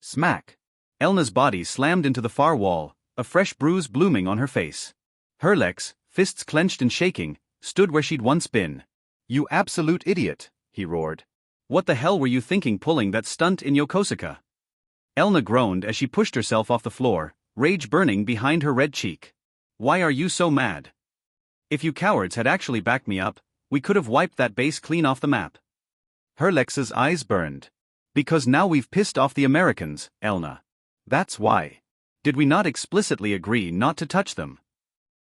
Smack! Elna's body slammed into the far wall, a fresh bruise blooming on her face. Herlex, fists clenched and shaking, stood where she'd once been. "You absolute idiot," he roared. "What the hell were you thinking pulling that stunt in Yokosuka?" Elna groaned as she pushed herself off the floor, rage burning behind her red cheek. "Why are you so mad? If you cowards had actually backed me up, we could have wiped that base clean off the map." Herlex's eyes burned. "Because now we've pissed off the Americans, Elna. That's why. Did we not explicitly agree not to touch them?"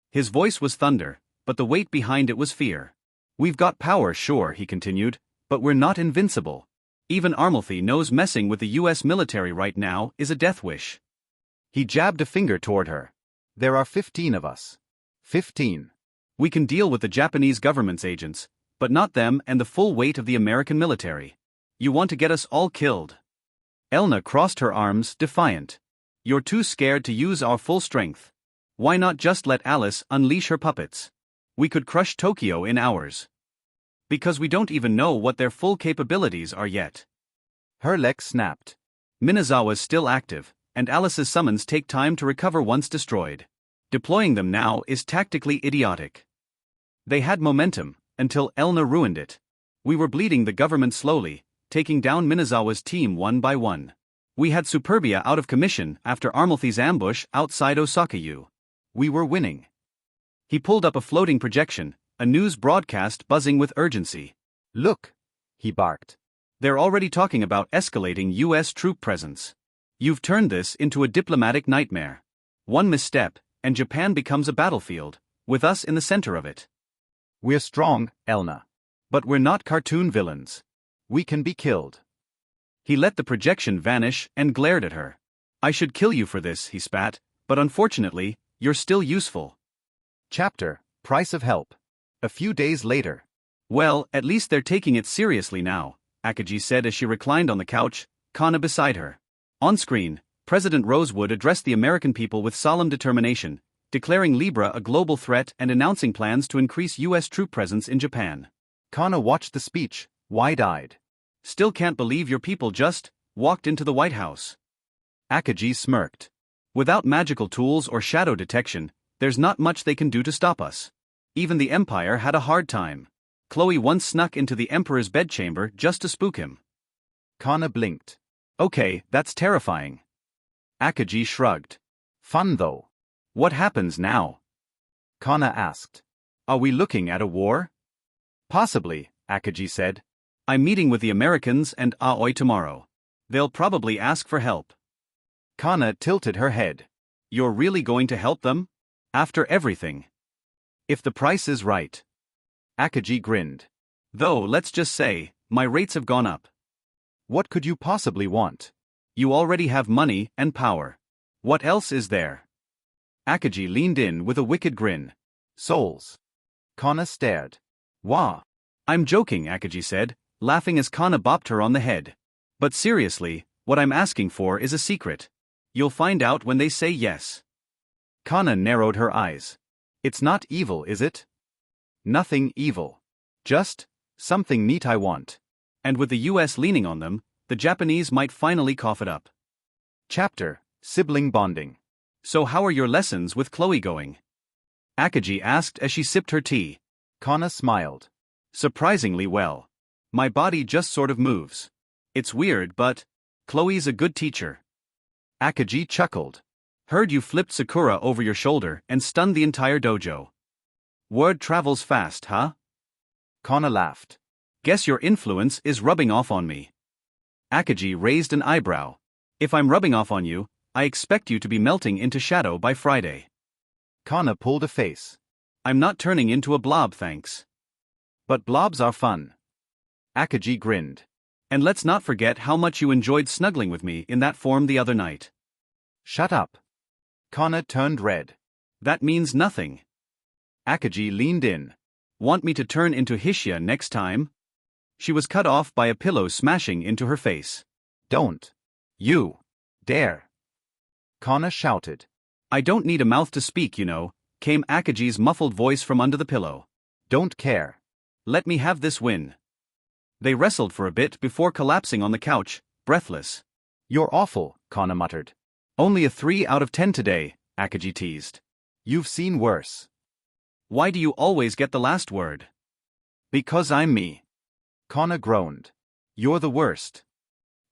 His voice was thunder, but the weight behind it was fear. "We've got power, sure," he continued, "but we're not invincible. Even Armalthy knows messing with the US military right now is a death wish." He jabbed a finger toward her. "There are 15 of us. 15. We can deal with the Japanese government's agents, but not them and the full weight of the American military. You want to get us all killed?" Elna crossed her arms, defiant. "You're too scared to use our full strength. Why not just let Alice unleash her puppets? We could crush Tokyo in hours. Because we don't even know what their full capabilities are yet." Herlex snapped. "Minazawa's still active, and Alice's summons take time to recover once destroyed. Deploying them now is tactically idiotic. They had momentum, until Elna ruined it. We were bleeding the government slowly, taking down Minazawa's team one by one. We had Superbia out of commission after Armalthy's ambush outside Osaka-U. We were winning." He pulled up a floating projection, a news broadcast buzzing with urgency. "Look," he barked. "They're already talking about escalating US troop presence. You've turned this into a diplomatic nightmare. One misstep, and Japan becomes a battlefield, with us in the center of it. We're strong, Elna. But we're not cartoon villains. We can be killed." He let the projection vanish and glared at her. "I should kill you for this," he spat, "but unfortunately, you're still useful." Chapter: Price of Help. A few days later. "Well, at least they're taking it seriously now," Akagi said as she reclined on the couch, Kana beside her. On screen, President Rosewood addressed the American people with solemn determination, declaring Libra a global threat and announcing plans to increase US troop presence in Japan. Kana watched the speech, wide-eyed. "Still can't believe your people just walked into the White House." Akagi smirked. "Without magical tools or shadow detection, there's not much they can do to stop us. Even the Empire had a hard time. Chloe once snuck into the Emperor's bedchamber just to spook him." Kana blinked. "Okay, that's terrifying." Akagi shrugged. "Fun though. What happens now?" Kana asked. "Are we looking at a war?" "Possibly," Akagi said. "I'm meeting with the Americans and Aoi tomorrow. They'll probably ask for help." Kana tilted her head. "You're really going to help them? After everything?" "If the price is right." Akagi grinned. "Though, let's just say, my rates have gone up." "What could you possibly want? You already have money and power. What else is there?" Akagi leaned in with a wicked grin. "Souls." Kana stared. "Wah." "I'm joking," Akagi said, laughing as Kana bopped her on the head. "But seriously, what I'm asking for is a secret. You'll find out when they say yes." Kana narrowed her eyes. "It's not evil, is it?" "Nothing evil. Just something neat I want." And with the US leaning on them, the Japanese might finally cough it up. Chapter: Sibling Bonding. "So how are your lessons with Chloe going?" Akagi asked as she sipped her tea. Kana smiled. "Surprisingly well. My body just sort of moves. It's weird, but Chloe's a good teacher." Akagi chuckled. "Heard you flipped Sakura over your shoulder and stunned the entire dojo. Word travels fast, huh?" Kana laughed. "Guess your influence is rubbing off on me." Akagi raised an eyebrow. "If I'm rubbing off on you, I expect you to be melting into shadow by Friday." Kana pulled a face. "I'm not turning into a blob, thanks." "But blobs are fun." Akagi grinned. "And let's not forget how much you enjoyed snuggling with me in that form the other night." "Shut up." Kana turned red. "That means nothing." Akagi leaned in. "Want me to turn into Hishia next time?" She was cut off by a pillow smashing into her face. "Don't. You dare." Kana shouted. "I don't need a mouth to speak, you know," came Akagi's muffled voice from under the pillow. "Don't care. Let me have this win." They wrestled for a bit before collapsing on the couch, breathless. You're awful, Kana muttered. Only a 3 out of 10 today, Akagi teased. You've seen worse. Why do you always get the last word? Because I'm me. Kana groaned. You're the worst.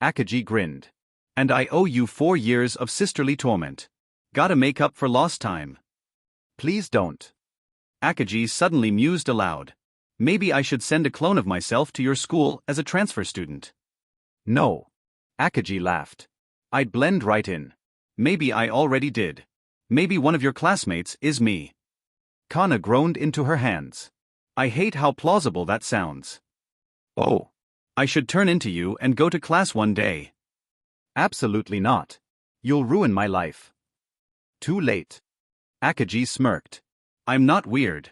Akagi grinned. And I owe you 4 years of sisterly torment. Gotta make up for lost time. Please don't. Akagi suddenly mused aloud. Maybe I should send a clone of myself to your school as a transfer student. No. Akagi laughed. I'd blend right in. Maybe I already did. Maybe one of your classmates is me. Kana groaned into her hands. I hate how plausible that sounds. Oh. I should turn into you and go to class one day. Absolutely not. You'll ruin my life. Too late. Akagi smirked. I'm not weird.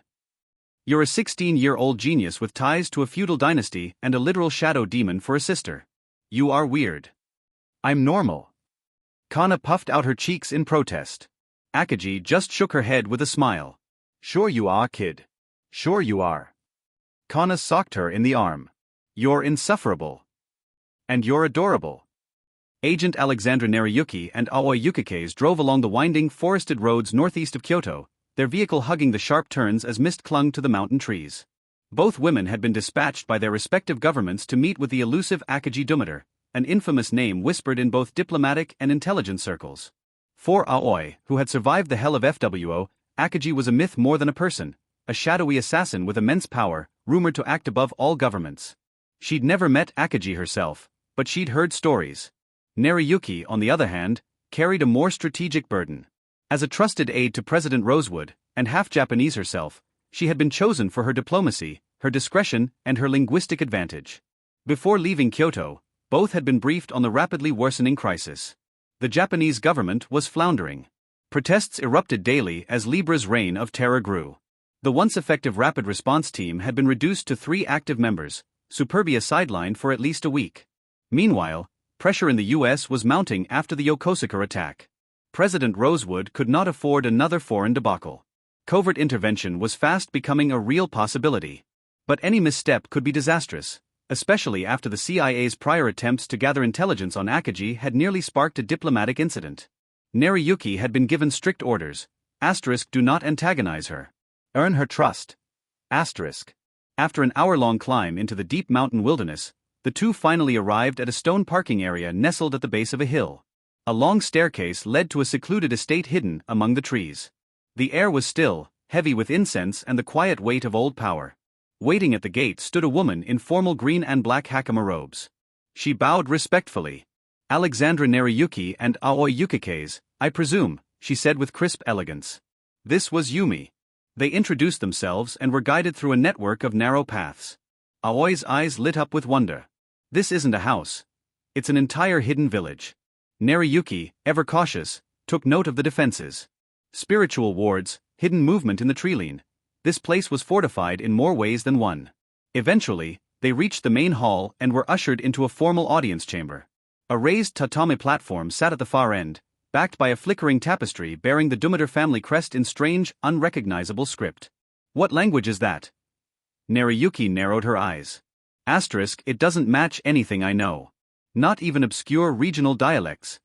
You're a 16-year-old genius with ties to a feudal dynasty and a literal shadow demon for a sister. You are weird. I'm normal. Kana puffed out her cheeks in protest. Akagi just shook her head with a smile. Sure you are, kid. Sure you are. Kana socked her in the arm. You're insufferable. And you're adorable. Agent Alexandra Nariyuki and Aoi Yukikes drove along the winding, forested roads northeast of Kyoto, their vehicle hugging the sharp turns as mist clung to the mountain trees. Both women had been dispatched by their respective governments to meet with the elusive Akagi Dumater, an infamous name whispered in both diplomatic and intelligence circles. For Aoi, who had survived the hell of FWO, Akagi was a myth more than a person, a shadowy assassin with immense power, rumored to act above all governments. She'd never met Akagi herself, but she'd heard stories. Nariyuki, on the other hand, carried a more strategic burden. As a trusted aide to President Rosewood, and half Japanese herself, she had been chosen for her diplomacy, her discretion, and her linguistic advantage. Before leaving Kyoto, both had been briefed on the rapidly worsening crisis. The Japanese government was floundering. Protests erupted daily as Libra's reign of terror grew. The once effective rapid response team had been reduced to 3 active members, Superbia sidelined for at least a week. Meanwhile, pressure in the U.S. was mounting after the Yokosuka attack. President Rosewood could not afford another foreign debacle. Covert intervention was fast becoming a real possibility. But any misstep could be disastrous, especially after the CIA's prior attempts to gather intelligence on Akagi had nearly sparked a diplomatic incident. Nariyuki had been given strict orders. Do not antagonize her. Earn her trust. After an hour-long climb into the deep mountain wilderness, the two finally arrived at a stone parking area nestled at the base of a hill. A long staircase led to a secluded estate hidden among the trees. The air was still, heavy with incense and the quiet weight of old power. Waiting at the gate stood a woman in formal green and black hakama robes. She bowed respectfully. Alexandra Nariyuki and Aoi Yukikes, I presume, she said with crisp elegance. This was Yumi. They introduced themselves and were guided through a network of narrow paths. Aoi's eyes lit up with wonder. This isn't a house. It's an entire hidden village. Nariyuki, ever cautious, took note of the defenses. Spiritual wards, hidden movement in the treeline. This place was fortified in more ways than one. Eventually, they reached the main hall and were ushered into a formal audience chamber. A raised tatami platform sat at the far end, backed by a flickering tapestry bearing the Dumater family crest in strange, unrecognizable script. What language is that? Nariyuki narrowed her eyes. It doesn't match anything I know. Not even obscure regional dialects.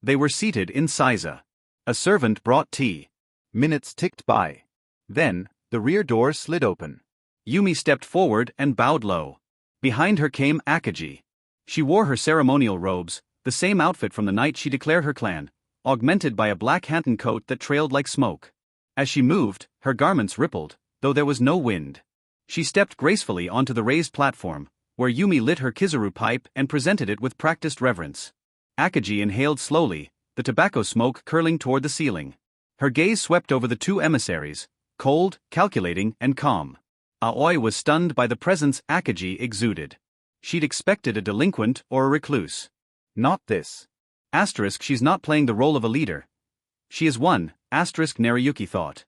They were seated in Saiza. A servant brought tea. Minutes ticked by. Then, the rear door slid open. Yumi stepped forward and bowed low. Behind her came Akagi. She wore her ceremonial robes, the same outfit from the night she declared her clan, augmented by a black Hanton coat that trailed like smoke. As she moved, her garments rippled, though there was no wind. She stepped gracefully onto the raised platform, where Yumi lit her kizaru pipe and presented it with practiced reverence. Akagi inhaled slowly, the tobacco smoke curling toward the ceiling. Her gaze swept over the two emissaries, cold, calculating, and calm. Aoi was stunned by the presence Akagi exuded. She'd expected a delinquent or a recluse. Not this. She's not playing the role of a leader. She is one, Nariyuki thought.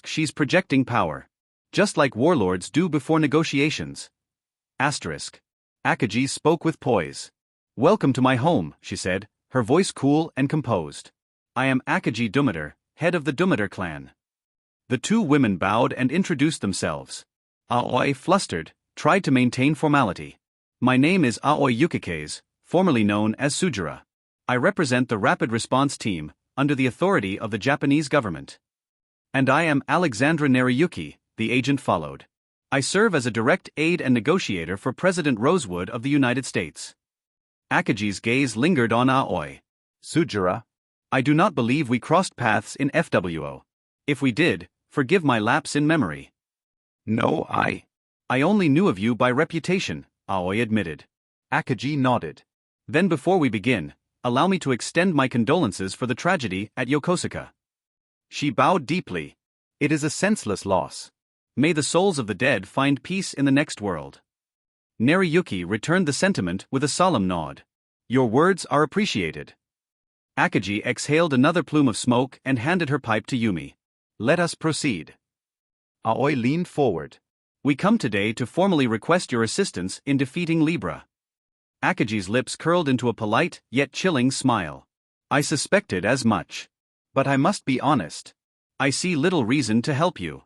She's projecting power. Just like warlords do before negotiations. Akagi spoke with poise. Welcome to my home, she said, her voice cool and composed. I am Akagi Dumater, head of the Dumater clan. The two women bowed and introduced themselves. Aoi, flustered, tried to maintain formality. My name is Aoi Yukikes, formerly known as Sujira. I represent the Rapid Response Team, under the authority of the Japanese government. And I am Alexandra Nariyuki, the agent followed. I serve as a direct aid and negotiator for President Rosewood of the United States. Akaji's gaze lingered on Aoi. Sujira. I do not believe we crossed paths in FWO. If we did, forgive my lapse in memory. No, I only knew of you by reputation, Aoi admitted. Akaji nodded. Then before we begin, allow me to extend my condolences for the tragedy at Yokosuka. She bowed deeply. It is a senseless loss. May the souls of the dead find peace in the next world. Nariyuki returned the sentiment with a solemn nod. Your words are appreciated. Akaji exhaled another plume of smoke and handed her pipe to Yumi. Let us proceed. Aoi leaned forward. We come today to formally request your assistance in defeating Libra. Akaji's lips curled into a polite, yet chilling smile. I suspected as much. But I must be honest. I see little reason to help you.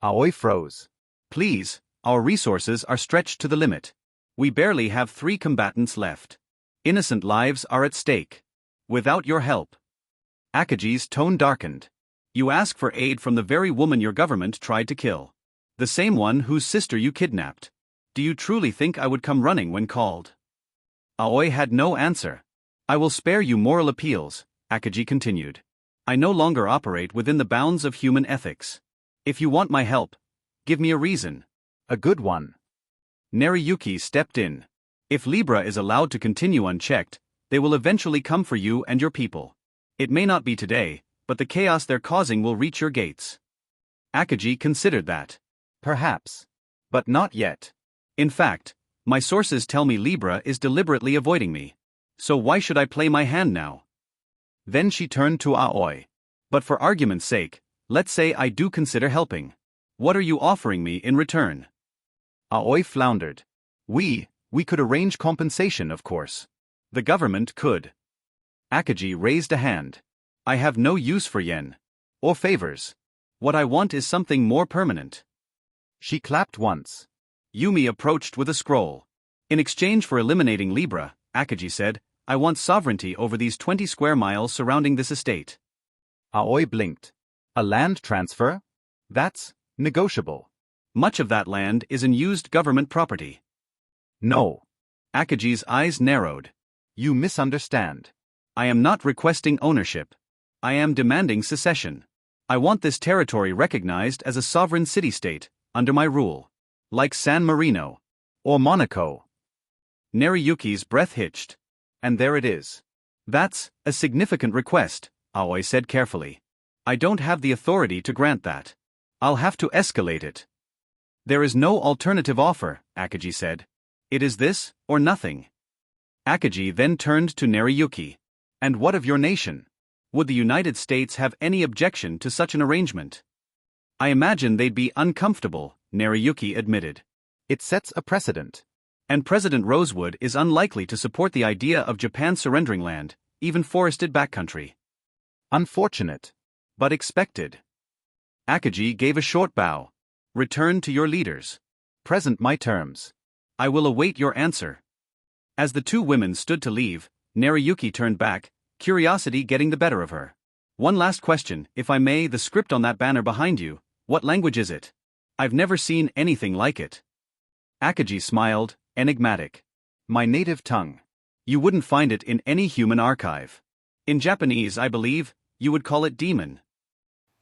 Aoi froze. Please, our resources are stretched to the limit. We barely have 3 combatants left. Innocent lives are at stake. Without your help. Akaji's tone darkened. You ask for aid from the very woman your government tried to kill. The same one whose sister you kidnapped. Do you truly think I would come running when called? Aoi had no answer. I will spare you moral appeals, Akaji continued. I no longer operate within the bounds of human ethics. If you want my help, give me a reason. A good one. Nariyuki stepped in. If Libra is allowed to continue unchecked, they will eventually come for you and your people. It may not be today, but the chaos they're causing will reach your gates. Akaji considered that. Perhaps. But not yet. In fact, my sources tell me Libra is deliberately avoiding me. So why should I play my hand now? Then she turned to Aoi. But for argument's sake, let's say I do consider helping. What are you offering me in return? Aoi floundered. We could arrange compensation, of course. The government could. Akaji raised a hand. I have no use for yen. Or favors. What I want is something more permanent. She clapped once. Yumi approached with a scroll. In exchange for eliminating Libra, Akaji said, I want sovereignty over these 20 square miles surrounding this estate. Aoi blinked. A land transfer? That's negotiable. Much of that land is unused government property. No. Akaji's eyes narrowed. You misunderstand. I am not requesting ownership. I am demanding secession. I want this territory recognized as a sovereign city-state, under my rule. Like San Marino. Or Monaco. Nariyuki's breath hitched. And there it is. That's a significant request, Aoi said carefully. I don't have the authority to grant that. I'll have to escalate it. There is no alternative offer, Akaji said. It is this, or nothing. Akaji then turned to Nariyuki. And what of your nation? Would the United States have any objection to such an arrangement? I imagine they'd be uncomfortable, Nariyuki admitted. It sets a precedent. And President Rosewood is unlikely to support the idea of Japan surrendering land, even forested backcountry. Unfortunate. But expected. Akaji gave a short bow. Return to your leaders. Present my terms. I will await your answer. As the 2 women stood to leave, Nariyuki turned back, curiosity getting the better of her. One last question, if I may. The script on that banner behind you, what language is it? I've never seen anything like it. Akaji smiled, enigmatic. My native tongue. You wouldn't find it in any human archive. In Japanese, I believe, you would call it demon.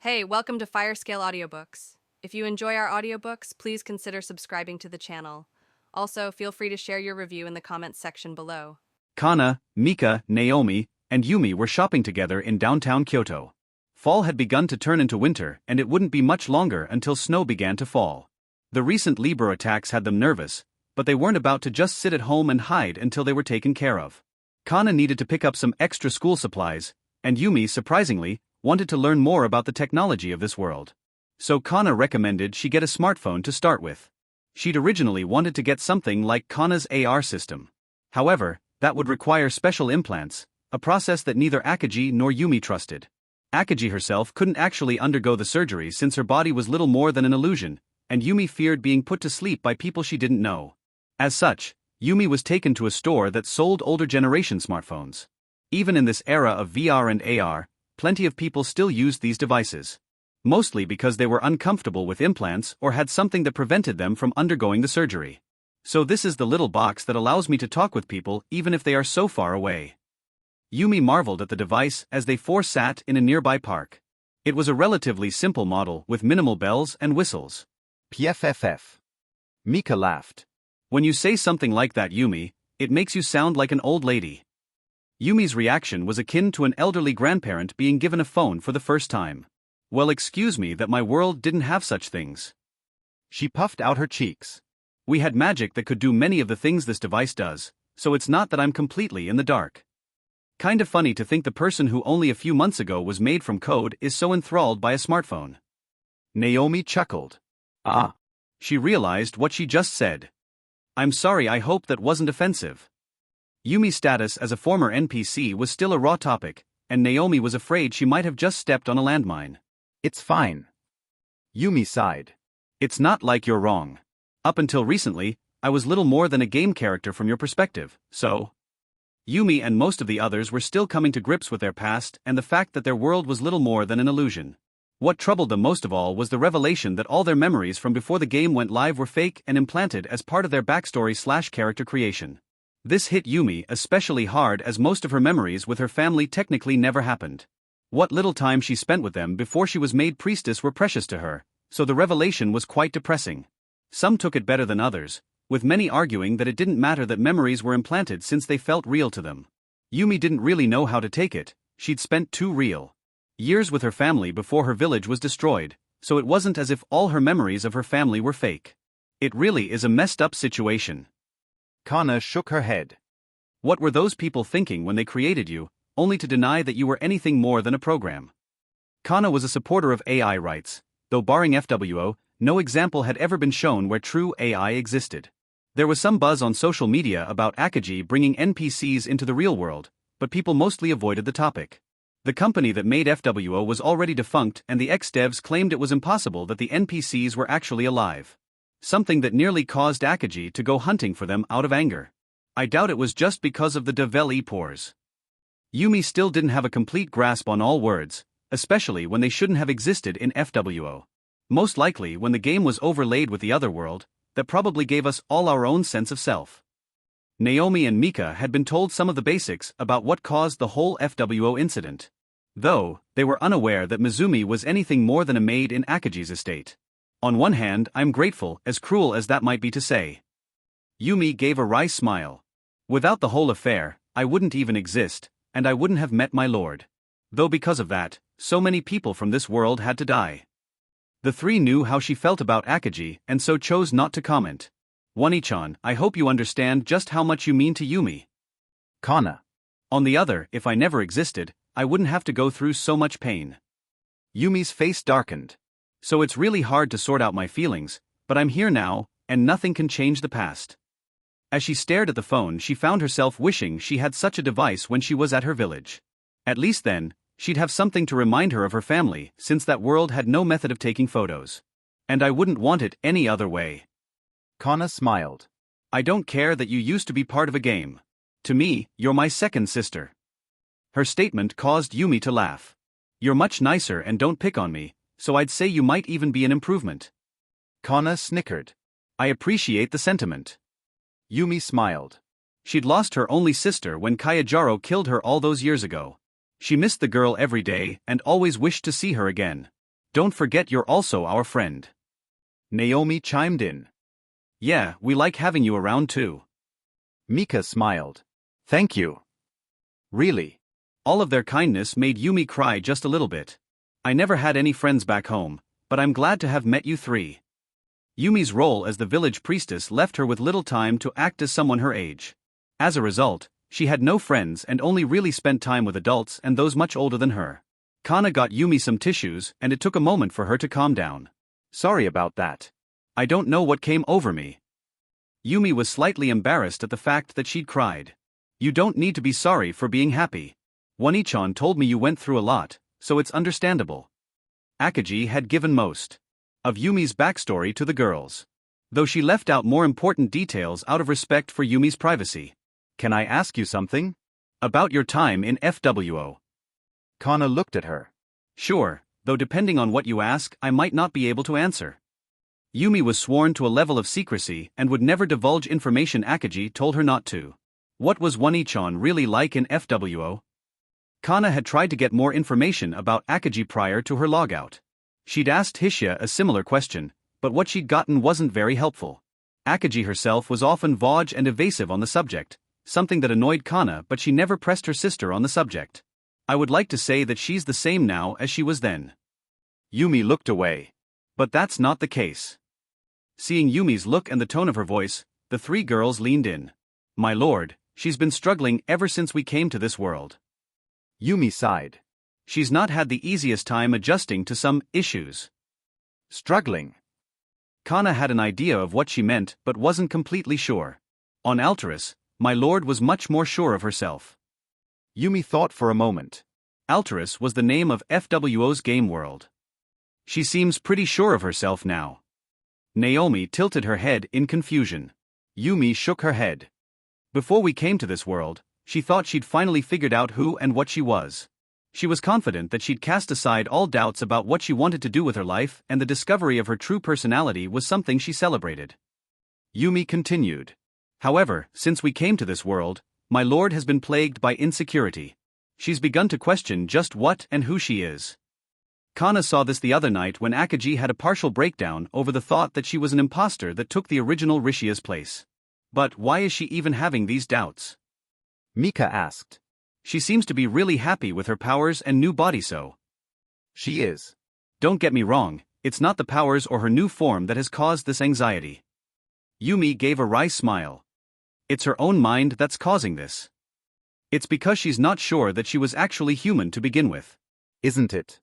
Hey, welcome to Firescale Audiobooks. If you enjoy our audiobooks, please consider subscribing to the channel. Also, feel free to share your review in the comments section below. Kana, Mika, Naomi, and Yumi were shopping together in downtown Kyoto. Fall had begun to turn into winter, and it wouldn't be much longer until snow began to fall. The recent Libra attacks had them nervous, but they weren't about to just sit at home and hide until they were taken care of. Kana needed to pick up some extra school supplies, and Yumi, surprisingly, wanted to learn more about the technology of this world. So Kana recommended she get a smartphone to start with. She'd originally wanted to get something like Kana's AR system. However, that would require special implants, a process that neither Akaji nor Yumi trusted. Akaji herself couldn't actually undergo the surgery since her body was little more than an illusion, and Yumi feared being put to sleep by people she didn't know. As such, Yumi was taken to a store that sold older generation smartphones. Even in this era of VR and AR, plenty of people still used these devices. Mostly because they were uncomfortable with implants or had something that prevented them from undergoing the surgery. So this is the little box that allows me to talk with people even if they are so far away. Yumi marveled at the device as they four sat in a nearby park. It was a relatively simple model with minimal bells and whistles. PFFF. Mika laughed. When you say something like that, Yumi, it makes you sound like an old lady. Yumi's reaction was akin to an elderly grandparent being given a phone for the first time. Well, excuse me, that my world didn't have such things. She puffed out her cheeks. We had magic that could do many of the things this device does, so it's not that I'm completely in the dark. Kind of funny to think the person who only a few months ago was made from code is so enthralled by a smartphone. Naomi chuckled. Ah. She realized what she just said. I'm sorry, I hope that wasn't offensive. Yumi's status as a former NPC was still a raw topic, and Naomi was afraid she might have just stepped on a landmine. It's fine. Yumi sighed. It's not like you're wrong. Up until recently, I was little more than a game character from your perspective, so... Yumi and most of the others were still coming to grips with their past and the fact that their world was little more than an illusion. What troubled them most of all was the revelation that all their memories from before the game went live were fake and implanted as part of their backstory/character creation. This hit Yumi especially hard as most of her memories with her family technically never happened. What little time she spent with them before she was made priestess were precious to her, so the revelation was quite depressing. Some took it better than others, with many arguing that it didn't matter that memories were implanted since they felt real to them. Yumi didn't really know how to take it. She'd spent 2 real years with her family before her village was destroyed, so it wasn't as if all her memories of her family were fake. It really is a messed up situation. Kana shook her head. What were those people thinking when they created you, only to deny that you were anything more than a program? Kana was a supporter of AI rights, though barring FWO, no example had ever been shown where true AI existed. There was some buzz on social media about Akaji bringing NPCs into the real world, but people mostly avoided the topic. The company that made FWO was already defunct and the ex-devs claimed it was impossible that the NPCs were actually alive. Something that nearly caused Akaji to go hunting for them out of anger. I doubt it was just because of the Develi pores. Yumi still didn't have a complete grasp on all words, especially when they shouldn't have existed in FWO. Most likely when the game was overlaid with the other world, that probably gave us all our own sense of self. Naomi and Mika had been told some of the basics about what caused the whole FWO incident. Though, they were unaware that Mizumi was anything more than a maid in Akaji's estate. On one hand, I'm grateful, as cruel as that might be to say. Yumi gave a wry smile. Without the whole affair, I wouldn't even exist, and I wouldn't have met my lord. Though because of that, so many people from this world had to die. The 3 knew how she felt about Akaji and so chose not to comment. Wani-chan, I hope you understand just how much you mean to Yumi. Kana. On the other, if I never existed, I wouldn't have to go through so much pain. Yumi's face darkened. So it's really hard to sort out my feelings, but I'm here now, and nothing can change the past. As she stared at the phone, she found herself wishing she had such a device when she was at her village. At least then, she'd have something to remind her of her family, since that world had no method of taking photos. And I wouldn't want it any other way. Kana smiled. I don't care that you used to be part of a game. To me, you're my second sister. Her statement caused Yumi to laugh. You're much nicer and don't pick on me, so I'd say you might even be an improvement. Kana snickered. I appreciate the sentiment. Yumi smiled. She'd lost her only sister when Kayajaro killed her all those years ago. She missed the girl every day and always wished to see her again. Don't forget you're also our friend. Naomi chimed in. Yeah, we like having you around too. Mika smiled. Thank you. Really? All of their kindness made Yumi cry just a little bit. I never had any friends back home, but I'm glad to have met you 3. Yumi's role as the village priestess left her with little time to act as someone her age. As a result, she had no friends and only really spent time with adults and those much older than her. Kana got Yumi some tissues and it took a moment for her to calm down. Sorry about that. I don't know what came over me. Yumi was slightly embarrassed at the fact that she'd cried. You don't need to be sorry for being happy. Wani-chan told me you went through a lot, so it's understandable. Akaji had given most of Yumi's backstory to the girls. though she left out more important details out of respect for Yumi's privacy. Can I ask you something? About your time in FWO. Kana looked at her. Sure, though depending on what you ask, I might not be able to answer. Yumi was sworn to a level of secrecy and would never divulge information Akagi told her not to. What was Wani-chan really like in FWO? Kana had tried to get more information about Akagi prior to her logout. She'd asked Hishia a similar question, but what she'd gotten wasn't very helpful. Akagi herself was often vague and evasive on the subject, something that annoyed Kana, but she never pressed her sister on the subject. I would like to say that she's the same now as she was then. Yumi looked away. But that's not the case. Seeing Yumi's look and the tone of her voice, the three girls leaned in. My lord, she's been struggling ever since we came to this world. Yumi sighed. She's not had the easiest time adjusting to some issues. Struggling. Kana had an idea of what she meant but wasn't completely sure. On Alteris, my lord was much more sure of herself. Yumi thought for a moment. Alteris was the name of FWO's game world. She seems pretty sure of herself now. Naomi tilted her head in confusion. Yumi shook her head. Before we came to this world, she thought she'd finally figured out who and what she was. She was confident that she'd cast aside all doubts about what she wanted to do with her life, and the discovery of her true personality was something she celebrated. Yumi continued. However, since we came to this world, my lord has been plagued by insecurity. She's begun to question just what and who she is. Kana saw this the other night when Akagi had a partial breakdown over the thought that she was an imposter that took the original Rishia's place. But why is she even having these doubts? Mika asked. She seems to be really happy with her powers and new body so. She is. Don't get me wrong, it's not the powers or her new form that has caused this anxiety. Yumi gave a wry smile. It's her own mind that's causing this. It's because she's not sure that she was actually human to begin with. Isn't it?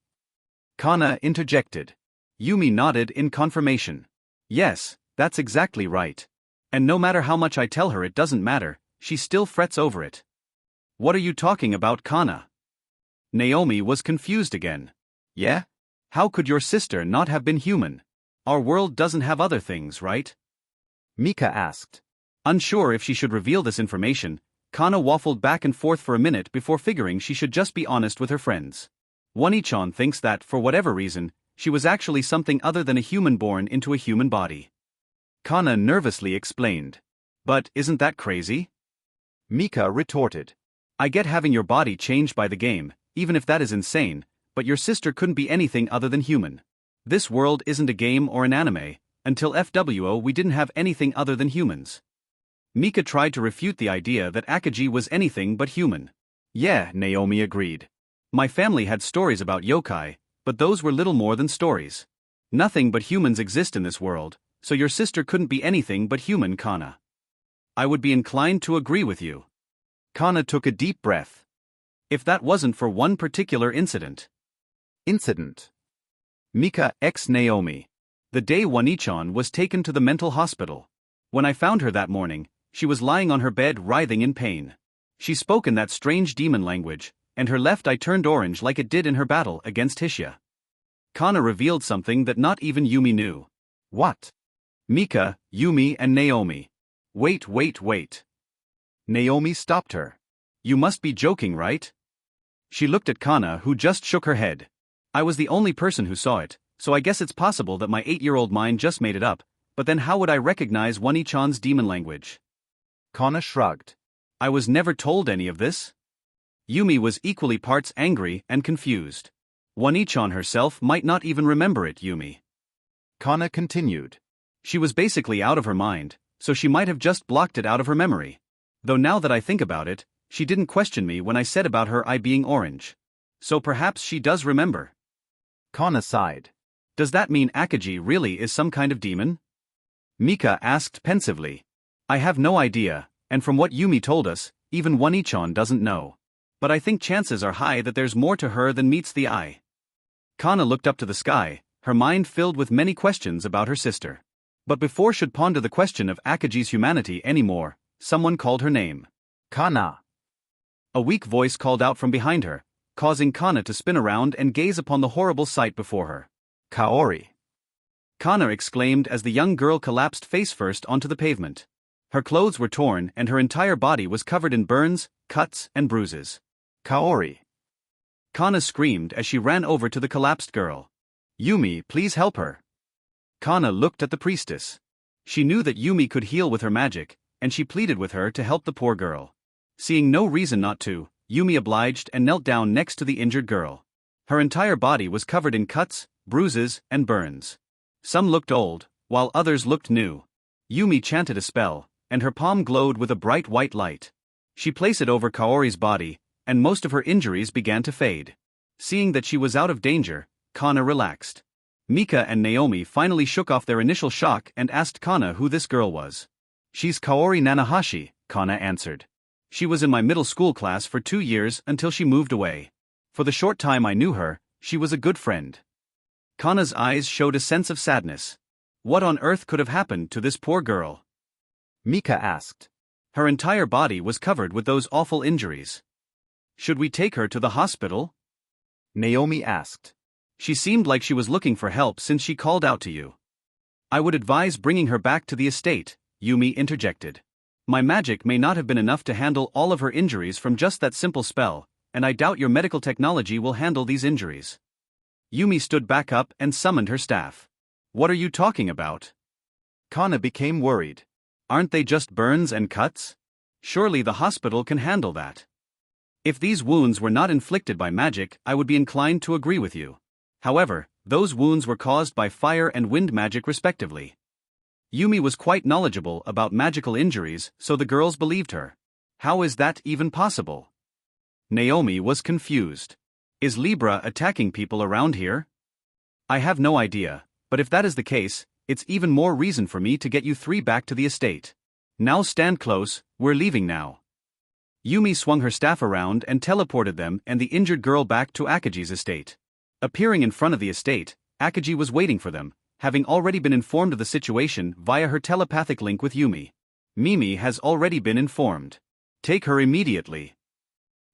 Kana interjected. Yumi nodded in confirmation. Yes, that's exactly right. And no matter how much I tell her it doesn't matter, she still frets over it. What are you talking about, Kana? Naomi was confused again. Yeah? How could your sister not have been human? Our world doesn't have other things, right? Mika asked. Unsure if she should reveal this information, Kana waffled back and forth for a minute before figuring she should just be honest with her friends. Wani-chan thinks that, for whatever reason, she was actually something other than a human born into a human body. Kana nervously explained. But isn't that crazy? Mika retorted. I get having your body changed by the game, even if that is insane, but your sister couldn't be anything other than human. This world isn't a game or an anime. Until FWO we didn't have anything other than humans. Mika tried to refute the idea that Akagi was anything but human. Yeah, Naomi agreed. My family had stories about yokai, but those were little more than stories. Nothing but humans exist in this world, so your sister couldn't be anything but human, Kana. I would be inclined to agree with you. Kana took a deep breath. If that wasn't for one particular incident. Incident. Mika x Naomi. The day Wani-chan was taken to the mental hospital. When I found her that morning, she was lying on her bed writhing in pain. She spoke in that strange demon language, and her left eye turned orange like it did in her battle against Hishia. Kana revealed something that not even Yumi knew. What? Mika, Yumi and Naomi. Wait. Naomi stopped her. You must be joking, right? She looked at Kana, who just shook her head. I was the only person who saw it, so I guess it's possible that my 8-year-old mind just made it up, but then how would I recognize Wani-chan's demon language? Kana shrugged. I was never told any of this. Yumi was equally parts angry and confused. Wani-chan herself might not even remember it, Yumi. Kana continued. She was basically out of her mind, so she might have just blocked it out of her memory. Though now that I think about it, she didn't question me when I said about her eye being orange. So perhaps she does remember. Kana sighed. Does that mean Akagi really is some kind of demon? Mika asked pensively. I have no idea, and from what Yumi told us, even Wani-chan doesn't know. But I think chances are high that there's more to her than meets the eye. Kana looked up to the sky, her mind filled with many questions about her sister. But before she'd ponder the question of Akagi's humanity anymore, someone called her name. Kana. A weak voice called out from behind her, causing Kana to spin around and gaze upon the horrible sight before her. Kaori. Kana exclaimed as the young girl collapsed face first onto the pavement. Her clothes were torn and her entire body was covered in burns, cuts, and bruises. Kaori. Kana screamed as she ran over to the collapsed girl. Yumi, please help her. Kana looked at the priestess. She knew that Yumi could heal with her magic, and she pleaded with her to help the poor girl. Seeing no reason not to, Yumi obliged and knelt down next to the injured girl. Her entire body was covered in cuts, bruises, and burns. Some looked old, while others looked new. Yumi chanted a spell, and her palm glowed with a bright white light. She placed it over Kaori's body, and most of her injuries began to fade. Seeing that she was out of danger, Kana relaxed. Mika and Naomi finally shook off their initial shock and asked Kana who this girl was. She's Kaori Nanahashi, Kana answered. She was in my middle school class for 2 years until she moved away. For the short time I knew her, she was a good friend. Kana's eyes showed a sense of sadness. What on earth could have happened to this poor girl? Mika asked. Her entire body was covered with those awful injuries. Should we take her to the hospital? Naomi asked. She seemed like she was looking for help since she called out to you. I would advise bringing her back to the estate, Yumi interjected. My magic may not have been enough to handle all of her injuries from just that simple spell, and I doubt your medical technology will handle these injuries. Yumi stood back up and summoned her staff. What are you talking about? Kana became worried. Aren't they just burns and cuts? Surely the hospital can handle that. If these wounds were not inflicted by magic, I would be inclined to agree with you. However, those wounds were caused by fire and wind magic respectively. Yumi was quite knowledgeable about magical injuries, so the girls believed her. How is that even possible? Naomi was confused. Is Libra attacking people around here? I have no idea, but if that is the case, it's even more reason for me to get you 3 back to the estate. Now stand close, we're leaving now. Yumi swung her staff around and teleported them and the injured girl back to Akaji's estate. Appearing in front of the estate, Akaji was waiting for them, having already been informed of the situation via her telepathic link with Yumi. Mimi has already been informed. Take her immediately.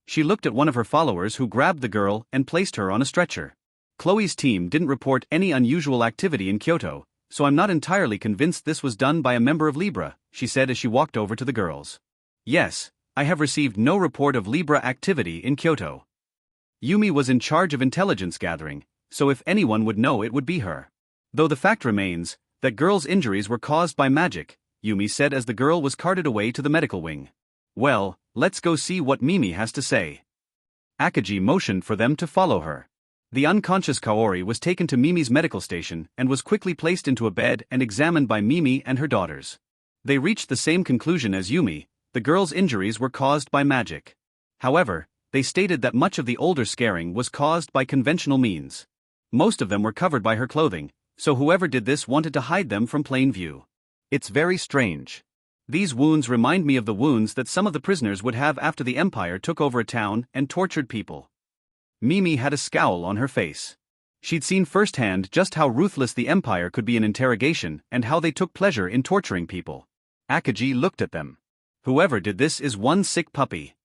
She looked at one of her followers who grabbed the girl and placed her on a stretcher. Chloe's team didn't report any unusual activity in Kyoto, so I'm not entirely convinced this was done by a member of Libra, she said as she walked over to the girls. Yes, I have received no report of Libra activity in Kyoto. Yumi was in charge of intelligence gathering, so if anyone would know it would be her. Though the fact remains that girl's injuries were caused by magic, Yumi said as the girl was carted away to the medical wing. Well, let's go see what Mimi has to say. Akaji motioned for them to follow her. The unconscious Kaori was taken to Mimi's medical station and was quickly placed into a bed and examined by Mimi and her daughters. They reached the same conclusion as Yumi: the girl's injuries were caused by magic. However, they stated that much of the older scarring was caused by conventional means. Most of them were covered by her clothing, so whoever did this wanted to hide them from plain view. It's very strange. These wounds remind me of the wounds that some of the prisoners would have after the Empire took over a town and tortured people. Mimi had a scowl on her face. She'd seen firsthand just how ruthless the Empire could be in interrogation and how they took pleasure in torturing people. Akaji looked at them. Whoever did this is one sick puppy.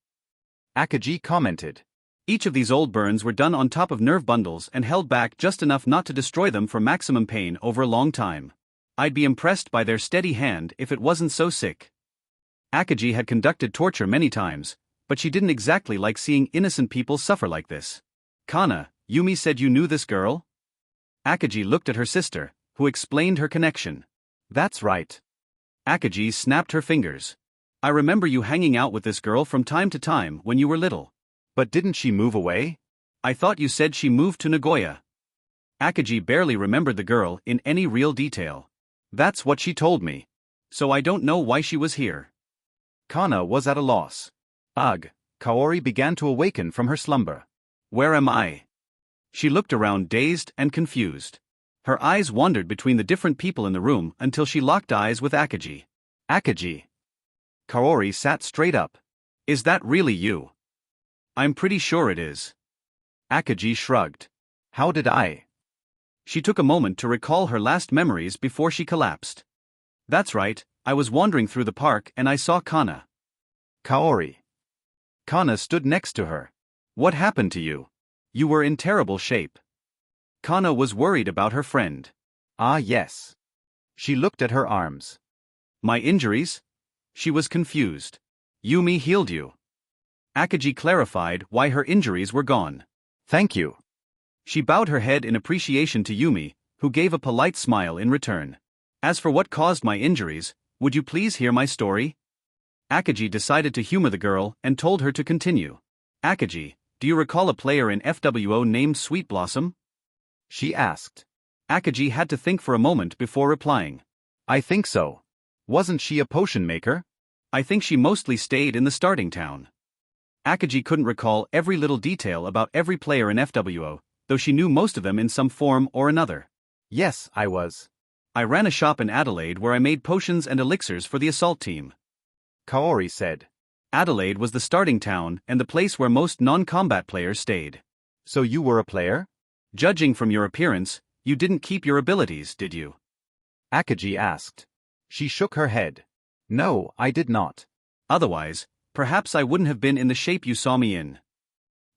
Akaji commented. Each of these old burns were done on top of nerve bundles and held back just enough not to destroy them for maximum pain over a long time. I'd be impressed by their steady hand if it wasn't so sick. Akaji had conducted torture many times, but she didn't exactly like seeing innocent people suffer like this. Kana, Yumi said you knew this girl? Akaji looked at her sister, who explained her connection. That's right. Akaji snapped her fingers. I remember you hanging out with this girl from time to time when you were little. But didn't she move away? I thought you said she moved to Nagoya. Akaji barely remembered the girl in any real detail. That's what she told me. So I don't know why she was here. Kana was at a loss. Ugh, Kaori began to awaken from her slumber. Where am I? She looked around dazed and confused. Her eyes wandered between the different people in the room until she locked eyes with Akaji. Akaji. Kaori sat straight up. Is that really you? I'm pretty sure it is. Akaji shrugged. How did I? She took a moment to recall her last memories before she collapsed. That's right, I was wandering through the park and I saw Kana. Kaori. Kana stood next to her. What happened to you? You were in terrible shape. Kana was worried about her friend. Ah yes. She looked at her arms. My injuries? She was confused. Yumi healed you. Akagi clarified why her injuries were gone. Thank you. She bowed her head in appreciation to Yumi, who gave a polite smile in return. As for what caused my injuries, would you please hear my story? Akagi decided to humor the girl and told her to continue. Akagi, do you recall a player in FWO named Sweet Blossom? She asked. Akagi had to think for a moment before replying. I think so. Wasn't she a potion maker? I think she mostly stayed in the starting town. Akagi couldn't recall every little detail about every player in FWO, though she knew most of them in some form or another. Yes, I was. I ran a shop in Adelaide where I made potions and elixirs for the assault team. Kaori said. Adelaide was the starting town and the place where most non-combat players stayed. So you were a player? Judging from your appearance, you didn't keep your abilities, did you? Akagi asked. She shook her head. No, I did not. Otherwise, perhaps I wouldn't have been in the shape you saw me in.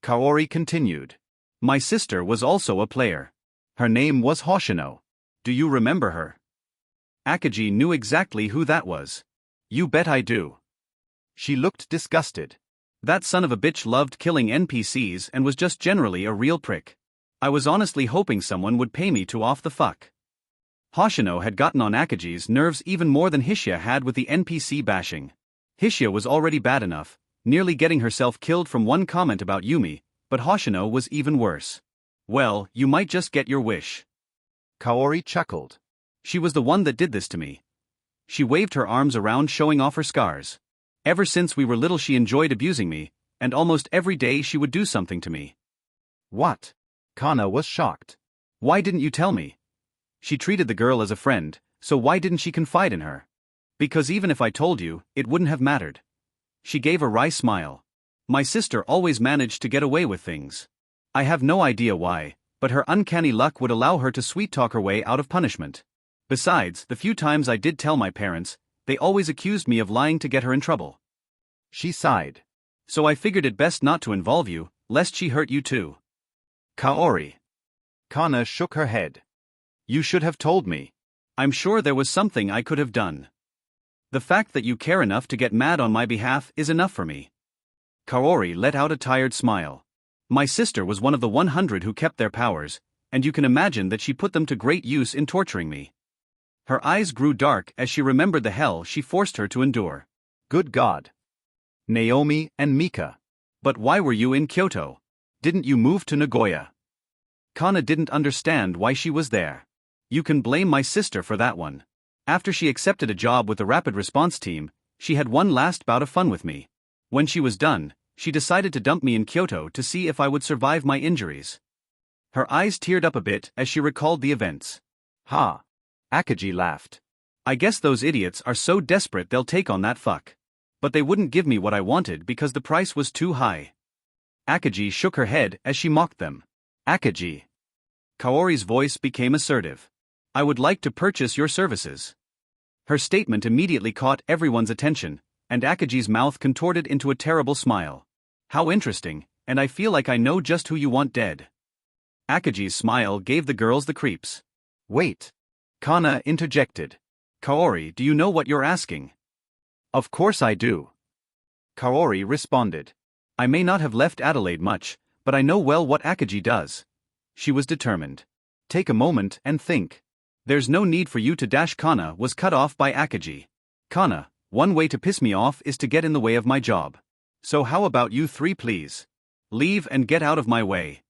Kaori continued. My sister was also a player. Her name was Hoshino. Do you remember her? Akagi knew exactly who that was. You bet I do. She looked disgusted. That son of a bitch loved killing NPCs and was just generally a real prick. I was honestly hoping someone would pay me to off the fuck. Hoshino had gotten on Akagi's nerves even more than Hishia had with the NPC bashing. Hishia was already bad enough, nearly getting herself killed from one comment about Yumi, but Hoshino was even worse. Well, you might just get your wish. Kaori chuckled. She was the one that did this to me. She waved her arms around showing off her scars. Ever since we were little she enjoyed abusing me, and almost every day she would do something to me. What? Kana was shocked. Why didn't you tell me? She treated the girl as a friend, so why didn't she confide in her? Because even if I told you, it wouldn't have mattered. She gave a wry smile. My sister always managed to get away with things. I have no idea why, but her uncanny luck would allow her to sweet-talk her way out of punishment. Besides, the few times I did tell my parents, they always accused me of lying to get her in trouble. She sighed. So I figured it best not to involve you, lest she hurt you too. Kaori. Kana shook her head. You should have told me. I'm sure there was something I could have done. The fact that you care enough to get mad on my behalf is enough for me. Kaori let out a tired smile. My sister was one of the 100 who kept their powers, and you can imagine that she put them to great use in torturing me. Her eyes grew dark as she remembered the hell she forced her to endure. Good God. Naomi and Mika. But why were you in Kyoto? Didn't you move to Nagoya? Kana didn't understand why she was there. You can blame my sister for that one. After she accepted a job with the rapid response team, she had one last bout of fun with me. When she was done, she decided to dump me in Kyoto to see if I would survive my injuries. Her eyes teared up a bit as she recalled the events. Ha! Akagi laughed. I guess those idiots are so desperate they'll take on that fuck. But they wouldn't give me what I wanted because the price was too high. Akagi shook her head as she mocked them. Akagi. Kaori's voice became assertive. I would like to purchase your services. Her statement immediately caught everyone's attention, and Akagi's mouth contorted into a terrible smile. How interesting, and I feel like I know just who you want dead. Akagi's smile gave the girls the creeps. Wait. Kana interjected. Kaori, do you know what you're asking? Of course I do. Kaori responded. I may not have left Adelaide much, but I know well what Akagi does. She was determined. Take a moment and think. There's no need for you to dash. Kana was cut off by Akagi. Kana, one way to piss me off is to get in the way of my job. So how about you three please? Leave and get out of my way.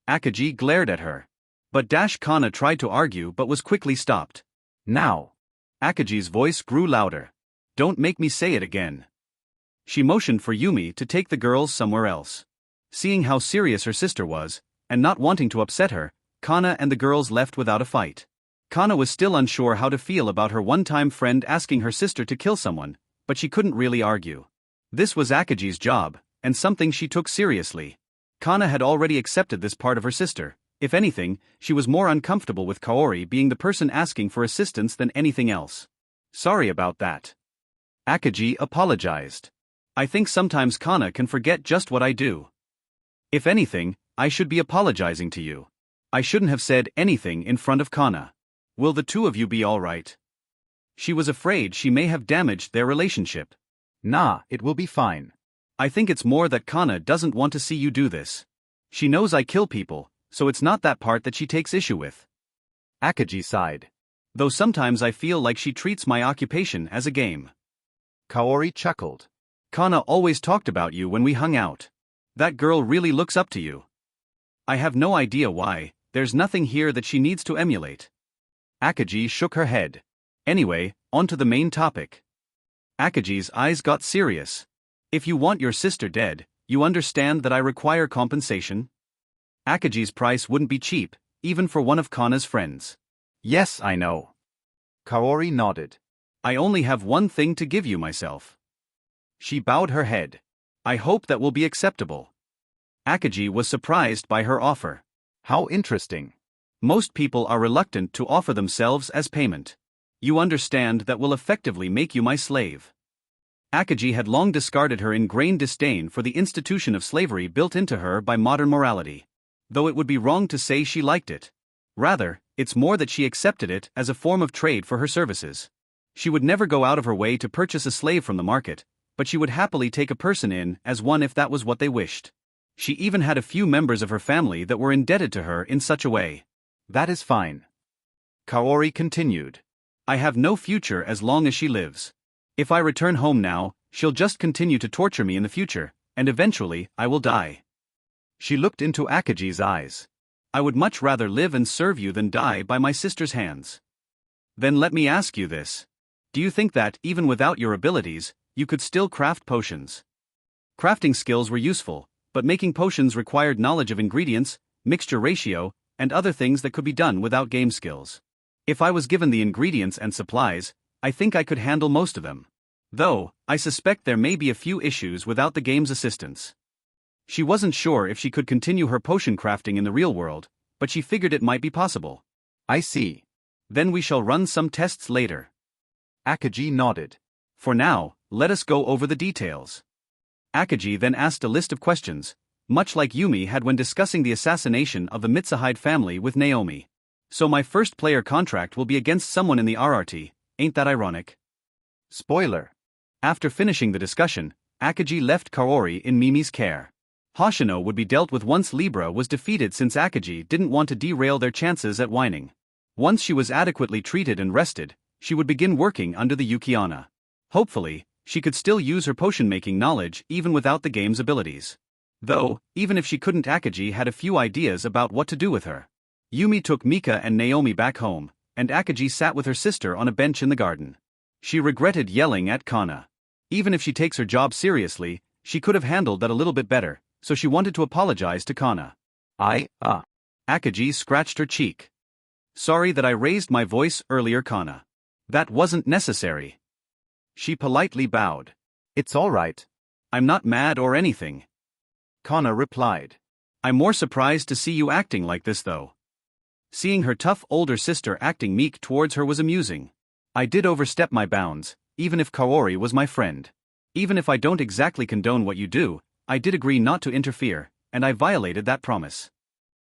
Akagi glared at her. But Kana tried to argue but was quickly stopped. Now. Akagi's voice grew louder. Don't make me say it again. She motioned for Yumi to take the girls somewhere else. Seeing how serious her sister was, and not wanting to upset her, Kana and the girls left without a fight. Kana was still unsure how to feel about her one-time friend asking her sister to kill someone, but she couldn't really argue. This was Akagi's job, and something she took seriously. Kana had already accepted this part of her sister. If anything, she was more uncomfortable with Kaori being the person asking for assistance than anything else. Sorry about that. Akagi apologized. I think sometimes Kana can forget just what I do. If anything, I should be apologizing to you. I shouldn't have said anything in front of Kana. Will the two of you be all right? She was afraid she may have damaged their relationship. Nah, it will be fine. I think it's more that Kana doesn't want to see you do this. She knows I kill people, so it's not that part that she takes issue with. Akaji sighed. Though sometimes I feel like she treats my occupation as a game. Kaori chuckled. Kana always talked about you when we hung out. That girl really looks up to you. I have no idea why, there's nothing here that she needs to emulate. Akaji shook her head. Anyway, on to the main topic. Akaji's eyes got serious. If you want your sister dead, you understand that I require compensation? Akaji's price wouldn't be cheap, even for one of Kana's friends. Yes, I know. Kaori nodded. I only have one thing to give you myself. She bowed her head. I hope that will be acceptable. Akaji was surprised by her offer. How interesting. Most people are reluctant to offer themselves as payment. You understand that will effectively make you my slave. Akaji had long discarded her ingrained disdain for the institution of slavery built into her by modern morality. Though it would be wrong to say she liked it. Rather, it's more that she accepted it as a form of trade for her services. She would never go out of her way to purchase a slave from the market, but she would happily take a person in as one if that was what they wished. She even had a few members of her family that were indebted to her in such a way. That is fine. Kaori continued. I have no future as long as she lives. If I return home now, she'll just continue to torture me in the future, and eventually, I will die. She looked into Akaji's eyes. I would much rather live and serve you than die by my sister's hands. Then let me ask you this. Do you think that, even without your abilities, you could still craft potions? Crafting skills were useful, but making potions required knowledge of ingredients, mixture ratio, and other things that could be done without game skills. If I was given the ingredients and supplies, I think I could handle most of them. Though, I suspect there may be a few issues without the game's assistance. She wasn't sure if she could continue her potion crafting in the real world, but she figured it might be possible. I see. Then we shall run some tests later. Akaji nodded. For now, let us go over the details. Akaji then asked a list of questions, much like Yumi had when discussing the assassination of the Mitsuhide family with Naomi. So my first player contract will be against someone in the RRT, ain't that ironic? Spoiler. After finishing the discussion, Akaji left Kaori in Mimi's care. Hoshino would be dealt with once Libra was defeated since Akaji didn't want to derail their chances at whining. Once she was adequately treated and rested, she would begin working under the Yukiana. Hopefully, she could still use her potion-making knowledge even without the game's abilities. Though, even if she couldn't, Akaji had a few ideas about what to do with her. Yumi took Mika and Naomi back home, and Akaji sat with her sister on a bench in the garden. She regretted yelling at Kana. Even if she takes her job seriously, she could have handled that a little bit better, so she wanted to apologize to Kana. Akaji scratched her cheek. Sorry that I raised my voice earlier, Kana. That wasn't necessary. She politely bowed. It's all right. I'm not mad or anything. Kana replied. I'm more surprised to see you acting like this though. Seeing her tough older sister acting meek towards her was amusing. I did overstep my bounds, even if Kaori was my friend. Even if I don't exactly condone what you do, I did agree not to interfere, and I violated that promise.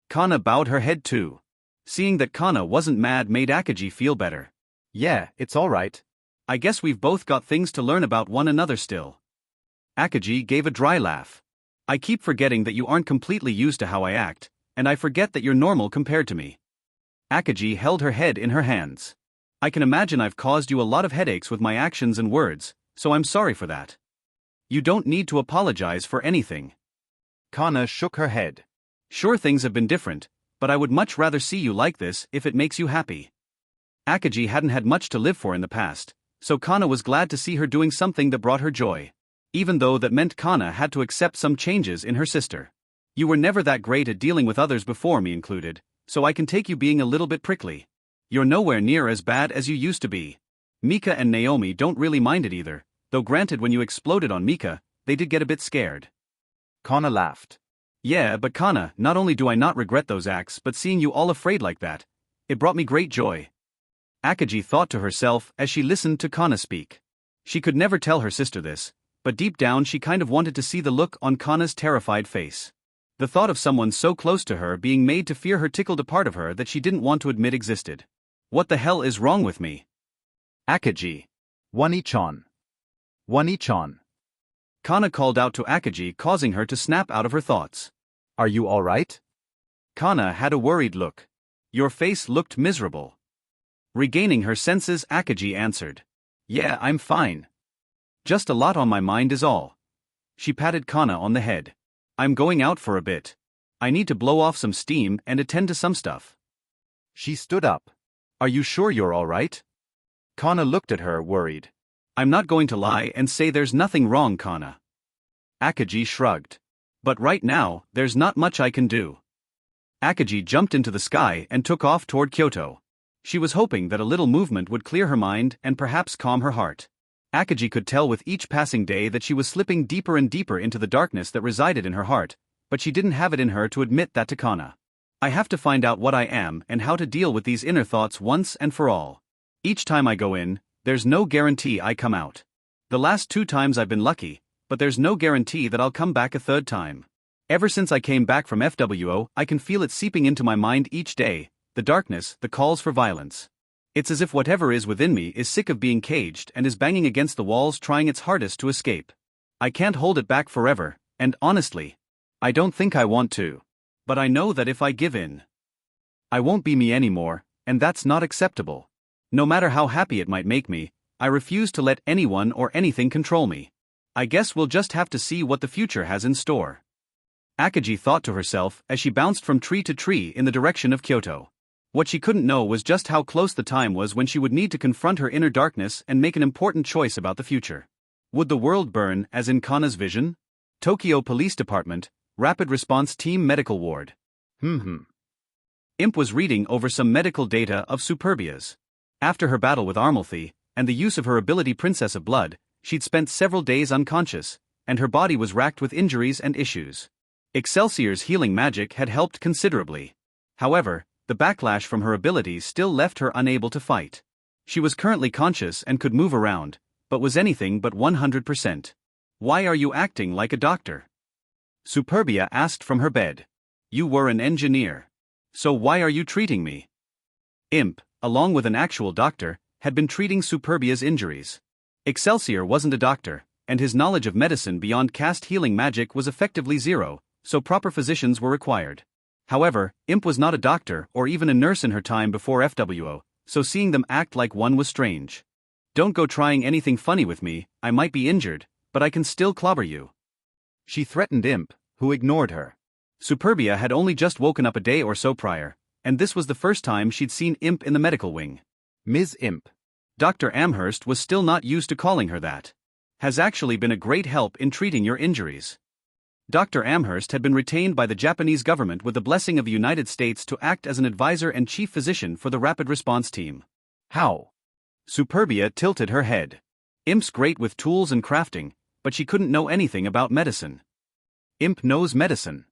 Kana bowed her head too. Seeing that Kana wasn't mad made Akaji feel better. Yeah, it's all right. I guess we've both got things to learn about one another still. Akaji gave a dry laugh. I keep forgetting that you aren't completely used to how I act, and I forget that you're normal compared to me. Akaji held her head in her hands. I can imagine I've caused you a lot of headaches with my actions and words, so I'm sorry for that. You don't need to apologize for anything. Kana shook her head. Sure, things have been different, but I would much rather see you like this if it makes you happy. Akaji hadn't had much to live for in the past, so Kana was glad to see her doing something that brought her joy. Even though that meant Kana had to accept some changes in her sister. You were never that great at dealing with others before, me included, so I can take you being a little bit prickly. You're nowhere near as bad as you used to be. Mika and Naomi don't really mind it either, though granted when you exploded on Mika, they did get a bit scared. Kana laughed. Yeah, but Kana, not only do I not regret those acts but seeing you all afraid like that, it brought me great joy. Akaji thought to herself as she listened to Kana speak. She could never tell her sister this, but deep down she kind of wanted to see the look on Kana's terrified face. The thought of someone so close to her being made to fear her tickled a part of her that she didn't want to admit existed. What the hell is wrong with me? Akaji. One-chan. One-chan. Kana called out to Akaji, causing her to snap out of her thoughts. Are you alright? Kana had a worried look. Your face looked miserable. Regaining her senses, Akaji answered. Yeah, I'm fine. Just a lot on my mind is all. She patted Kana on the head. I'm going out for a bit. I need to blow off some steam and attend to some stuff. She stood up. Are you sure you're alright? Kana looked at her, worried. I'm not going to lie and say there's nothing wrong, Kana. Akaji shrugged. But right now, there's not much I can do. Akaji jumped into the sky and took off toward Kyoto. She was hoping that a little movement would clear her mind and perhaps calm her heart. Akaji could tell with each passing day that she was slipping deeper and deeper into the darkness that resided in her heart, but she didn't have it in her to admit that to Kana. I have to find out what I am and how to deal with these inner thoughts once and for all. Each time I go in, there's no guarantee I come out. The last 2 times I've been lucky, but there's no guarantee that I'll come back a 3rd time. Ever since I came back from FWO, I can feel it seeping into my mind each day, the darkness, the calls for violence. It's as if whatever is within me is sick of being caged and is banging against the walls trying its hardest to escape. I can't hold it back forever, and honestly, I don't think I want to. But I know that if I give in, I won't be me anymore, and that's not acceptable. No matter how happy it might make me, I refuse to let anyone or anything control me. I guess we'll just have to see what the future has in store. Akaji thought to herself as she bounced from tree to tree in the direction of Kyoto. What she couldn't know was just how close the time was when she would need to confront her inner darkness and make an important choice about the future. Would the world burn as in Kana's vision? Tokyo Police Department, Rapid Response Team Medical Ward. Imp was reading over some medical data of Superbia's. After her battle with Armalthy, and the use of her ability Princess of Blood, she'd spent several days unconscious, and her body was racked with injuries and issues. Excelsior's healing magic had helped considerably. However, the backlash from her abilities still left her unable to fight. She was currently conscious and could move around, but was anything but 100%. Why are you acting like a doctor? Superbia asked from her bed. You were an engineer. So why are you treating me? Imp, along with an actual doctor, had been treating Superbia's injuries. Excelsior wasn't a doctor, and his knowledge of medicine beyond caste healing magic was effectively zero, so proper physicians were required. However, Imp was not a doctor or even a nurse in her time before FWO, so seeing them act like one was strange. Don't go trying anything funny with me, I might be injured, but I can still clobber you. She threatened Imp, who ignored her. Superbia had only just woken up a day or so prior, and this was the first time she'd seen Imp in the medical wing. Ms. Imp. Dr. Amherst was still not used to calling her that. Has actually been a great help in treating your injuries. Dr. Amherst had been retained by the Japanese government with the blessing of the United States to act as an advisor and chief physician for the Rapid Response Team. How? Superbia tilted her head. Imp's great with tools and crafting, but she couldn't know anything about medicine. Imp knows medicine.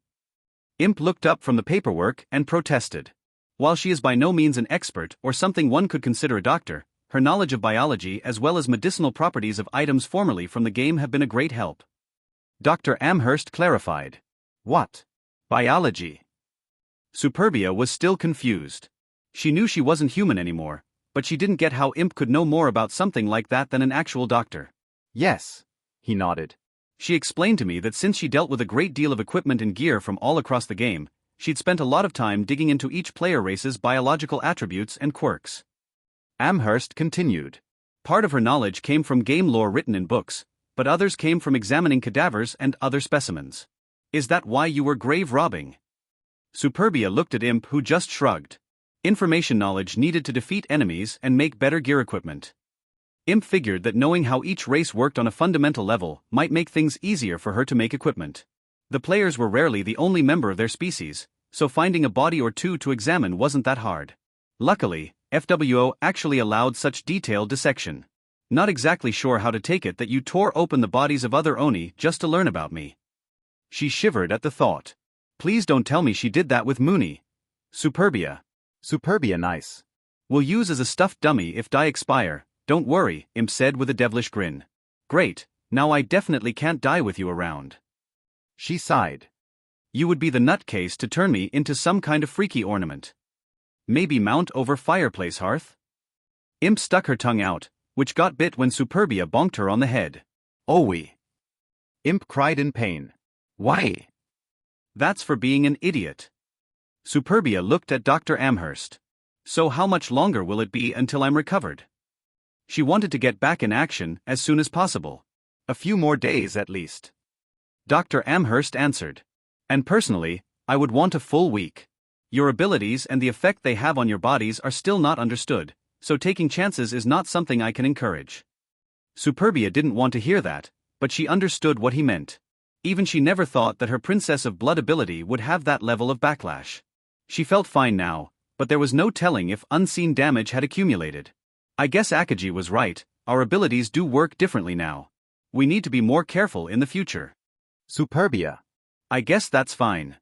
Imp looked up from the paperwork and protested. While she is by no means an expert or something one could consider a doctor, her knowledge of biology as well as medicinal properties of items formerly from the game have been a great help. Dr. Amherst clarified. What? Biology? Superbia was still confused. She knew she wasn't human anymore, but she didn't get how Imp could know more about something like that than an actual doctor. Yes, he nodded. She explained to me that since she dealt with a great deal of equipment and gear from all across the game, she'd spent a lot of time digging into each player race's biological attributes and quirks. Amherst continued. Part of her knowledge came from game lore written in books, but others came from examining cadavers and other specimens. Is that why you were grave robbing? Superbia looked at Imp, who just shrugged. Information knowledge needed to defeat enemies and make better gear equipment. Imp figured that knowing how each race worked on a fundamental level might make things easier for her to make equipment. The players were rarely the only member of their species, so finding a body or two to examine wasn't that hard. Luckily, FWO actually allowed such detailed dissection. Not exactly sure how to take it that you tore open the bodies of other Oni just to learn about me. She shivered at the thought. Please don't tell me she did that with Mooney. Superbia. Superbia nice. We'll use as a stuffed dummy if die expire, don't worry, Imp said with a devilish grin. Great, now I definitely can't die with you around. She sighed. You would be the nutcase to turn me into some kind of freaky ornament. Maybe mount over fireplace hearth? Imp stuck her tongue out, which got bit when Superbia bonked her on the head. Owie! Imp cried in pain. Why? That's for being an idiot. Superbia looked at Dr. Amherst. So how much longer will it be until I'm recovered? She wanted to get back in action as soon as possible. A few more days at least. Dr. Amherst answered. And personally, I would want a full week. Your abilities and the effect they have on your bodies are still not understood, so taking chances is not something I can encourage. Superbia didn't want to hear that, but she understood what he meant. Even she never thought that her Princess of Blood ability would have that level of backlash. She felt fine now, but there was no telling if unseen damage had accumulated. I guess Akaji was right, our abilities do work differently now. We need to be more careful in the future. Superbia. I guess that's fine.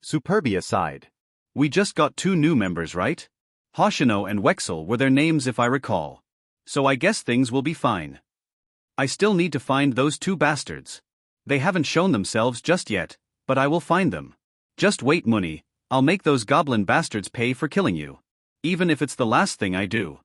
Superbia sighed. We just got 2 new members, right? Hoshino and Wexel were their names if I recall. So I guess things will be fine. I still need to find those 2 bastards. They haven't shown themselves just yet, but I will find them. Just wait, Muni, I'll make those goblin bastards pay for killing you. Even if it's the last thing I do.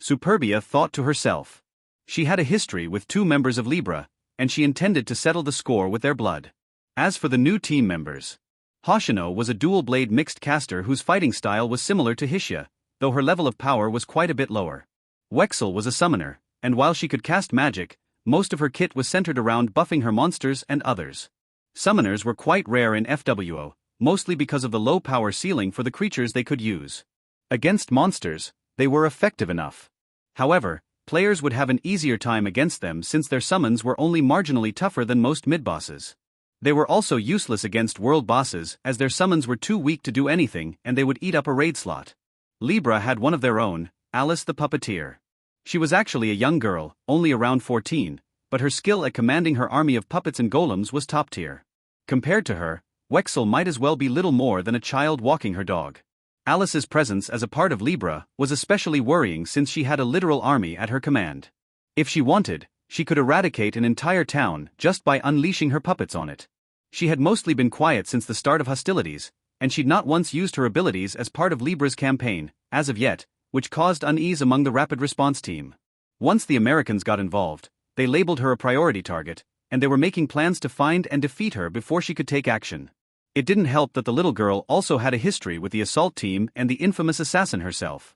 Superbia thought to herself. She had a history with 2 members of Libra, and she intended to settle the score with their blood. As for the new team members, Hoshino was a dual-blade mixed caster whose fighting style was similar to Hishya, though her level of power was quite a bit lower. Wexel was a summoner, and while she could cast magic, most of her kit was centered around buffing her monsters and others. Summoners were quite rare in FWO, mostly because of the low power ceiling for the creatures they could use. Against monsters, they were effective enough. However, players would have an easier time against them since their summons were only marginally tougher than most mid-bosses. They were also useless against world bosses as their summons were too weak to do anything and they would eat up a raid slot. Libra had one of their own, Alice the Puppeteer. She was actually a young girl, only around 14, but her skill at commanding her army of puppets and golems was top tier. Compared to her, Wexel might as well be little more than a child walking her dog. Alice's presence as a part of Libra was especially worrying since she had a literal army at her command. If she wanted, she could eradicate an entire town just by unleashing her puppets on it. She had mostly been quiet since the start of hostilities, and she'd not once used her abilities as part of Libra's campaign, as of yet, which caused unease among the rapid response team. Once the Americans got involved, they labeled her a priority target, and they were making plans to find and defeat her before she could take action. It didn't help that the little girl also had a history with the assault team and the infamous assassin herself.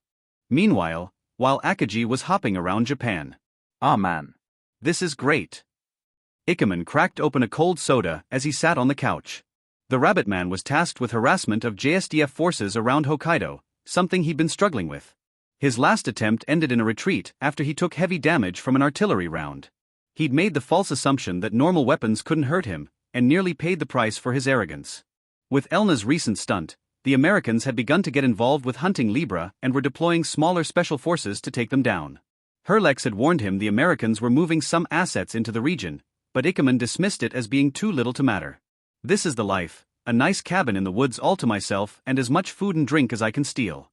Meanwhile, while Akaji was hopping around Japan. Ah man. This is great. Ikemen cracked open a cold soda as he sat on the couch. The Rabbit Man was tasked with harassment of JSDF forces around Hokkaido, something he'd been struggling with. His last attempt ended in a retreat after he took heavy damage from an artillery round. He'd made the false assumption that normal weapons couldn't hurt him, and nearly paid the price for his arrogance. With Elna's recent stunt, the Americans had begun to get involved with hunting Libra and were deploying smaller special forces to take them down. Herlex had warned him the Americans were moving some assets into the region, but Ikemen dismissed it as being too little to matter. This is the life, a nice cabin in the woods all to myself and as much food and drink as I can steal.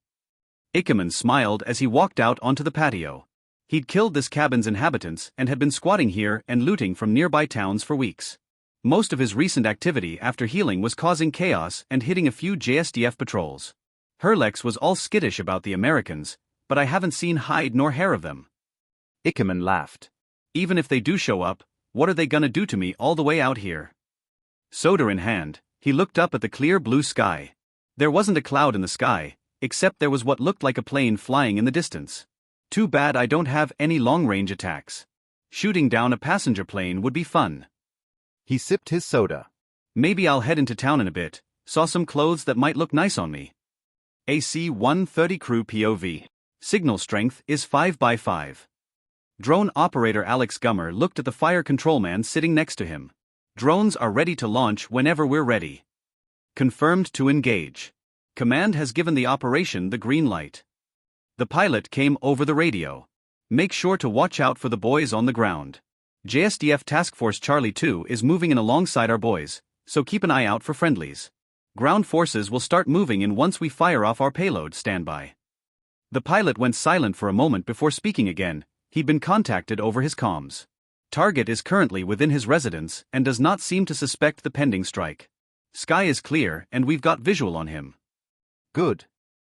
Ikemen smiled as he walked out onto the patio. He'd killed this cabin's inhabitants and had been squatting here and looting from nearby towns for weeks. Most of his recent activity after healing was causing chaos and hitting a few JSDF patrols. Herlex was all skittish about the Americans, but I haven't seen hide nor hair of them. Ikemen laughed. Even if they do show up, what are they gonna do to me all the way out here? Soda in hand, he looked up at the clear blue sky. There wasn't a cloud in the sky, except there was what looked like a plane flying in the distance. Too bad I don't have any long-range attacks. Shooting down a passenger plane would be fun. He sipped his soda. Maybe I'll head into town in a bit, saw some clothes that might look nice on me. AC-130 crew POV. Signal strength is 5x5. Drone operator Alex Gummer looked at the fire control man sitting next to him. Drones are ready to launch whenever we're ready. Confirmed to engage. Command has given the operation the green light. The pilot came over the radio. Make sure to watch out for the boys on the ground. JSDF Task Force Charlie 2 is moving in alongside our boys, so keep an eye out for friendlies. Ground forces will start moving in once we fire off our payload standby. The pilot went silent for a moment before speaking again. He'd been contacted over his comms. Target is currently within his residence and does not seem to suspect the pending strike. Sky is clear and we've got visual on him. Good.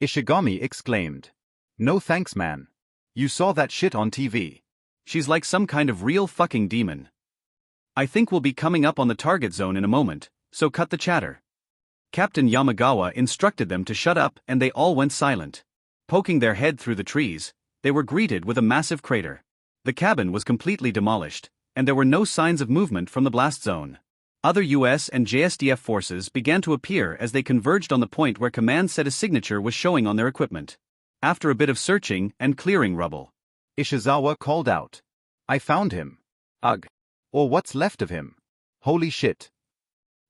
Ishigami exclaimed. No thanks, man. You saw that shit on TV. She's like some kind of real fucking demon. I think we'll be coming up on the target zone in a moment, so cut the chatter. Captain Yamagawa instructed them to shut up and they all went silent. Poking their head through the trees, they were greeted with a massive crater. The cabin was completely demolished, and there were no signs of movement from the blast zone. Other US and JSDF forces began to appear as they converged on the point where Command said a signature was showing on their equipment. After a bit of searching and clearing rubble, Ishizawa called out. I found him. Ugh. Or what's left of him. Holy shit.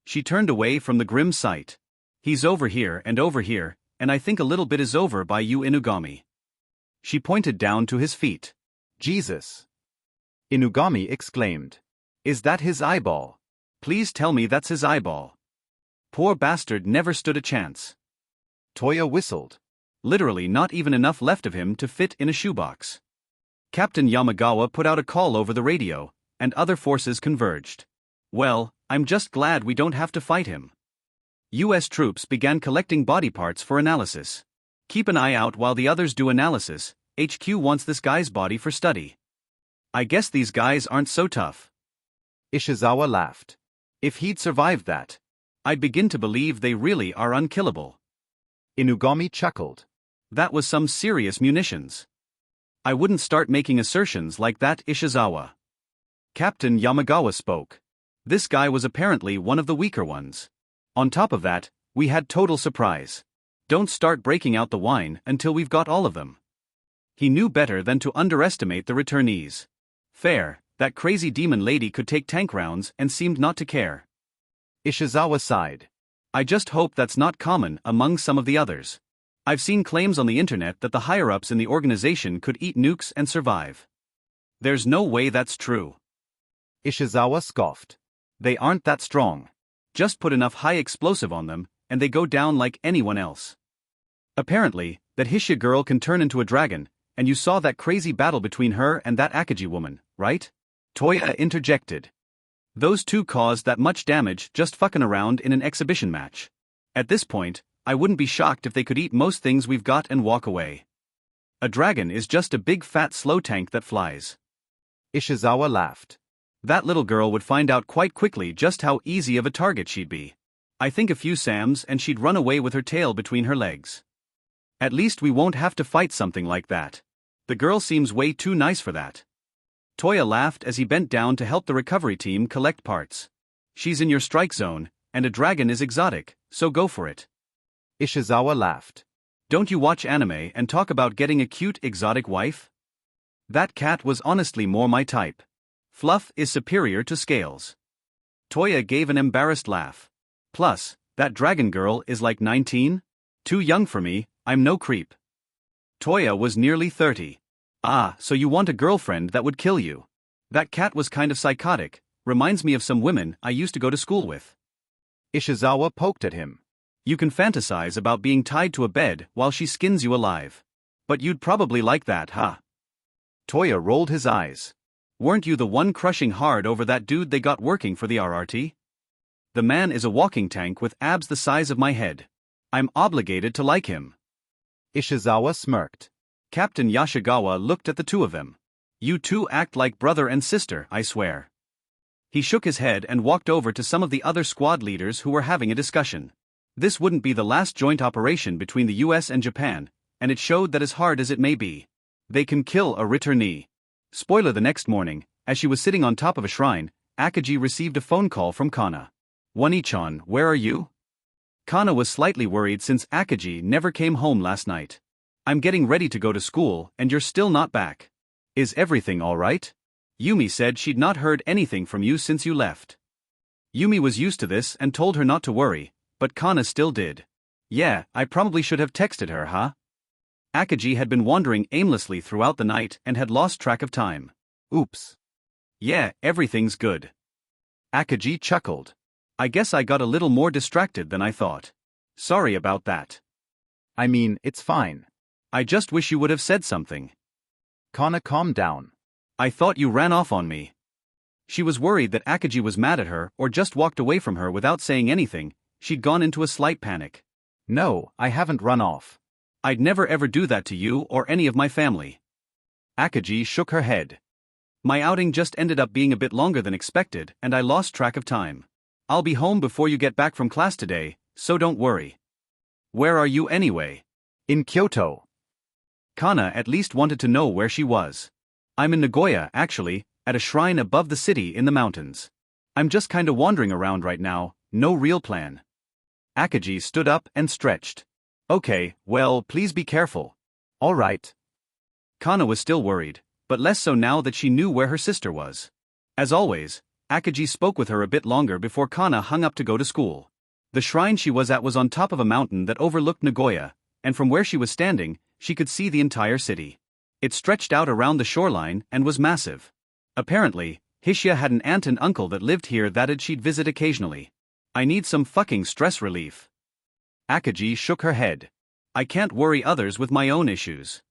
She turned away from the grim sight. He's over here, and I think a little bit is over by you, Inugami. She pointed down to his feet. Jesus. Inugami exclaimed. Is that his eyeball? Please tell me that's his eyeball. Poor bastard never stood a chance. Toya whistled. Literally not even enough left of him to fit in a shoebox. Captain Yamagawa put out a call over the radio, and other forces converged. Well, I'm just glad we don't have to fight him. US troops began collecting body parts for analysis. Keep an eye out while the others do analysis. HQ wants this guy's body for study. I guess these guys aren't so tough. Ishizawa laughed. If he'd survived that, I'd begin to believe they really are unkillable. Inugami chuckled. That was some serious munitions. I wouldn't start making assertions like that, Ishizawa. Captain Yamagawa spoke. This guy was apparently one of the weaker ones. On top of that, we had total surprise. Don't start breaking out the wine until we've got all of them. He knew better than to underestimate the returnees. Fair, that crazy demon lady could take tank rounds and seemed not to care. Ishizawa sighed. I just hope that's not common among some of the others. I've seen claims on the internet that the higher-ups in the organization could eat nukes and survive. There's no way that's true. Ishizawa scoffed. They aren't that strong. Just put enough high explosive on them, and they go down like anyone else. Apparently, that Hishia girl can turn into a dragon, and you saw that crazy battle between her and that Akagi woman, right? Toya interjected. Those two caused that much damage just fucking around in an exhibition match. At this point, I wouldn't be shocked if they could eat most things we've got and walk away. A dragon is just a big fat slow tank that flies. Ishizawa laughed. That little girl would find out quite quickly just how easy of a target she'd be. I think a few SAMs and she'd run away with her tail between her legs. At least we won't have to fight something like that. The girl seems way too nice for that. Toya laughed as he bent down to help the recovery team collect parts. She's in your strike zone, and a dragon is exotic, so go for it. Ishizawa laughed. Don't you watch anime and talk about getting a cute exotic wife? That cat was honestly more my type. Fluff is superior to scales. Toya gave an embarrassed laugh. Plus, that dragon girl is like 19? Too young for me, I'm no creep. Toya was nearly 30. Ah, so you want a girlfriend that would kill you. That cat was kind of psychotic, reminds me of some women I used to go to school with. Ishizawa poked at him. You can fantasize about being tied to a bed while she skins you alive. But you'd probably like that, huh? Toya rolled his eyes. Weren't you the one crushing hard over that dude they got working for the RRT? The man is a walking tank with abs the size of my head. I'm obligated to like him. Ishizawa smirked. Captain Yashigawa looked at the two of them. You two act like brother and sister, I swear. He shook his head and walked over to some of the other squad leaders who were having a discussion. This wouldn't be the last joint operation between the US and Japan, and it showed that as hard as it may be, they can kill a returnee. Spoiler: the next morning, as she was sitting on top of a shrine, Akagi received a phone call from Kana. Wani-chan, where are you? Kana was slightly worried since Akagi never came home last night. I'm getting ready to go to school and you're still not back. Is everything alright? Yumi said she'd not heard anything from you since you left. Yumi was used to this and told her not to worry, but Kana still did. Yeah, I probably should have texted her, huh? Akagi had been wandering aimlessly throughout the night and had lost track of time. Oops. Yeah, everything's good. Akagi chuckled. I guess I got a little more distracted than I thought. Sorry about that. I mean, it's fine. I just wish you would have said something. Kana calmed down. I thought you ran off on me. She was worried that Akagi was mad at her or just walked away from her without saying anything. She'd gone into a slight panic. No, I haven't run off. I'd never ever do that to you or any of my family. Akaji shook her head. My outing just ended up being a bit longer than expected and I lost track of time. I'll be home before you get back from class today, so don't worry. Where are you anyway? In Kyoto. Kana at least wanted to know where she was. I'm in Nagoya, actually, at a shrine above the city in the mountains. I'm just kinda wandering around right now, no real plan. Akaji stood up and stretched. Okay, well, please be careful. All right. Kana was still worried, but less so now that she knew where her sister was. As always, Akaji spoke with her a bit longer before Kana hung up to go to school. The shrine she was at was on top of a mountain that overlooked Nagoya, and from where she was standing, she could see the entire city. It stretched out around the shoreline and was massive. Apparently, Hishia had an aunt and uncle that lived here that'd she'd visit occasionally. I need some fucking stress relief. Akaji shook her head. I can't worry others with my own issues.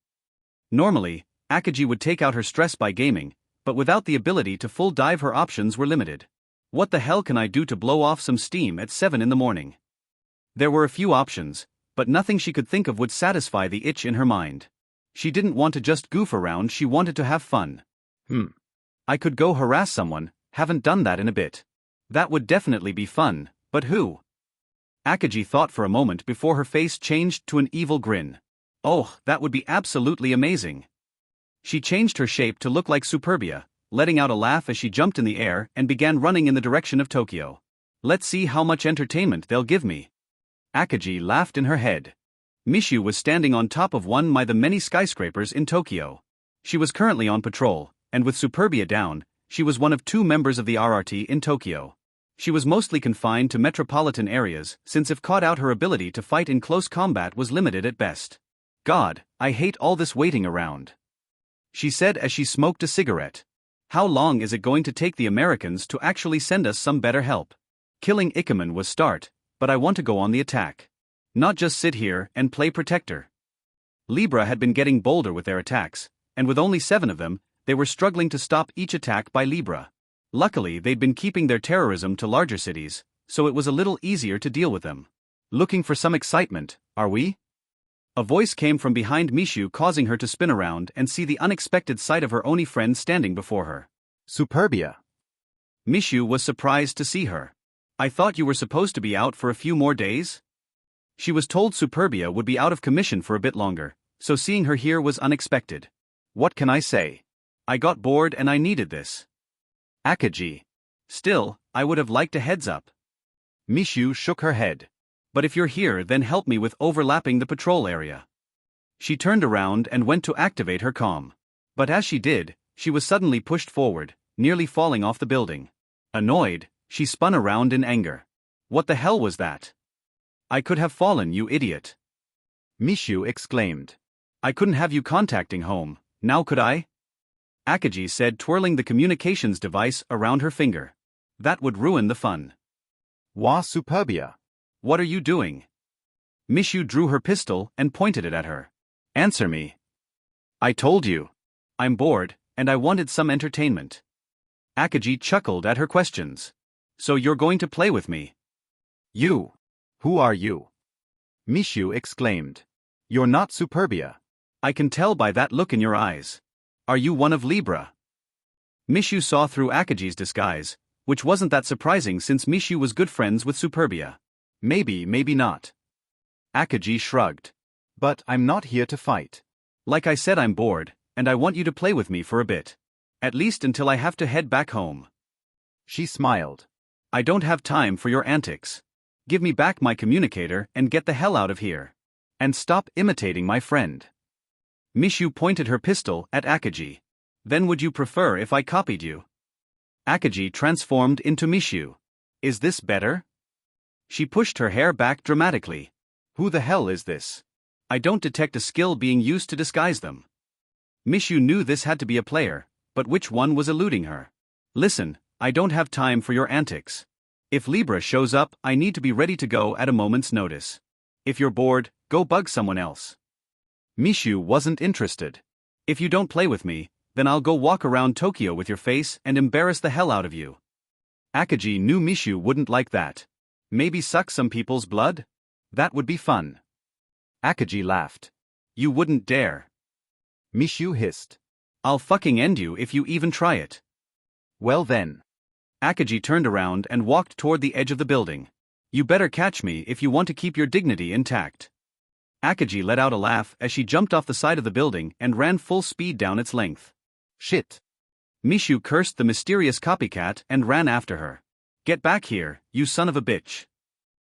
Normally, Akaji would take out her stress by gaming, but without the ability to full dive her options were limited. What the hell can I do to blow off some steam at 7 in the morning? There were a few options, but nothing she could think of would satisfy the itch in her mind. She didn't want to just goof around, she wanted to have fun. I could go harass someone, haven't done that in a bit. That would definitely be fun, but who? Akaji thought for a moment before her face changed to an evil grin. Oh, that would be absolutely amazing. She changed her shape to look like Superbia, letting out a laugh as she jumped in the air and began running in the direction of Tokyo. Let's see how much entertainment they'll give me. Akaji laughed in her head. Mishu was standing on top of one of the many skyscrapers in Tokyo. She was currently on patrol, and with Superbia down, she was one of 2 members of the RRT in Tokyo. She was mostly confined to metropolitan areas, since if caught out her ability to fight in close combat was limited at best. God, I hate all this waiting around. She said as she smoked a cigarette. How long is it going to take the Americans to actually send us some better help? Killing Ikemen was start, but I want to go on the attack. Not just sit here and play protector. Libra had been getting bolder with their attacks, and with only 7 of them, they were struggling to stop each attack by Libra. Luckily, they'd been keeping their terrorism to larger cities, so it was a little easier to deal with them. Looking for some excitement, are we? A voice came from behind Mishu, causing her to spin around and see the unexpected sight of her Oni friend standing before her. Superbia. Mishu was surprised to see her. I thought you were supposed to be out for a few more days? She was told Superbia would be out of commission for a bit longer, so seeing her here was unexpected. What can I say? I got bored and I needed this. Akaji. Still, I would have liked a heads up. Mishu shook her head. But if you're here, then help me with overlapping the patrol area. She turned around and went to activate her comm. But as she did, she was suddenly pushed forward, nearly falling off the building. Annoyed, she spun around in anger. What the hell was that? I could have fallen, you idiot. Mishu exclaimed. I couldn't have you contacting home, now could I? Akaji said, twirling the communications device around her finger. That would ruin the fun. Wa Superbia. What are you doing? Mishu drew her pistol and pointed it at her. Answer me. I told you. I'm bored, and I wanted some entertainment. Akaji chuckled at her questions. So you're going to play with me? You. Who are you? Mishu exclaimed. You're not Superbia. I can tell by that look in your eyes. Are you one of Libra? Mishu saw through Akaji's disguise, which wasn't that surprising since Mishu was good friends with Superbia. Maybe, maybe not. Akaji shrugged. But I'm not here to fight. Like I said, I'm bored, and I want you to play with me for a bit. At least until I have to head back home. She smiled. I don't have time for your antics. Give me back my communicator and get the hell out of here. And stop imitating my friend. Mishu pointed her pistol at Akaji. Then would you prefer if I copied you? Akaji transformed into Mishu. Is this better? She pushed her hair back dramatically. Who the hell is this? I don't detect a skill being used to disguise them. Mishu knew this had to be a player, but which one was eluding her? Listen, I don't have time for your antics. If Libra shows up, I need to be ready to go at a moment's notice. If you're bored, go bug someone else. Mishu wasn't interested. If you don't play with me, then I'll go walk around Tokyo with your face and embarrass the hell out of you. Akaji knew Mishu wouldn't like that. Maybe suck some people's blood? That would be fun. Akaji laughed. You wouldn't dare. Mishu hissed. I'll fucking end you if you even try it. Well then. Akaji turned around and walked toward the edge of the building. You better catch me if you want to keep your dignity intact. Akaji let out a laugh as she jumped off the side of the building and ran full speed down its length. Shit. Mishu cursed the mysterious copycat and ran after her. Get back here, you son of a bitch.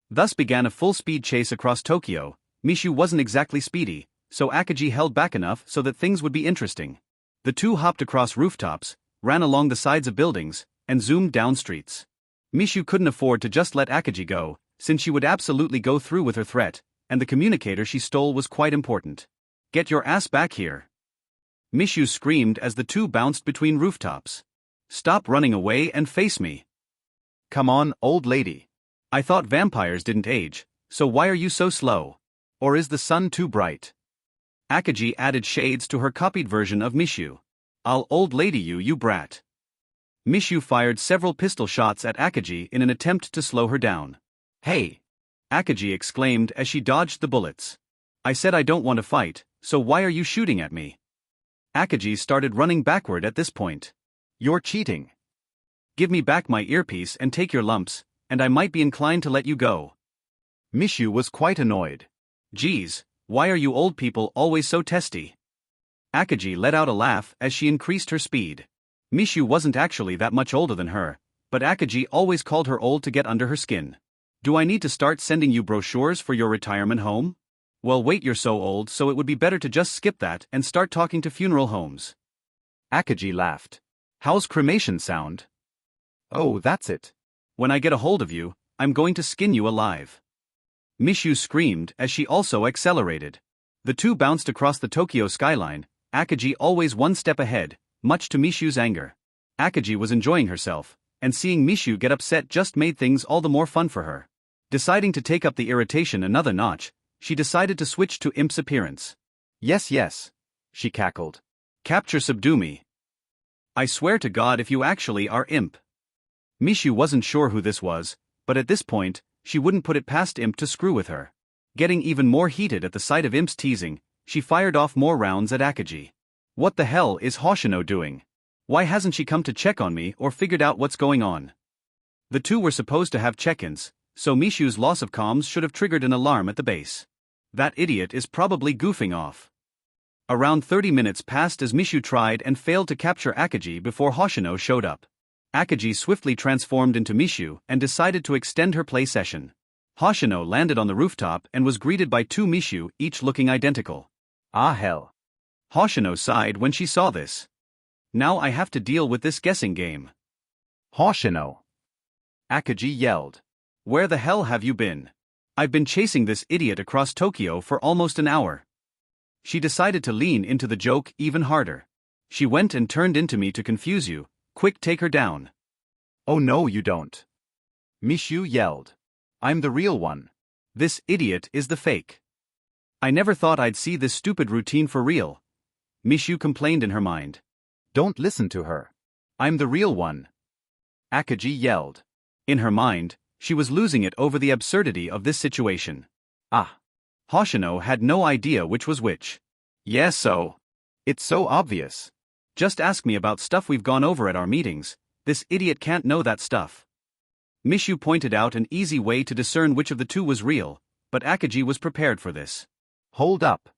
Thus began a full-speed chase across Tokyo. Mishu wasn't exactly speedy, so Akaji held back enough so that things would be interesting. The two hopped across rooftops, ran along the sides of buildings, and zoomed down streets. Mishu couldn't afford to just let Akaji go, since she would absolutely go through with her threat, and the communicator she stole was quite important. Get your ass back here. Mishu screamed as the two bounced between rooftops. Stop running away and face me. Come on, old lady. I thought vampires didn't age, so why are you so slow? Or is the sun too bright? Akaji added shades to her copied version of Mishu. I'll old lady you, you brat. Mishu fired several pistol shots at Akaji in an attempt to slow her down. Hey! Akaji exclaimed as she dodged the bullets. I said I don't want to fight, so why are you shooting at me? Akaji started running backward at this point. You're cheating. Give me back my earpiece and take your lumps, and I might be inclined to let you go. Mishu was quite annoyed. Geez, why are you old people always so testy? Akaji let out a laugh as she increased her speed. Mishu wasn't actually that much older than her, but Akaji always called her old to get under her skin. Do I need to start sending you brochures for your retirement home? Well, wait, you're so old, so it would be better to just skip that and start talking to funeral homes. Akaji laughed. How's cremation sound? Oh, that's it. When I get a hold of you, I'm going to skin you alive. Mishu screamed as she also accelerated. The two bounced across the Tokyo skyline, Akaji always one step ahead, much to Mishu's anger. Akaji was enjoying herself, and seeing Mishu get upset just made things all the more fun for her. Deciding to take up the irritation another notch, she decided to switch to Imp's appearance. Yes, yes, she cackled. Capture subdue me. I swear to God if you actually are Imp. Mishu wasn't sure who this was, but at this point, she wouldn't put it past Imp to screw with her. Getting even more heated at the sight of Imp's teasing, she fired off more rounds at Akaji. What the hell is Hoshino doing? Why hasn't she come to check on me or figured out what's going on? The two were supposed to have check-ins, so Mishu's loss of comms should have triggered an alarm at the base. That idiot is probably goofing off. Around 30 minutes passed as Mishu tried and failed to capture Akaji before Hoshino showed up. Akaji swiftly transformed into Mishu and decided to extend her play session. Hoshino landed on the rooftop and was greeted by two Mishu, each looking identical. Ah hell. Hoshino sighed when she saw this. Now I have to deal with this guessing game. Hoshino. Akaji yelled. Where the hell have you been? I've been chasing this idiot across Tokyo for almost an hour. She decided to lean into the joke even harder. She went and turned into me to confuse you. Quick, take her down. Oh no, you don't. Mishu yelled. I'm the real one. This idiot is the fake. I never thought I'd see this stupid routine for real. Mishu complained in her mind. Don't listen to her. I'm the real one. Akaji yelled. In her mind, she was losing it over the absurdity of this situation. Ah. Hoshino had no idea which was which. Yes, so. It's so obvious. Just ask me about stuff we've gone over at our meetings. This idiot can't know that stuff. Mishu pointed out an easy way to discern which of the two was real, but Akaji was prepared for this. Hold up.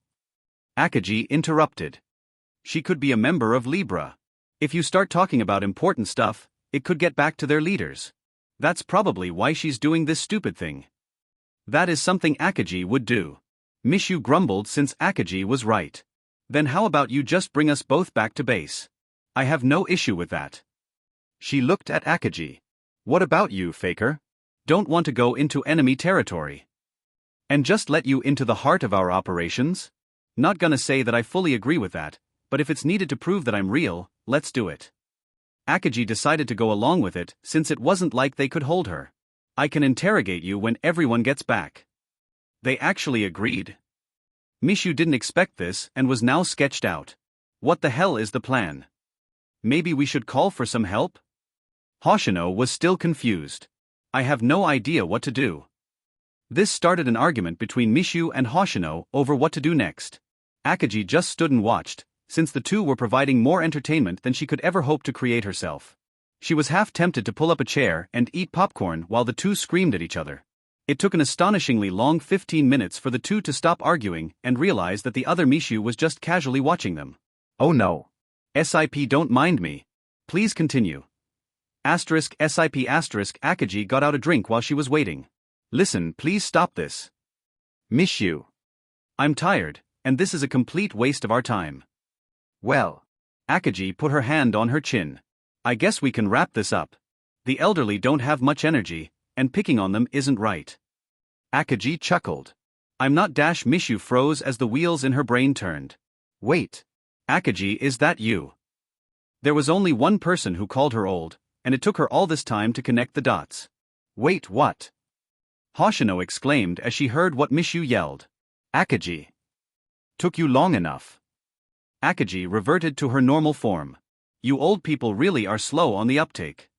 Akaji interrupted. She could be a member of Libra. If you start talking about important stuff, it could get back to their leaders. That's probably why she's doing this stupid thing. That is something Akaji would do. Mishu grumbled since Akaji was right. Then how about you just bring us both back to base? I have no issue with that. She looked at Akaji. What about you, faker? Don't want to go into enemy territory. And just let you into the heart of our operations? Not gonna say that I fully agree with that, but if it's needed to prove that I'm real, let's do it. Akaji decided to go along with it since it wasn't like they could hold her. I can interrogate you when everyone gets back. They actually agreed. Mishu didn't expect this and was now sketched out. What the hell is the plan? Maybe we should call for some help? Hoshino was still confused. I have no idea what to do. This started an argument between Mishu and Hoshino over what to do next. Akaji just stood and watched, since the two were providing more entertainment than she could ever hope to create herself. She was half tempted to pull up a chair and eat popcorn while the two screamed at each other. It took an astonishingly long 15 minutes for the two to stop arguing and realize that the other Mishu was just casually watching them. Oh no. SIP, don't mind me. Please continue. SIP Akaji got out a drink while she was waiting. Listen, please stop this. Mishu. I'm tired, and this is a complete waste of our time. Well. Akaji put her hand on her chin. I guess we can wrap this up. The elderly don't have much energy, and picking on them isn't right. Akaji chuckled. I'm not. Mishu froze as the wheels in her brain turned. Wait. Akaji, is that you? There was only one person who called her old, and it took her all this time to connect the dots. Wait, what? Hoshino exclaimed as she heard what Mishu yelled. Akaji. Took you long enough. Akaji reverted to her normal form. You old people really are slow on the uptake.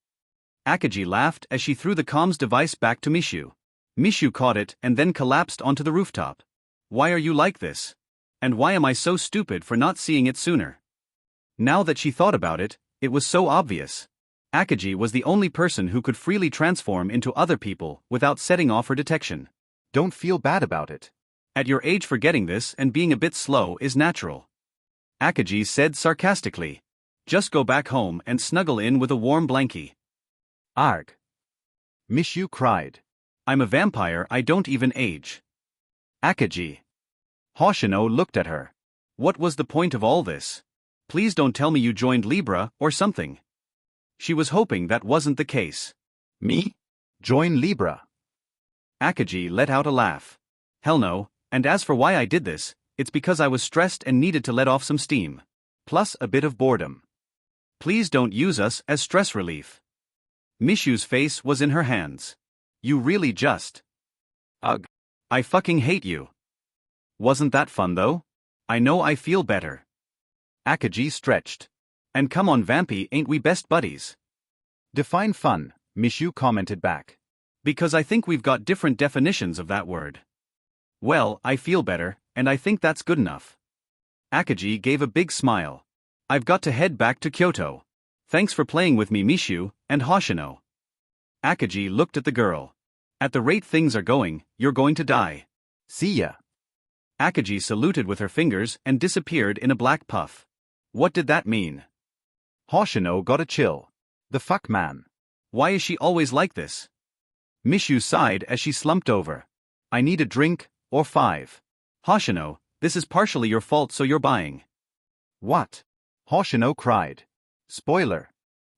Akaji laughed as she threw the comms device back to Mishu. Mishu caught it and then collapsed onto the rooftop. Why are you like this? And why am I so stupid for not seeing it sooner? Now that she thought about it, it was so obvious. Akaji was the only person who could freely transform into other people without setting off her detection. Don't feel bad about it. At your age, forgetting this and being a bit slow is natural. Akaji said sarcastically. Just go back home and snuggle in with a warm blankie. Arg. Mishu cried. I'm a vampire, I don't even age. Akaji. Hoshino looked at her. What was the point of all this? Please don't tell me you joined Libra or something. She was hoping that wasn't the case. Me? Join Libra? Akaji let out a laugh. Hell no, and as for why I did this, it's because I was stressed and needed to let off some steam. Plus a bit of boredom. Please don't use us as stress relief. Mishu's face was in her hands. You really just. Ugh. I fucking hate you. Wasn't that fun though? I know, I feel better. Akaji stretched. And come on Vampy, ain't we best buddies? Define fun, Mishu commented back. Because I think we've got different definitions of that word. Well, I feel better, and I think that's good enough. Akaji gave a big smile. I've got to head back to Kyoto. Thanks for playing with me, Mishu and Hoshino. Akaji looked at the girl. At the rate things are going, you're going to die. See ya. Akaji saluted with her fingers and disappeared in a black puff. What did that mean? Hoshino got a chill. The fuck, man. Why is she always like this? Mishu sighed as she slumped over. I need a drink, or 5. Hoshino, this is partially your fault, so you're buying. What? Hoshino cried. Spoiler.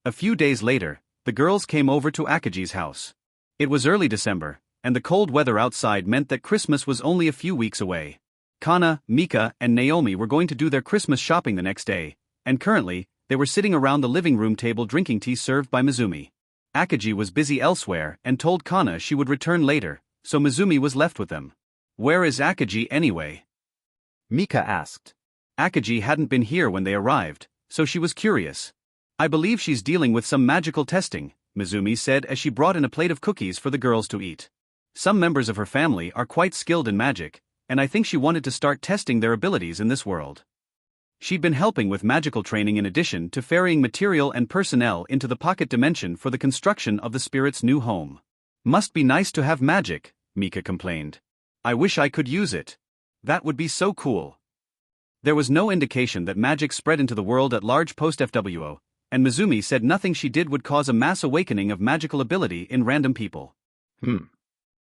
A few days later, the girls came over to Akaji's house. It was early December, and the cold weather outside meant that Christmas was only a few weeks away. Kana, Mika, and Naomi were going to do their Christmas shopping the next day, and currently, they were sitting around the living room table drinking tea served by Mizumi. Akaji was busy elsewhere and told Kana she would return later, so Mizumi was left with them. Where is Akaji anyway? Mika asked. Akaji hadn't been here when they arrived, so she was curious. I believe she's dealing with some magical testing, Mizumi said as she brought in a plate of cookies for the girls to eat. Some members of her family are quite skilled in magic, and I think she wanted to start testing their abilities in this world. She'd been helping with magical training in addition to ferrying material and personnel into the pocket dimension for the construction of the spirit's new home. Must be nice to have magic, Mika complained. I wish I could use it. That would be so cool. There was no indication that magic spread into the world at large post-FWO, and Mizumi said nothing she did would cause a mass awakening of magical ability in random people.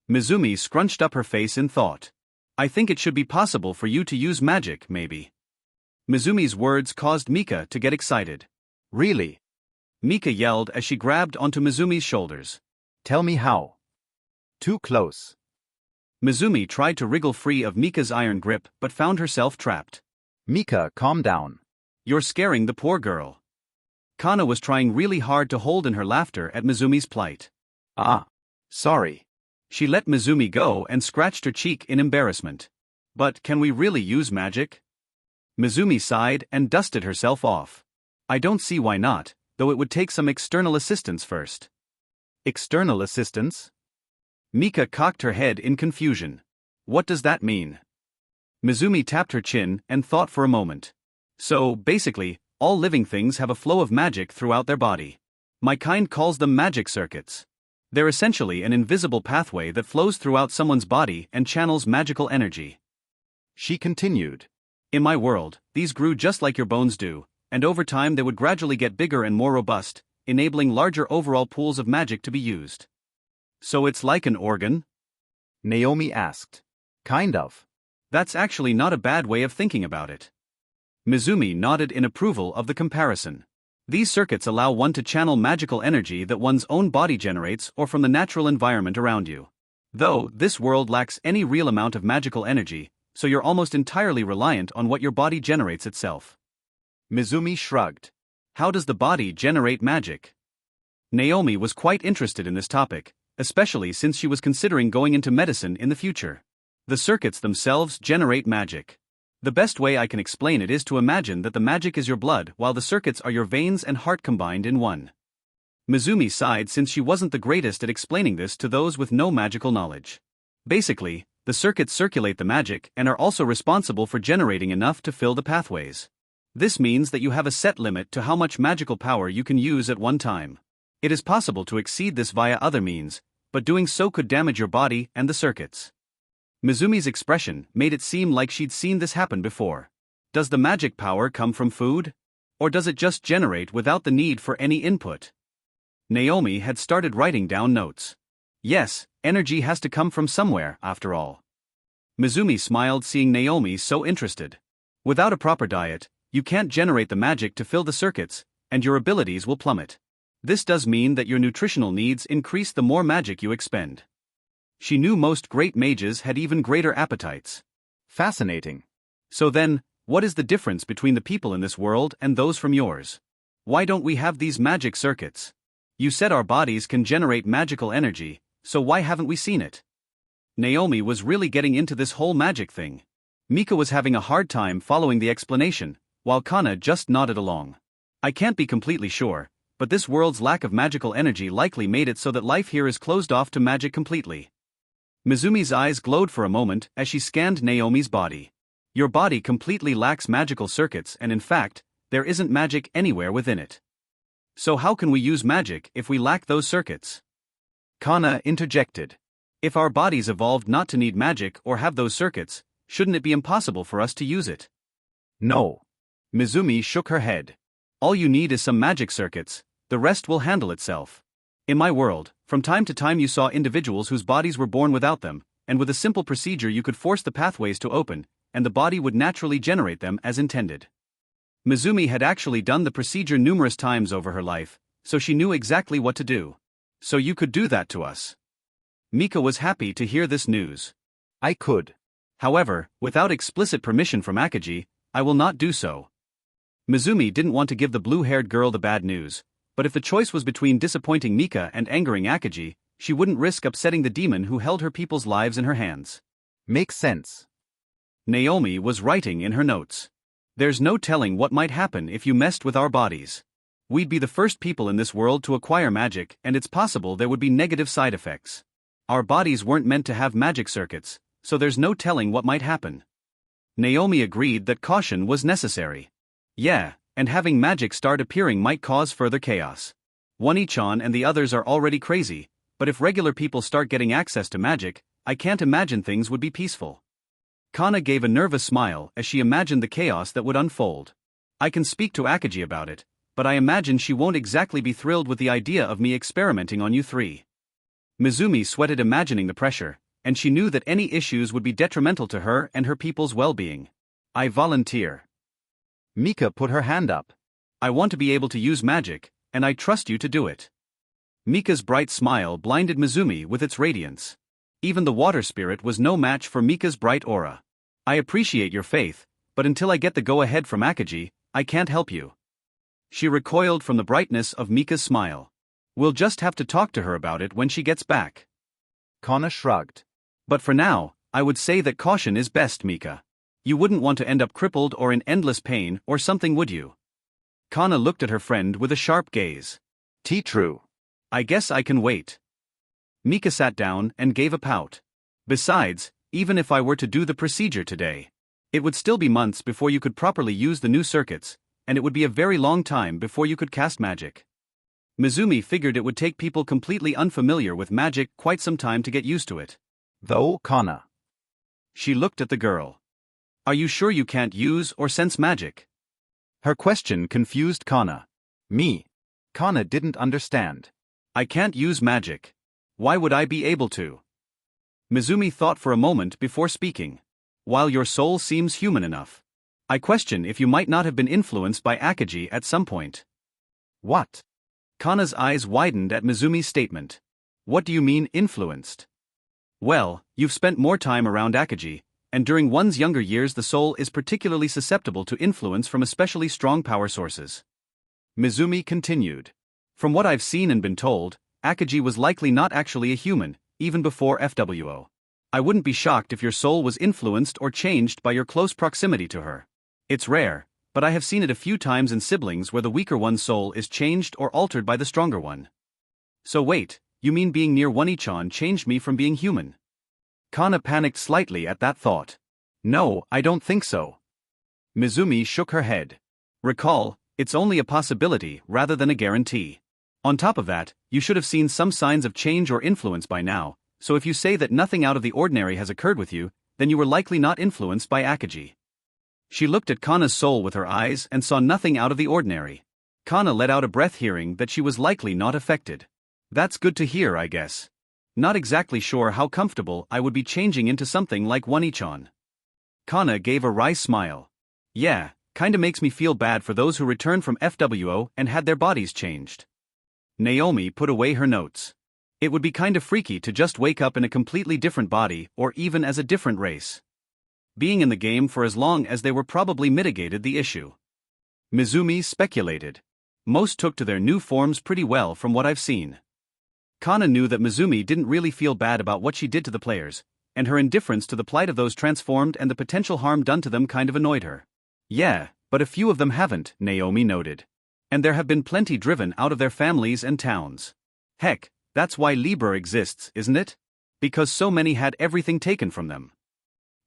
Mizumi scrunched up her face in thought. I think it should be possible for you to use magic, maybe. Mizumi's words caused Mika to get excited. Really? Mika yelled as she grabbed onto Mizumi's shoulders. Tell me how. Too close. Mizumi tried to wriggle free of Mika's iron grip but found herself trapped. Mika, calm down. You're scaring the poor girl. Kana was trying really hard to hold in her laughter at Mizumi's plight. Sorry. She let Mizumi go and scratched her cheek in embarrassment. But can we really use magic? Mizumi sighed and dusted herself off. I don't see why not, though it would take some external assistance first. External assistance? Mika cocked her head in confusion. What does that mean? Mizumi tapped her chin and thought for a moment. So, basically, all living things have a flow of magic throughout their body. My kind calls them magic circuits. They're essentially an invisible pathway that flows throughout someone's body and channels magical energy. She continued. In my world, these grew just like your bones do, and over time they would gradually get bigger and more robust, enabling larger overall pools of magic to be used. So it's like an organ? Naomi asked. Kind of. That's actually not a bad way of thinking about it. Mizumi nodded in approval of the comparison. These circuits allow one to channel magical energy that one's own body generates or from the natural environment around you. Though, this world lacks any real amount of magical energy, so you're almost entirely reliant on what your body generates itself. Mizumi shrugged. How does the body generate magic? Naomi was quite interested in this topic, especially since she was considering going into medicine in the future. The circuits themselves generate magic. The best way I can explain it is to imagine that the magic is your blood while the circuits are your veins and heart combined in one. Mizumi sighed since she wasn't the greatest at explaining this to those with no magical knowledge. Basically, the circuits circulate the magic and are also responsible for generating enough to fill the pathways. This means that you have a set limit to how much magical power you can use at one time. It is possible to exceed this via other means, but doing so could damage your body and the circuits. Mizumi's expression made it seem like she'd seen this happen before. Does the magic power come from food? Or does it just generate without the need for any input? Naomi had started writing down notes. Yes, energy has to come from somewhere, after all. Mizumi smiled seeing Naomi so interested. Without a proper diet, you can't generate the magic to fill the circuits, and your abilities will plummet. This does mean that your nutritional needs increase the more magic you expend. She knew most great mages had even greater appetites. Fascinating. So then, what is the difference between the people in this world and those from yours? Why don't we have these magic circuits? You said our bodies can generate magical energy, so why haven't we seen it? Naomi was really getting into this whole magic thing. Mika was having a hard time following the explanation, while Kana just nodded along. I can't be completely sure, but this world's lack of magical energy likely made it so that life here is closed off to magic completely. Mizumi's eyes glowed for a moment as she scanned Naomi's body. Your body completely lacks magical circuits and in fact, there isn't magic anywhere within it. So how can we use magic if we lack those circuits? Kana interjected. If our bodies evolved not to need magic or have those circuits, shouldn't it be impossible for us to use it? No. Mizumi shook her head. All you need is some magic circuits, the rest will handle itself. In my world, from time to time you saw individuals whose bodies were born without them, and with a simple procedure you could force the pathways to open, and the body would naturally generate them as intended. Mizumi had actually done the procedure numerous times over her life, so she knew exactly what to do. So you could do that to us. Mika was happy to hear this news. I could. However, without explicit permission from Akagi, I will not do so. Mizumi didn't want to give the blue-haired girl the bad news, but if the choice was between disappointing Mika and angering Akagi, she wouldn't risk upsetting the demon who held her people's lives in her hands. Makes sense. Naomi was writing in her notes. There's no telling what might happen if you messed with our bodies. We'd be the first people in this world to acquire magic, and it's possible there would be negative side effects. Our bodies weren't meant to have magic circuits, so there's no telling what might happen. Naomi agreed that caution was necessary. Yeah, and having magic start appearing might cause further chaos. One Ichan and the others are already crazy, but if regular people start getting access to magic, I can't imagine things would be peaceful. Kana gave a nervous smile as she imagined the chaos that would unfold. I can speak to Akagi about it, but I imagine she won't exactly be thrilled with the idea of me experimenting on you three. Mizumi sweated imagining the pressure, and she knew that any issues would be detrimental to her and her people's well-being. I volunteer. Mika put her hand up. I want to be able to use magic, and I trust you to do it. Mika's bright smile blinded Mizumi with its radiance. Even the water spirit was no match for Mika's bright aura. I appreciate your faith, but until I get the go-ahead from Akagi, I can't help you. She recoiled from the brightness of Mika's smile. We'll just have to talk to her about it when she gets back. Kana shrugged. But for now, I would say that caution is best, Mika. You wouldn't want to end up crippled or in endless pain or something, would you? Kana looked at her friend with a sharp gaze. True. I guess I can wait. Mika sat down and gave a pout. Besides, even if I were to do the procedure today, It would still be months before you could properly use the new circuits, and it would be a very long time before you could cast magic. Mizumi figured it would take people completely unfamiliar with magic quite some time to get used to it. Though, Kana. She looked at the girl. Are you sure you can't use or sense magic? Her question confused Kana. Me. Kana didn't understand. I can't use magic. Why would I be able to? Mizumi thought for a moment before speaking. While your soul seems human enough, I question if you might not have been influenced by Akaji at some point. What? Kana's eyes widened at Mizumi's statement. What do you mean, influenced? Well, you've spent more time around Akaji, and during one's younger years the soul is particularly susceptible to influence from especially strong power sources. Mizumi continued. From what I've seen and been told, Akaji was likely not actually a human, even before FWO. I wouldn't be shocked if your soul was influenced or changed by your close proximity to her. It's rare, but I have seen it a few times in siblings where the weaker one's soul is changed or altered by the stronger one. So wait, you mean being near One-chan changed me from being human? Kana panicked slightly at that thought. No, I don't think so. Mizumi shook her head. Recall, it's only a possibility rather than a guarantee. On top of that, you should have seen some signs of change or influence by now, so if you say that nothing out of the ordinary has occurred with you, then you were likely not influenced by Akaji. She looked at Kana's soul with her eyes and saw nothing out of the ordinary. Kana let out a breath hearing that she was likely not affected. That's good to hear, I guess. Not exactly sure how comfortable I would be changing into something like One-chan. Kana gave a wry smile. Yeah, kinda makes me feel bad for those who returned from FWO and had their bodies changed. Naomi put away her notes. It would be kinda freaky to just wake up in a completely different body or even as a different race. Being in the game for as long as they were probably mitigated the issue. Mizumi speculated. Most took to their new forms pretty well from what I've seen. Kana knew that Mizumi didn't really feel bad about what she did to the players, and her indifference to the plight of those transformed and the potential harm done to them kind of annoyed her. Yeah, but a few of them haven't, Naomi noted. And there have been plenty driven out of their families and towns. Heck, that's why Libra exists, isn't it? Because so many had everything taken from them.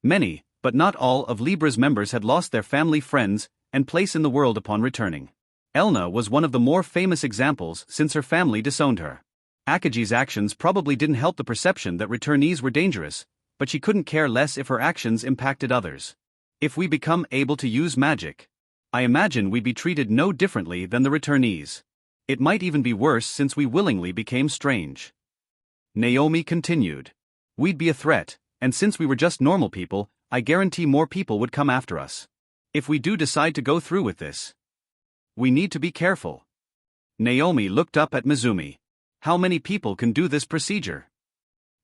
Many, but not all of Libra's members had lost their family, friends, and place in the world upon returning. Elna was one of the more famous examples since her family disowned her. Akaji's actions probably didn't help the perception that returnees were dangerous, but she couldn't care less if her actions impacted others. If we become able to use magic, I imagine we'd be treated no differently than the returnees. It might even be worse since we willingly became strange. Naomi continued. We'd be a threat, and since we were just normal people, I guarantee more people would come after us. If we do decide to go through with this, we need to be careful. Naomi looked up at Mizumi. How many people can do this procedure?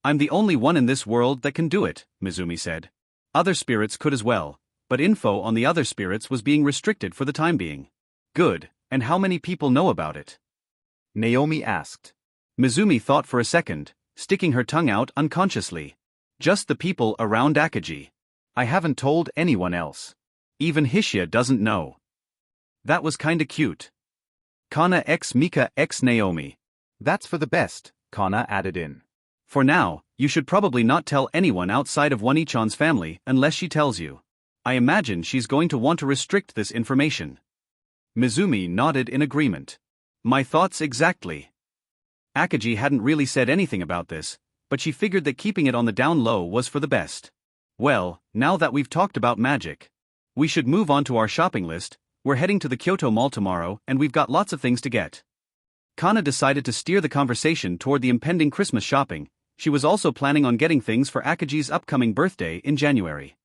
I'm the only one in this world that can do it, Mizumi said. Other spirits could as well, but info on the other spirits was being restricted for the time being. Good, and how many people know about it? Naomi asked. Mizumi thought for a second, sticking her tongue out unconsciously. Just the people around Akaji. I haven't told anyone else. Even Hishia doesn't know. That was kinda cute. Kana x Mika x Naomi. That's for the best, Kana added in. For now, you should probably not tell anyone outside of One-chan's family unless she tells you. I imagine she's going to want to restrict this information. Mizumi nodded in agreement. My thoughts exactly. Akaji hadn't really said anything about this, but she figured that keeping it on the down low was for the best. Well, now that we've talked about magic, we should move on to our shopping list. We're heading to the Kyoto Mall tomorrow and we've got lots of things to get. Kana decided to steer the conversation toward the impending Christmas shopping. She was also planning on getting things for Akaji's upcoming birthday in January.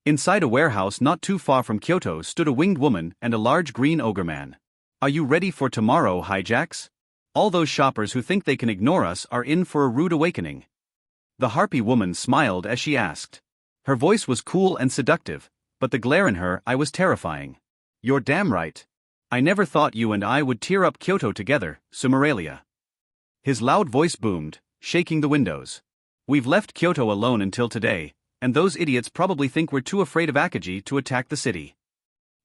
Inside a warehouse not too far from Kyoto stood a winged woman and a large green ogre man. Are you ready for tomorrow, hijacks? All those shoppers who think they can ignore us are in for a rude awakening. The harpy woman smiled as she asked. Her voice was cool and seductive, but the glare in her eye was terrifying. You're damn right. I never thought you and I would tear up Kyoto together, Sumeralia. His loud voice boomed, shaking the windows. We've left Kyoto alone until today, and those idiots probably think we're too afraid of Akaji to attack the city.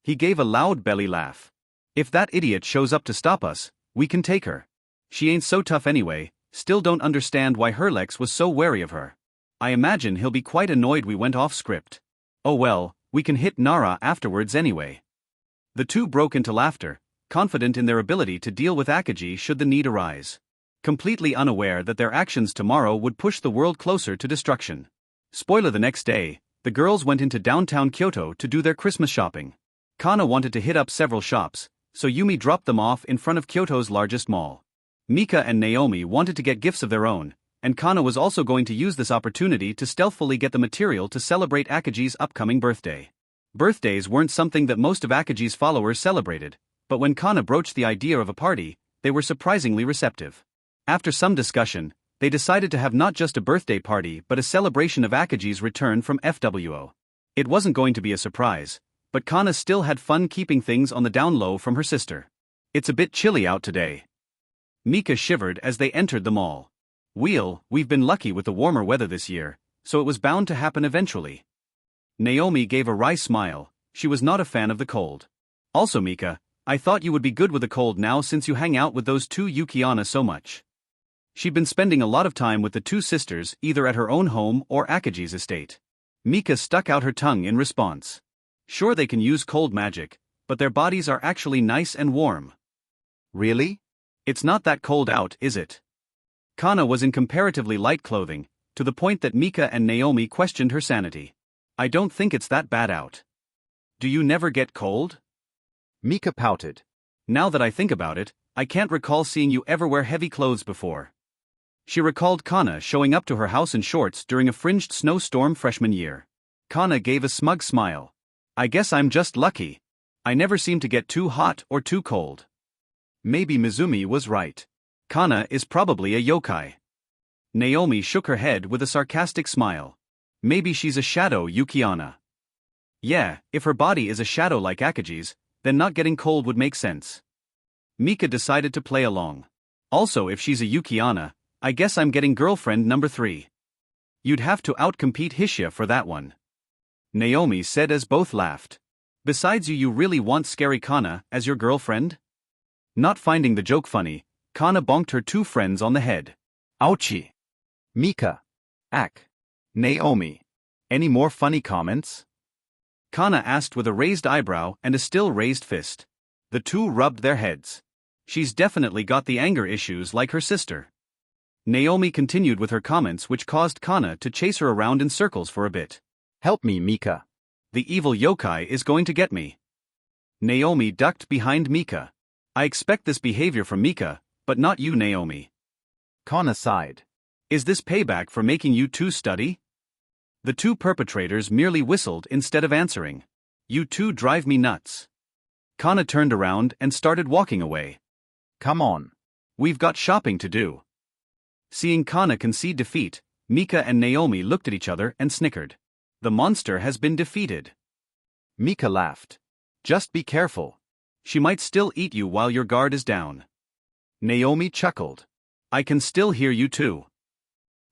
He gave a loud belly laugh. If that idiot shows up to stop us, we can take her. She ain't so tough anyway. Still don't understand why Herlex was so wary of her. I imagine he'll be quite annoyed we went off script. Oh well, We can hit Nara afterwards anyway. The two broke into laughter, confident in their ability to deal with Akagi should the need arise. Completely unaware that their actions tomorrow would push the world closer to destruction. Spoiler: the next day, the girls went into downtown Kyoto to do their Christmas shopping. Kana wanted to hit up several shops, so Yumi dropped them off in front of Kyoto's largest mall. Mika and Naomi wanted to get gifts of their own, and Kana was also going to use this opportunity to stealthily get the material to celebrate Akagi's upcoming birthday. Birthdays weren't something that most of Akagi's followers celebrated, but when Kana broached the idea of a party, they were surprisingly receptive. After some discussion, they decided to have not just a birthday party but a celebration of Akagi's return from FWO. It wasn't going to be a surprise, but Kana still had fun keeping things on the down low from her sister. It's a bit chilly out today. Mika shivered as they entered the mall. We've been lucky with the warmer weather this year, so it was bound to happen eventually. Naomi gave a wry smile. She was not a fan of the cold. Also, Mika, I thought you would be good with the cold now since you hang out with those two Yukiana so much. She'd been spending a lot of time with the two sisters either at her own home or Akagi's estate. Mika stuck out her tongue in response. Sure, they can use cold magic, but their bodies are actually nice and warm. Really? It's not that cold out, is it? Kana was in comparatively light clothing, to the point that Mika and Naomi questioned her sanity. I don't think it's that bad out. Do you never get cold? Mika pouted. Now that I think about it, I can't recall seeing you ever wear heavy clothes before. She recalled Kana showing up to her house in shorts during a fringed snowstorm freshman year. Kana gave a smug smile. I guess I'm just lucky. I never seem to get too hot or too cold. Maybe Mizumi was right. Kana is probably a yokai. Naomi shook her head with a sarcastic smile. Maybe she's a shadow Yukiana. Yeah, if her body is a shadow like Akagi's, then not getting cold would make sense. Mika decided to play along. Also, if she's a Yukiana, I guess I'm getting girlfriend number 3. You'd have to outcompete Hishia for that one. Naomi said as both laughed. Besides, you really want scary Kana as your girlfriend? Not finding the joke funny, Kana bonked her two friends on the head. Ouchie. Mika. Naomi. Any more funny comments? Kana asked with a raised eyebrow and a still raised fist. The two rubbed their heads. She's definitely got the anger issues like her sister. Naomi continued with her comments, which caused Kana to chase her around in circles for a bit. Help me, Mika. The evil yokai is going to get me. Naomi ducked behind Mika. I expect this behavior from Mika, but not you, Naomi. Kana sighed. Is this payback for making you two study? The two perpetrators merely whistled instead of answering. You two drive me nuts. Kana turned around and started walking away. Come on. We've got shopping to do. Seeing Kana concede defeat, Mika and Naomi looked at each other and snickered. The monster has been defeated. Mika laughed. Just be careful. She might still eat you while your guard is down. Naomi chuckled. I can still hear you too.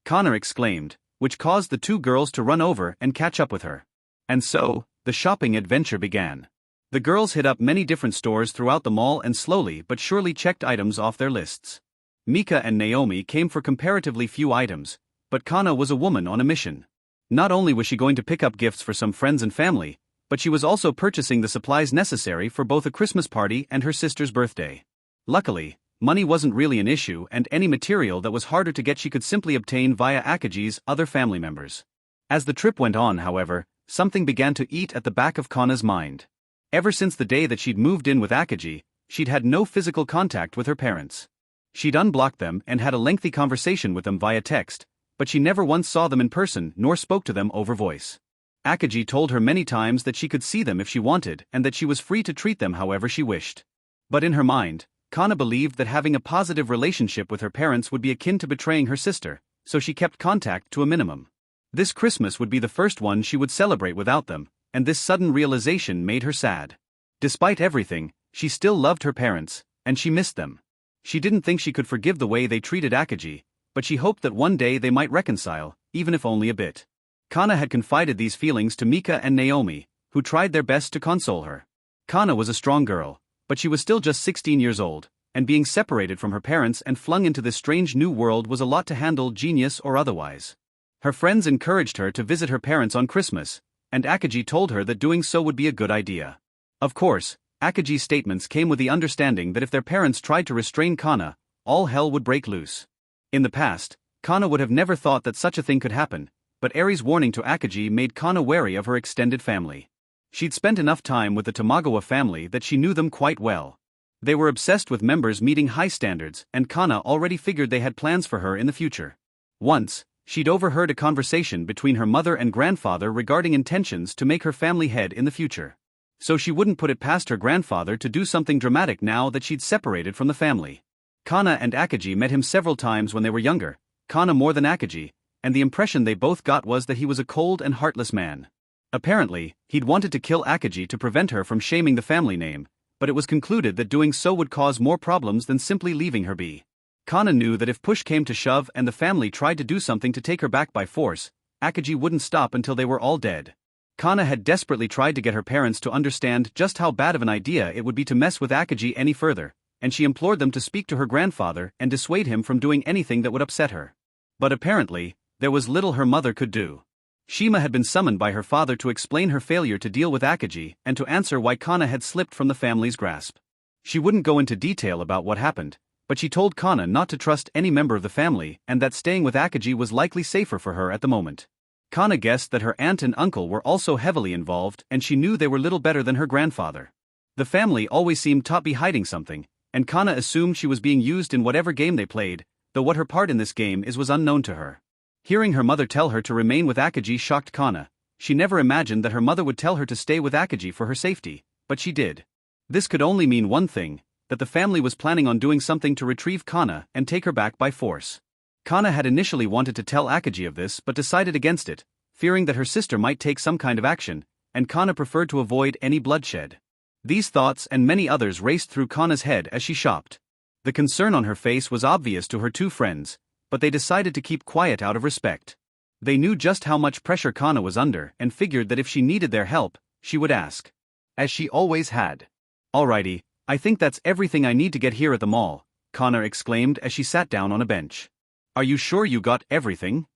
Kana exclaimed, which caused the two girls to run over and catch up with her. And so, the shopping adventure began. The girls hit up many different stores throughout the mall and slowly but surely checked items off their lists. Mika and Naomi came for comparatively few items, but Kana was a woman on a mission. Not only was she going to pick up gifts for some friends and family, but she was also purchasing the supplies necessary for both a Christmas party and her sister's birthday. Luckily, money wasn't really an issue, and any material that was harder to get she could simply obtain via Akagi's other family members. As the trip went on, however, something began to eat at the back of Kana's mind. Ever since the day that she'd moved in with Akagi, she'd had no physical contact with her parents. She'd unblocked them and had a lengthy conversation with them via text, but she never once saw them in person nor spoke to them over voice. Akagi told her many times that she could see them if she wanted and that she was free to treat them however she wished. But in her mind, Kana believed that having a positive relationship with her parents would be akin to betraying her sister, so she kept contact to a minimum. This Christmas would be the first one she would celebrate without them, and this sudden realization made her sad. Despite everything, she still loved her parents, and she missed them. She didn't think she could forgive the way they treated Akagi, but she hoped that one day they might reconcile, even if only a bit. Kana had confided these feelings to Mika and Naomi, who tried their best to console her. Kana was a strong girl, but she was still just 16 years old, and being separated from her parents and flung into this strange new world was a lot to handle, genius or otherwise. Her friends encouraged her to visit her parents on Christmas, and Akaji told her that doing so would be a good idea. Of course, Akaji's statements came with the understanding that if their parents tried to restrain Kana, all hell would break loose. In the past, Kana would have never thought that such a thing could happen, but Eri's warning to Akaji made Kana wary of her extended family. She'd spent enough time with the Tamagawa family that she knew them quite well. They were obsessed with members meeting high standards, and Kana already figured they had plans for her in the future. Once, she'd overheard a conversation between her mother and grandfather regarding intentions to make her family head in the future. So she wouldn't put it past her grandfather to do something dramatic now that she'd separated from the family. Kana and Akaji met him several times when they were younger, Kana more than Akaji, and the impression they both got was that he was a cold and heartless man. Apparently, he'd wanted to kill Akaji to prevent her from shaming the family name, but it was concluded that doing so would cause more problems than simply leaving her be. Kana knew that if push came to shove and the family tried to do something to take her back by force, Akaji wouldn't stop until they were all dead. Kana had desperately tried to get her parents to understand just how bad of an idea it would be to mess with Akaji any further, and she implored them to speak to her grandfather and dissuade him from doing anything that would upset her. But apparently, there was little her mother could do. Shima had been summoned by her father to explain her failure to deal with Akaji and to answer why Kana had slipped from the family's grasp. She wouldn't go into detail about what happened, but she told Kana not to trust any member of the family and that staying with Akaji was likely safer for her at the moment. Kana guessed that her aunt and uncle were also heavily involved, and she knew they were little better than her grandfather. The family always seemed to be hiding something, and Kana assumed she was being used in whatever game they played, though what her part in this game was unknown to her. Hearing her mother tell her to remain with Akaji shocked Kana. She never imagined that her mother would tell her to stay with Akaji for her safety, but she did. This could only mean one thing, that the family was planning on doing something to retrieve Kana and take her back by force. Kana had initially wanted to tell Akaji of this but decided against it, fearing that her sister might take some kind of action, and Kana preferred to avoid any bloodshed. These thoughts and many others raced through Kana's head as she shopped. The concern on her face was obvious to her two friends, but they decided to keep quiet out of respect. They knew just how much pressure Kana was under and figured that if she needed their help, she would ask. As she always had. Alrighty, I think that's everything I need to get here at the mall, Kana exclaimed as she sat down on a bench. Are you sure you got everything?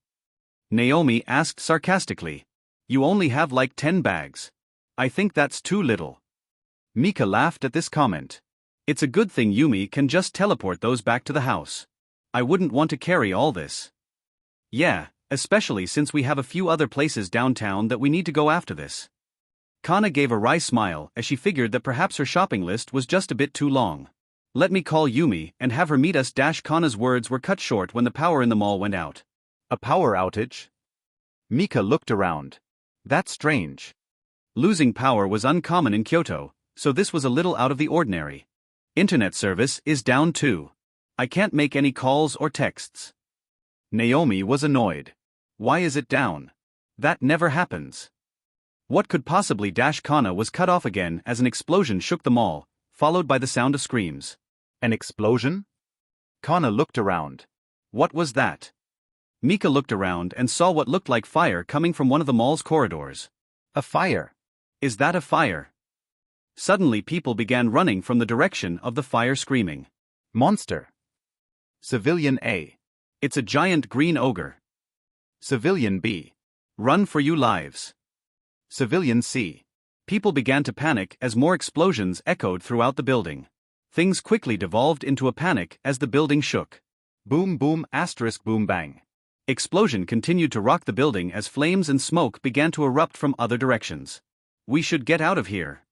Naomi asked sarcastically. You only have like 10 bags. I think that's too little. Mika laughed at this comment. It's a good thing Yumi can just teleport those back to the house. I wouldn't want to carry all this. Yeah, especially since we have a few other places downtown that we need to go after this. Kana gave a wry smile as she figured that perhaps her shopping list was just a bit too long. Let me call Yumi and have her meet us. Kana's words were cut short when the power in the mall went out. A power outage? Mika looked around. That's strange. Losing power was uncommon in Kyoto, so this was a little out of the ordinary. Internet service is down too. I can't make any calls or texts. Naomi was annoyed. Why is it down? That never happens. What could possibly? Kana was cut off again as an explosion shook the mall, followed by the sound of screams. An explosion? Kana looked around. What was that? Mika looked around and saw what looked like fire coming from one of the mall's corridors. A fire. Is that a fire? Suddenly people began running from the direction of the fire screaming. Monster. Civilian A. It's a giant green ogre. Civilian B. Run for your lives. Civilian C. People began to panic as more explosions echoed throughout the building. Things quickly devolved into a panic as the building shook. Boom boom asterisk boom bang. Explosion continued to rock the building as flames and smoke began to erupt from other directions. We should get out of here.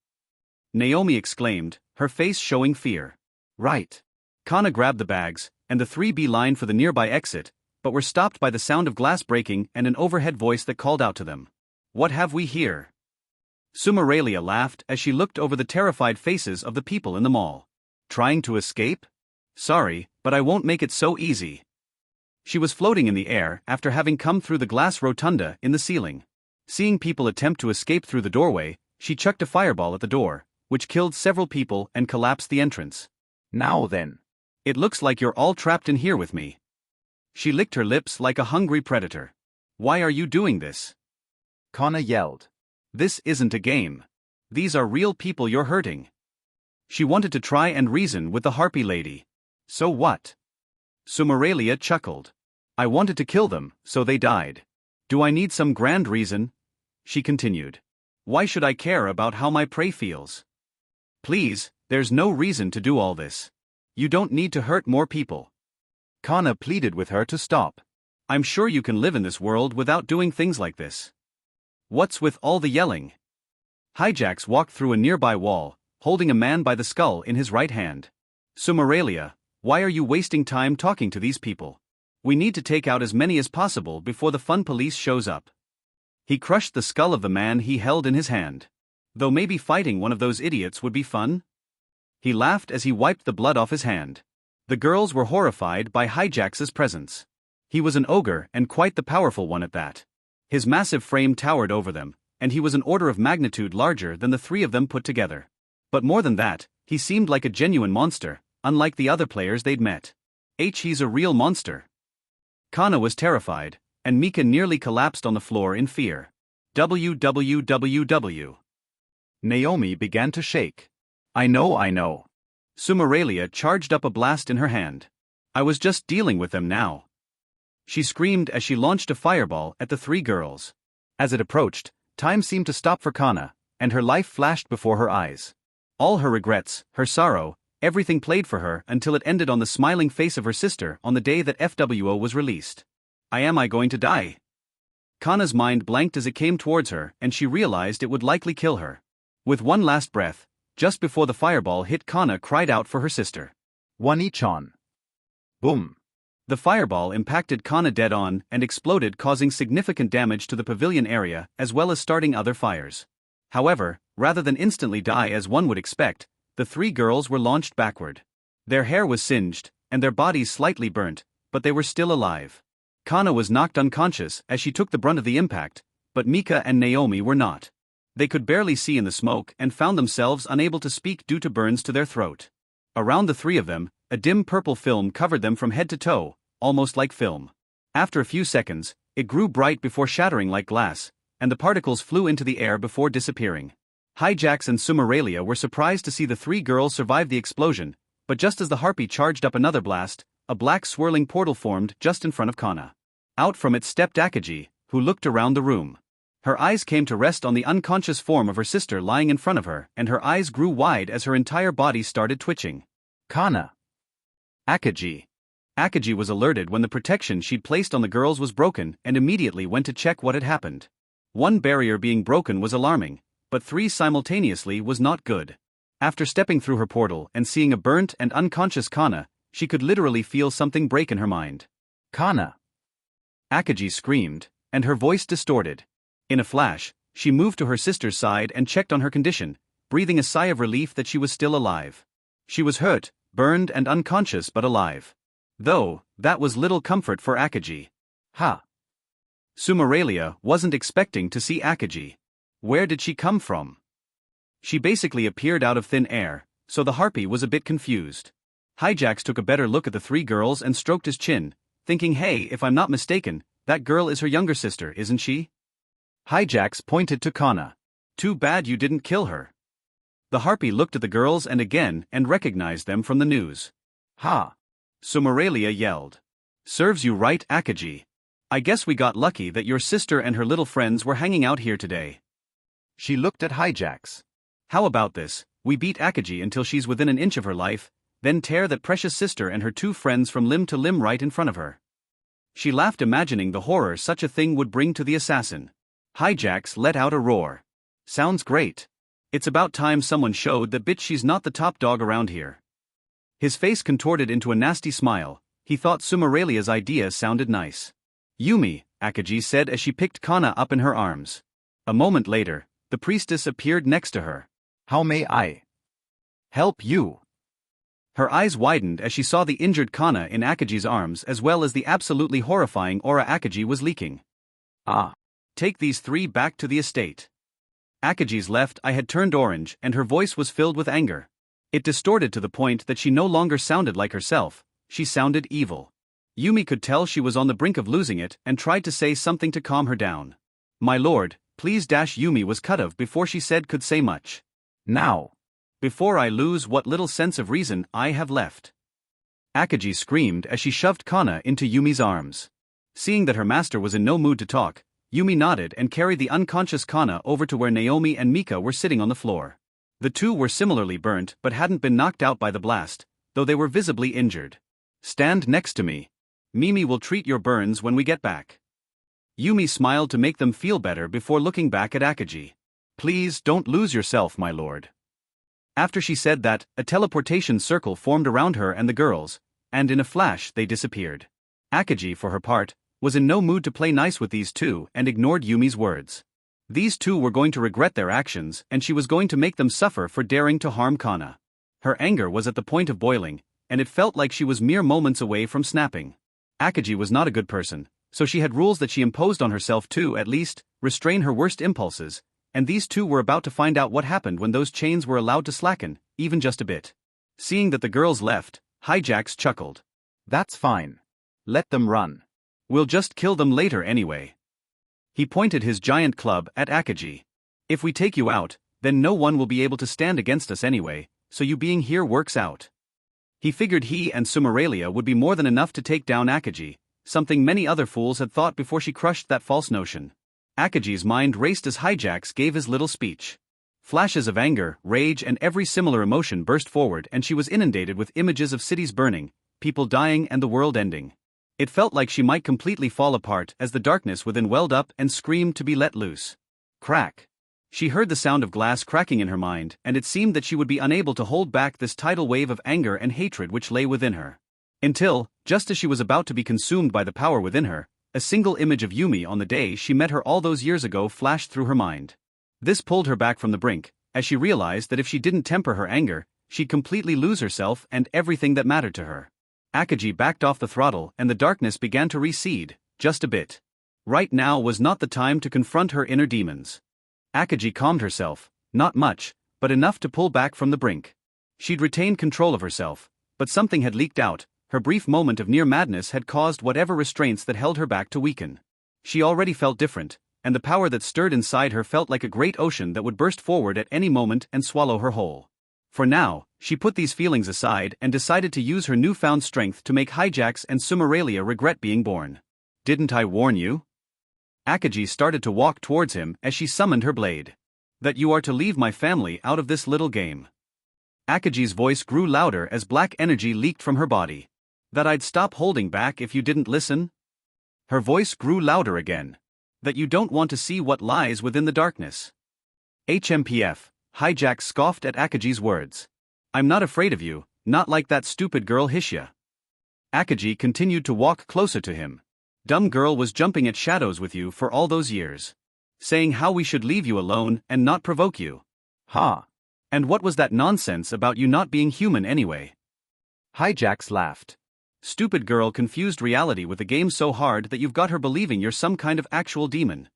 Naomi exclaimed, her face showing fear. Right. Kana grabbed the bags, and the three beelined for the nearby exit, but were stopped by the sound of glass breaking and an overhead voice that called out to them. What have we here? Sumarelia laughed as she looked over the terrified faces of the people in the mall. Trying to escape? Sorry, but I won't make it so easy. She was floating in the air after having come through the glass rotunda in the ceiling. Seeing people attempt to escape through the doorway, she chucked a fireball at the door, which killed several people and collapsed the entrance. Now then. It looks like you're all trapped in here with me. She licked her lips like a hungry predator. Why are you doing this? Kana yelled. This isn't a game. These are real people you're hurting. She wanted to try and reason with the harpy lady. So what? Sumarelia chuckled. I wanted to kill them, so they died. Do I need some grand reason? she continued. Why should I care about how my prey feels? Please, there's no reason to do all this. You don't need to hurt more people. Kana pleaded with her to stop. I'm sure you can live in this world without doing things like this. What's with all the yelling? Hijax walked through a nearby wall, holding a man by the skull in his right hand. Sumeralia, why are you wasting time talking to these people? We need to take out as many as possible before the fun police shows up. He crushed the skull of the man he held in his hand. Though maybe fighting one of those idiots would be fun? He laughed as he wiped the blood off his hand. The girls were horrified by Hijax's presence. He was an ogre and quite the powerful one at that. His massive frame towered over them, and he was an order of magnitude larger than the three of them put together. But more than that, he seemed like a genuine monster, unlike the other players they'd met. He's a real monster. Kana was terrified, and Mika nearly collapsed on the floor in fear. WWWW. Naomi began to shake. I know. Sumeralia charged up a blast in her hand. I was just dealing with them now. She screamed as she launched a fireball at the three girls. As it approached, time seemed to stop for Kana, and her life flashed before her eyes. All her regrets, her sorrow, everything played for her until it ended on the smiling face of her sister on the day that FWO was released. Am I going to die? Kana's mind blanked as it came towards her, and she realized it would likely kill her. With one last breath, just before the fireball hit, Kana cried out for her sister. One each on. Boom. The fireball impacted Kana dead on and exploded, causing significant damage to the pavilion area as well as starting other fires. However, rather than instantly die as one would expect, the three girls were launched backward. Their hair was singed, and their bodies slightly burnt, but they were still alive. Kana was knocked unconscious as she took the brunt of the impact, but Mika and Naomi were not. They could barely see in the smoke and found themselves unable to speak due to burns to their throat. Around the three of them, a dim purple film covered them from head to toe, almost like film. After a few seconds, it grew bright before shattering like glass, and the particles flew into the air before disappearing. Hijax and Sumeralia were surprised to see the three girls survive the explosion, but just as the harpy charged up another blast, a black swirling portal formed just in front of Kana. Out from it stepped Akagi, who looked around the room. Her eyes came to rest on the unconscious form of her sister lying in front of her, and her eyes grew wide as her entire body started twitching. Kana. Akagi. Akagi was alerted when the protection she'd placed on the girls was broken and immediately went to check what had happened. One barrier being broken was alarming, but three simultaneously was not good. After stepping through her portal and seeing a burnt and unconscious Kana, she could literally feel something break in her mind. Kana. Akagi screamed, and her voice distorted. In a flash, she moved to her sister's side and checked on her condition, breathing a sigh of relief that she was still alive. She was hurt, burned and unconscious but alive. Though, that was little comfort for Akagi. Ha! Sumeralia wasn't expecting to see Akagi. Where did she come from? She basically appeared out of thin air, so the harpy was a bit confused. Hijax took a better look at the three girls and stroked his chin, thinking, hey, if I'm not mistaken, that girl is her younger sister, isn't she? Hijax pointed to Kana. Too bad you didn't kill her. The harpy looked at the girls and recognized them from the news. Ha! Sumeralia yelled. Serves you right, Akagi. I guess we got lucky that your sister and her little friends were hanging out here today. She looked at Hijax. How about this? We beat Akagi until she's within an inch of her life, then tear that precious sister and her two friends from limb to limb right in front of her. She laughed, imagining the horror such a thing would bring to the assassin. Hijax let out a roar. Sounds great. It's about time someone showed that bitch she's not the top dog around here. His face contorted into a nasty smile. He thought Sumeralia's idea sounded nice. Yumi, Akagi said as she picked Kana up in her arms. A moment later, the priestess appeared next to her. How may I help you? Her eyes widened as she saw the injured Kana in Akagi's arms as well as the absolutely horrifying aura Akagi was leaking. Ah. Take these three back to the estate. Akagi's left eye had turned orange and her voice was filled with anger. It distorted to the point that she no longer sounded like herself, she sounded evil. Yumi could tell she was on the brink of losing it and tried to say something to calm her down. My lord, please. Yumi was cut off before she could say much. Now. Before I lose what little sense of reason I have left. Akagi screamed as she shoved Kana into Yumi's arms. Seeing that her master was in no mood to talk, Yumi nodded and carried the unconscious Kana over to where Naomi and Mika were sitting on the floor. The two were similarly burnt but hadn't been knocked out by the blast, though they were visibly injured. Stand next to me. Mimi will treat your burns when we get back. Yumi smiled to make them feel better before looking back at Akaji. Please don't lose yourself, my lord. After she said that, a teleportation circle formed around her and the girls, and in a flash they disappeared. Akaji, for her part, was in no mood to play nice with these two and ignored Yumi's words. These two were going to regret their actions and she was going to make them suffer for daring to harm Kana. Her anger was at the point of boiling, and it felt like she was mere moments away from snapping. Akaji was not a good person, so she had rules that she imposed on herself to, at least, restrain her worst impulses, and these two were about to find out what happened when those chains were allowed to slacken, even just a bit. Seeing that the girls left, Hijax chuckled. That's fine. Let them run. We'll just kill them later anyway. He pointed his giant club at Akaji. If we take you out, then no one will be able to stand against us anyway, so you being here works out. He figured he and Sumeralia would be more than enough to take down Akaji, something many other fools had thought before she crushed that false notion. Akaji's mind raced as Hijax gave his little speech. Flashes of anger, rage and every similar emotion burst forward and she was inundated with images of cities burning, people dying and the world ending. It felt like she might completely fall apart as the darkness within welled up and screamed to be let loose. Crack. She heard the sound of glass cracking in her mind and it seemed that she would be unable to hold back this tidal wave of anger and hatred which lay within her. Until, just as she was about to be consumed by the power within her, a single image of Yumi on the day she met her all those years ago flashed through her mind. This pulled her back from the brink, as she realized that if she didn't temper her anger, she'd completely lose herself and everything that mattered to her. Akaji backed off the throttle and the darkness began to recede, just a bit. Right now was not the time to confront her inner demons. Akaji calmed herself, not much, but enough to pull back from the brink. She'd retained control of herself, but something had leaked out. Her brief moment of near madness had caused whatever restraints that held her back to weaken. She already felt different, and the power that stirred inside her felt like a great ocean that would burst forward at any moment and swallow her whole. For now, she put these feelings aside and decided to use her newfound strength to make Hijax and Sumeralia regret being born. Didn't I warn you? Akaji started to walk towards him as she summoned her blade. That you are to leave my family out of this little game. Akaji's voice grew louder as black energy leaked from her body. That I'd stop holding back if you didn't listen? Her voice grew louder again. That you don't want to see what lies within the darkness. HMPF, Hijax scoffed at Akaji's words. I'm not afraid of you, not like that stupid girl Hishia. Akaji continued to walk closer to him. Dumb girl was jumping at shadows with you for all those years. Saying how we should leave you alone and not provoke you. Ha. And what was that nonsense about you not being human anyway? Hijax laughed. Stupid girl confused reality with the game so hard that you've got her believing you're some kind of actual demon.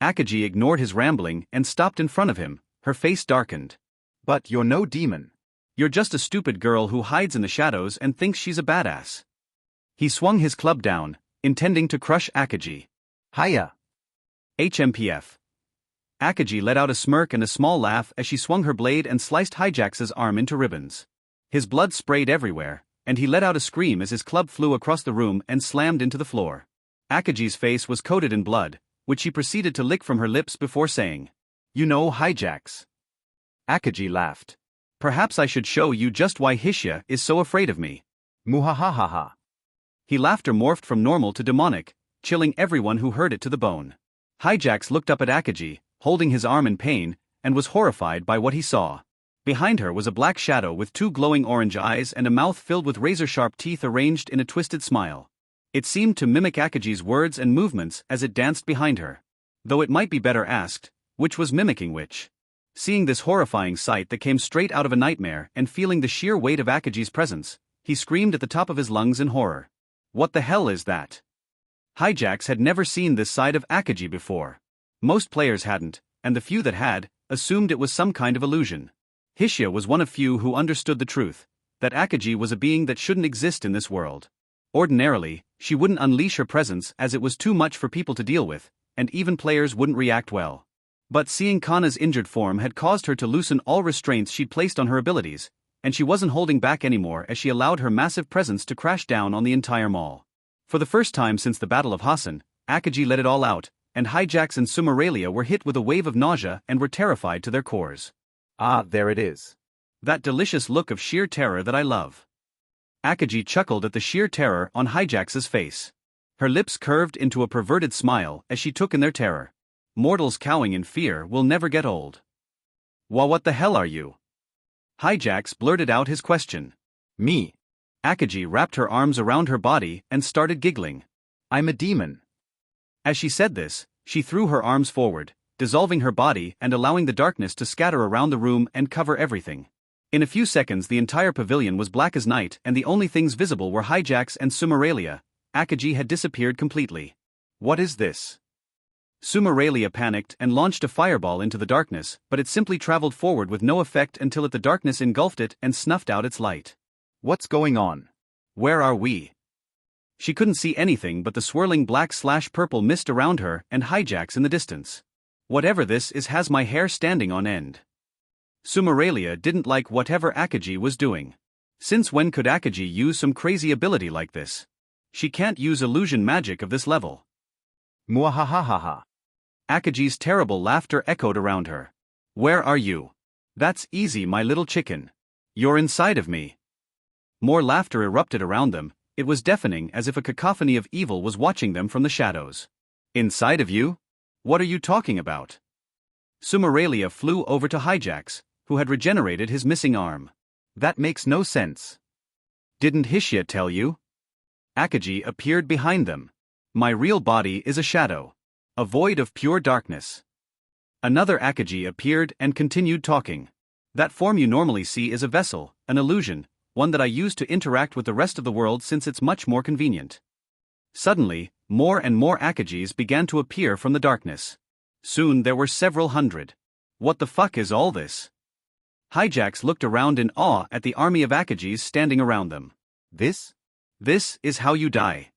Akaji ignored his rambling and stopped in front of him, her face darkened. But you're no demon. You're just a stupid girl who hides in the shadows and thinks she's a badass. He swung his club down, intending to crush Akaji. Hiya. HMPF. Akaji let out a smirk and a small laugh as she swung her blade and sliced Hijax's arm into ribbons. His blood sprayed everywhere, and he let out a scream as his club flew across the room and slammed into the floor. Akaji's face was coated in blood, which she proceeded to lick from her lips before saying, You know Hijax. Akaji laughed. Perhaps I should show you just why Hishia is so afraid of me. Muhahahaha. His laughter morphed from normal to demonic, chilling everyone who heard it to the bone. Hijax looked up at Akaji, holding his arm in pain, and was horrified by what he saw. Behind her was a black shadow with two glowing orange eyes and a mouth filled with razor-sharp teeth arranged in a twisted smile. It seemed to mimic Akaji's words and movements as it danced behind her. Though it might be better asked, which was mimicking which? Seeing this horrifying sight that came straight out of a nightmare and feeling the sheer weight of Akaji's presence, he screamed at the top of his lungs in horror. What the hell is that? Hijax had never seen this side of Akaji before. Most players hadn't, and the few that had, assumed it was some kind of illusion. Hishia was one of few who understood the truth, that Akaji was a being that shouldn't exist in this world. Ordinarily, she wouldn't unleash her presence as it was too much for people to deal with, and even players wouldn't react well. But seeing Kana's injured form had caused her to loosen all restraints she'd placed on her abilities, and she wasn't holding back anymore as she allowed her massive presence to crash down on the entire mall. For the first time since the Battle of Hassan, Akaji let it all out, and Hijax and Sumeralia were hit with a wave of nausea and were terrified to their cores. Ah, there it is. That delicious look of sheer terror that I love. Akagi chuckled at the sheer terror on Hijax's face. Her lips curved into a perverted smile as she took in their terror. Mortals cowing in fear will never get old. What the hell are you? Hijax blurted out his question. Me. Akagi wrapped her arms around her body and started giggling. I'm a demon. As she said this, she threw her arms forward, dissolving her body and allowing the darkness to scatter around the room and cover everything. In a few seconds the entire pavilion was black as night and the only things visible were Hijax and Sumeralia. Akagi had disappeared completely. What is this? Sumeralia panicked and launched a fireball into the darkness, but it simply traveled forward with no effect until the darkness engulfed it and snuffed out its light. What's going on? Where are we? She couldn't see anything but the swirling black/purple mist around her and Hijax in the distance. Whatever this is has my hair standing on end. Sumeralia didn't like whatever Akagi was doing. Since when could Akagi use some crazy ability like this? She can't use illusion magic of this level. Muahahaha. Akagi's terrible laughter echoed around her. Where are you? That's easy, my little chicken. You're inside of me. More laughter erupted around them. It was deafening, as if a cacophony of evil was watching them from the shadows. Inside of you? What are you talking about? Sumeralia flew over to Hijax, who had regenerated his missing arm. That makes no sense. Didn't Hishia tell you? Akagi appeared behind them. My real body is a shadow. A void of pure darkness. Another Akagi appeared and continued talking. That form you normally see is a vessel, an illusion, one that I use to interact with the rest of the world since it's much more convenient. Suddenly, more and more Akagis began to appear from the darkness. Soon there were several hundred. What the fuck is all this? Hijax looked around in awe at the army of Akagis standing around them. This is how you die.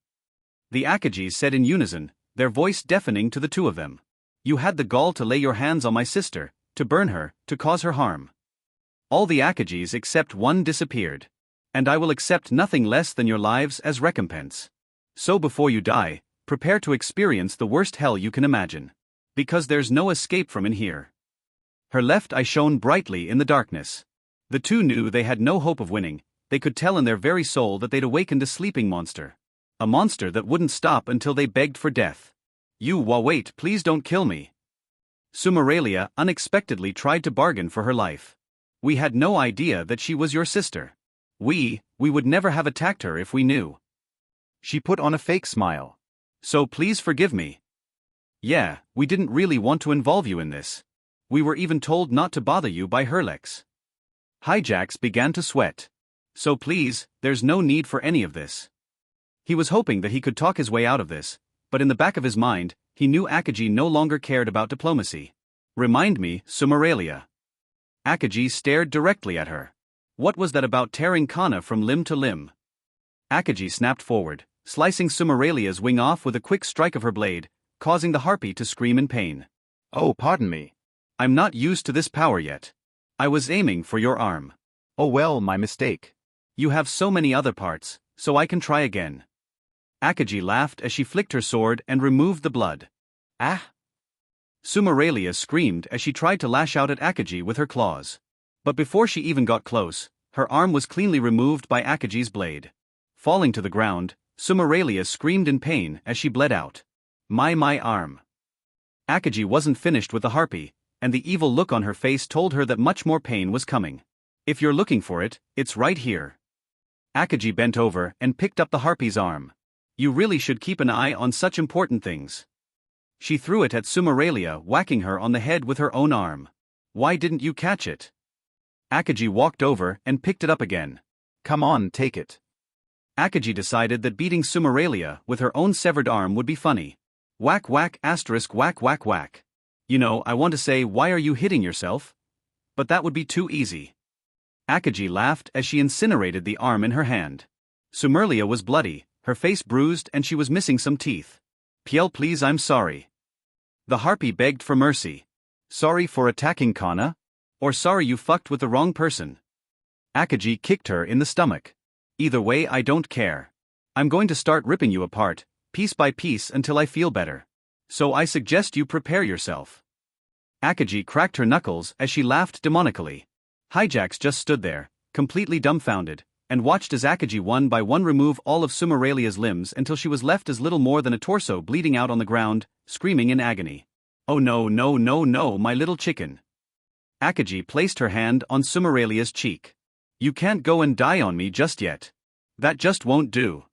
The Akagis said in unison, their voice deafening to the two of them. You had the gall to lay your hands on my sister, to burn her, to cause her harm. All the Akagis except one disappeared. And I will accept nothing less than your lives as recompense. So before you die, prepare to experience the worst hell you can imagine. Because there's no escape from in here. Her left eye shone brightly in the darkness. The two knew they had no hope of winning. They could tell in their very soul that they'd awakened a sleeping monster. A monster that wouldn't stop until they begged for death. Wait, please don't kill me. Sumeralia unexpectedly tried to bargain for her life. We had no idea that she was your sister. We would never have attacked her if we knew. She put on a fake smile. So please forgive me. Yeah, we didn't really want to involve you in this. We were even told not to bother you by Herlex. Hijax began to sweat. So please, there's no need for any of this. He was hoping that he could talk his way out of this, but in the back of his mind, he knew Akagi no longer cared about diplomacy. Remind me, Sumeralia. Akagi stared directly at her. What was that about tearing Kana from limb to limb? Akagi snapped forward, slicing Sumeralia's wing off with a quick strike of her blade, causing the harpy to scream in pain. Oh, pardon me. I'm not used to this power yet. I was aiming for your arm. Oh well, my mistake. You have so many other parts, so I can try again. Akagi laughed as she flicked her sword and removed the blood. Ah! Sumeralia screamed as she tried to lash out at Akagi with her claws. But before she even got close, her arm was cleanly removed by Akagi's blade. Falling to the ground, Sumeralia screamed in pain as she bled out. My arm. Akagi wasn't finished with the harpy, and the evil look on her face told her that much more pain was coming. If you're looking for it, it's right here. Akagi bent over and picked up the harpy's arm. You really should keep an eye on such important things. She threw it at Sumeralia, whacking her on the head with her own arm. Why didn't you catch it? Akagi walked over and picked it up again. Come on, take it. Akagi decided that beating Sumeralia with her own severed arm would be funny. Whack whack asterisk whack whack whack. You know, I want to say, why are you hitting yourself? But that would be too easy. Akagi laughed as she incinerated the arm in her hand. Sumeralia was bloody, her face bruised, and she was missing some teeth. Piel, please, I'm sorry. The harpy begged for mercy. Sorry for attacking Kana? Or sorry you fucked with the wrong person? Akagi kicked her in the stomach. Either way, I don't care. I'm going to start ripping you apart, piece by piece, until I feel better. So I suggest you prepare yourself. Akagi cracked her knuckles as she laughed demonically. Hijax just stood there, completely dumbfounded, and watched as Akagi one by one remove all of Sumeralia's limbs until she was left as little more than a torso bleeding out on the ground, screaming in agony. Oh no, no, no, no, my little chicken. Akagi placed her hand on Sumeralia's cheek. You can't go and die on me just yet. That just won't do.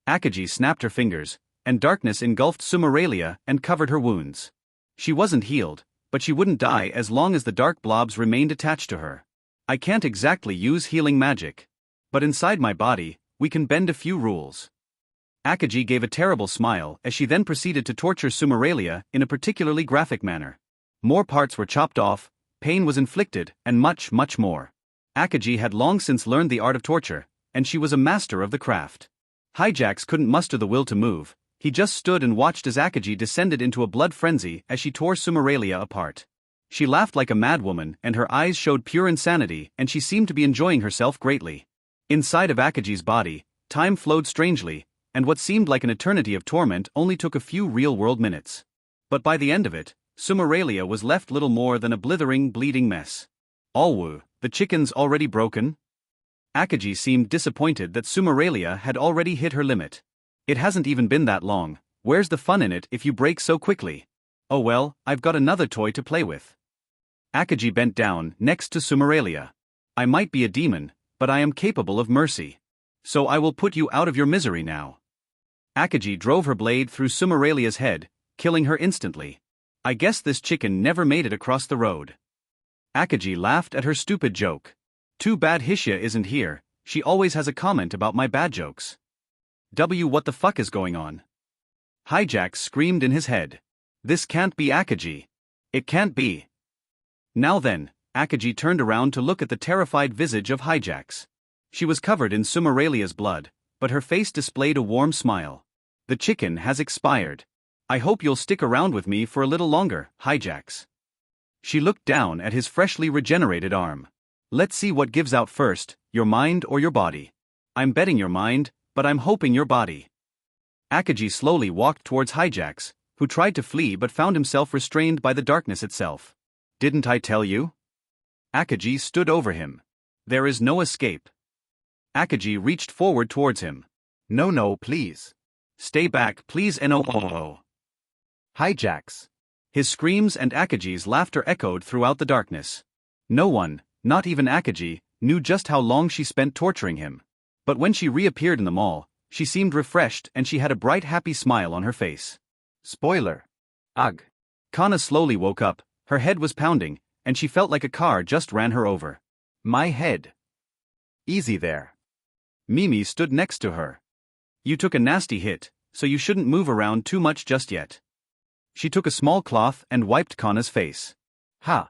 Akagi snapped her fingers, and darkness engulfed Sumeralia and covered her wounds. She wasn't healed, but she wouldn't die as long as the dark blobs remained attached to her. I can't exactly use healing magic. But inside my body, we can bend a few rules. Akagi gave a terrible smile as she then proceeded to torture Sumeralia in a particularly graphic manner. More parts were chopped off, pain was inflicted, and much, much more. Akagi had long since learned the art of torture, and she was a master of the craft. Hijax couldn't muster the will to move. He just stood and watched as Akagi descended into a blood frenzy as she tore Sumeralia apart. She laughed like a madwoman and her eyes showed pure insanity and she seemed to be enjoying herself greatly. Inside of Akagi's body, time flowed strangely, and what seemed like an eternity of torment only took a few real-world minutes. But by the end of it, Sumeralia was left little more than a blithering, bleeding mess. Alwu, the chicken's already broken? Akagi seemed disappointed that Sumeralia had already hit her limit. It hasn't even been that long, where's the fun in it if you break so quickly? Oh well, I've got another toy to play with. Akagi bent down next to Sumeralia. I might be a demon, but I am capable of mercy. So I will put you out of your misery now. Akagi drove her blade through Sumeralia's head, killing her instantly. I guess this chicken never made it across the road. Akagi laughed at her stupid joke. Too bad Hishia isn't here, she always has a comment about my bad jokes. What the fuck is going on? Hijax screamed in his head. This can't be Akagi. It can't be. Now then, Akagi turned around to look at the terrified visage of Hijax. She was covered in Sumeralia's blood, but her face displayed a warm smile. The chicken has expired. I hope you'll stick around with me for a little longer, Hijax. She looked down at his freshly regenerated arm. Let's see what gives out first, your mind or your body. I'm betting your mind, but I'm hoping your body. Akagi slowly walked towards Hijax, who tried to flee but found himself restrained by the darkness itself. Didn't I tell you? Akagi stood over him. There is no escape. Akagi reached forward towards him. No, please. Stay back, please, no. Hijax. His screams and Akagi's laughter echoed throughout the darkness. No one, not even Akagi, knew just how long she spent torturing him. But when she reappeared in the mall, she seemed refreshed and she had a bright happy smile on her face. Spoiler. Ugh. Kana slowly woke up, her head was pounding, and she felt like a car just ran her over. My head. Easy there. Mimi stood next to her. You took a nasty hit, so you shouldn't move around too much just yet. She took a small cloth and wiped Kana's face. Ha.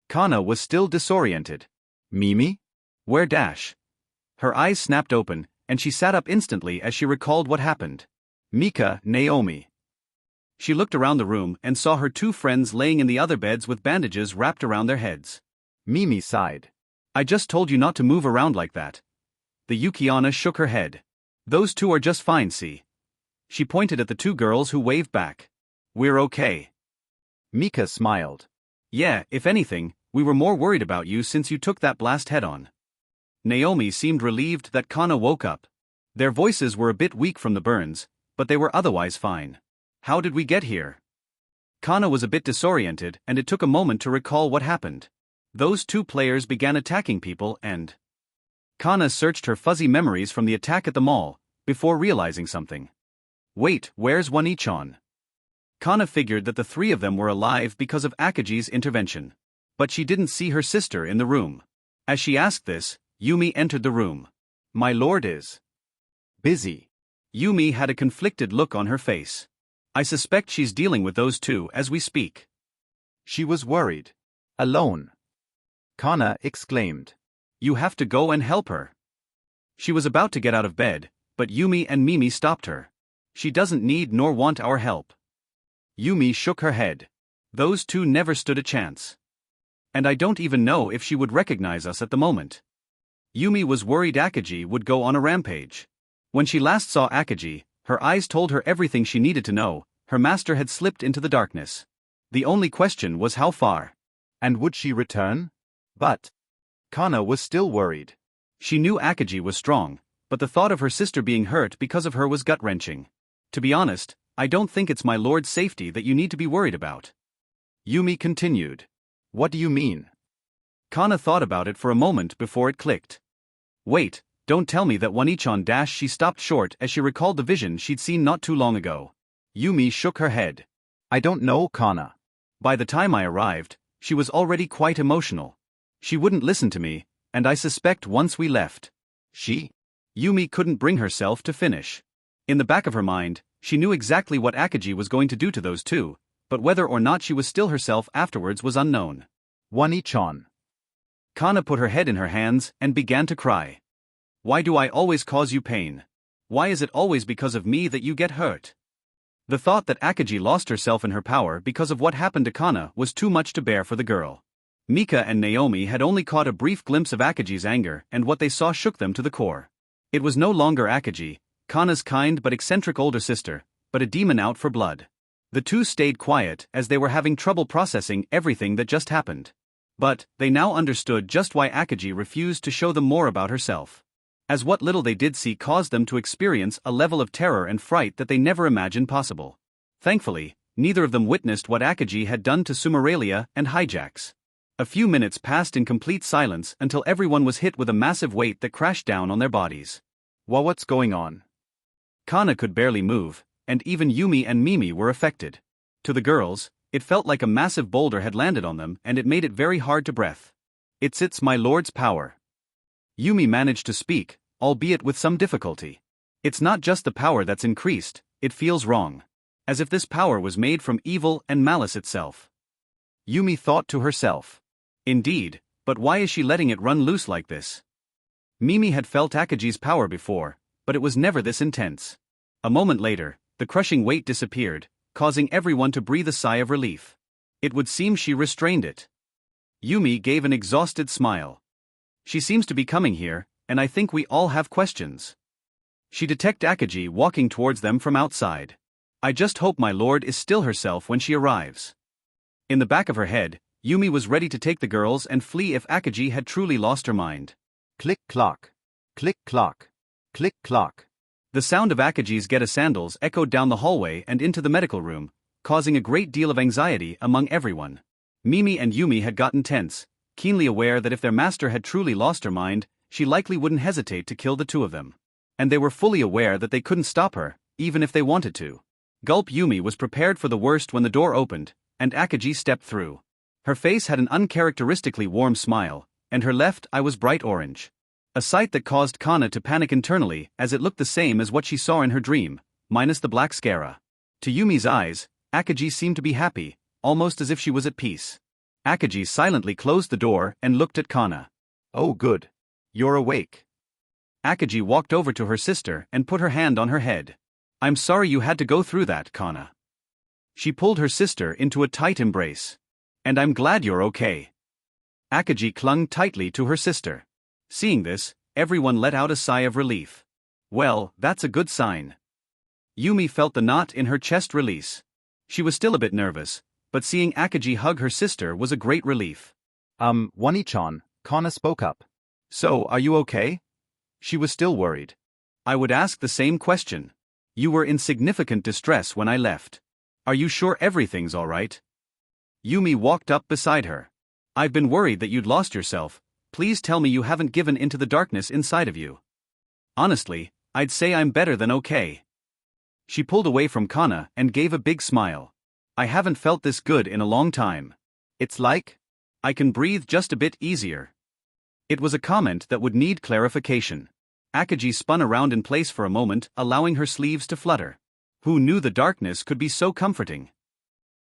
Kana was still disoriented. Mimi? Where dash? Her eyes snapped open, and she sat up instantly as she recalled what happened. Mika, Naomi. She looked around the room and saw her two friends laying in the other beds with bandages wrapped around their heads. Mimi sighed. I just told you not to move around like that. The Yukiana shook her head. Those two are just fine, see? She pointed at the two girls who waved back. We're okay. Mika smiled. Yeah, if anything, we were more worried about you since you took that blast head-on. Naomi seemed relieved that Kana woke up. Their voices were a bit weak from the burns, but they were otherwise fine. How did we get here? Kana was a bit disoriented and it took a moment to recall what happened. Those two players began attacking people and... Kana searched her fuzzy memories from the attack at the mall, before realizing something. Wait, where's One-Ichan? Kana figured that the three of them were alive because of Akagi's intervention. But she didn't see her sister in the room. As she asked this, Yumi entered the room. My lord is... busy. Yumi had a conflicted look on her face. I suspect she's dealing with those two as we speak. She was worried. Alone. Kana exclaimed. You have to go and help her. She was about to get out of bed, but Yumi and Mimi stopped her. She doesn't need nor want our help. Yumi shook her head. Those two never stood a chance. And I don't even know if she would recognize us at the moment. Yumi was worried Akagi would go on a rampage. When she last saw Akagi, her eyes told her everything she needed to know, Her master had slipped into the darkness. The only question was how far. And would she return? But Kana was still worried. She knew Akagi was strong, but the thought of her sister being hurt because of her was gut-wrenching. To be honest, I don't think it's my lord's safety that you need to be worried about. Yumi continued. What do you mean? Kana thought about it for a moment before it clicked. Wait, don't tell me that One-ichan dash. She stopped short as she recalled the vision she'd seen not too long ago. Yumi shook her head. I don't know, Kana. By the time I arrived, she was already quite emotional. She wouldn't listen to me, and I suspect once we left. She? Yumi couldn't bring herself to finish. In the back of her mind, she knew exactly what Akagi was going to do to those two, but whether or not she was still herself afterwards was unknown. One-ichan. Kana put her head in her hands and began to cry. Why do I always cause you pain? Why is it always because of me that you get hurt? The thought that Akagi lost herself in her power because of what happened to Kana was too much to bear for the girl. Mika and Naomi had only caught a brief glimpse of Akagi's anger, and what they saw shook them to the core. It was no longer Akagi, Kana's kind but eccentric older sister, but a demon out for blood. The two stayed quiet as they were having trouble processing everything that just happened. But they now understood just why Akagi refused to show them more about herself. As what little they did see caused them to experience a level of terror and fright that they never imagined possible. Thankfully, neither of them witnessed what Akagi had done to Sumeralia and Hijax. A few minutes passed in complete silence until everyone was hit with a massive weight that crashed down on their bodies. What's going on? Kana could barely move, and even Yumi and Mimi were affected. To the girls, it felt like a massive boulder had landed on them, and it made it very hard to breathe. It's my lord's power. Yumi managed to speak, albeit with some difficulty. It's not just the power that's increased, it feels wrong. As if this power was made from evil and malice itself. Yumi thought to herself. Indeed, but why is she letting it run loose like this? Mimi had felt Akagi's power before, but it was never this intense. A moment later, the crushing weight disappeared, causing everyone to breathe a sigh of relief. It would seem she restrained it. Yumi gave an exhausted smile. She seems to be coming here, and I think we all have questions. She detected Akagi walking towards them from outside. I just hope my lord is still herself when she arrives. In the back of her head, Yumi was ready to take the girls and flee if Akagi had truly lost her mind. Click-clock. Click-clock. Click-clock. The sound of Akagi's Geta sandals echoed down the hallway and into the medical room, causing a great deal of anxiety among everyone. Mimi and Yumi had gotten tense, keenly aware that if their master had truly lost her mind, she likely wouldn't hesitate to kill the two of them. And they were fully aware that they couldn't stop her, even if they wanted to. Gulp. Yumi was prepared for the worst when the door opened, and Akagi stepped through. Her face had an uncharacteristically warm smile, and her left eye was bright orange. A sight that caused Kana to panic internally, as it looked the same as what she saw in her dream, minus the black scara. To Yumi's eyes, Akagi seemed to be happy, almost as if she was at peace. Akagi silently closed the door and looked at Kana. Oh good. You're awake. Akagi walked over to her sister and put her hand on her head. I'm sorry you had to go through that, Kana. She pulled her sister into a tight embrace. And I'm glad you're okay. Akagi clung tightly to her sister. Seeing this, everyone let out a sigh of relief. Well, that's a good sign. Yumi felt the knot in her chest release. She was still a bit nervous, but seeing Akagi hug her sister was a great relief. One-ichan, Kana spoke up. So, are you okay? She was still worried. I would ask the same question. You were in significant distress when I left. Are you sure everything's all right? Yumi walked up beside her. I've been worried that you'd lost yourself. Please tell me you haven't given into the darkness inside of you. Honestly, I'd say I'm better than okay. She pulled away from Kana and gave a big smile. I haven't felt this good in a long time. It's like I can breathe just a bit easier. It was a comment that would need clarification. Akagi spun around in place for a moment, allowing her sleeves to flutter. Who knew the darkness could be so comforting?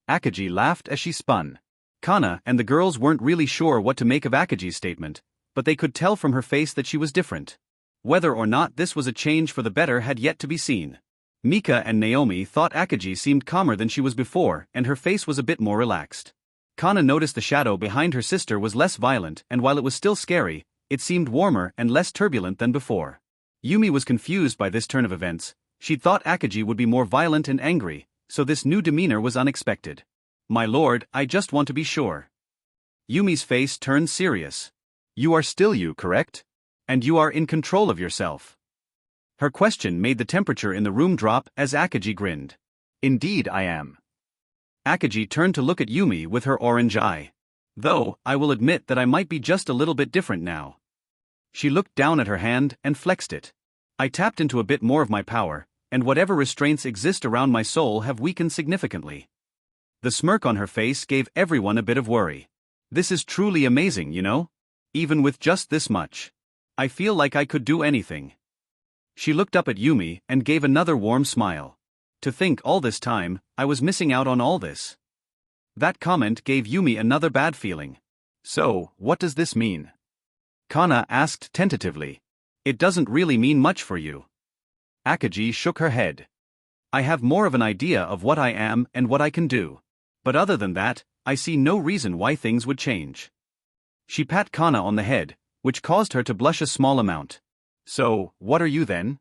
Akagi laughed as she spun. Kana and the girls weren't really sure what to make of Akagi's statement, but they could tell from her face that she was different. Whether or not this was a change for the better had yet to be seen. Mika and Naomi thought Akagi seemed calmer than she was before, and her face was a bit more relaxed. Kana noticed the shadow behind her sister was less violent, and while it was still scary, it seemed warmer and less turbulent than before. Yumi was confused by this turn of events. She'd thought Akagi would be more violent and angry, so this new demeanor was unexpected. My lord, I just want to be sure. Yumi's face turned serious. You are still you, correct? And you are in control of yourself. Her question made the temperature in the room drop as Akaji grinned. Indeed I am. Akaji turned to look at Yumi with her orange eye. Though, I will admit that I might be just a little bit different now. She looked down at her hand and flexed it. I tapped into a bit more of my power, and whatever restraints exist around my soul have weakened significantly. The smirk on her face gave everyone a bit of worry. This is truly amazing, you know? Even with just this much. I feel like I could do anything. She looked up at Yumi and gave another warm smile. To think all this time, I was missing out on all this. That comment gave Yumi another bad feeling. So, what does this mean? Kana asked tentatively. It doesn't really mean much for you. Akaji shook her head. I have more of an idea of what I am and what I can do. But other than that, I see no reason why things would change. She pat Kana on the head, which caused her to blush a small amount. So, what are you then?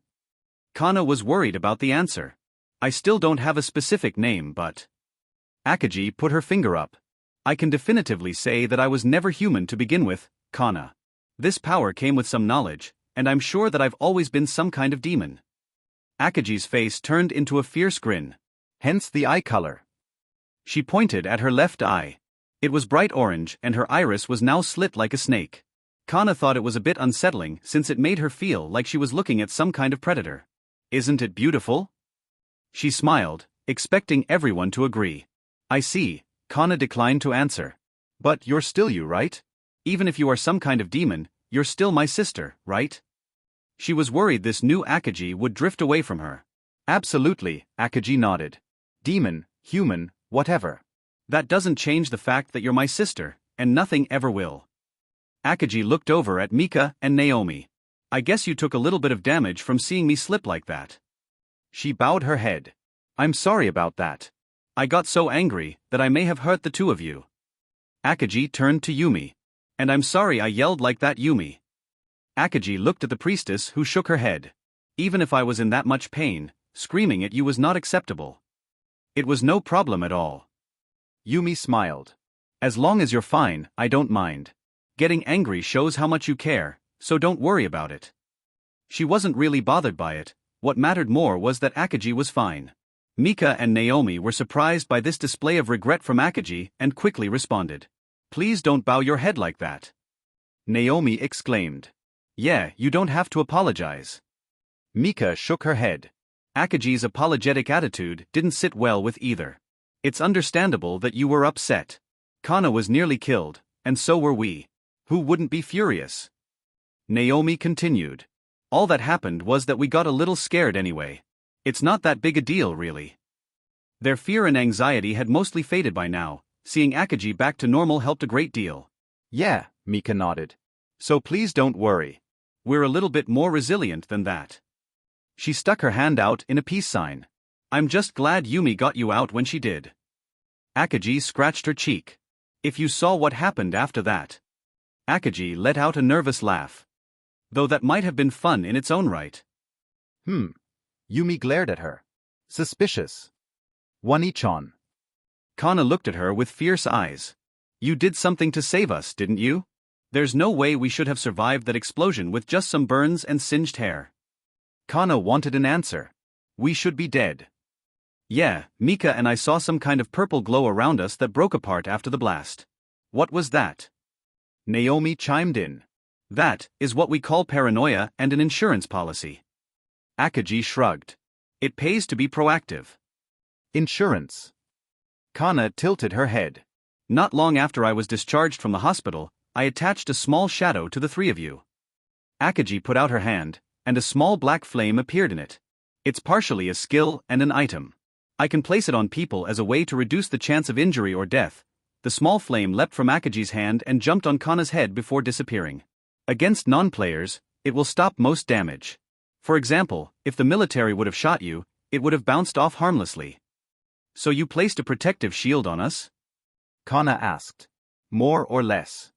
Kana was worried about the answer. I still don't have a specific name, but... Akaji put her finger up. I can definitively say that I was never human to begin with, Kana. This power came with some knowledge, and I'm sure that I've always been some kind of demon. Akaji's face turned into a fierce grin. Hence the eye color. She pointed at her left eye. It was bright orange and her iris was now slit like a snake. Kana thought it was a bit unsettling since it made her feel like she was looking at some kind of predator. Isn't it beautiful? She smiled, expecting everyone to agree. I see, Kana declined to answer. But you're still you, right? Even if you are some kind of demon, you're still my sister, right? She was worried this new Akaji would drift away from her. Absolutely, Akaji nodded. Demon, human, whatever. That doesn't change the fact that you're my sister, and nothing ever will. Akaji looked over at Mika and Naomi. I guess you took a little bit of damage from seeing me slip like that. She bowed her head. I'm sorry about that. I got so angry that I may have hurt the two of you. Akaji turned to Yumi. And I'm sorry I yelled like that, Yumi. Akaji looked at the priestess who shook her head. Even if I was in that much pain, screaming at you was not acceptable. It was no problem at all. Yumi smiled. As long as you're fine, I don't mind. Getting angry shows how much you care, so don't worry about it. She wasn't really bothered by it. What mattered more was that Akaji was fine. Mika and Naomi were surprised by this display of regret from Akaji and quickly responded. Please don't bow your head like that. Naomi exclaimed. Yeah, you don't have to apologize. Mika shook her head. Akaji's apologetic attitude didn't sit well with either. It's understandable that you were upset. Kana was nearly killed, and so were we. Who wouldn't be furious? Naomi continued. All that happened was that we got a little scared anyway. It's not that big a deal, really. Their fear and anxiety had mostly faded by now. Seeing Akaji back to normal helped a great deal. Yeah, Mika nodded. So please don't worry. We're a little bit more resilient than that. She stuck her hand out in a peace sign. I'm just glad Yumi got you out when she did. Akaji scratched her cheek. If you saw what happened after that. Akaji let out a nervous laugh. Though that might have been fun in its own right. Yumi glared at her. Suspicious. Wani-chan. Kana looked at her with fierce eyes. You did something to save us, didn't you? There's no way we should have survived that explosion with just some burns and singed hair. Kana wanted an answer. We should be dead. Yeah, Mika and I saw some kind of purple glow around us that broke apart after the blast. What was that? Naomi chimed in. That is what we call paranoia and an insurance policy. Akaji shrugged. It pays to be proactive. Insurance. Kana tilted her head. Not long after I was discharged from the hospital, I attached a small shadow to the three of you. Akaji put out her hand, and a small black flame appeared in it. It's partially a skill and an item. I can place it on people as a way to reduce the chance of injury or death. The small flame leapt from Akaji's hand and jumped on Kana's head before disappearing. Against non-players, it will stop most damage. For example, if the military would have shot you, it would have bounced off harmlessly. So you placed a protective shield on us? Kana asked. More or less.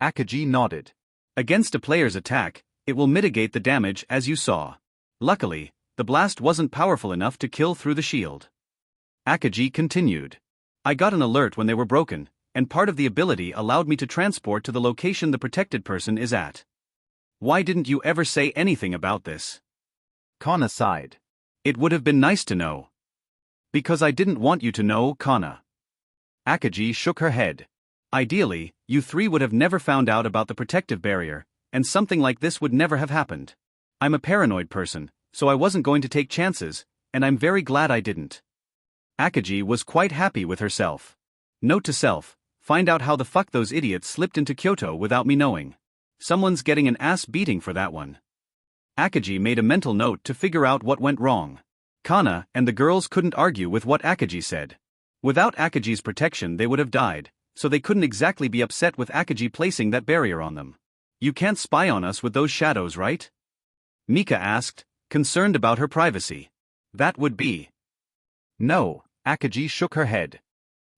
Akaji nodded. Against a player's attack, it will mitigate the damage as you saw. Luckily, the blast wasn't powerful enough to kill through the shield. Akaji continued. I got an alert when they were broken, and part of the ability allowed me to transport to the location the protected person is at. Why didn't you ever say anything about this? Kana sighed. It would have been nice to know. Because I didn't want you to know, Kana. Akaji shook her head. Ideally, you three would have never found out about the protective barrier, and something like this would never have happened. I'm a paranoid person, so I wasn't going to take chances, and I'm very glad I didn't. Akaji was quite happy with herself. Note to self, find out how the fuck those idiots slipped into Kyoto without me knowing. Someone's getting an ass beating for that one. Akaji made a mental note to figure out what went wrong. Kana and the girls couldn't argue with what Akaji said. Without Akaji's protection they would have died, so they couldn't exactly be upset with Akaji placing that barrier on them. You can't spy on us with those shadows, right? Mika asked, concerned about her privacy. That would be. No, Akaji shook her head.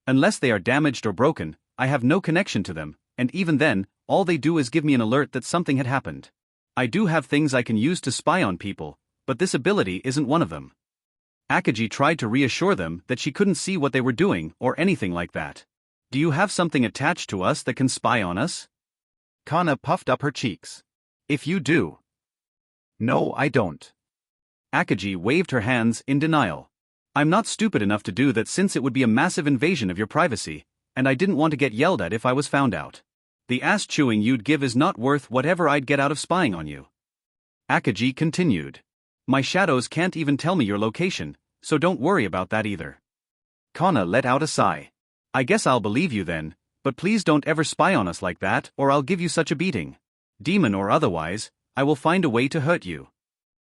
Unless they are damaged or broken, I have no connection to them, and even then, all they do is give me an alert that something had happened. I do have things I can use to spy on people, but this ability isn't one of them. Akaji tried to reassure them that she couldn't see what they were doing or anything like that. Do you have something attached to us that can spy on us? Kana puffed up her cheeks. If you do. No, I don't. Akaji waved her hands in denial. I'm not stupid enough to do that since it would be a massive invasion of your privacy, and I didn't want to get yelled at if I was found out. The ass chewing you'd give is not worth whatever I'd get out of spying on you. Akaji continued. My shadows can't even tell me your location, so don't worry about that either. Kana let out a sigh. I guess I'll believe you then, but please don't ever spy on us like that or I'll give you such a beating. Demon or otherwise, I will find a way to hurt you.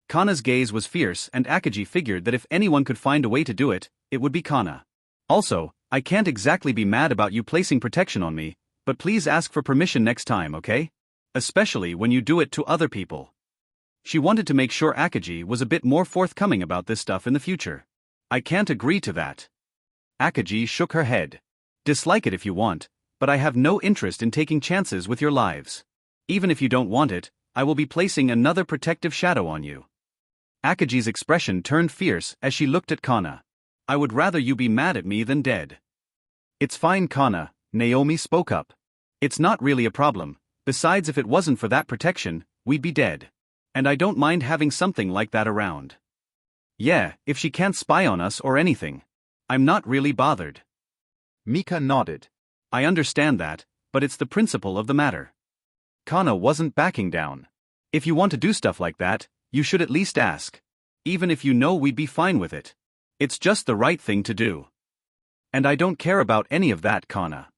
Kana's gaze was fierce and Akaji figured that if anyone could find a way to do it, it would be Kana. Also, I can't exactly be mad about you placing protection on me, but please ask for permission next time, okay? Especially when you do it to other people. She wanted to make sure Akaji was a bit more forthcoming about this stuff in the future. I can't agree to that. Akaji shook her head. Dislike it if you want, but I have no interest in taking chances with your lives. Even if you don't want it, I will be placing another protective shadow on you. Akaji's expression turned fierce as she looked at Kana. I would rather you be mad at me than dead. It's fine, Kana, Naomi spoke up. It's not really a problem, besides if it wasn't for that protection, we'd be dead. And I don't mind having something like that around. Yeah, if she can't spy on us or anything. I'm not really bothered. Mika nodded. I understand that, but it's the principle of the matter. Kana wasn't backing down. If you want to do stuff like that, you should at least ask. Even if you know we'd be fine with it. It's just the right thing to do. And I don't care about any of that, Kana.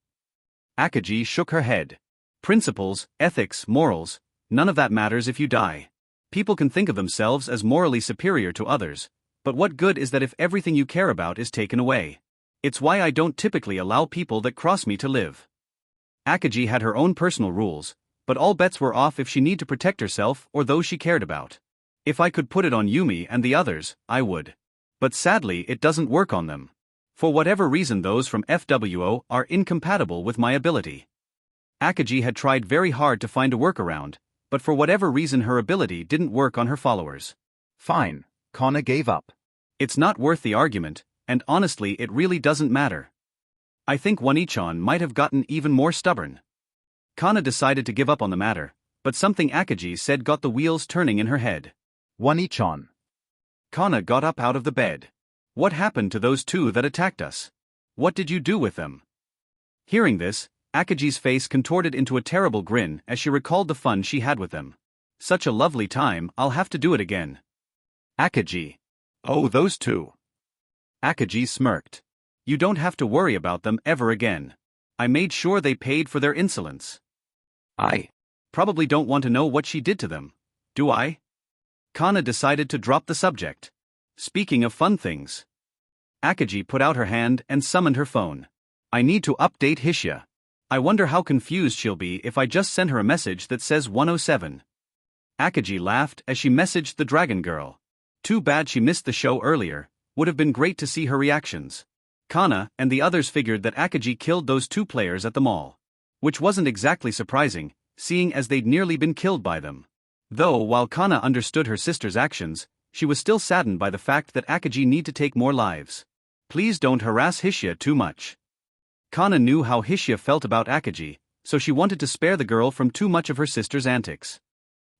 Akaji shook her head. Principles, ethics, morals, none of that matters if you die. People can think of themselves as morally superior to others, but what good is that if everything you care about is taken away? It's why I don't typically allow people that cross me to live. Akaji had her own personal rules, but all bets were off if she needed to protect herself or those she cared about. If I could put it on Yumi and the others, I would. But sadly it doesn't work on them. For whatever reason those from FWO are incompatible with my ability. Akaji had tried very hard to find a workaround, but for whatever reason her ability didn't work on her followers. Fine, Kana gave up. It's not worth the argument, and honestly it really doesn't matter. I think One-chan might have gotten even more stubborn. Kana decided to give up on the matter, but something Akaji said got the wheels turning in her head. One-chan. Kana got up out of the bed. What happened to those two that attacked us? What did you do with them? Hearing this, Akaji's face contorted into a terrible grin as she recalled the fun she had with them. Such a lovely time, I'll have to do it again. Akaji. Oh, those two. Akaji smirked. You don't have to worry about them ever again. I made sure they paid for their insolence. I probably don't want to know what she did to them, do I? Kana decided to drop the subject. Speaking of fun things. Akaji put out her hand and summoned her phone. I need to update Hishia. I wonder how confused she'll be if I just send her a message that says 107. Akaji laughed as she messaged the Dragon Girl. Too bad she missed the show earlier, would have been great to see her reactions. Kana and the others figured that Akaji killed those two players at the mall. Which wasn't exactly surprising, seeing as they'd nearly been killed by them. Though while Kana understood her sister's actions, she was still saddened by the fact that Akaji need to take more lives. Please don't harass Hishia too much. Kana knew how Hishia felt about Akaji, so she wanted to spare the girl from too much of her sister's antics.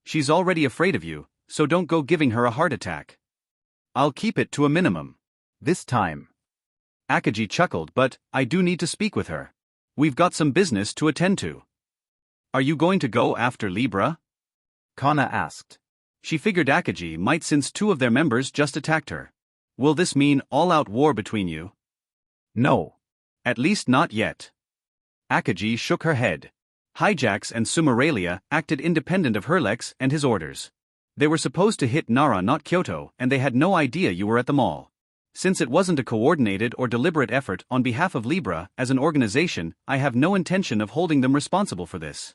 She's already afraid of you, so don't go giving her a heart attack. I'll keep it to a minimum. This time. Akaji chuckled, but I do need to speak with her. We've got some business to attend to. Are you going to go after Libra? Kana asked. She figured Akaji might since two of their members just attacked her. Will this mean all-out war between you? No. At least not yet. Akaji shook her head. Hijax and Sumeralia acted independent of Herlex and his orders. They were supposed to hit Nara, not Kyoto, and they had no idea you were at the mall. Since it wasn't a coordinated or deliberate effort on behalf of Libra as an organization, I have no intention of holding them responsible for this.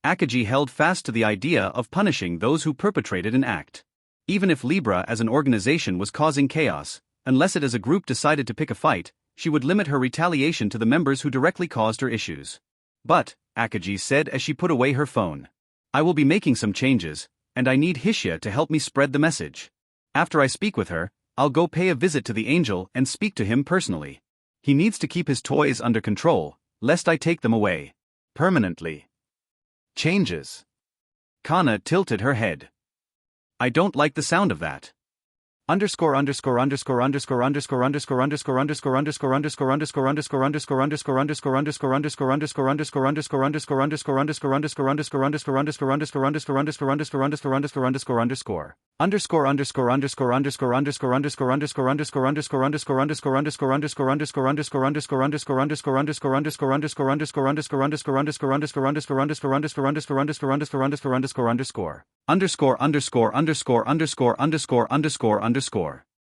Akaji held fast to the idea of punishing those who perpetrated an act. Even if Libra as an organization was causing chaos, unless it as a group decided to pick a fight, she would limit her retaliation to the members who directly caused her issues. But, Akaji said as she put away her phone, I will be making some changes, and I need Hishia to help me spread the message. After I speak with her, I'll go pay a visit to the angel and speak to him personally. He needs to keep his toys under control, lest I take them away. Permanently. Changes. Kana tilted her head. I don't like the sound of that.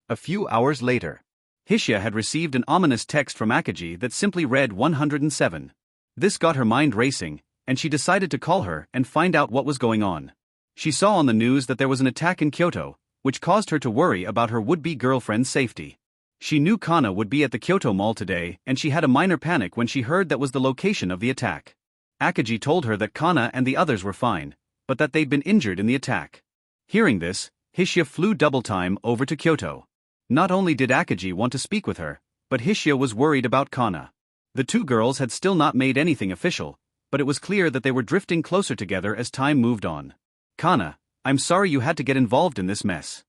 A few hours later, Hishia had received an ominous text from Akaji that simply read 107. This got her mind racing, and she decided to call her and find out what was going on. She saw on the news that there was an attack in Kyoto, which caused her to worry about her would-be girlfriend's safety. She knew Kana would be at the Kyoto Mall today, and she had a minor panic when she heard that was the location of the attack. Akaji told her that Kana and the others were fine, but that they'd been injured in the attack. Hearing this, Hishia flew double time over to Kyoto. Not only did Akaji want to speak with her, but Hishia was worried about Kana. The two girls had still not made anything official, but it was clear that they were drifting closer together as time moved on. Kana, I'm sorry you had to get involved in this mess.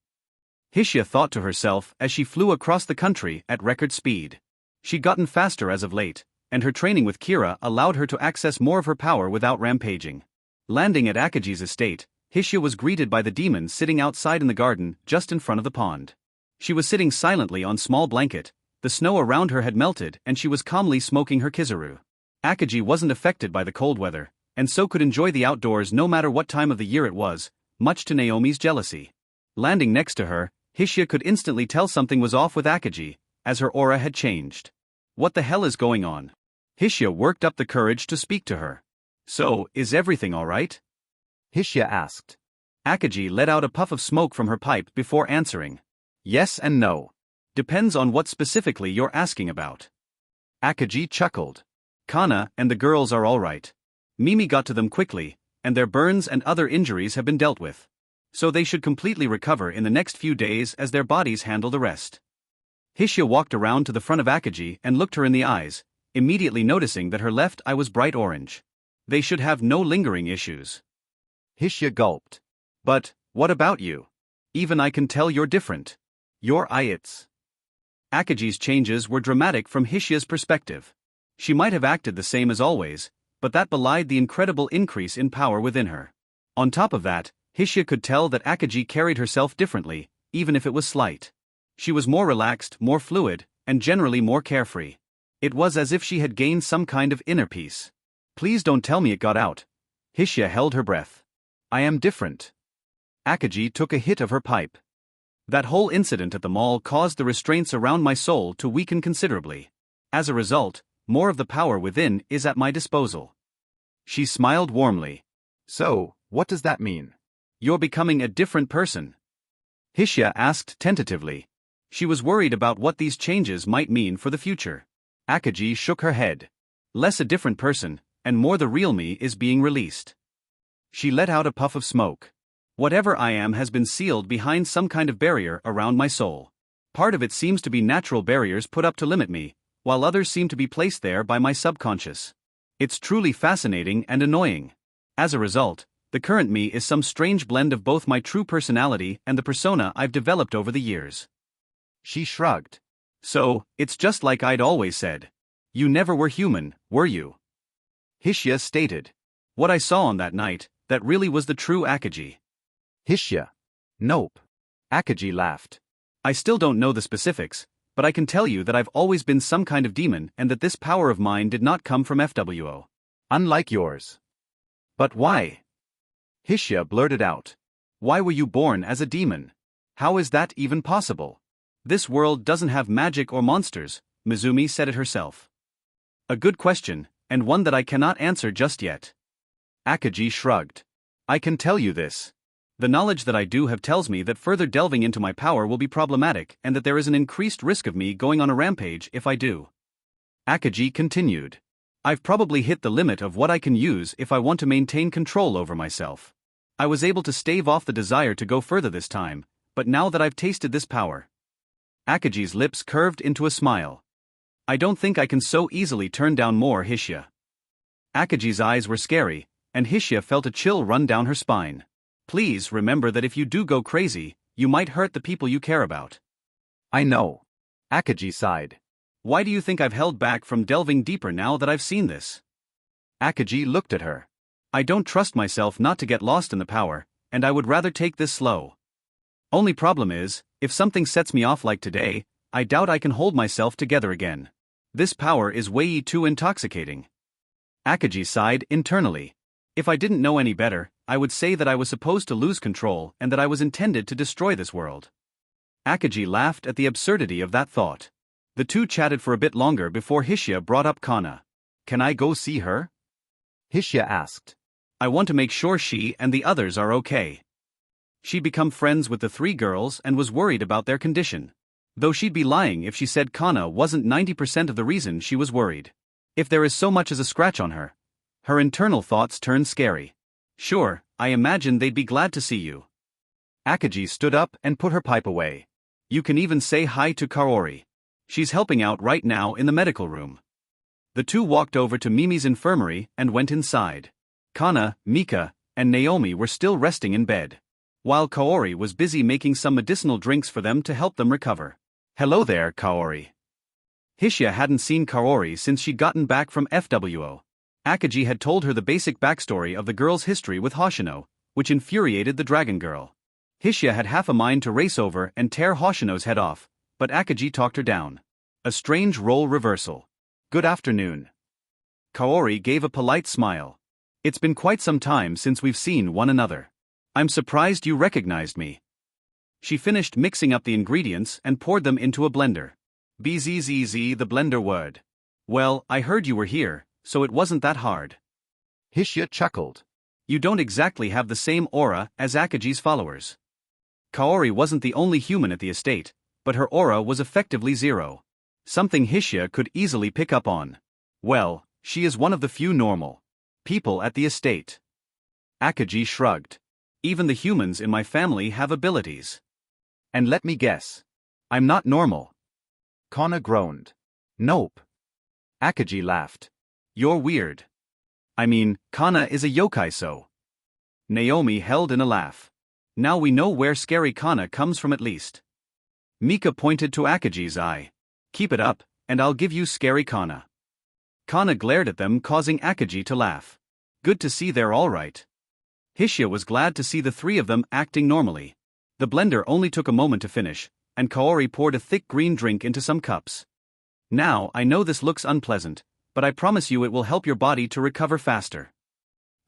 Hishia thought to herself as she flew across the country at record speed. She'd gotten faster as of late, and her training with Kira allowed her to access more of her power without rampaging. Landing at Akaji's estate, Hishia was greeted by the demon sitting outside in the garden just in front of the pond. She was sitting silently on small blanket, the snow around her had melted and she was calmly smoking her kizaru. Akaji wasn't affected by the cold weather, and so could enjoy the outdoors no matter what time of the year it was, much to Naomi's jealousy. Landing next to her, Hishia could instantly tell something was off with Akaji, as her aura had changed. What the hell is going on? Hishia worked up the courage to speak to her. So, is everything alright? Hishia asked. Akaji let out a puff of smoke from her pipe before answering. Yes and no. Depends on what specifically you're asking about. Akaji chuckled. Kana and the girls are alright. Mimi got to them quickly, and their burns and other injuries have been dealt with. So they should completely recover in the next few days as their bodies handle the rest. Hishia walked around to the front of Akaji and looked her in the eyes, immediately noticing that her left eye was bright orange. They should have no lingering issues. Hishia gulped. But, what about you? Even I can tell you're different. You're Ayats. Akaji's changes were dramatic from Hishia's perspective. She might have acted the same as always, but that belied the incredible increase in power within her. On top of that, Hishia could tell that Akaji carried herself differently, even if it was slight. She was more relaxed, more fluid, and generally more carefree. It was as if she had gained some kind of inner peace. Please don't tell me it got out. Hishia held her breath. I am different. Akaji took a hit of her pipe. That whole incident at the mall caused the restraints around my soul to weaken considerably. As a result, more of the power within is at my disposal. She smiled warmly. So, what does that mean? You're becoming a different person. Hishia asked tentatively. She was worried about what these changes might mean for the future. Akaji shook her head. Less a different person, and more the real me is being released. She let out a puff of smoke. Whatever I am has been sealed behind some kind of barrier around my soul. Part of it seems to be natural barriers put up to limit me, while others seem to be placed there by my subconscious. It's truly fascinating and annoying. As a result, the current me is some strange blend of both my true personality and the persona I've developed over the years. She shrugged. So, it's just like I'd always said. You never were human, were you? Hishya stated. What I saw on that night, that really was the true Akagi. Hishya. Nope. Akagi laughed. I still don't know the specifics, but I can tell you that I've always been some kind of demon and that this power of mine did not come from FWO. Unlike yours. But why? Hishya blurted out. Why were you born as a demon? How is that even possible? This world doesn't have magic or monsters, Mizumi said it herself. A good question, and one that I cannot answer just yet. Akagi shrugged. I can tell you this. The knowledge that I do have tells me that further delving into my power will be problematic and that there is an increased risk of me going on a rampage if I do. Akagi continued. I've probably hit the limit of what I can use if I want to maintain control over myself. I was able to stave off the desire to go further this time, but now that I've tasted this power. Akagi's lips curved into a smile. I don't think I can so easily turn down more, Hishya. Akagi's eyes were scary, and Hishya felt a chill run down her spine. Please remember that if you do go crazy, you might hurt the people you care about. I know. Akagi sighed. Why do you think I've held back from delving deeper now that I've seen this? Akagi looked at her. I don't trust myself not to get lost in the power, and I would rather take this slow. Only problem is, if something sets me off like today, I doubt I can hold myself together again. This power is way too intoxicating. Akagi sighed internally. If I didn't know any better, I would say that I was supposed to lose control and that I was intended to destroy this world. Akagi laughed at the absurdity of that thought. The two chatted for a bit longer before Hishya brought up Kana. Can I go see her? Hishya asked. I want to make sure she and the others are okay. She'd become friends with the three girls and was worried about their condition. Though she'd be lying if she said Kana wasn't 90% of the reason she was worried. If there is so much as a scratch on her. Her internal thoughts turned scary. Sure, I imagine they'd be glad to see you. Akagi stood up and put her pipe away. You can even say hi to Kaori. She's helping out right now in the medical room. The two walked over to Mimi's infirmary and went inside. Kana, Mika, and Naomi were still resting in bed, while Kaori was busy making some medicinal drinks for them to help them recover. Hello there, Kaori. Hishya hadn't seen Kaori since she'd gotten back from FWO. Akagi had told her the basic backstory of the girl's history with Hoshino, which infuriated the dragon girl. Hishya had half a mind to race over and tear Hoshino's head off, but Akagi talked her down. A strange role reversal. Good afternoon. Kaori gave a polite smile. It's been quite some time since we've seen one another. I'm surprised you recognized me. She finished mixing up the ingredients and poured them into a blender. Bzzz, the blender word. Well, I heard you were here, so it wasn't that hard. Hishya chuckled. You don't exactly have the same aura as Akagi's followers. Kaori wasn't the only human at the estate, but her aura was effectively zero. Something Hishya could easily pick up on. Well, she is one of the few normal people at the estate. Akagi shrugged. Even the humans in my family have abilities. And let me guess. I'm not normal. Kana groaned. Nope. Akagi laughed. You're weird. I mean, Kana is a yokai, so. Naomi held in a laugh. Now we know where scary Kana comes from at least. Mika pointed to Akagi's eye. Keep it up, and I'll give you scary Kana. Kana glared at them, causing Akagi to laugh. Good to see they're all right. Hishya was glad to see the three of them acting normally. The blender only took a moment to finish, and Kaori poured a thick green drink into some cups. Now, I know this looks unpleasant, but I promise you it will help your body to recover faster.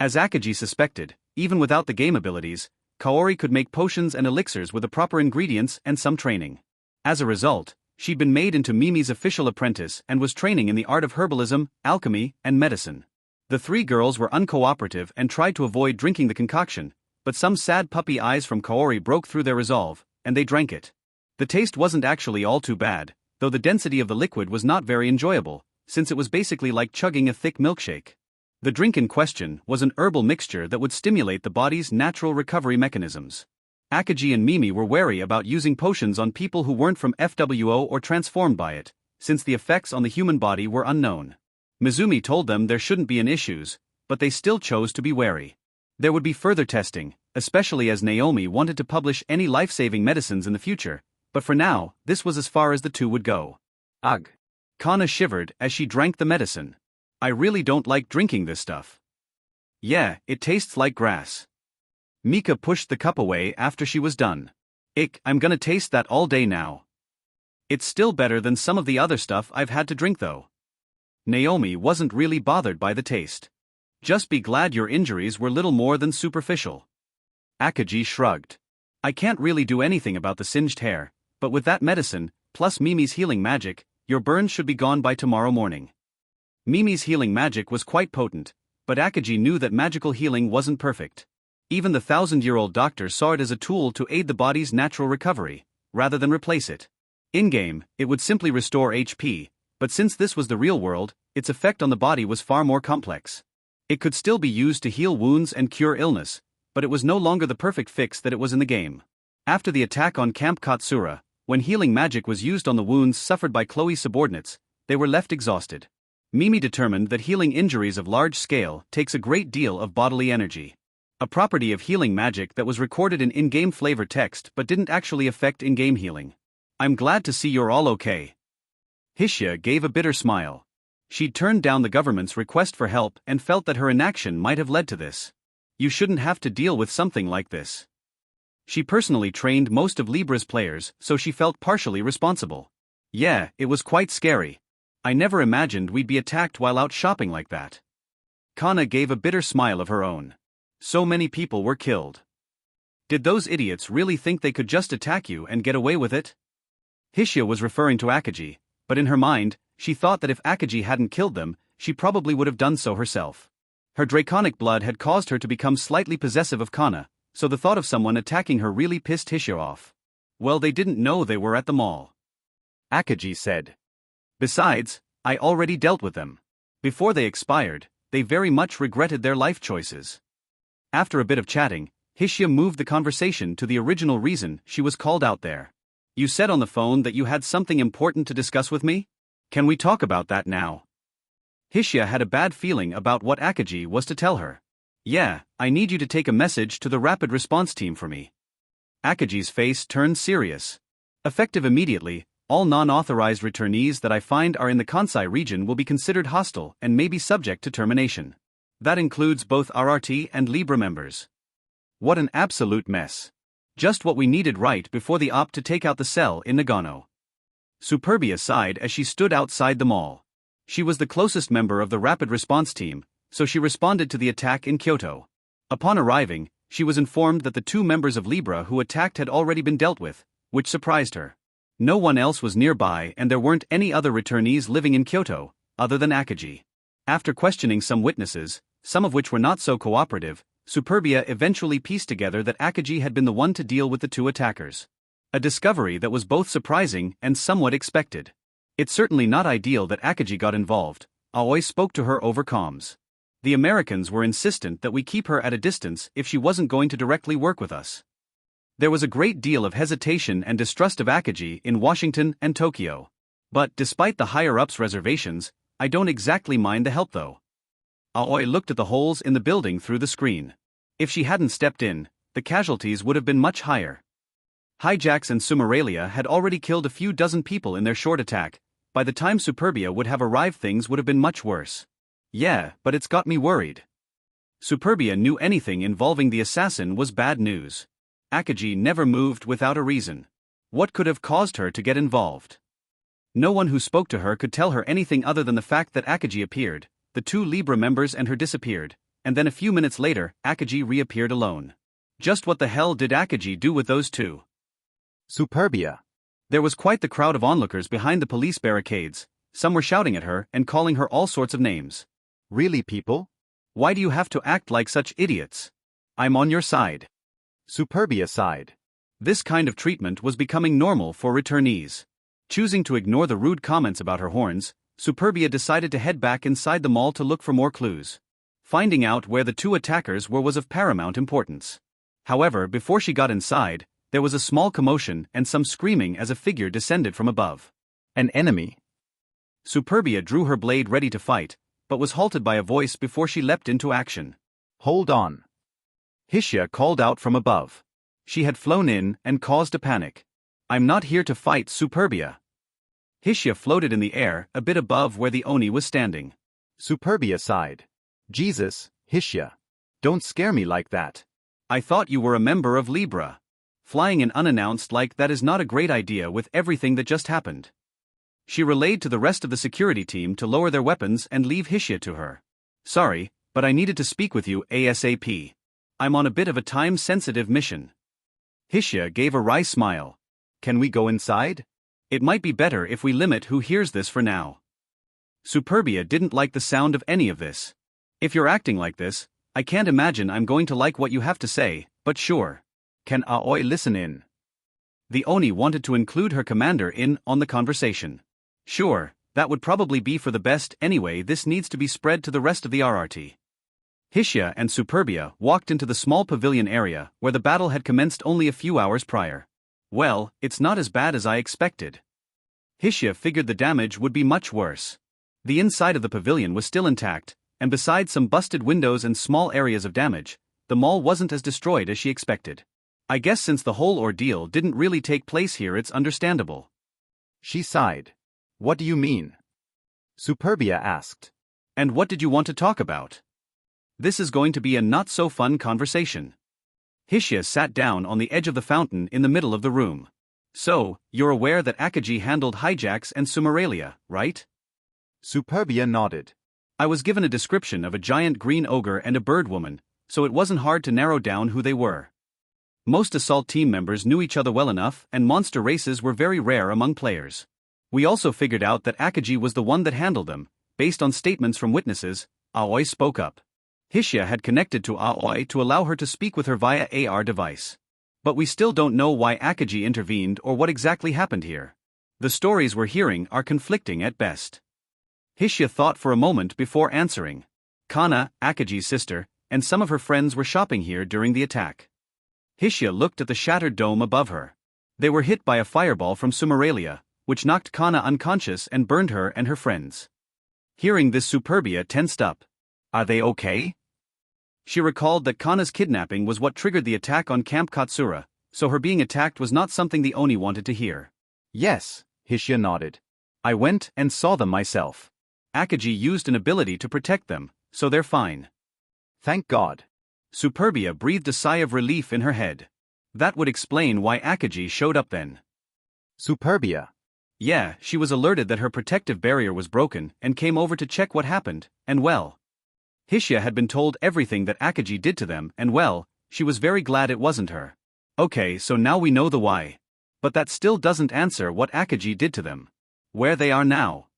As Akagi suspected, even without the game abilities, Kaori could make potions and elixirs with the proper ingredients and some training. As a result, she'd been made into Mimi's official apprentice and was training in the art of herbalism, alchemy, and medicine. The three girls were uncooperative and tried to avoid drinking the concoction, but some sad puppy eyes from Kaori broke through their resolve, and they drank it. The taste wasn't actually all too bad, though the density of the liquid was not very enjoyable, since it was basically like chugging a thick milkshake. The drink in question was an herbal mixture that would stimulate the body's natural recovery mechanisms. Akagi and Mimi were wary about using potions on people who weren't from FWO or transformed by it, since the effects on the human body were unknown. Mizumi told them there shouldn't be any issues, but they still chose to be wary. There would be further testing, especially as Naomi wanted to publish any life-saving medicines in the future, but for now, this was as far as the two would go. Ugh. Kana shivered as she drank the medicine. I really don't like drinking this stuff. Yeah, it tastes like grass. Mika pushed the cup away after she was done. Ick, I'm gonna taste that all day now. It's still better than some of the other stuff I've had to drink though. Naomi wasn't really bothered by the taste. Just be glad your injuries were little more than superficial. Akagi shrugged. I can't really do anything about the singed hair, but with that medicine, plus Mimi's healing magic, your burns should be gone by tomorrow morning. Mimi's healing magic was quite potent, but Akagi knew that magical healing wasn't perfect. Even the 1,000-year-old doctor saw it as a tool to aid the body's natural recovery, rather than replace it. In-game, it would simply restore HP, but since this was the real world, its effect on the body was far more complex. It could still be used to heal wounds and cure illness, but it was no longer the perfect fix that it was in the game. After the attack on Camp Katsura, when healing magic was used on the wounds suffered by Chloe's subordinates, they were left exhausted. Mimi determined that healing injuries of large scale takes a great deal of bodily energy. A property of healing magic that was recorded in in-game flavor text but didn't actually affect in-game healing. I'm glad to see you're all okay. Hishia gave a bitter smile. She'd turned down the government's request for help and felt that her inaction might have led to this. You shouldn't have to deal with something like this. She personally trained most of Libra's players, so she felt partially responsible. Yeah, it was quite scary. I never imagined we'd be attacked while out shopping like that. Kana gave a bitter smile of her own. So many people were killed. Did those idiots really think they could just attack you and get away with it? Hishia was referring to Akagi, but in her mind, she thought that if Akagi hadn't killed them, she probably would have done so herself. Her draconic blood had caused her to become slightly possessive of Kana, so the thought of someone attacking her really pissed Hishia off. Well, they didn't know they were at the mall. Akagi said. Besides, I already dealt with them. Before they expired, they very much regretted their life choices. After a bit of chatting, Hishia moved the conversation to the original reason she was called out there. You said on the phone that you had something important to discuss with me? Can we talk about that now? Hishia had a bad feeling about what Akagi was to tell her. Yeah, I need you to take a message to the rapid response team for me. Akagi's face turned serious. Effective immediately, all non-authorized returnees that I find are in the Kansai region will be considered hostile and may be subject to termination. That includes both RRT and Libra members. What an absolute mess. Just what we needed right before the op to take out the cell in Nagano. Superbia sighed as she stood outside the mall. She was the closest member of the rapid response team, so she responded to the attack in Kyoto. Upon arriving, she was informed that the 2 members of Libra who attacked had already been dealt with, which surprised her. No one else was nearby and there weren't any other returnees living in Kyoto, other than Akagi. After questioning some witnesses, some of which were not so cooperative, Superbia eventually pieced together that Akagi had been the one to deal with the 2 attackers. A discovery that was both surprising and somewhat expected. It's certainly not ideal that Akagi got involved. Aoi spoke to her over comms. The Americans were insistent that we keep her at a distance if she wasn't going to directly work with us. There was a great deal of hesitation and distrust of Akagi in Washington and Tokyo. But despite the higher-ups' reservations, I don't exactly mind the help though. Aoi looked at the holes in the building through the screen. If she hadn't stepped in, the casualties would have been much higher. Hijacks and Sumeralia had already killed a few dozen people in their short attack. By the time Superbia would have arrived, things would have been much worse. Yeah, but it's got me worried. Superbia knew anything involving the assassin was bad news. Akagi never moved without a reason. What could have caused her to get involved? No one who spoke to her could tell her anything other than the fact that Akagi appeared, the 2 Libra members and her disappeared, and then a few minutes later, Akagi reappeared alone. Just what the hell did Akagi do with those 2? Superbia. There was quite the crowd of onlookers behind the police barricades. Some were shouting at her and calling her all sorts of names. Really, people? Why do you have to act like such idiots? I'm on your side. Superbia sighed. This kind of treatment was becoming normal for returnees. Choosing to ignore the rude comments about her horns, Superbia decided to head back inside the mall to look for more clues. Finding out where the 2 attackers were was of paramount importance. However, before she got inside, there was a small commotion and some screaming as a figure descended from above. An enemy? Superbia drew her blade ready to fight, but was halted by a voice before she leapt into action. Hold on. Hishia called out from above. She had flown in and caused a panic. I'm not here to fight, Superbia. Hishia floated in the air, a bit above where the Oni was standing. Superbia sighed. Jesus, Hishia. Don't scare me like that. I thought you were a member of Libra. Flying in unannounced like that is not a great idea with everything that just happened. She relayed to the rest of the security team to lower their weapons and leave Hishia to her. Sorry, but I needed to speak with you ASAP. I'm on a bit of a time-sensitive mission. Hishia gave a wry smile. Can we go inside? It might be better if we limit who hears this for now. Superbia didn't like the sound of any of this. If you're acting like this, I can't imagine I'm going to like what you have to say, but sure. Can Aoi listen in? The Oni wanted to include her commander in on the conversation. Sure, that would probably be for the best anyway. This needs to be spread to the rest of the RRT. Hishia and Superbia walked into the small pavilion area where the battle had commenced only a few hours prior. Well, it's not as bad as I expected. Hishia figured the damage would be much worse. The inside of the pavilion was still intact, and besides some busted windows and small areas of damage, the mall wasn't as destroyed as she expected. I guess since the whole ordeal didn't really take place here, it's understandable. She sighed. What do you mean? Superbia asked. And what did you want to talk about? This is going to be a not-so-fun conversation. Hishia sat down on the edge of the fountain in the middle of the room. So, you're aware that Akagi handled hijacks and Sumeralia, right? Superbia nodded. I was given a description of a giant green ogre and a bird woman, so it wasn't hard to narrow down who they were. Most Assault team members knew each other well enough, and monster races were very rare among players. We also figured out that Akagi was the one that handled them. Based on statements from witnesses, Aoi spoke up. Hishia had connected to Aoi to allow her to speak with her via AR device. But we still don't know why Akagi intervened or what exactly happened here. The stories we're hearing are conflicting at best. Hishia thought for a moment before answering. Kana, Akagi's sister, and some of her friends were shopping here during the attack. Hishia looked at the shattered dome above her. They were hit by a fireball from Sumeralia, which knocked Kana unconscious and burned her and her friends. Hearing this, Superbia tensed up. Are they okay? She recalled that Kana's kidnapping was what triggered the attack on Camp Katsura, so her being attacked was not something the Oni wanted to hear. Yes, Hishia nodded. I went and saw them myself. Akagi used an ability to protect them, so they're fine. Thank God. Superbia breathed a sigh of relief in her head. That would explain why Akagi showed up then. Superbia. Yeah, she was alerted that her protective barrier was broken and came over to check what happened, and well. Hishia had been told everything that Akagi did to them, and well, she was very glad it wasn't her. Okay, so now we know the why. But that still doesn't answer what Akagi did to them. Where they are now.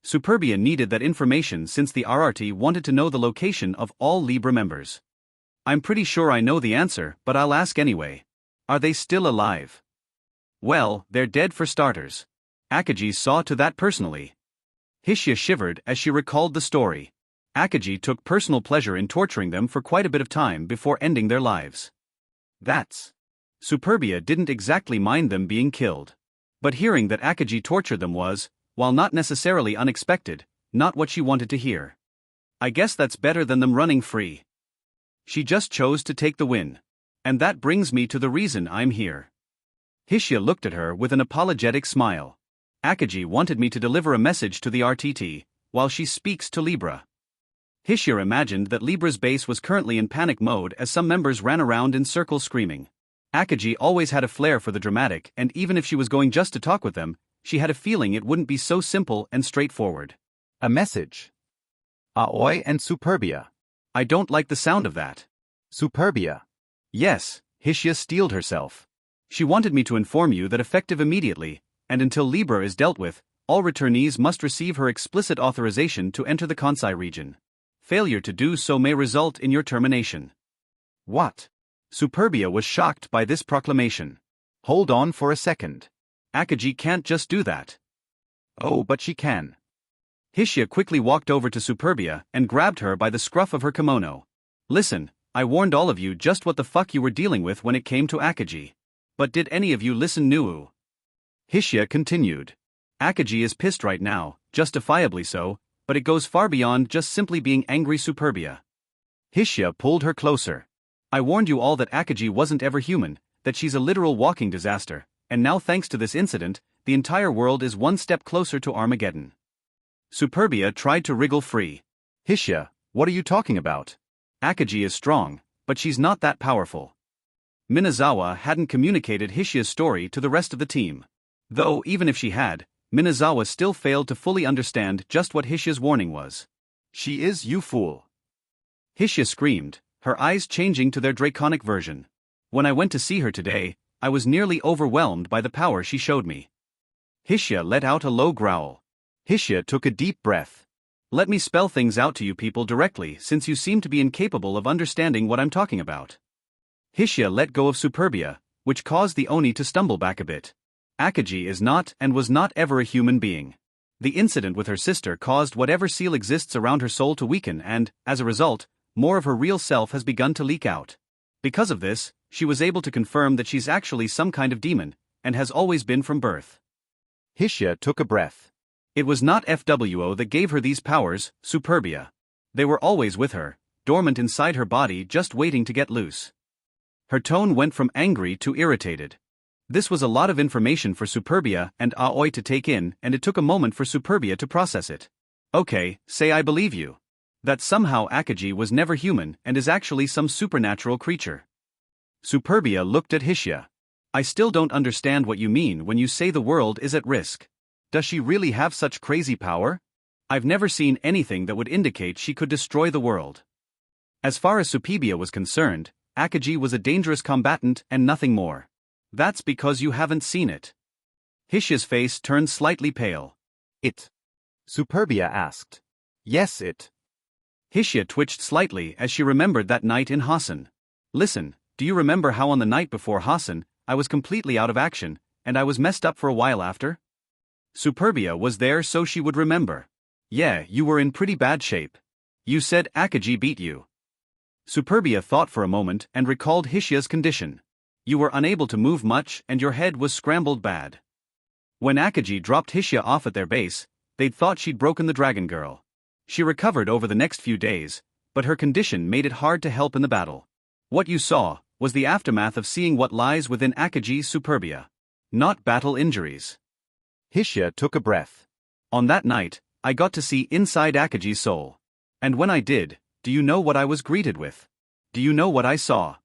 Superbia needed that information since the RRT wanted to know the location of all Libra members. I'm pretty sure I know the answer, but I'll ask anyway. Are they still alive? Well, they're dead for starters. Akagi saw to that personally. Hishia shivered as she recalled the story. Akagi took personal pleasure in torturing them for quite a bit of time before ending their lives. That's. Superbia didn't exactly mind them being killed. But hearing that Akagi tortured them was, while not necessarily unexpected, not what she wanted to hear. I guess that's better than them running free. She just chose to take the win. And that brings me to the reason I'm here. Hishia looked at her with an apologetic smile. Akagi wanted me to deliver a message to the RTT, while she speaks to Libra. Hishia imagined that Libra's base was currently in panic mode as some members ran around in circles screaming. Akagi always had a flair for the dramatic, and even if she was going just to talk with them, she had a feeling it wouldn't be so simple and straightforward. A message. Aoi and Superbia. I don't like the sound of that. Superbia. Yes, Hishia steeled herself. She wanted me to inform you that effective immediately, and until Libra is dealt with, all returnees must receive her explicit authorization to enter the Kansai region. Failure to do so may result in your termination. What? Superbia was shocked by this proclamation. Hold on for a second. Akagi can't just do that. Oh, but she can. Hishia quickly walked over to Superbia and grabbed her by the scruff of her kimono. Listen, I warned all of you just what the fuck you were dealing with when it came to Akagi. But did any of you listen, Nuu? Hishia continued. Akagi is pissed right now, justifiably so, but it goes far beyond just simply being angry. Superbia. Hishia pulled her closer. I warned you all that Akagi wasn't ever human, that she's a literal walking disaster, and now thanks to this incident, the entire world is one step closer to Armageddon. Superbia tried to wriggle free. Hishia, what are you talking about? Akagi is strong, but she's not that powerful. Minazawa hadn't communicated Hishia's story to the rest of the team. Though, even if she had, Minazawa still failed to fully understand just what Hishia's warning was. She is, you fool. Hishia screamed, her eyes changing to their draconic version. When I went to see her today, I was nearly overwhelmed by the power she showed me. Hishia let out a low growl. Hishia took a deep breath. Let me spell things out to you people directly, since you seem to be incapable of understanding what I'm talking about. Hishia let go of Superbia, which caused the Oni to stumble back a bit. Akagi is not and was not ever a human being. The incident with her sister caused whatever seal exists around her soul to weaken and, as a result, more of her real self has begun to leak out. Because of this, she was able to confirm that she's actually some kind of demon, and has always been from birth. Hishia took a breath. It was not FWO that gave her these powers, Superbia. They were always with her, dormant inside her body just waiting to get loose. Her tone went from angry to irritated. This was a lot of information for Superbia and Aoi to take in, and it took a moment for Superbia to process it. Okay, say I believe you. That somehow Akagi was never human and is actually some supernatural creature. Superbia looked at Hishia. I still don't understand what you mean when you say the world is at risk. Does she really have such crazy power? I've never seen anything that would indicate she could destroy the world. As far as Superbia was concerned, Akagi was a dangerous combatant and nothing more. That's because you haven't seen it. Hishia's face turned slightly pale. It? Superbia asked. Yes, it. Hishia twitched slightly as she remembered that night in Hassan. Listen, do you remember how on the night before Hassan, I was completely out of action, and I was messed up for a while after? Superbia was there so she would remember. Yeah, you were in pretty bad shape. You said Akagi beat you. Superbia thought for a moment and recalled Hishia's condition. You were unable to move much and your head was scrambled bad. When Akagi dropped Hishia off at their base, they'd thought she'd broken the dragon girl. She recovered over the next few days, but her condition made it hard to help in the battle. What you saw was the aftermath of seeing what lies within Akagi's Superbia. Not battle injuries. Hishia took a breath. On that night, I got to see inside Akagi's soul. And when I did, do you know what I was greeted with? Do you know what I saw?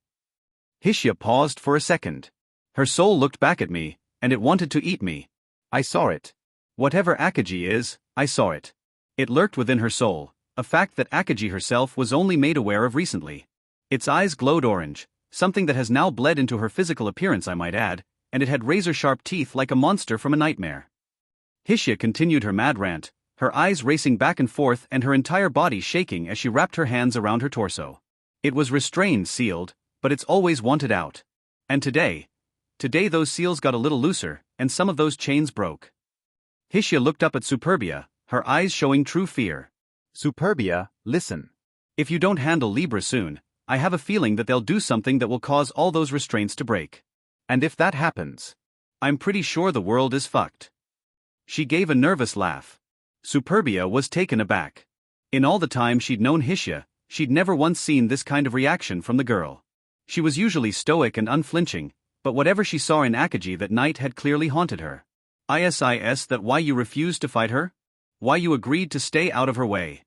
Hishia paused for a second. Her soul looked back at me, and it wanted to eat me. I saw it. Whatever Akagi is, I saw it. It lurked within her soul, a fact that Akagi herself was only made aware of recently. Its eyes glowed orange, something that has now bled into her physical appearance, I might add, and it had razor-sharp teeth like a monster from a nightmare. Hishia continued her mad rant, her eyes racing back and forth and her entire body shaking as she wrapped her hands around her torso. It was restrained, sealed, but it's always wanted out. And today those seals got a little looser, and some of those chains broke. Hishia looked up at Superbia, her eyes showing true fear. Superbia, listen. If you don't handle Libra soon, I have a feeling that they'll do something that will cause all those restraints to break. And if that happens, I'm pretty sure the world is fucked. She gave a nervous laugh. Superbia was taken aback. In all the time she'd known Hishia, she'd never once seen this kind of reaction from the girl. She was usually stoic and unflinching, but whatever she saw in Akagi that night had clearly haunted her. Is that why you refused to fight her? Why you agreed to stay out of her way?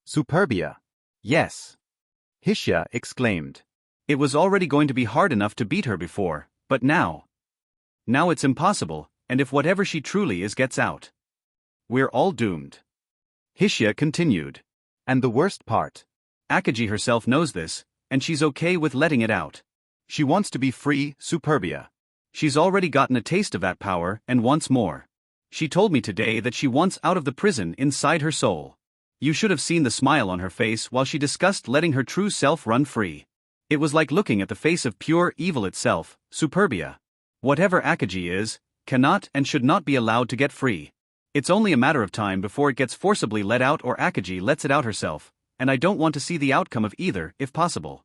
Superbia. Yes. Hishia exclaimed. It was already going to be hard enough to beat her before, but now it's impossible, and if whatever she truly is gets out, we're all doomed. Hishia continued. And the worst part? Akagi herself knows this, and she's okay with letting it out. She wants to be free, Superbia. She's already gotten a taste of that power and wants more. She told me today that she wants out of the prison inside her soul. You should have seen the smile on her face while she discussed letting her true self run free. It was like looking at the face of pure evil itself, Superbia. Whatever Akagi is, cannot and should not be allowed to get free. It's only a matter of time before it gets forcibly let out or Akagi lets it out herself, and I don't want to see the outcome of either, if possible.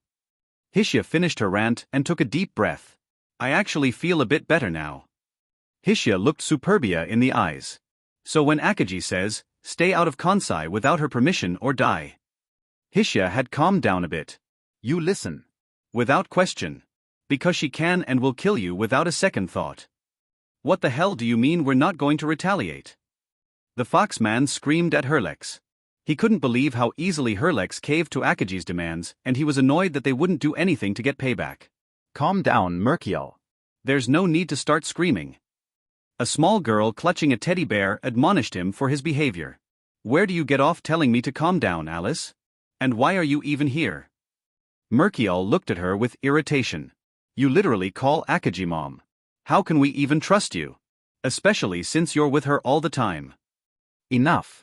Hishia finished her rant and took a deep breath. I actually feel a bit better now. Hishia looked Superbia in the eyes. So when Akaji says, stay out of Kansai without her permission or die. Hishia had calmed down a bit. You listen. Without question. Because she can and will kill you without a second thought. What the hell do you mean we're not going to retaliate? The foxman screamed at Herlex. He couldn't believe how easily Herlex caved to Akaji's demands, and he was annoyed that they wouldn't do anything to get payback. Calm down, Merkiel. There's no need to start screaming. A small girl clutching a teddy bear admonished him for his behavior. Where do you get off telling me to calm down, Alice? And why are you even here? Merkiel looked at her with irritation. You literally call Akaji mom. How can we even trust you? Especially since you're with her all the time. Enough.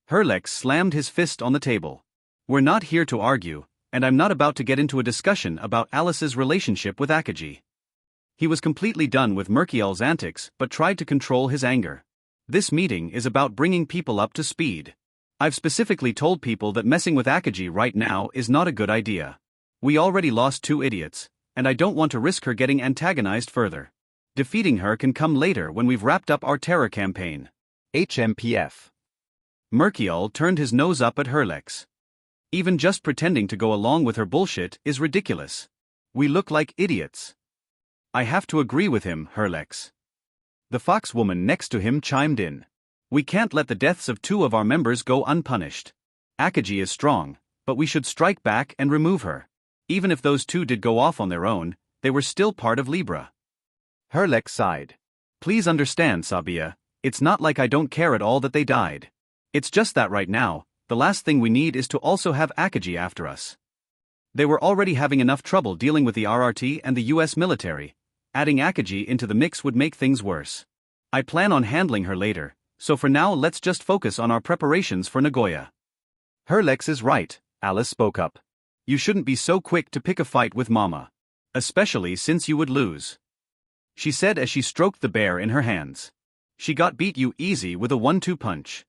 Herlex slammed his fist on the table. We're not here to argue, and I'm not about to get into a discussion about Alice's relationship with Akaji. He was completely done with Merkiel's antics but tried to control his anger. This meeting is about bringing people up to speed. I've specifically told people that messing with Akaji right now is not a good idea. We already lost 2 idiots, and I don't want to risk her getting antagonized further. Defeating her can come later when we've wrapped up our terror campaign. HMPF. Merkiel turned his nose up at Herlex. Even just pretending to go along with her bullshit is ridiculous. We look like idiots. I have to agree with him, Herlex. The foxwoman next to him chimed in. We can't let the deaths of 2 of our members go unpunished. Akaji is strong, but we should strike back and remove her. Even if those 2 did go off on their own, they were still part of Libra. Herlex sighed. Please understand, Sabia, it's not like I don't care at all that they died. It's just that right now, the last thing we need is to also have Akaji after us. They were already having enough trouble dealing with the RRT and the US military. Adding Akaji into the mix would make things worse. I plan on handling her later, so for now let's just focus on our preparations for Nagoya. Herlex is right, Alice spoke up. You shouldn't be so quick to pick a fight with Mama. Especially since you would lose. She said as she stroked the bear in her hands. She got beat you easy with a 1-2 punch.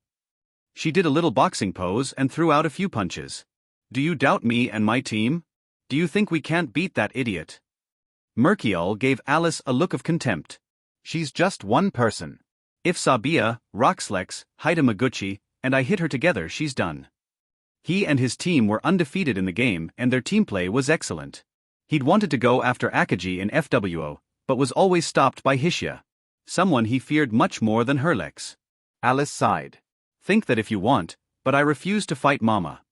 She did a little boxing pose and threw out a few punches. Do you doubt me and my team? Do you think we can't beat that idiot? Merkiel gave Alice a look of contempt. She's just one person. If Sabia, Roxlex, Haida Maguchi, and I hit her together, she's done. He and his team were undefeated in the game and their team play was excellent. He'd wanted to go after Akaji in FWO, but was always stopped by Hishia. Someone he feared much more than Herlex. Alice sighed. Think that if you want, but I refuse to fight Mama.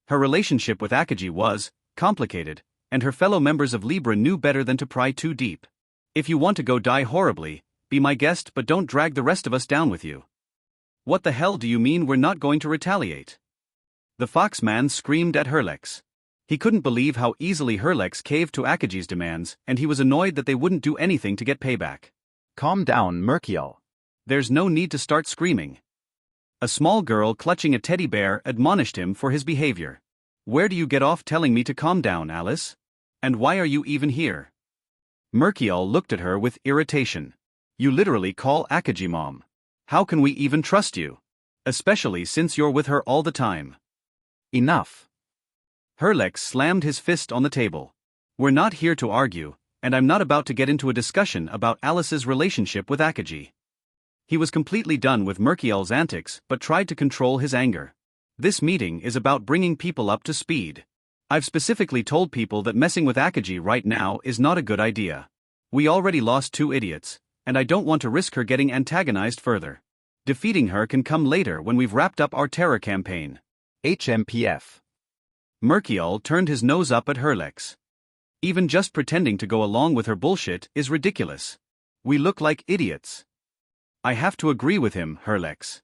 Her relationship with Akaji was complicated, and her fellow members of Libra knew better than to pry too deep. If you want to go die horribly, be my guest but don't drag the rest of us down with you. What the hell do you mean we're not going to retaliate? The foxman screamed at Herlex. He couldn't believe how easily Herlex caved to Akaji's demands, and he was annoyed that they wouldn't do anything to get payback. Calm down, Merkiel. There's no need to start screaming. A small girl clutching a teddy bear admonished him for his behavior. Where do you get off telling me to calm down, Alice? And why are you even here? Merkiel looked at her with irritation. You literally call Akaji mom. How can we even trust you? Especially since you're with her all the time. Enough. Herlex slammed his fist on the table. We're not here to argue, and I'm not about to get into a discussion about Alice's relationship with Akaji. He was completely done with Merkiel's antics but tried to control his anger. This meeting is about bringing people up to speed. I've specifically told people that messing with Akaji right now is not a good idea. We already lost 2 idiots, and I don't want to risk her getting antagonized further. Defeating her can come later when we've wrapped up our terror campaign. HMPF. Merkiel turned his nose up at Herlex. Even just pretending to go along with her bullshit is ridiculous. We look like idiots. I have to agree with him, Herlex.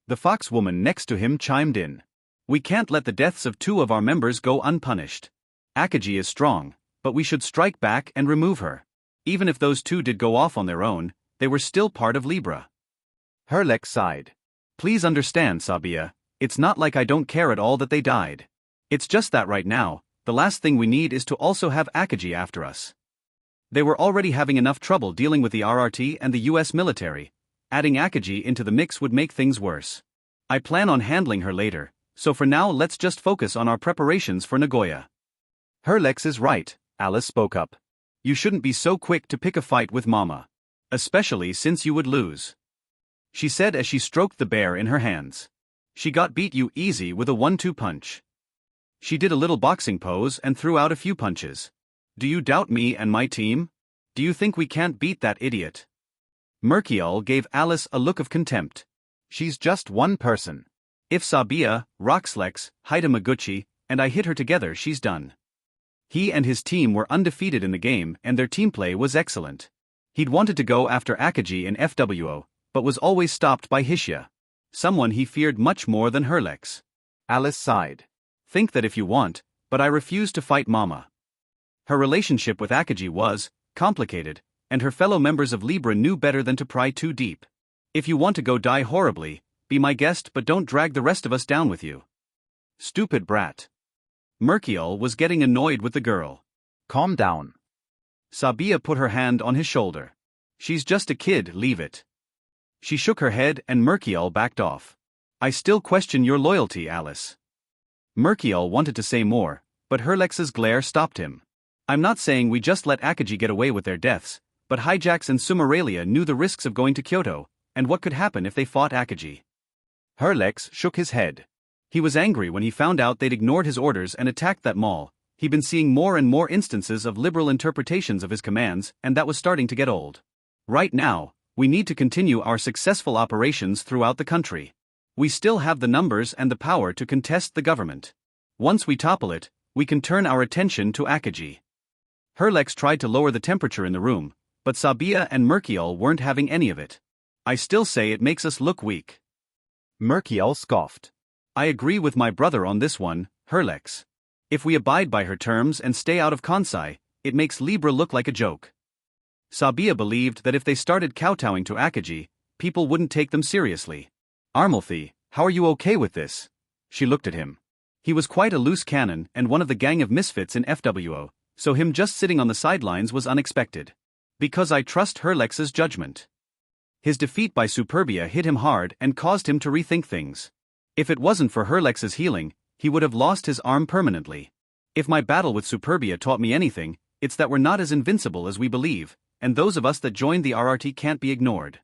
The foxwoman next to him chimed in. We can't let the deaths of 2 of our members go unpunished. Akaji is strong, but we should strike back and remove her. Even if those 2 did go off on their own, they were still part of Libra. Herlex sighed. Please understand, Sabia, it's not like I don't care at all that they died. It's just that right now, the last thing we need is to also have Akaji after us. They were already having enough trouble dealing with the RRT and the US military. Adding Akaji into the mix would make things worse. I plan on handling her later, so for now let's just focus on our preparations for Nagoya. Herlex is right, Alice spoke up. You shouldn't be so quick to pick a fight with Mama. Especially since you would lose. She said as she stroked the bear in her hands. She got beat you easy with a 1-2 punch. She did a little boxing pose and threw out a few punches. Do you doubt me and my team? Do you think we can't beat that idiot? Merkiel gave Alice a look of contempt. She's just one person. If Sabia, Roxlex, Hidemaguchi, and I hit her together, she's done. He and his team were undefeated in the game and their team play was excellent. He'd wanted to go after Akagi in FWO, but was always stopped by Hishia. Someone he feared much more than Herlex. Alice sighed. Think that if you want, but I refuse to fight Mama. Her relationship with Akagi was complicated, and her fellow members of Libra knew better than to pry too deep. If you want to go die horribly, be my guest but don't drag the rest of us down with you. Stupid brat. Merkiel was getting annoyed with the girl. Calm down. Sabia put her hand on his shoulder. She's just a kid, leave it. She shook her head and Merkiel backed off. I still question your loyalty, Alice. Merkiel wanted to say more, but Herlex's glare stopped him. I'm not saying we just let Akagi get away with their deaths, but Hijax and Sumeralia knew the risks of going to Kyoto, and what could happen if they fought Akagi. Herlex shook his head. He was angry when he found out they'd ignored his orders and attacked that mall. He'd been seeing more and more instances of liberal interpretations of his commands, and that was starting to get old. Right now, we need to continue our successful operations throughout the country. We still have the numbers and the power to contest the government. Once we topple it, we can turn our attention to Akagi. Herlex tried to lower the temperature in the room, but Sabia and Merkiel weren't having any of it. I still say it makes us look weak. Merkiel scoffed. I agree with my brother on this one, Herlex. If we abide by her terms and stay out of Kansai, it makes Libra look like a joke. Sabia believed that if they started kowtowing to Akagi, people wouldn't take them seriously. Armalfi, how are you okay with this? She looked at him. He was quite a loose cannon and one of the gang of misfits in FWO, so him just sitting on the sidelines was unexpected. Because I trust Herlex's judgment. His defeat by Superbia hit him hard and caused him to rethink things. If it wasn't for Herlex's healing, he would have lost his arm permanently. If my battle with Superbia taught me anything, it's that we're not as invincible as we believe, and those of us that joined the RRT can't be ignored.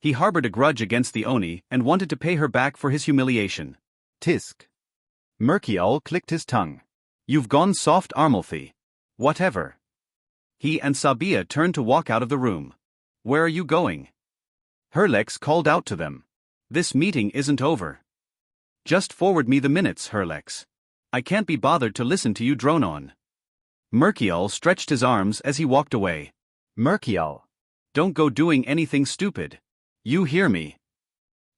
He harbored a grudge against the Oni and wanted to pay her back for his humiliation. Tisk. Merkiel clicked his tongue. You've gone soft, Armalfi. Whatever. He and Sabia turned to walk out of the room. Where are you going? Herlex called out to them. This meeting isn't over. Just forward me the minutes, Herlex. I can't be bothered to listen to you drone on. Merkiel stretched his arms as he walked away. Merkiel. Don't go doing anything stupid. You hear me?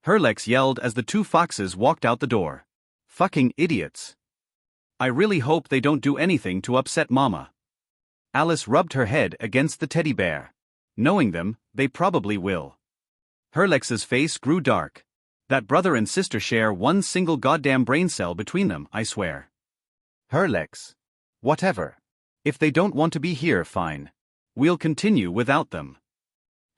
Herlex yelled as the two foxes walked out the door. Fucking idiots. I really hope they don't do anything to upset Mama. Alice rubbed her head against the teddy bear. Knowing them, they probably will. Herlex's face grew dark. That brother and sister share one single goddamn brain cell between them, I swear. Herlex. Whatever. If they don't want to be here, fine. We'll continue without them.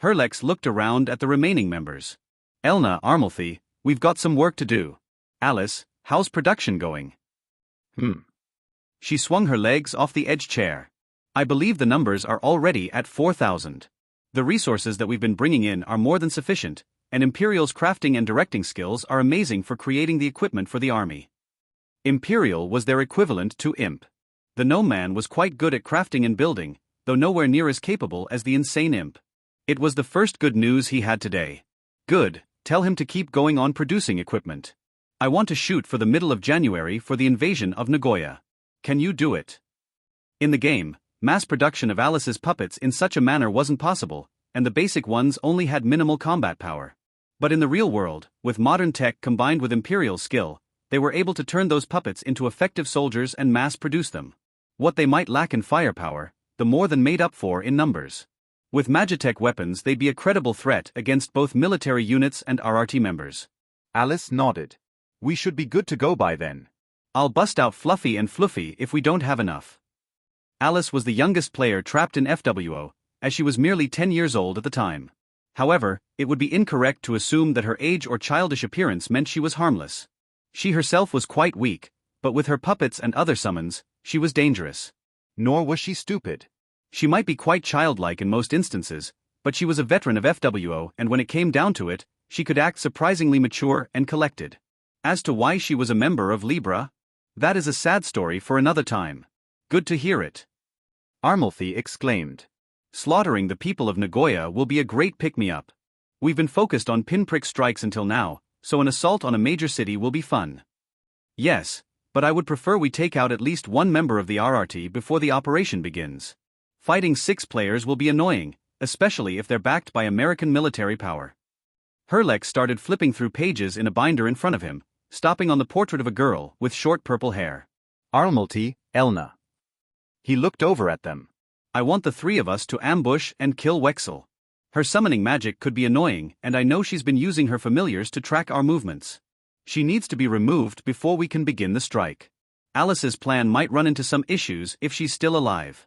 Herlex looked around at the remaining members. Elna, Armalfi, we've got some work to do. Alice, how's production going? She swung her legs off the edge chair. I believe the numbers are already at 4,000. The resources that we've been bringing in are more than sufficient, and Imperial's crafting and directing skills are amazing for creating the equipment for the army. Imperial was their equivalent to Imp. The Gnome Man was quite good at crafting and building, though nowhere near as capable as the insane Imp. It was the first good news he had today. Good, tell him to keep going on producing equipment. I want to shoot for the middle of January for the invasion of Nagoya. Can you do it? In the game, mass production of Alice's puppets in such a manner wasn't possible, and the basic ones only had minimal combat power. But in the real world, with modern tech combined with Imperial skill, they were able to turn those puppets into effective soldiers and mass-produce them. What they might lack in firepower, the more than made up for in numbers. With Magitech weapons they'd be a credible threat against both military units and RRT members. Alice nodded. We should be good to go by then. I'll bust out Fluffy and Fluffy if we don't have enough. Alice was the youngest player trapped in FWO, as she was merely 10 years old at the time. However, it would be incorrect to assume that her age or childish appearance meant she was harmless. She herself was quite weak, but with her puppets and other summons, She was dangerous. Nor was she stupid. She might be quite childlike in most instances, but she was a veteran of FWO, and when it came down to it, she could act surprisingly mature and collected. As to why she was a member of Libra, that is a sad story for another time. Good to hear it. Armalfi exclaimed. Slaughtering the people of Nagoya will be a great pick-me-up. We've been focused on pinprick strikes until now, so an assault on a major city will be fun. Yes, but I would prefer we take out at least one member of the RRT before the operation begins. Fighting 6 players will be annoying, especially if they're backed by American military power. Herlex started flipping through pages in a binder in front of him, stopping on the portrait of a girl with short purple hair. Armalti, Elna. He looked over at them. I want the 3 of us to ambush and kill Wexel. Her summoning magic could be annoying, and I know she's been using her familiars to track our movements. She needs to be removed before we can begin the strike. Alice's plan might run into some issues if she's still alive.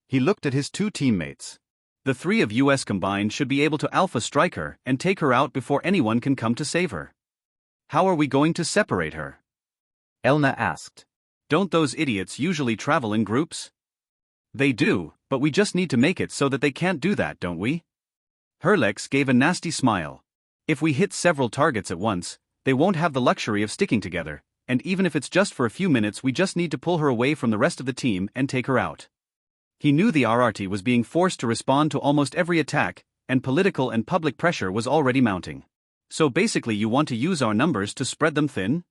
He looked at his 2 teammates. The 3 of us combined should be able to alpha strike her and take her out before anyone can come to save her. How are we going to separate her? Elna asked. Don't those idiots usually travel in groups? They do, but we just need to make it so that they can't do that, don't we? Herlex gave a nasty smile. If we hit several targets at once, they won't have the luxury of sticking together, and even if it's just for a few minutes, we just need to pull her away from the rest of the team and take her out. He knew the RRT was being forced to respond to almost every attack, and political and public pressure was already mounting. So basically you want to use our numbers to spread them thin?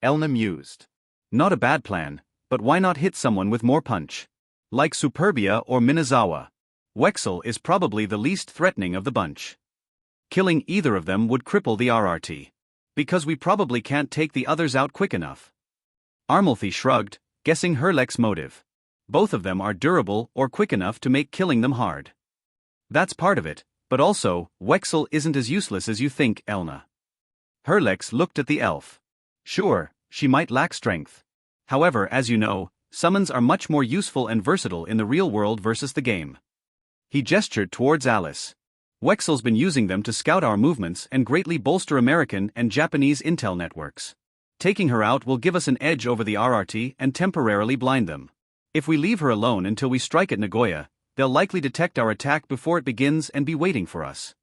Elna mused. Not a bad plan, but why not hit someone with more punch? Like Superbia or Minazawa. Wexel is probably the least threatening of the bunch. Killing either of them would cripple the RRT. Because we probably can't take the others out quick enough. Armalfi shrugged, guessing Herlex's motive. Both of them are durable or quick enough to make killing them hard. That's part of it, but also, Wexel isn't as useless as you think, Elna. Herlex looked at the elf. Sure, she might lack strength. However, as you know, summons are much more useful and versatile in the real world versus the game. He gestured towards Alice. Wexel's been using them to scout our movements and greatly bolster American and Japanese intel networks. Taking her out will give us an edge over the RRT and temporarily blind them. If we leave her alone until we strike at Nagoya, they'll likely detect our attack before it begins and be waiting for us.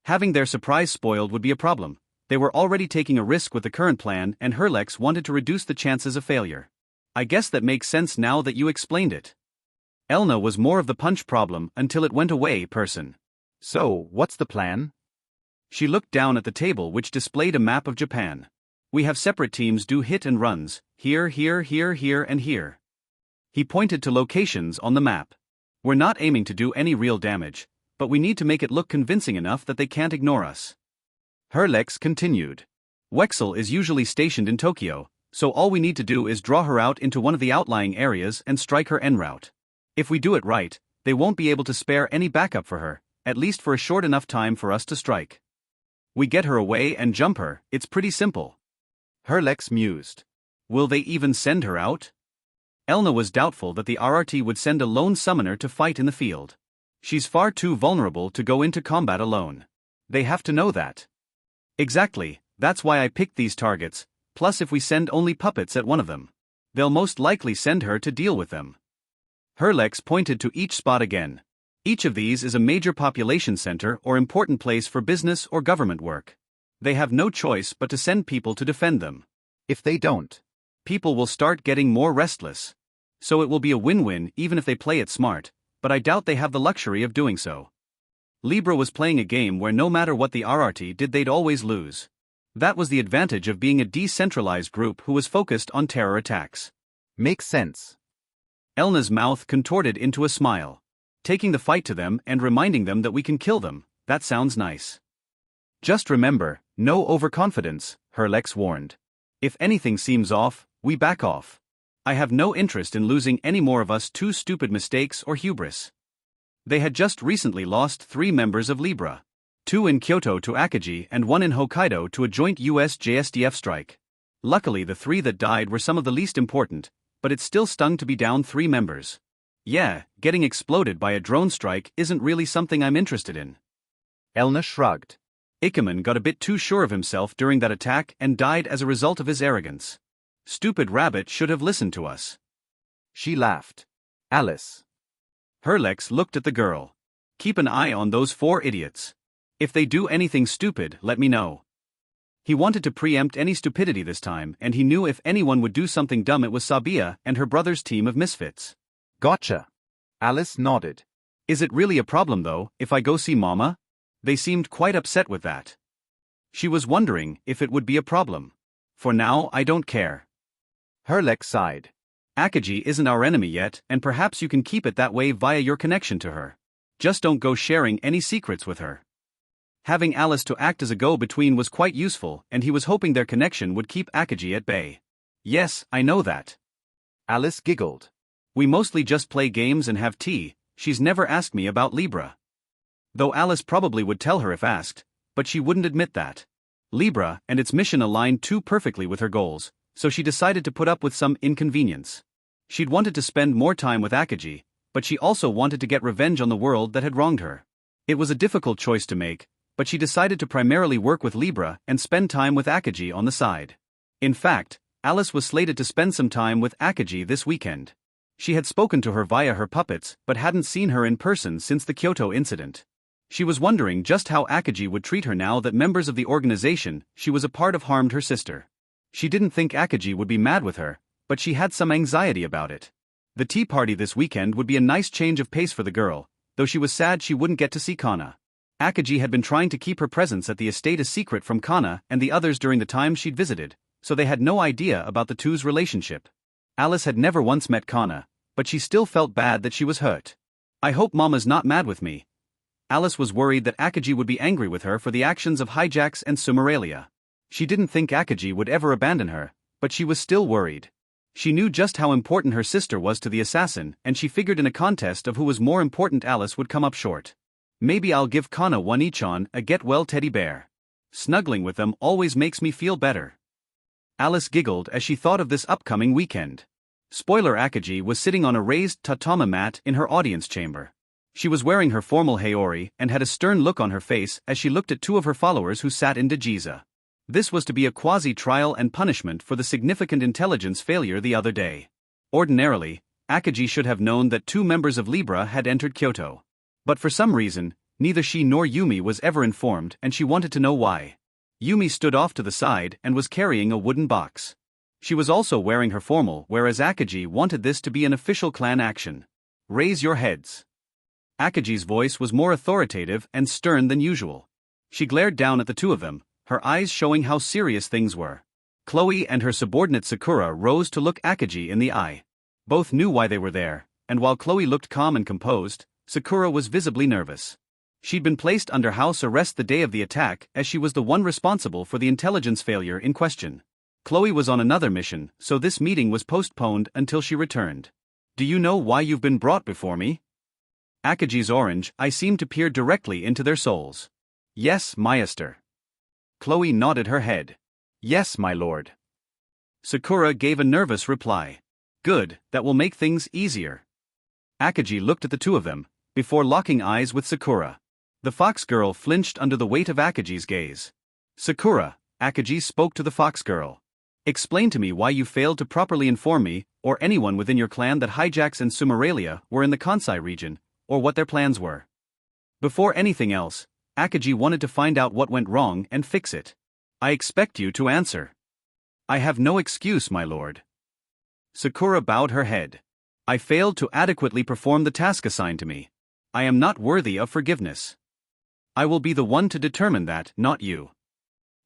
Having their surprise spoiled would be a problem. They were already taking a risk with the current plan, and Herlex wanted to reduce the chances of failure. I guess that makes sense now that you explained it. Elna was more of the punch problem until it went away person. So, what's the plan? She looked down at the table which displayed a map of Japan. We have separate teams do hit and runs, here, here, here, here, and here. He pointed to locations on the map. We're not aiming to do any real damage, but we need to make it look convincing enough that they can't ignore us. Herlex continued. Wexel is usually stationed in Tokyo, so all we need to do is draw her out into one of the outlying areas and strike her en route. If we do it right, they won't be able to spare any backup for her, at least for a short enough time for us to strike. We get her away and jump her, it's pretty simple. Herlex mused. Will they even send her out? Elna was doubtful that the RRT would send a lone summoner to fight in the field. She's far too vulnerable to go into combat alone. They have to know that. Exactly, that's why I picked these targets, plus if we send only puppets at one of them, they'll most likely send her to deal with them. Herlex pointed to each spot again. Each of these is a major population center or important place for business or government work. They have no choice but to send people to defend them. If they don't, people will start getting more restless. So it will be a win-win even if they play it smart, but I doubt they have the luxury of doing so. Libra was playing a game where no matter what the RRT did they'd always lose. That was the advantage of being a decentralized group who was focused on terror attacks. Makes sense. Elna's mouth contorted into a smile. Taking the fight to them and reminding them that we can kill them, that sounds nice. Just remember, no overconfidence, Herlex warned. If anything seems off, we back off. I have no interest in losing any more of us to stupid mistakes or hubris. They had just recently lost 3 members of Libra. 2 in Kyoto to Akagi and 1 in Hokkaido to a joint US JSDF strike. Luckily the 3 that died were some of the least important, but it still stung to be down 3 members. Yeah, getting exploded by a drone strike isn't really something I'm interested in. Elna shrugged. Ikemen got a bit too sure of himself during that attack and died as a result of his arrogance. Stupid rabbit should have listened to us. She laughed. Alice. Herlex looked at the girl. Keep an eye on those 4 idiots. If they do anything stupid, let me know. He wanted to preempt any stupidity this time, and he knew if anyone would do something dumb it was Sabia and her brother's team of misfits. Gotcha. Alice nodded. Is it really a problem though, if I go see Mama? They seemed quite upset with that. She was wondering if it would be a problem. For now, I don't care. Herlex sighed. Akagi isn't our enemy yet, and perhaps you can keep it that way via your connection to her. Just don't go sharing any secrets with her. Having Alice to act as a go-between was quite useful, and he was hoping their connection would keep Akagi at bay. Yes, I know that. Alice giggled. We mostly just play games and have tea. She's never asked me about Libra. Though Alice probably would tell her if asked, but she wouldn't admit that. Libra and its mission aligned too perfectly with her goals, so she decided to put up with some inconvenience. She'd wanted to spend more time with Akagi, but she also wanted to get revenge on the world that had wronged her. It was a difficult choice to make, but she decided to primarily work with Libra and spend time with Akagi on the side. In fact, Alice was slated to spend some time with Akagi this weekend. She had spoken to her via her puppets but hadn't seen her in person since the Kyoto incident. She was wondering just how Akagi would treat her now that members of the organization she was a part of harmed her sister. She didn't think Akagi would be mad with her, but she had some anxiety about it. The tea party this weekend would be a nice change of pace for the girl, though she was sad she wouldn't get to see Kana. Akagi had been trying to keep her presence at the estate a secret from Kana and the others during the time she'd visited, so they had no idea about the two's relationship. Alice had never once met Kana, but she still felt bad that she was hurt. I hope Mama's not mad with me. Alice was worried that Akagi would be angry with her for the actions of Hijax and Sumeralia. She didn't think Akagi would ever abandon her, but she was still worried. She knew just how important her sister was to the assassin, and she figured in a contest of who was more important Alice would come up short. Maybe I'll give Kana one each on a get-well teddy bear. Snuggling with them always makes me feel better. Alice giggled as she thought of this upcoming weekend. Spoiler: Akagi was sitting on a raised tatama mat in her audience chamber. She was wearing her formal haori and had a stern look on her face as she looked at 2 of her followers who sat in Dajiza. This was to be a quasi-trial and punishment for the significant intelligence failure the other day. Ordinarily, Akagi should have known that 2 members of Libra had entered Kyoto. But for some reason, neither she nor Yumi was ever informed, and she wanted to know why. Yumi stood off to the side and was carrying a wooden box. She was also wearing her formal, whereas Akagi wanted this to be an official clan action. Raise your heads. Akagi's voice was more authoritative and stern than usual. She glared down at the 2 of them, her eyes showing how serious things were. Chloe and her subordinate Sakura rose to look Akagi in the eye. Both knew why they were there, and while Chloe looked calm and composed, Sakura was visibly nervous. She'd been placed under house arrest the day of the attack as she was the one responsible for the intelligence failure in question. Chloe was on another mission, so this meeting was postponed until she returned. Do you know why you've been brought before me? Akagi's orange eye seemed to peer directly into their souls. Yes, Maester. Chloe nodded her head. Yes, my lord. Sakura gave a nervous reply. Good, that will make things easier. Akagi looked at the 2 of them, before locking eyes with Sakura. The fox girl flinched under the weight of Akagi's gaze. Sakura, Akagi spoke to the fox girl. Explain to me why you failed to properly inform me, or anyone within your clan, that Hijax and Sumeralia were in the Kansai region, or what their plans were. Before anything else, Akagi wanted to find out what went wrong and fix it. I expect you to answer. I have no excuse, my lord. Sakura bowed her head. I failed to adequately perform the task assigned to me. I am not worthy of forgiveness. I will be the one to determine that, not you.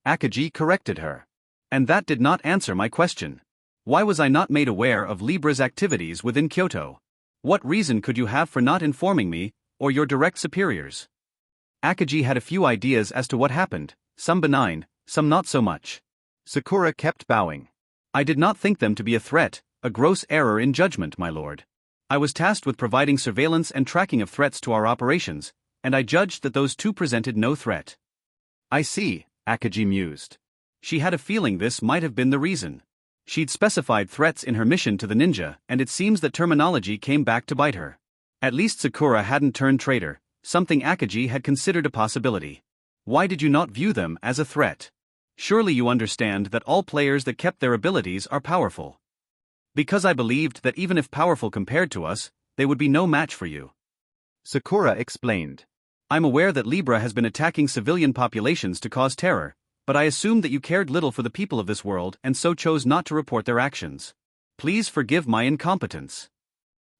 Akagi corrected her. And that did not answer my question. Why was I not made aware of Libra's activities within Kyoto? What reason could you have for not informing me, or your direct superiors? Akagi had a few ideas as to what happened, some benign, some not so much. Sakura kept bowing. I did not think them to be a threat, a gross error in judgment, my lord. I was tasked with providing surveillance and tracking of threats to our operations, and I judged that those 2 presented no threat. I see, Akagi mused. She had a feeling this might have been the reason. She'd specified threats in her mission to the ninja, and it seems that terminology came back to bite her. At least Sakura hadn't turned traitor, something Akagi had considered a possibility. Why did you not view them as a threat? Surely you understand that all players that kept their abilities are powerful. Because I believed that even if powerful compared to us, they would be no match for you. Sakura explained. I'm aware that Libra has been attacking civilian populations to cause terror, but I assumed that you cared little for the people of this world and so chose not to report their actions. Please forgive my incompetence.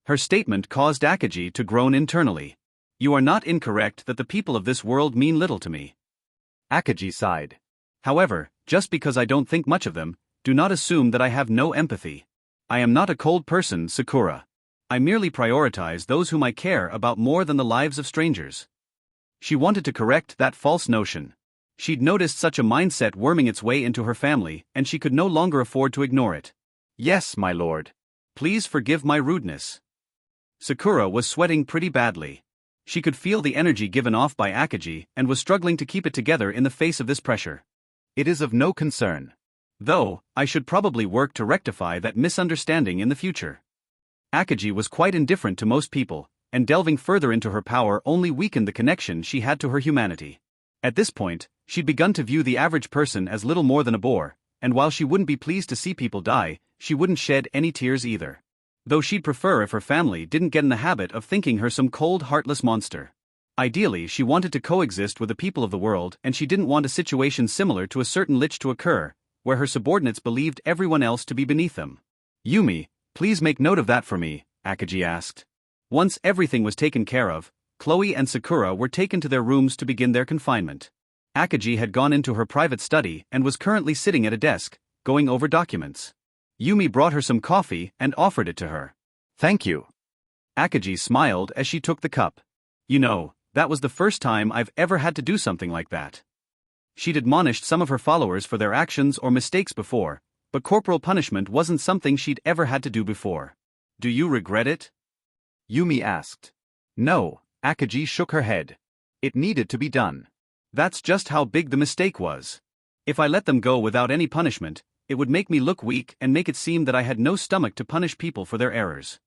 Her statement caused Akaji to groan internally. You are not incorrect that the people of this world mean little to me. Akaji sighed. However, just because I don't think much of them, do not assume that I have no empathy. I am not a cold person, Sakura. I merely prioritize those whom I care about more than the lives of strangers. She wanted to correct that false notion. She'd noticed such a mindset worming its way into her family, and she could no longer afford to ignore it. Yes, my lord. Please forgive my rudeness. Sakura was sweating pretty badly. She could feel the energy given off by Akaji and was struggling to keep it together in the face of this pressure. It is of no concern. Though, I should probably work to rectify that misunderstanding in the future. Akaji was quite indifferent to most people, and delving further into her power only weakened the connection she had to her humanity. At this point, she'd begun to view the average person as little more than a bore, and while she wouldn't be pleased to see people die, she wouldn't shed any tears either. Though she'd prefer if her family didn't get in the habit of thinking her some cold, heartless monster. Ideally, she wanted to coexist with the people of the world, and she didn't want a situation similar to a certain lich to occur, where her subordinates believed everyone else to be beneath them. Yumi, please make note of that for me, Akaji asked. Once everything was taken care of, Chloe and Sakura were taken to their rooms to begin their confinement. Akaji had gone into her private study and was currently sitting at a desk, going over documents. Yumi brought her some coffee and offered it to her. Thank you. Akaji smiled as she took the cup. You know, that was the first time I've ever had to do something like that. She'd admonished some of her followers for their actions or mistakes before, but corporal punishment wasn't something she'd ever had to do before. Do you regret it? Yumi asked. No, Akaji shook her head. It needed to be done. That's just how big the mistake was. If I let them go without any punishment, it would make me look weak and make it seem that I had no stomach to punish people for their errors.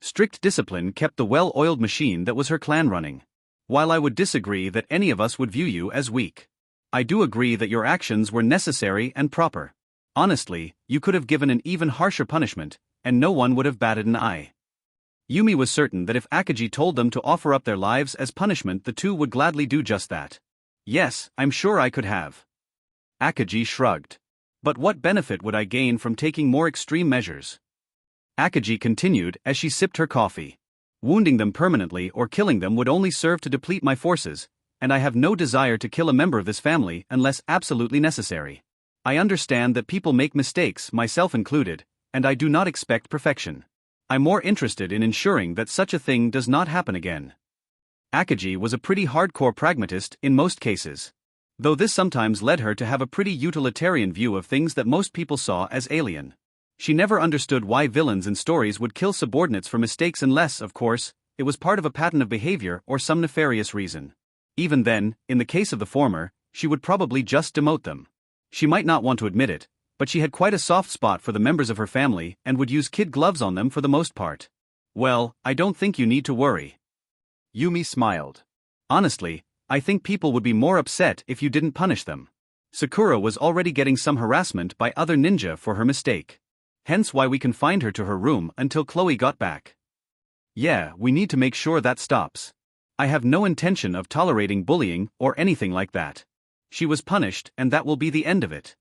Strict discipline kept the well-oiled machine that was her clan running. While I would disagree that any of us would view you as weak, I do agree that your actions were necessary and proper. Honestly, you could have given an even harsher punishment, and no one would have batted an eye. Yumi was certain that if Akaji told them to offer up their lives as punishment, the two would gladly do just that. Yes, I'm sure I could have. Akaji shrugged. But what benefit would I gain from taking more extreme measures? Akaji continued as she sipped her coffee. Wounding them permanently or killing them would only serve to deplete my forces, and I have no desire to kill a member of this family unless absolutely necessary. I understand that people make mistakes, myself included, and I do not expect perfection. I'm more interested in ensuring that such a thing does not happen again. Akaji was a pretty hardcore pragmatist in most cases. Though this sometimes led her to have a pretty utilitarian view of things that most people saw as alien. She never understood why villains in stories would kill subordinates for mistakes unless, of course, it was part of a pattern of behavior or some nefarious reason. Even then, in the case of the former, she would probably just demote them. She might not want to admit it, but she had quite a soft spot for the members of her family and would use kid gloves on them for the most part. Well, I don't think you need to worry. Yumi smiled. Honestly, I think people would be more upset if you didn't punish them. Sakura was already getting some harassment by other ninja for her mistake. Hence why we confined her to her room until Chloe got back. Yeah, we need to make sure that stops. I have no intention of tolerating bullying or anything like that. She was punished and that will be the end of it.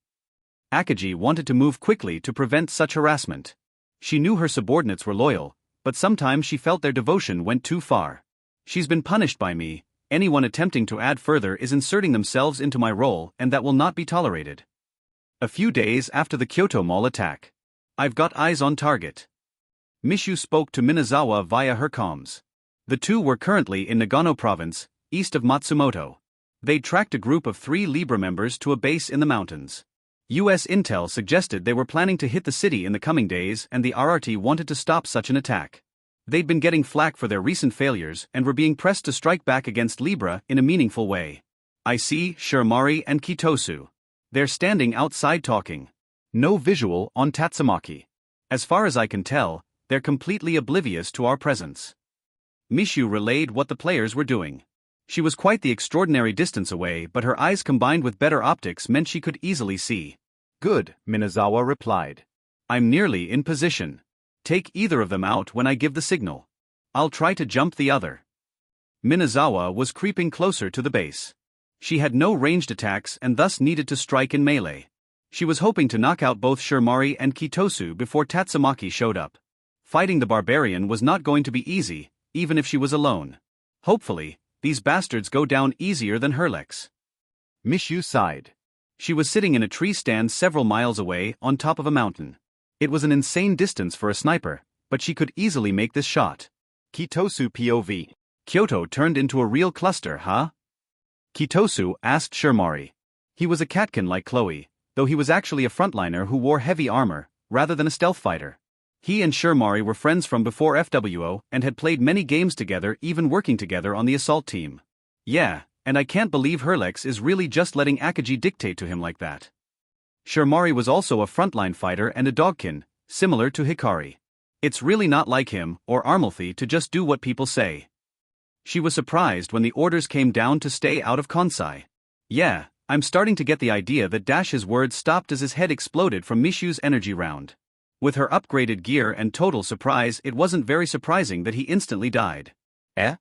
Akaji wanted to move quickly to prevent such harassment. She knew her subordinates were loyal, but sometimes she felt their devotion went too far. She's been punished by me. Anyone attempting to add further is inserting themselves into my role and that will not be tolerated. A few days after the Kyoto Mall attack. I've got eyes on target. Mishu spoke to Minazawa via her comms. The two were currently in Nagano province, east of Matsumoto. They'd tracked a group of 3 Libra members to a base in the mountains. US intel suggested they were planning to hit the city in the coming days and the RRT wanted to stop such an attack. They'd been getting flack for their recent failures and were being pressed to strike back against Libra in a meaningful way. I see Shiramari and Kitosu. They're standing outside talking. No visual on Tatsumaki. As far as I can tell, they're completely oblivious to our presence. Mishu relayed what the players were doing. She was quite the extraordinary distance away, but her eyes combined with better optics meant she could easily see. Good, Minazawa replied. I'm nearly in position. Take either of them out when I give the signal. I'll try to jump the other. Minazawa was creeping closer to the base. She had no ranged attacks and thus needed to strike in melee. She was hoping to knock out both Shiromari and Kitosu before Tatsumaki showed up. Fighting the barbarian was not going to be easy, even if she was alone. Hopefully, these bastards go down easier than Herlex. Mishu sighed. She was sitting in a tree stand several miles away on top of a mountain. It was an insane distance for a sniper, but she could easily make this shot. Kitosu POV. Kyoto turned into a real cluster, huh? Kitosu asked Shiromari. He was a catkin like Chloe, though he was actually a frontliner who wore heavy armor, rather than a stealth fighter. He and Shiromari were friends from before FWO and had played many games together, even working together on the assault team. Yeah, and I can't believe Herlex is really just letting Akagi dictate to him like that. Shiromari was also a frontline fighter and a dogkin, similar to Hikari. It's really not like him or Armalfi to just do what people say. She was surprised when the orders came down to stay out of Kansai. Yeah, I'm starting to get the idea that Dash's words stopped as his head exploded from Mishu's energy round. With her upgraded gear and total surprise, it wasn't very surprising that he instantly died. Eh?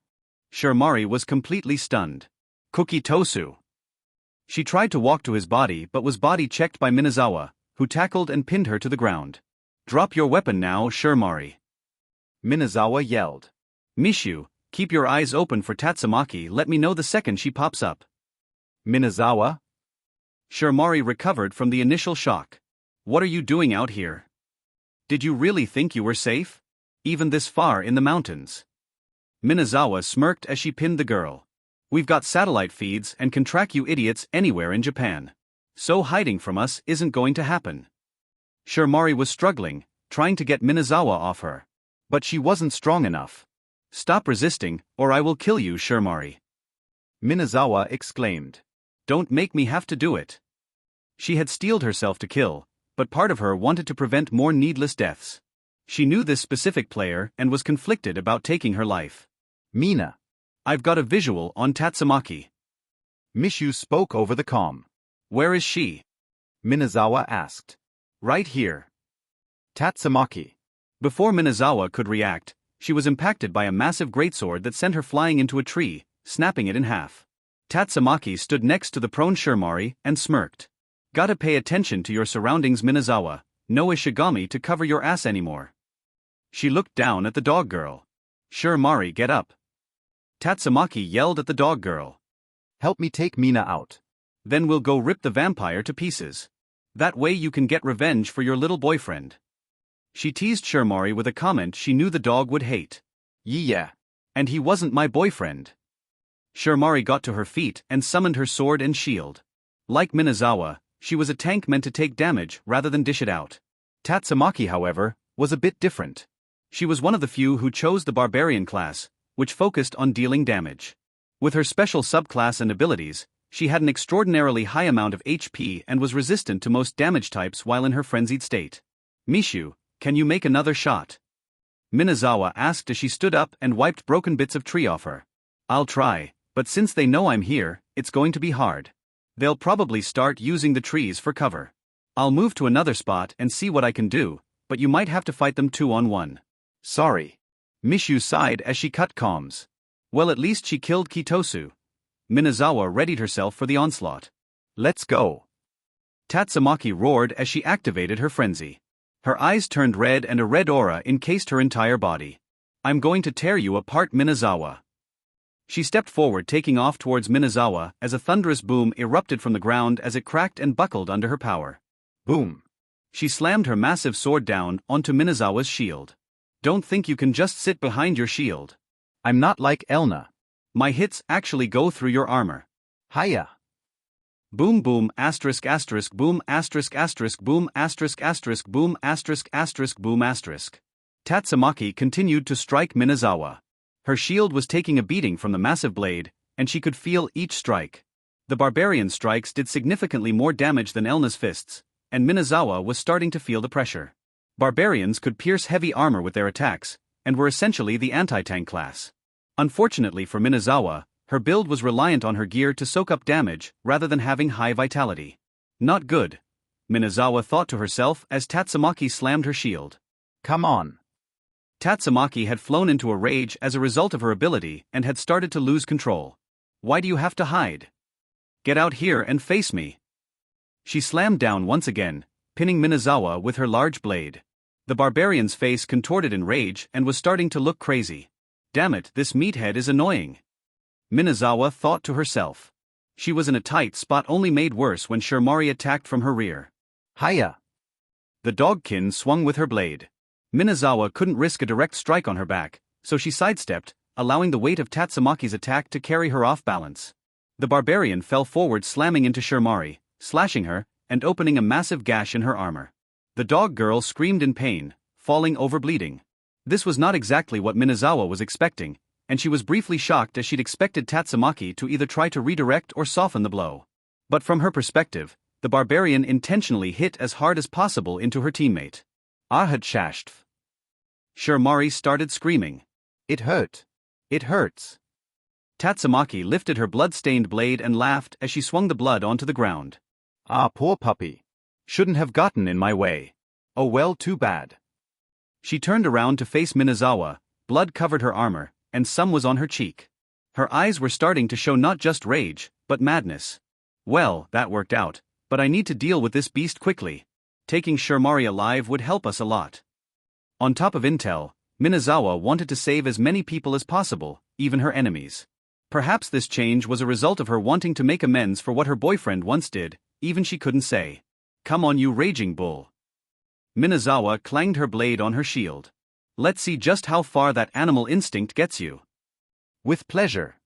Shiromari was completely stunned. Kukitosu. She tried to walk to his body but was body checked by Minazawa, who tackled and pinned her to the ground. Drop your weapon now, Shiromari. Minazawa yelled. Mishu, keep your eyes open for Tatsumaki, let me know the second she pops up. Minazawa? Shiromari recovered from the initial shock. What are you doing out here? Did you really think you were safe? Even this far in the mountains? Minazawa smirked as she pinned the girl. We've got satellite feeds and can track you idiots anywhere in Japan. So hiding from us isn't going to happen. Shiromari was struggling, trying to get Minazawa off her. But she wasn't strong enough. Stop resisting, or I will kill you, Shiromari. Minazawa exclaimed. Don't make me have to do it. She had steeled herself to kill, but part of her wanted to prevent more needless deaths. She knew this specific player and was conflicted about taking her life. Mina. I've got a visual on Tatsumaki. Mishu spoke over the comm. Where is she? Minazawa asked. Right here. Tatsumaki. Before Minazawa could react, she was impacted by a massive greatsword that sent her flying into a tree, snapping it in half. Tatsumaki stood next to the prone Shiromari and smirked. Gotta pay attention to your surroundings, Minazawa. No Ishigami to cover your ass anymore. She looked down at the dog girl. Shiromari, get up. Tatsumaki yelled at the dog girl. Help me take Mina out. Then we'll go rip the vampire to pieces. That way you can get revenge for your little boyfriend. She teased Shiromari with a comment she knew the dog would hate. Yeah. And he wasn't my boyfriend. Shiromari got to her feet and summoned her sword and shield. Like Minazawa, she was a tank meant to take damage rather than dish it out. Tatsumaki, however, was a bit different. She was one of the few who chose the barbarian class, which focused on dealing damage. With her special subclass and abilities, she had an extraordinarily high amount of HP and was resistant to most damage types while in her frenzied state. Mishu, can you make another shot? Minazawa asked as she stood up and wiped broken bits of tree off her. I'll try, but since they know I'm here, it's going to be hard. They'll probably start using the trees for cover. I'll move to another spot and see what I can do, but you might have to fight them 2-on-1. Sorry. Mishu sighed as she cut comms. Well, at least she killed Kitosu. Minazawa readied herself for the onslaught. Let's go. Tatsumaki roared as she activated her frenzy. Her eyes turned red and a red aura encased her entire body. I'm going to tear you apart, Minazawa. She stepped forward, taking off towards Minazawa as a thunderous boom erupted from the ground as it cracked and buckled under her power. Boom. She slammed her massive sword down onto Minazawa's shield. Don't think you can just sit behind your shield. I'm not like Elna. My hits actually go through your armor. Hiya. Boom boom asterisk asterisk boom asterisk asterisk boom asterisk asterisk boom asterisk asterisk boom asterisk. Tatsumaki continued to strike Minazawa. Her shield was taking a beating from the massive blade, and she could feel each strike. The barbarian strikes did significantly more damage than Elna's fists, and Minazawa was starting to feel the pressure. Barbarians could pierce heavy armor with their attacks, and were essentially the anti-tank class. Unfortunately for Minazawa, her build was reliant on her gear to soak up damage rather than having high vitality. Not good. Minazawa thought to herself as Tatsumaki slammed her shield. Come on. Tatsumaki had flown into a rage as a result of her ability and had started to lose control. Why do you have to hide? Get out here and face me. She slammed down once again, pinning Minazawa with her large blade. The barbarian's face contorted in rage and was starting to look crazy. Damn it, this meathead is annoying. Minazawa thought to herself. She was in a tight spot only made worse when Shirmari attacked from her rear. Hiya! The dogkin swung with her blade. Minazawa couldn't risk a direct strike on her back, so she sidestepped, allowing the weight of Tatsumaki's attack to carry her off balance. The barbarian fell forward slamming into Shirmari, slashing her, and opening a massive gash in her armor. The dog girl screamed in pain, falling over bleeding. This was not exactly what Minazawa was expecting, and she was briefly shocked as she'd expected Tatsumaki to either try to redirect or soften the blow. But from her perspective, the barbarian intentionally hit as hard as possible into her teammate. Ahad shashtv. Shirmari started screaming. It hurt. It hurts. Tatsumaki lifted her blood-stained blade and laughed as she swung the blood onto the ground. Ah, poor puppy. Shouldn't have gotten in my way. Oh well, too bad. She turned around to face Minazawa, blood covered her armor, and some was on her cheek. Her eyes were starting to show not just rage, but madness. Well, that worked out, but I need to deal with this beast quickly. Taking Shirmari alive would help us a lot. On top of intel, Minazawa wanted to save as many people as possible, even her enemies. Perhaps this change was a result of her wanting to make amends for what her boyfriend once did, even she couldn't say. Come on, you raging bull. Minazawa clanged her blade on her shield. Let's see just how far that animal instinct gets you. With pleasure.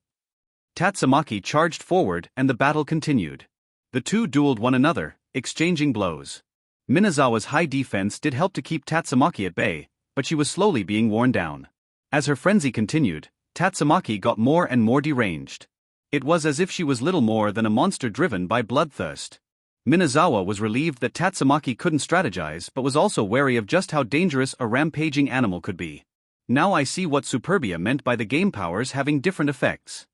Tatsumaki charged forward and the battle continued. The two dueled one another, exchanging blows. Minazawa's high defense did help to keep Tatsumaki at bay, but she was slowly being worn down. As her frenzy continued, Tatsumaki got more and more deranged. It was as if she was little more than a monster driven by bloodthirst. Minazawa was relieved that Tatsumaki couldn't strategize but was also wary of just how dangerous a rampaging animal could be. Now I see what Superbia meant by the game powers having different effects.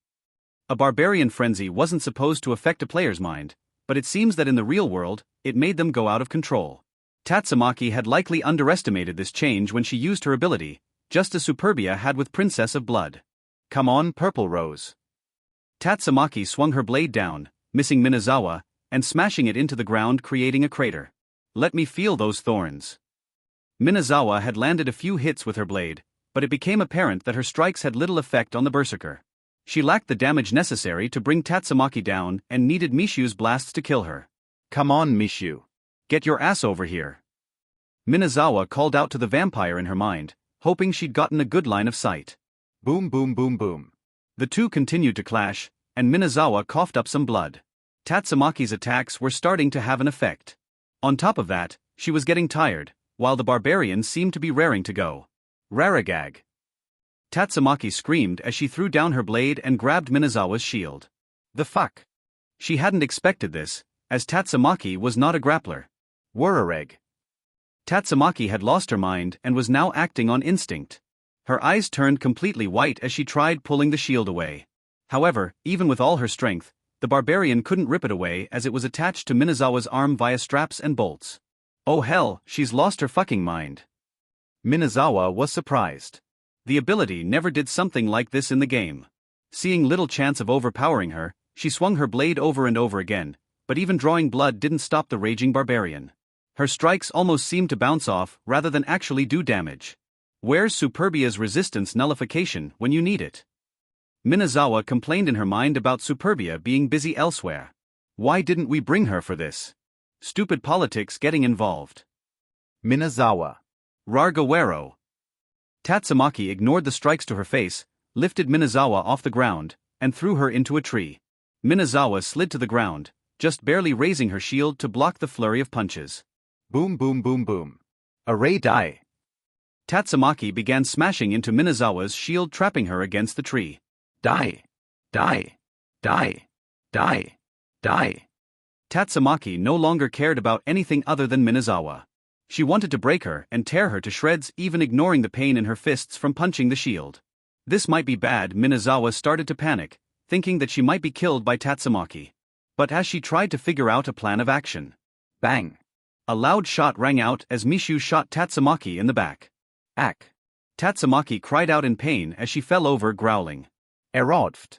A barbarian frenzy wasn't supposed to affect a player's mind, but it seems that in the real world, it made them go out of control. Tatsumaki had likely underestimated this change when she used her ability, just as Superbia had with Princess of Blood. Come on, Purple Rose. Tatsumaki swung her blade down, missing Minazawa, and smashing it into the ground, creating a crater. Let me feel those thorns. Minazawa had landed a few hits with her blade, but it became apparent that her strikes had little effect on the berserker. She lacked the damage necessary to bring Tatsumaki down and needed Mishu's blasts to kill her. Come on, Mishu. Get your ass over here. Minazawa called out to the vampire in her mind, hoping she'd gotten a good line of sight. Boom boom boom boom. The two continued to clash, and Minazawa coughed up some blood. Tatsumaki's attacks were starting to have an effect. On top of that, she was getting tired, while the barbarian seemed to be raring to go. Raragag. Tatsumaki screamed as she threw down her blade and grabbed Minazawa's shield. The fuck? She hadn't expected this, as Tatsumaki was not a grappler. Wurareg. Tatsumaki had lost her mind and was now acting on instinct. Her eyes turned completely white as she tried pulling the shield away. However, even with all her strength, the barbarian couldn't rip it away as it was attached to Minazawa's arm via straps and bolts. Oh hell, she's lost her fucking mind. Minazawa was surprised. The ability never did something like this in the game. Seeing little chance of overpowering her, she swung her blade over and over again, but even drawing blood didn't stop the raging barbarian. Her strikes almost seemed to bounce off rather than actually do damage. Where's Superbia's resistance nullification when you need it? Minazawa complained in her mind about Superbia being busy elsewhere. Why didn't we bring her for this? Stupid politics getting involved. Minazawa. Rargawero. Tatsumaki ignored the strikes to her face, lifted Minazawa off the ground, and threw her into a tree. Minazawa slid to the ground, just barely raising her shield to block the flurry of punches. Boom boom boom boom. Array die. Tatsumaki began smashing into Minazawa's shield, trapping her against the tree. Die. Die. Die. Die. Die. Tatsumaki no longer cared about anything other than Minazawa. She wanted to break her and tear her to shreds, even ignoring the pain in her fists from punching the shield. This might be bad. Minazawa started to panic, thinking that she might be killed by Tatsumaki. But as she tried to figure out a plan of action. Bang! A loud shot rang out as Mishu shot Tatsumaki in the back. Ack! Tatsumaki cried out in pain as she fell over growling. Erodft.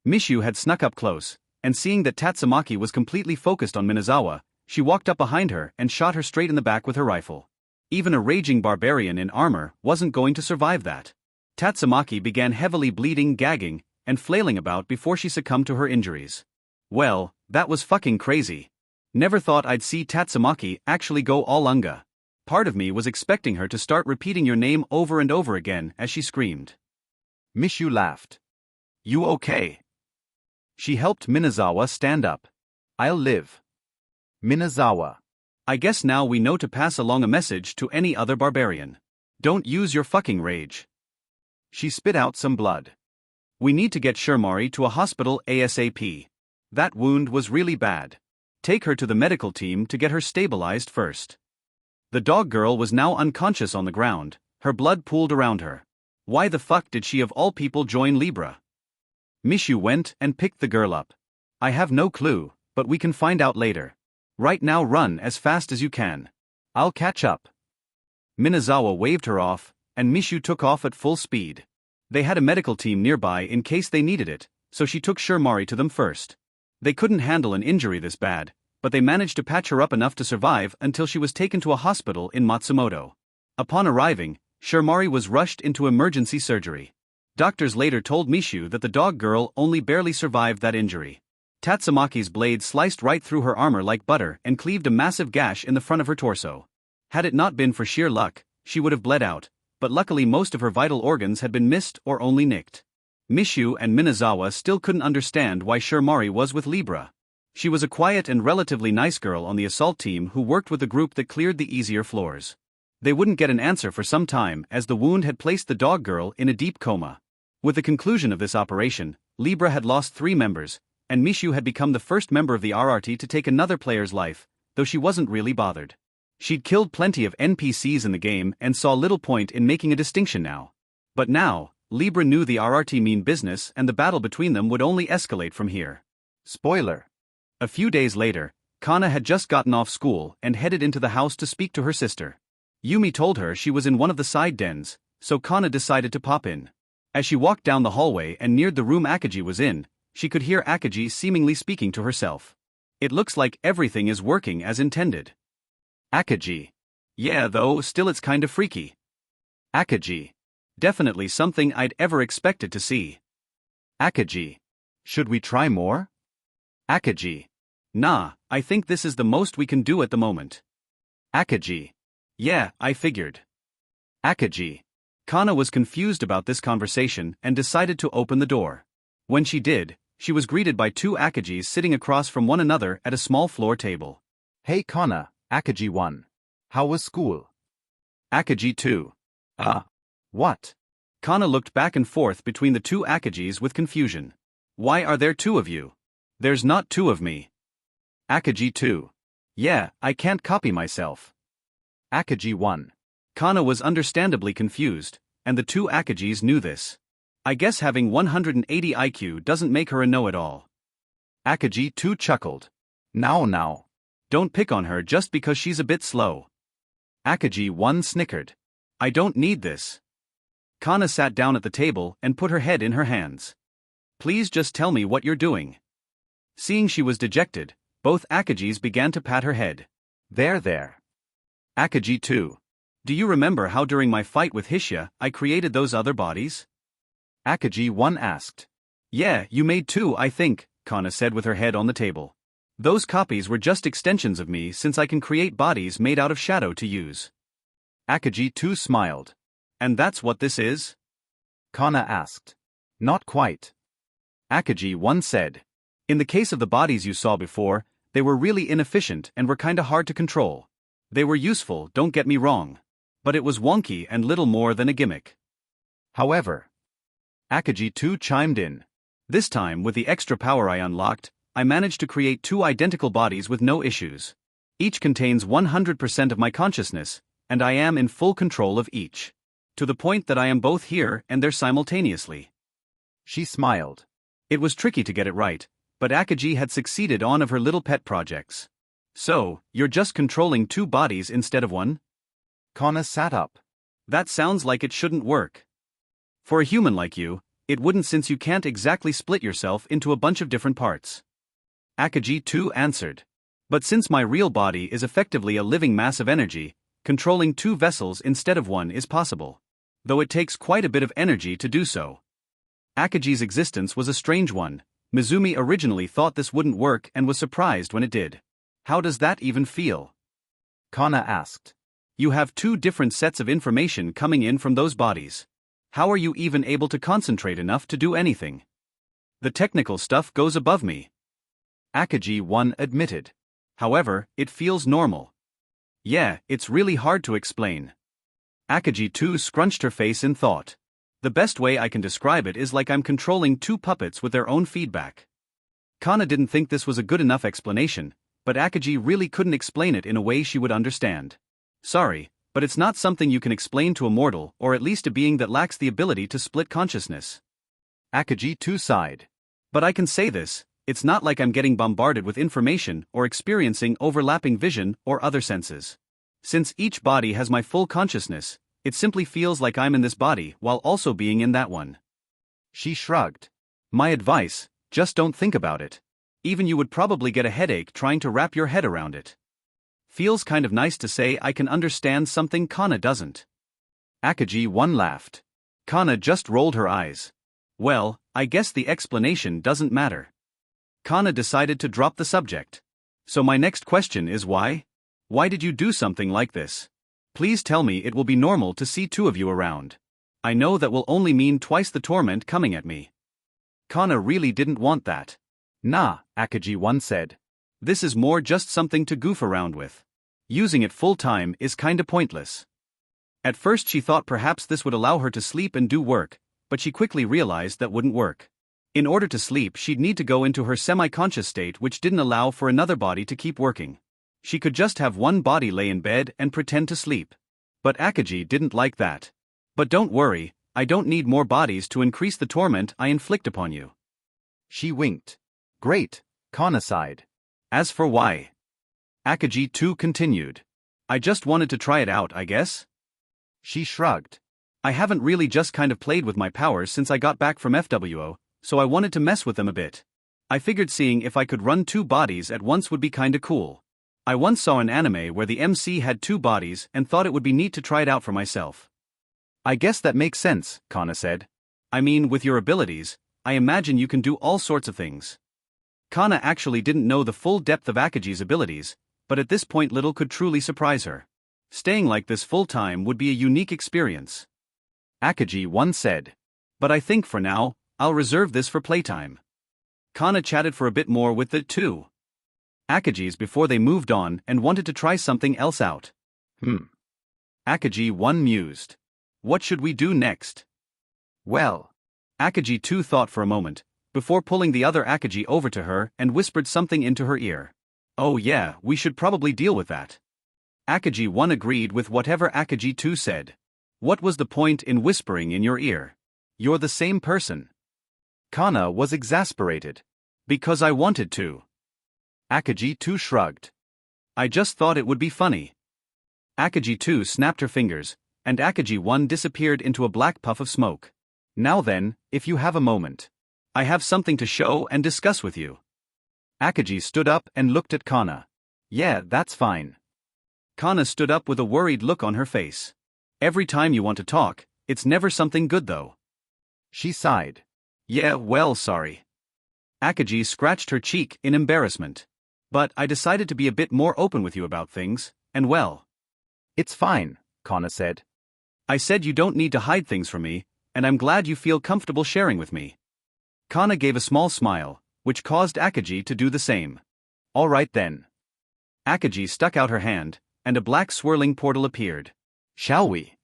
Mishu had snuck up close, and seeing that Tatsumaki was completely focused on Minazawa, she walked up behind her and shot her straight in the back with her rifle. Even a raging barbarian in armor wasn't going to survive that. Tatsumaki began heavily bleeding, gagging, and flailing about before she succumbed to her injuries. Well, that was fucking crazy. Never thought I'd see Tatsumaki actually go all unga. Part of me was expecting her to start repeating your name over and over again as she screamed. Mishu laughed. You okay? She helped Minazawa stand up. I'll live. Minazawa. I guess now we know to pass along a message to any other barbarian. Don't use your fucking rage. She spit out some blood. We need to get Shermari to a hospital ASAP. That wound was really bad. Take her to the medical team to get her stabilized first. The dog girl was now unconscious on the ground, her blood pooled around her. Why the fuck did she of all people join Libra? Mishu went and picked the girl up. I have no clue, but we can find out later. Right now run as fast as you can. I'll catch up. Minazawa waved her off, and Mishu took off at full speed. They had a medical team nearby in case they needed it, so she took Shermari to them first. They couldn't handle an injury this bad, but they managed to patch her up enough to survive until she was taken to a hospital in Matsumoto. Upon arriving, Shermari was rushed into emergency surgery. Doctors later told Mishu that the dog girl only barely survived that injury. Tatsumaki's blade sliced right through her armor like butter and cleaved a massive gash in the front of her torso. Had it not been for sheer luck, she would have bled out, but luckily most of her vital organs had been missed or only nicked. Mishu and Minazawa still couldn't understand why Shermari was with Libra. She was a quiet and relatively nice girl on the assault team who worked with the group that cleared the easier floors. They wouldn't get an answer for some time as the wound had placed the dog girl in a deep coma. With the conclusion of this operation, Libra had lost 3 members, and Mishu had become the first member of the RRT to take another player's life, though she wasn't really bothered. She'd killed plenty of NPCs in the game and saw little point in making a distinction now. But now, Libra knew the RRT mean business and the battle between them would only escalate from here. Spoiler. A few days later, Kana had just gotten off school and headed into the house to speak to her sister. Yumi told her she was in one of the side dens, so Kana decided to pop in. As she walked down the hallway and neared the room Akagi was in, she could hear Akagi seemingly speaking to herself. It looks like everything is working as intended. Akagi. Yeah, though, still it's kind of freaky. Akagi. Definitely something I'd ever expected to see. Akagi. Should we try more? Akagi. Nah, I think this is the most we can do at the moment. Akagi. Yeah, I figured. Akagi. Kana was confused about this conversation and decided to open the door. When she did, she was greeted by 2 Akagis sitting across from one another at a small floor table. Hey Kana, Akagi 1. How was school? Akagi 2. What? Kana looked back and forth between the 2 Akagis with confusion. Why are there 2 of you? There's not 2 of me. Akagi 2. Yeah, I can't copy myself. Akagi 1. Kana was understandably confused, and the 2 Akagis knew this. I guess having 180 IQ doesn't make her a know-it-all. Akagi 2 chuckled. Now. Don't pick on her just because she's a bit slow. Akagi 1 snickered. I don't need this. Kana sat down at the table and put her head in her hands. Please just tell me what you're doing. Seeing she was dejected, both Akagis began to pat her head. There. Akagi 2. Do you remember how during my fight with Hishya I created those other bodies? Akagi 1 asked. Yeah, you made 2, I think, Kana said with her head on the table. Those copies were just extensions of me since I can create bodies made out of shadow to use. Akagi 2 smiled. And that's what this is? Kana asked. Not quite. Akagi 1 said. In the case of the bodies you saw before, they were really inefficient and were kinda hard to control. They were useful, don't get me wrong. But it was wonky and little more than a gimmick. However, Akagi 2 chimed in. This time, with the extra power I unlocked, I managed to create 2 identical bodies with no issues. Each contains 100% of my consciousness, and I am in full control of each. To the point that I am both here and there simultaneously. She smiled. It was tricky to get it right, but Akagi had succeeded on of her little pet projects. So, you're just controlling two bodies instead of one? Kana sat up. That sounds like it shouldn't work. For a human like you, it wouldn't since you can't exactly split yourself into a bunch of different parts. Akagi 2 answered. But since my real body is effectively a living mass of energy, controlling two vessels instead of one is possible. Though it takes quite a bit of energy to do so. Akagi's existence was a strange one. Mizumi originally thought this wouldn't work and was surprised when it did. How does that even feel? Kana asked. You have two different sets of information coming in from those bodies. How are you even able to concentrate enough to do anything? The technical stuff goes above me. Akagi 1 admitted. However, it feels normal. Yeah, it's really hard to explain. Akagi 2 scrunched her face in thought. The best way I can describe it is like I'm controlling two puppets with their own feedback. Kana didn't think this was a good enough explanation, but Akagi really couldn't explain it in a way she would understand. Sorry, but it's not something you can explain to a mortal or at least a being that lacks the ability to split consciousness. Akagi 2 sighed. But I can say this, it's not like I'm getting bombarded with information or experiencing overlapping vision or other senses. Since each body has my full consciousness, it simply feels like I'm in this body while also being in that one. She shrugged. My advice, just don't think about it. Even you would probably get a headache trying to wrap your head around it. Feels kind of nice to say I can understand something Kana doesn't. Akagi 1 laughed. Kana just rolled her eyes. Well, I guess the explanation doesn't matter. Kana decided to drop the subject. So my next question is why? Why did you do something like this? Please tell me it will be normal to see two of you around. I know that will only mean twice the torment coming at me. Kana really didn't want that. Nah, Akagi 1 said. This is more just something to goof around with. Using it full time is kinda pointless. At first she thought perhaps this would allow her to sleep and do work, but she quickly realized that wouldn't work. In order to sleep she'd need to go into her semi-conscious state which didn't allow for another body to keep working. She could just have one body lay in bed and pretend to sleep. But Akagi didn't like that. But don't worry, I don't need more bodies to increase the torment I inflict upon you. She winked. Great, Kana sighed. As for why? Akagi 2 continued. I just wanted to try it out, I guess. She shrugged. I haven't really just kind of played with my powers since I got back from FWO, so I wanted to mess with them a bit. I figured seeing if I could run two bodies at once would be kinda cool. I once saw an anime where the MC had two bodies and thought it would be neat to try it out for myself. I guess that makes sense, Kana said. I mean, with your abilities, I imagine you can do all sorts of things. Kana actually didn't know the full depth of Akagi's abilities, but at this point little could truly surprise her. Staying like this full time would be a unique experience. Akagi 1 said. But I think for now, I'll reserve this for playtime. Kana chatted for a bit more with the two Akagi's before they moved on and wanted to try something else out. Akagi 1 mused. What should we do next? Well, Akagi 2 thought for a moment, before pulling the other Akagi over to her and whispered something into her ear. Oh yeah, we should probably deal with that. Akagi 1 agreed with whatever Akagi 2 said. What was the point in whispering in your ear? You're the same person. Kana was exasperated. Because I wanted to. Akagi 2 shrugged. I just thought it would be funny. Akagi 2 snapped her fingers, and Akagi 1 disappeared into a black puff of smoke. Now then, if you have a moment. I have something to show and discuss with you. Akagi stood up and looked at Kana. Yeah, that's fine. Kana stood up with a worried look on her face. Every time you want to talk, it's never something good though. She sighed. Yeah, well, sorry. Akagi scratched her cheek in embarrassment. But I decided to be a bit more open with you about things, and well. It's fine, Kana said. I said you don't need to hide things from me, and I'm glad you feel comfortable sharing with me. Kana gave a small smile, which caused Akagi to do the same. All right then. Akagi stuck out her hand, and a black swirling portal appeared. Shall we?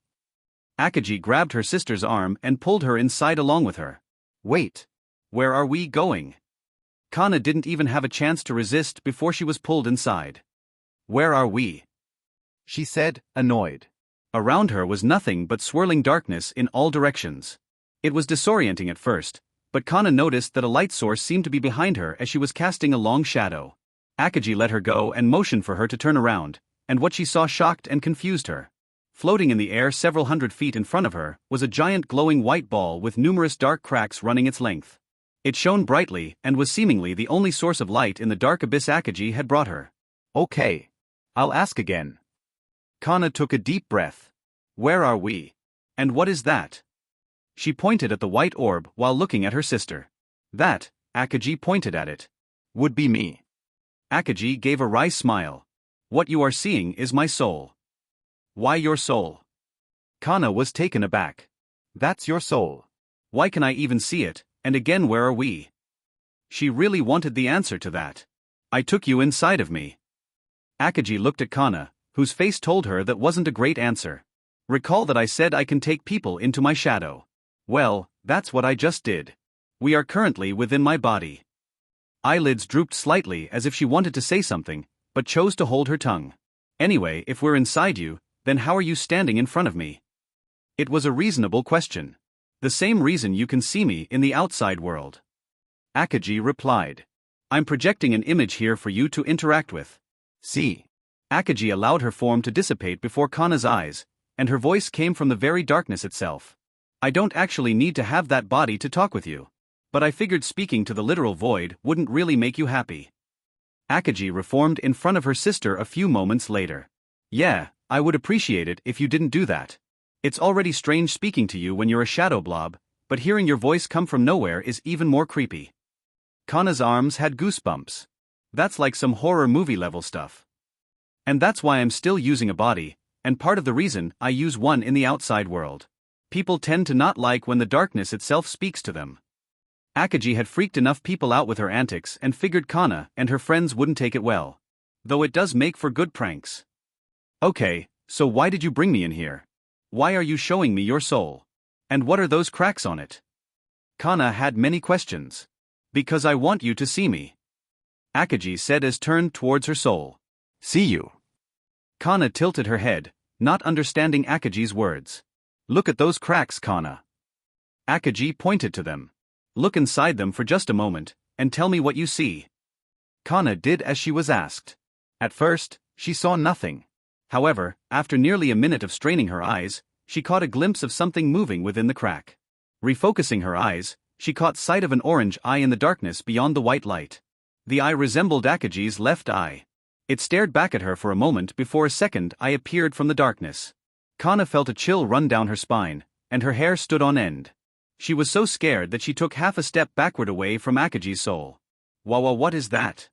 Akagi grabbed her sister's arm and pulled her inside along with her. Wait. Where are we going? Kana didn't even have a chance to resist before she was pulled inside. Where are we? She said, annoyed. Around her was nothing but swirling darkness in all directions. It was disorienting at first, but Kana noticed that a light source seemed to be behind her as she was casting a long shadow. Akaji let her go and motioned for her to turn around, and what she saw shocked and confused her. Floating in the air several hundred feet in front of her was a giant glowing white ball with numerous dark cracks running its length. It shone brightly and was seemingly the only source of light in the dark abyss Akaji had brought her. Okay. I'll ask again. Kana took a deep breath. Where are we? And what is that? She pointed at the white orb while looking at her sister. That, Akaji pointed at it, would be me. Akaji gave a wry smile. What you are seeing is my soul. Why your soul? Kana was taken aback. That's your soul. Why can I even see it, and again where are we? She really wanted the answer to that. I took you inside of me. Akaji looked at Kana, whose face told her that wasn't a great answer. Recall that I said I can take people into my shadow. Well, that's what I just did. We are currently within my body. Eyelids drooped slightly as if she wanted to say something, but chose to hold her tongue. Anyway, if we're inside you, then how are you standing in front of me? It was a reasonable question. The same reason you can see me in the outside world. Akaji replied. I'm projecting an image here for you to interact with. See. Akaji allowed her form to dissipate before Kana's eyes, and her voice came from the very darkness itself. I don't actually need to have that body to talk with you. But I figured speaking to the literal void wouldn't really make you happy. Akaji reformed in front of her sister a few moments later. Yeah, I would appreciate it if you didn't do that. It's already strange speaking to you when you're a shadow blob, but hearing your voice come from nowhere is even more creepy. Kana's arms had goosebumps. That's like some horror movie level stuff. And that's why I'm still using a body, and part of the reason I use one in the outside world. People tend to not like when the darkness itself speaks to them. Akaji had freaked enough people out with her antics and figured Kana and her friends wouldn't take it well. Though it does make for good pranks. Okay, so why did you bring me in here? Why are you showing me your soul? And what are those cracks on it? Kana had many questions. Because I want you to see me. Akaji said as turned towards her soul. See you. Kana tilted her head, not understanding Akaji's words. Look at those cracks, Kana. Akaji pointed to them. Look inside them for just a moment, and tell me what you see. Kana did as she was asked. At first, she saw nothing. However, after nearly a minute of straining her eyes, she caught a glimpse of something moving within the crack. Refocusing her eyes, she caught sight of an orange eye in the darkness beyond the white light. The eye resembled Akaji's left eye. It stared back at her for a moment before a second eye appeared from the darkness. Kana felt a chill run down her spine, and her hair stood on end. She was so scared that she took half a step backward away from Akaji's soul. What is that?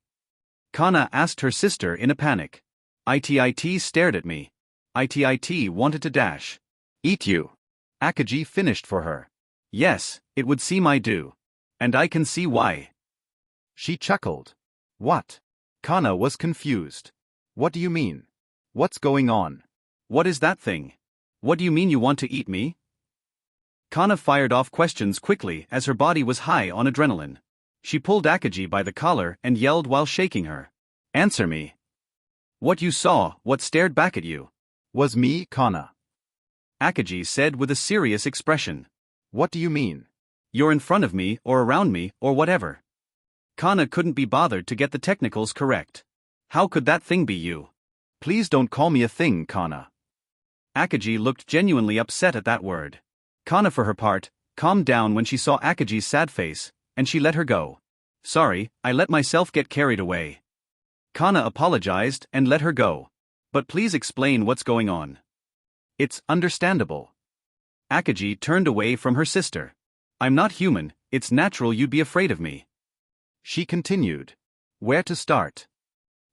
Kana asked her sister in a panic. It stared at me. It wanted to dash. Eat you. Akaji finished for her. Yes, it would seem I do. And I can see why. She chuckled. What? Kana was confused. What do you mean? What's going on? What is that thing? What do you mean you want to eat me? Kana fired off questions quickly as her body was high on adrenaline. She pulled Akaji by the collar and yelled while shaking her. Answer me. What you saw, what stared back at you, was me, Kana. Akaji said with a serious expression. What do you mean? You're in front of me or around me or whatever. Kana couldn't be bothered to get the technicals correct. How could that thing be you? Please don't call me a thing, Kana. Akaji looked genuinely upset at that word. Kana for her part, calmed down when she saw Akaji's sad face, and she let her go. Sorry, I let myself get carried away. Kana apologized and let her go. But please explain what's going on. It's understandable. Akaji turned away from her sister. I'm not human, it's natural you'd be afraid of me. She continued. Where to start?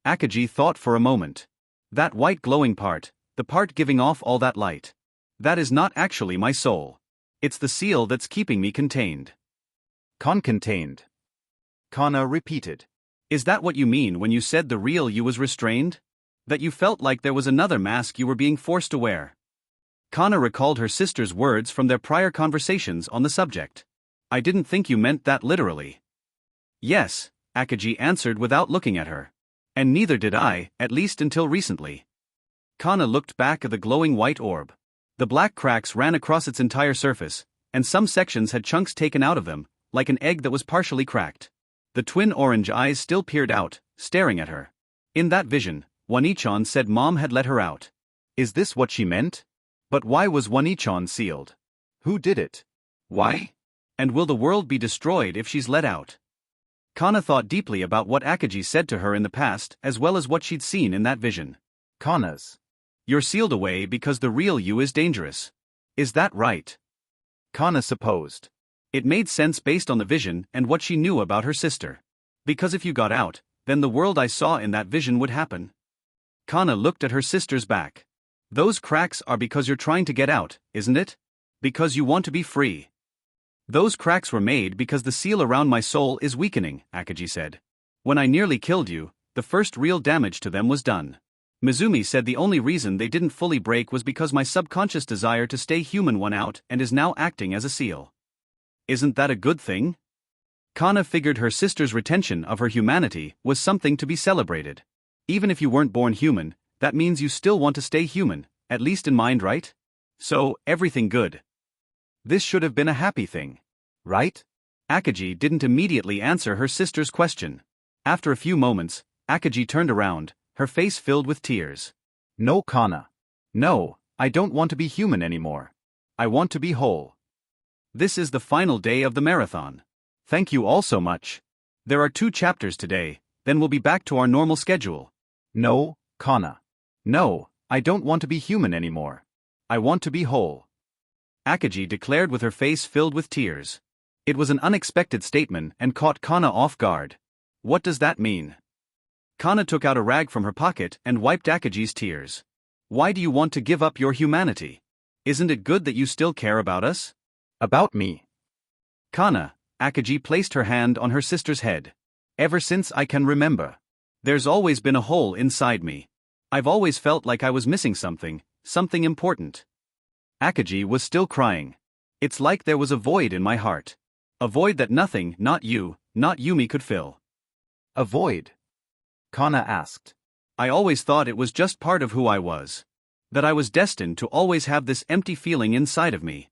Akaji thought for a moment. That white glowing part, the part giving off all that light. That is not actually my soul. It's the seal that's keeping me contained. Contained. Kana repeated. Is that what you mean when you said the real you was restrained? That you felt like there was another mask you were being forced to wear? Kana recalled her sister's words from their prior conversations on the subject. I didn't think you meant that literally. Yes, Akaji answered without looking at her. And neither did I, at least until recently. Kana looked back at the glowing white orb. The black cracks ran across its entire surface, and some sections had chunks taken out of them, like an egg that was partially cracked. The twin orange eyes still peered out, staring at her. In that vision, Wanichan said Mom had let her out. Is this what she meant? But why was Wanichan sealed? Who did it? Why? And will the world be destroyed if she's let out? Kana thought deeply about what Akaji said to her in the past as well as what she'd seen in that vision. Kana's. You're sealed away because the real you is dangerous. Is that right? Kana supposed. It made sense based on the vision and what she knew about her sister. Because if you got out, then the world I saw in that vision would happen. Kana looked at her sister's back. Those cracks are because you're trying to get out, isn't it? Because you want to be free. Those cracks were made because the seal around my soul is weakening, Akaji said. When I nearly killed you, the first real damage to them was done. Mizumi said the only reason they didn't fully break was because my subconscious desire to stay human won out and is now acting as a seal. Isn't that a good thing? Kana figured her sister's retention of her humanity was something to be celebrated. Even if you weren't born human, that means you still want to stay human, at least in mind, right? So, everything good. This should have been a happy thing. Right? Akaji didn't immediately answer her sister's question. After a few moments, Akaji turned around, her face filled with tears. No, Kana. No, I don't want to be human anymore. I want to be whole. This is the final day of the marathon. Thank you all so much. There are 2 chapters today, then we'll be back to our normal schedule. No, Kana. No, I don't want to be human anymore. I want to be whole. Akaji declared with her face filled with tears. It was an unexpected statement and caught Kana off guard. What does that mean? Kana took out a rag from her pocket and wiped Akaji's tears. Why do you want to give up your humanity? Isn't it good that you still care about us? About me? Kana, Akaji placed her hand on her sister's head. Ever since I can remember. There's always been a hole inside me. I've always felt like I was missing something important. Akaji was still crying. It's like there was a void in my heart. A void that nothing, not you, not Yumi could fill. A void? Kana asked. I always thought it was just part of who I was. That I was destined to always have this empty feeling inside of me.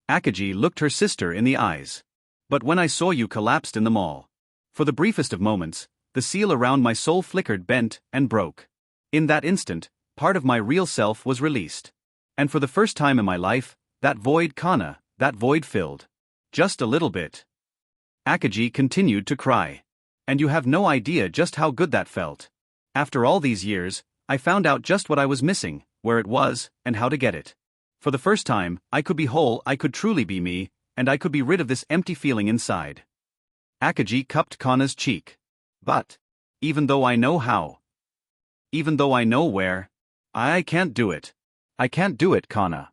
Akaji looked her sister in the eyes. But when I saw you collapsed in the mall, for the briefest of moments, the seal around my soul flickered, bent, and broke. In that instant, part of my real self was released. And for the first time in my life, that void, Kana, that void filled. Just a little bit. Akaji continued to cry. And you have no idea just how good that felt. After all these years, I found out just what I was missing, where it was, and how to get it. For the first time, I could be whole, I could truly be me, and I could be rid of this empty feeling inside. Akaji cupped Kana's cheek. But, even though I know how, even though I know where, I can't do it. I can't do it, Kana.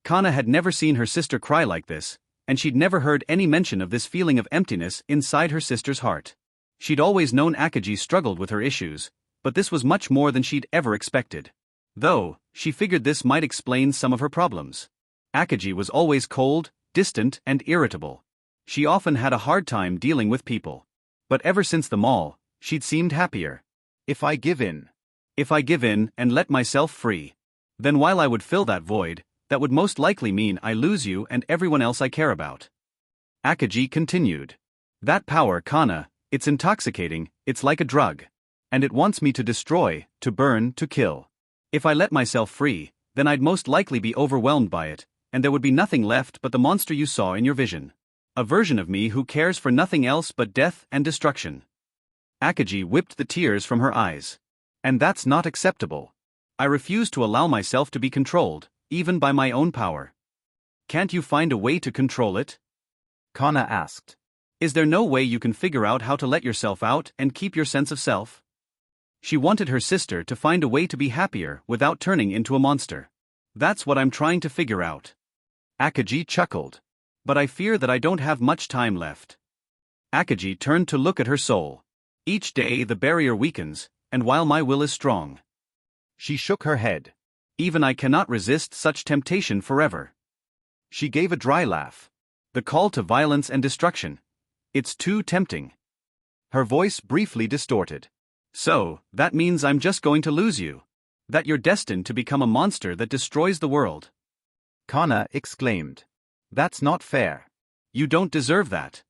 Kana had never seen her sister cry like this, and she'd never heard any mention of this feeling of emptiness inside her sister's heart. She'd always known Akaji struggled with her issues, but this was much more than she'd ever expected. Though, she figured this might explain some of her problems. Akaji was always cold, distant, and irritable. She often had a hard time dealing with people. But ever since the mall, she'd seemed happier. If I give in and let myself free, then while I would fill that void, that would most likely mean I lose you and everyone else I care about. Akaji continued. That power, Kana, it's intoxicating, it's like a drug. And it wants me to destroy, to burn, to kill. If I let myself free, then I'd most likely be overwhelmed by it, and there would be nothing left but the monster you saw in your vision. A version of me who cares for nothing else but death and destruction. Akaji whipped the tears from her eyes. And that's not acceptable. I refuse to allow myself to be controlled, even by my own power. Can't you find a way to control it? Kana asked. Is there no way you can figure out how to let yourself out and keep your sense of self? She wanted her sister to find a way to be happier without turning into a monster. That's what I'm trying to figure out. Akaji chuckled. But I fear that I don't have much time left. Akaji turned to look at her soul. Each day the barrier weakens, and while my will is strong. She shook her head. Even I cannot resist such temptation forever. She gave a dry laugh. The call to violence and destruction. It's too tempting. Her voice briefly distorted. So, that means I'm just going to lose you. That you're destined to become a monster that destroys the world. Kana exclaimed. That's not fair. You don't deserve that.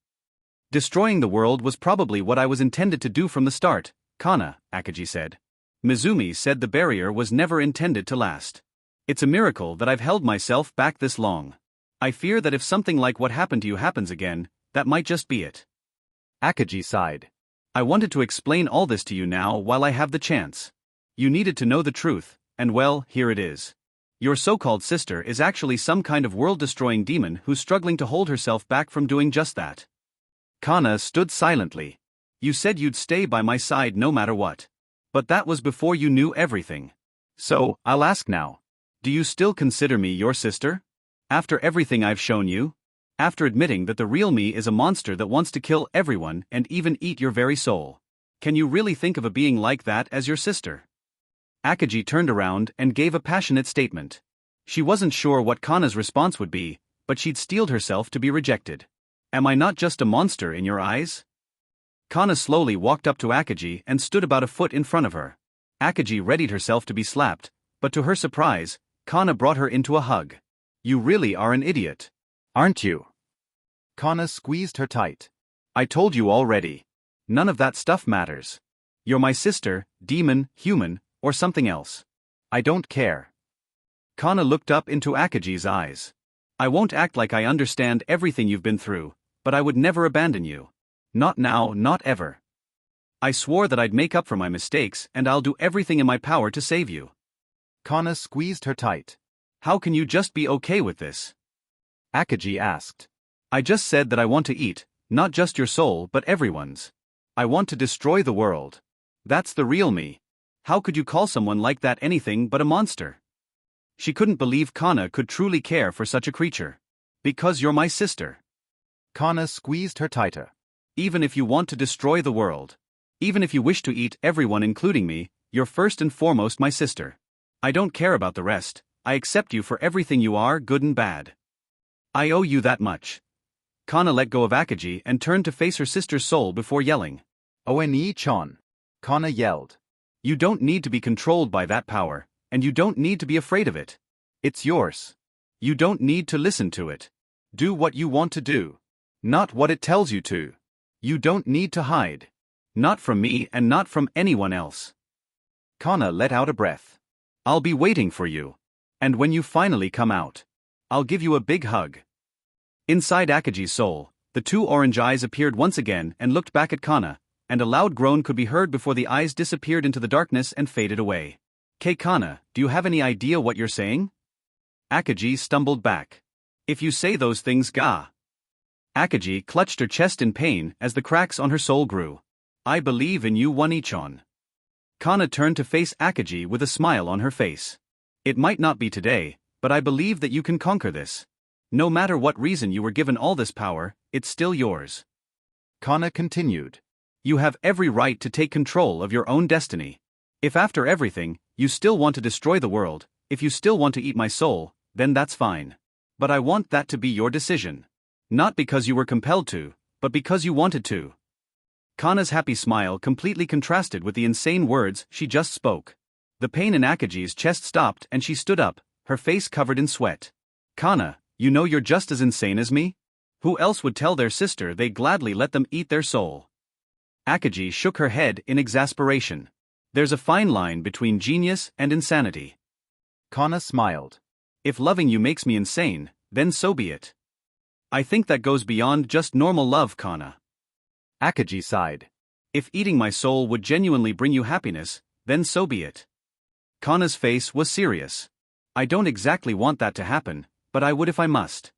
Destroying the world was probably what I was intended to do from the start, Kana, Akaji said. Mizumi said the barrier was never intended to last. It's a miracle that I've held myself back this long. I fear that if something like what happened to you happens again, that might just be it. Akaji sighed. I wanted to explain all this to you now while I have the chance. You needed to know the truth, and well, here it is. Your so-called sister is actually some kind of world-destroying demon who's struggling to hold herself back from doing just that. Kana stood silently. You said you'd stay by my side no matter what. But that was before you knew everything. So, I'll ask now. Do you still consider me your sister? After everything I've shown you? After admitting that the real me is a monster that wants to kill everyone and even eat your very soul? Can you really think of a being like that as your sister? Akaji turned around and gave a passionate statement. She wasn't sure what Kana's response would be, but she'd steeled herself to be rejected. Am I not just a monster in your eyes? Kana slowly walked up to Akaji and stood about a foot in front of her. Akaji readied herself to be slapped, but to her surprise, Kana brought her into a hug. You really are an idiot. Aren't you? Kana squeezed her tight. I told you already. None of that stuff matters. You're my sister, demon, human, or something else. I don't care. Kana looked up into Akaji's eyes. I won't act like I understand everything you've been through, but I would never abandon you. Not now, not ever. I swore that I'd make up for my mistakes and I'll do everything in my power to save you. Kana squeezed her tight. How can you just be okay with this? Akaji asked. I just said that I want to eat, not just your soul but everyone's. I want to destroy the world. That's the real me. How could you call someone like that anything but a monster? She couldn't believe Kana could truly care for such a creature. Because you're my sister. Kana squeezed her tighter. Even if you want to destroy the world. Even if you wish to eat everyone including me, you're first and foremost my sister. I don't care about the rest, I accept you for everything you are, good and bad. I owe you that much. Kana let go of Akaji and turned to face her sister's soul before yelling. One-chan. Kana yelled. You don't need to be controlled by that power, and you don't need to be afraid of it. It's yours. You don't need to listen to it. Do what you want to do. Not what it tells you to. You don't need to hide. Not from me and not from anyone else. Kana let out a breath. I'll be waiting for you. And when you finally come out, I'll give you a big hug. Inside Akaji's soul, the two orange eyes appeared once again and looked back at Kana, and a loud groan could be heard before the eyes disappeared into the darkness and faded away. Kana, do you have any idea what you're saying? Akaji stumbled back. If you say those things, ga. Akaji clutched her chest in pain as the cracks on her soul grew. I believe in you, One-chan. Kana turned to face Akaji with a smile on her face. It might not be today, but I believe that you can conquer this. No matter what reason you were given all this power, it's still yours. Kana continued. You have every right to take control of your own destiny. If after everything, you still want to destroy the world, if you still want to eat my soul, then that's fine. But I want that to be your decision. Not because you were compelled to, but because you wanted to. Kana's happy smile completely contrasted with the insane words she just spoke. The pain in Akaji's chest stopped and she stood up, her face covered in sweat. Kana, you know you're just as insane as me? Who else would tell their sister they'd gladly let them eat their soul? Akaji shook her head in exasperation. There's a fine line between genius and insanity. Kana smiled. If loving you makes me insane, then so be it. I think that goes beyond just normal love, Kana. Akaji sighed. If eating my soul would genuinely bring you happiness, then so be it. Kana's face was serious. I don't exactly want that to happen, but I would if I must.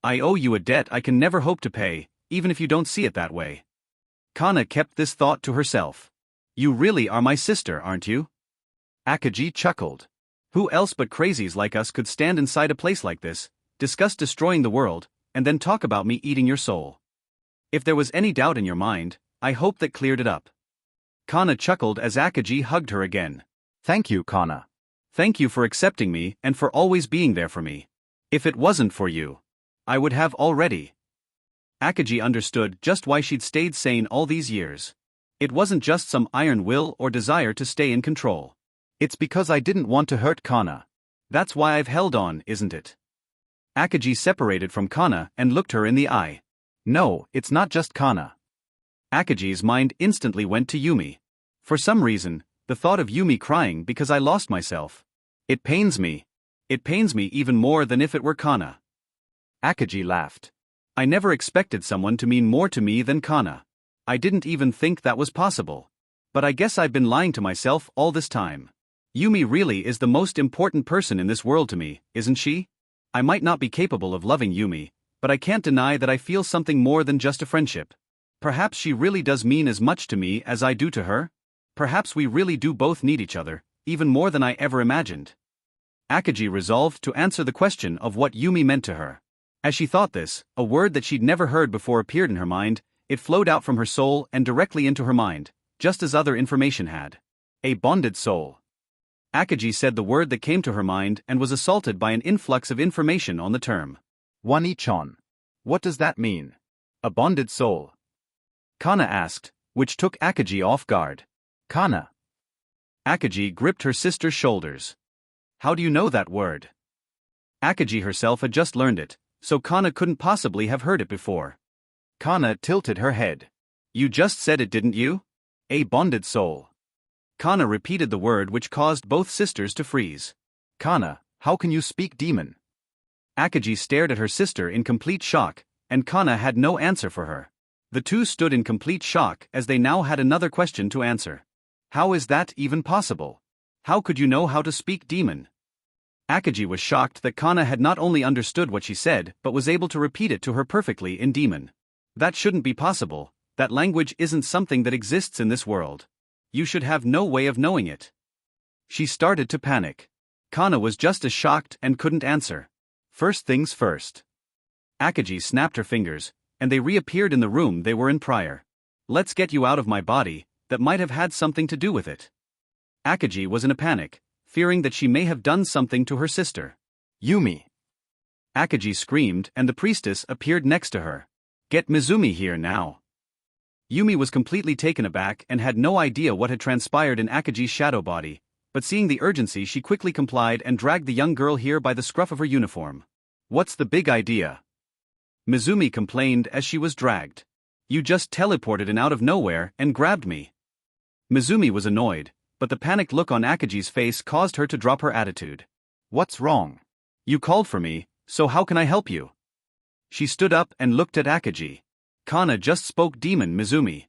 I owe you a debt I can never hope to pay, even if you don't see it that way. Kana kept this thought to herself. You really are my sister, aren't you? Akaji chuckled. Who else but crazies like us could stand inside a place like this, discuss destroying the world, and then talk about me eating your soul? If there was any doubt in your mind, I hope that cleared it up. Kana chuckled as Akaji hugged her again. Thank you, Kana. Thank you for accepting me and for always being there for me. If it wasn't for you, I would have already. Akaji understood just why she'd stayed sane all these years. It wasn't just some iron will or desire to stay in control. It's because I didn't want to hurt Kana. That's why I've held on, isn't it? Akaji separated from Kana and looked her in the eye. No, it's not just Kana. Akaji's mind instantly went to Yumi. For some reason, the thought of Yumi crying because I lost myself. It pains me. It pains me even more than if it were Kana. Akaji laughed. I never expected someone to mean more to me than Kana. I didn't even think that was possible. But I guess I've been lying to myself all this time. Yumi really is the most important person in this world to me, isn't she? I might not be capable of loving Yumi, but I can't deny that I feel something more than just a friendship. Perhaps she really does mean as much to me as I do to her? Perhaps we really do both need each other, even more than I ever imagined. Akaji resolved to answer the question of what Yumi meant to her. As she thought this, a word that she'd never heard before appeared in her mind. It flowed out from her soul and directly into her mind, just as other information had. A bonded soul. Akaji said the word that came to her mind and was assaulted by an influx of information on the term. One-ichon. What does that mean? A bonded soul. Kana asked, which took Akaji off guard. Kana. Akaji gripped her sister's shoulders. How do you know that word? Akaji herself had just learned it, so Kana couldn't possibly have heard it before. Kana tilted her head. You just said it, didn't you? A bonded soul. Kana repeated the word, which caused both sisters to freeze. Kana, how can you speak demon? Akaji stared at her sister in complete shock, and Kana had no answer for her. The two stood in complete shock as they now had another question to answer. How is that even possible? How could you know how to speak demon? Akaji was shocked that Kana had not only understood what she said but was able to repeat it to her perfectly in demon. That shouldn't be possible. That language isn't something that exists in this world. You should have no way of knowing it. She started to panic. Kana was just as shocked and couldn't answer. First things first. Akaji snapped her fingers, and they reappeared in the room they were in prior. Let's get you out of my body. That might have had something to do with it. Akaji was in a panic, fearing that she may have done something to her sister. Yumi. Akaji screamed, and the priestess appeared next to her. Get Mizumi here now. Yumi was completely taken aback and had no idea what had transpired in Akaji's shadow body, but seeing the urgency she quickly complied and dragged the young girl here by the scruff of her uniform. What's the big idea? Mizumi complained as she was dragged. You just teleported in out of nowhere and grabbed me. Mizumi was annoyed, but the panicked look on Akaji's face caused her to drop her attitude. What's wrong? You called for me, so how can I help you? She stood up and looked at Akaji. Kana just spoke demon, Mizumi.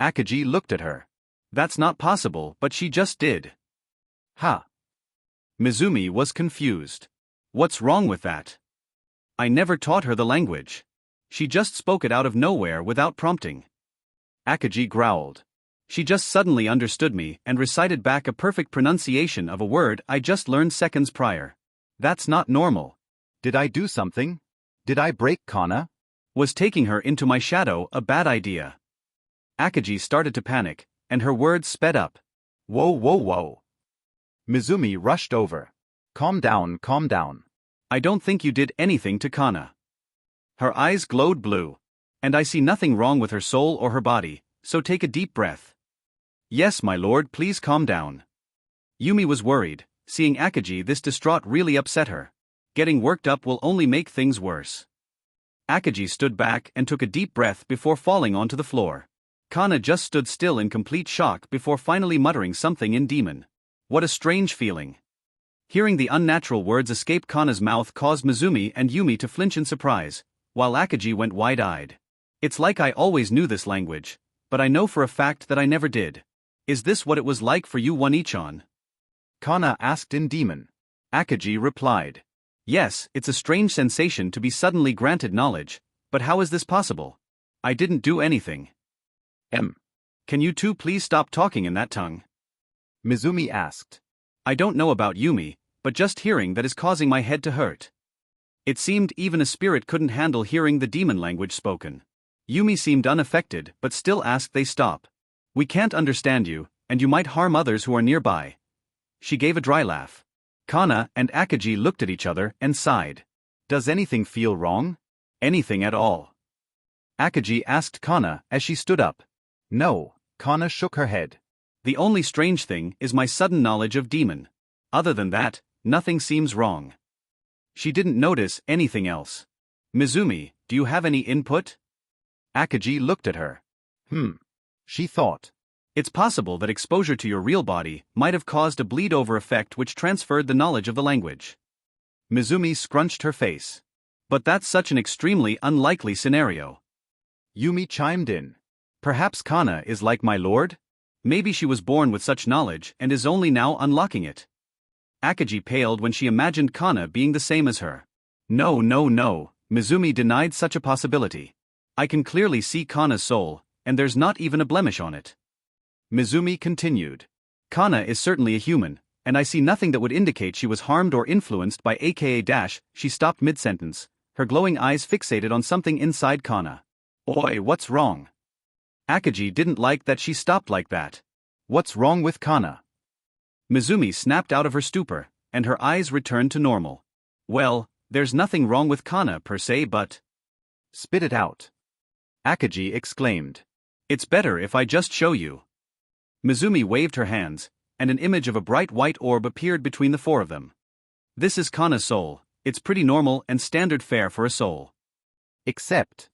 Akaji looked at her. That's not possible, but she just did. Ha. Mizumi was confused. What's wrong with that? I never taught her the language. She just spoke it out of nowhere without prompting. Akaji growled. She just suddenly understood me and recited back a perfect pronunciation of a word I just learned seconds prior. That's not normal. Did I do something? Did I break Kana? Was taking her into my shadow a bad idea? Akaji started to panic, and her words sped up. Whoa, whoa, whoa. Mizumi rushed over. Calm down, calm down. I don't think you did anything to Kana. Her eyes glowed blue. And I see nothing wrong with her soul or her body, so take a deep breath. Yes, my lord, please calm down. Yumi was worried. Seeing Akaji this distraught really upset her. Getting worked up will only make things worse. Akaji stood back and took a deep breath before falling onto the floor. Kana just stood still in complete shock before finally muttering something in demon. What a strange feeling. Hearing the unnatural words escape Kana's mouth caused Mizumi and Yumi to flinch in surprise, while Akaji went wide-eyed. It's like I always knew this language, but I know for a fact that I never did. Is this what it was like for you, One-ichon? Kana asked in demon. Akaji replied. Yes, it's a strange sensation to be suddenly granted knowledge, but how is this possible? I didn't do anything. Can you two please stop talking in that tongue? Mizumi asked. I don't know about Yumi, but just hearing that is causing my head to hurt. It seemed even a spirit couldn't handle hearing the demon language spoken. Yumi seemed unaffected but still asked they stop. We can't understand you, and you might harm others who are nearby. She gave a dry laugh. Kana and Akaji looked at each other and sighed. Does anything feel wrong? Anything at all? Akaji asked Kana as she stood up. No, Kana shook her head. The only strange thing is my sudden knowledge of demon. Other than that, nothing seems wrong. She didn't notice anything else. Mizumi, do you have any input? Akaji looked at her. She thought. It's possible that exposure to your real body might have caused a bleed-over effect which transferred the knowledge of the language. Mizumi scrunched her face. But that's such an extremely unlikely scenario. Yumi chimed in. Perhaps Kana is like my lord? Maybe she was born with such knowledge and is only now unlocking it. Akaji paled when she imagined Kana being the same as her. No, Mizumi denied such a possibility. I can clearly see Kana's soul, and there's not even a blemish on it. Mizumi continued. Kana is certainly a human, and I see nothing that would indicate she was harmed or influenced by aka-. She stopped mid-sentence, her glowing eyes fixated on something inside Kana. Oi, what's wrong? Akaji didn't like that she stopped like that. What's wrong with Kana? Mizumi snapped out of her stupor, and her eyes returned to normal. Well, there's nothing wrong with Kana per se, but... Spit it out. Akaji exclaimed. It's better if I just show you. Mizumi waved her hands, and an image of a bright white orb appeared between the four of them. This is Kana's soul. It's pretty normal and standard fare for a soul. Except.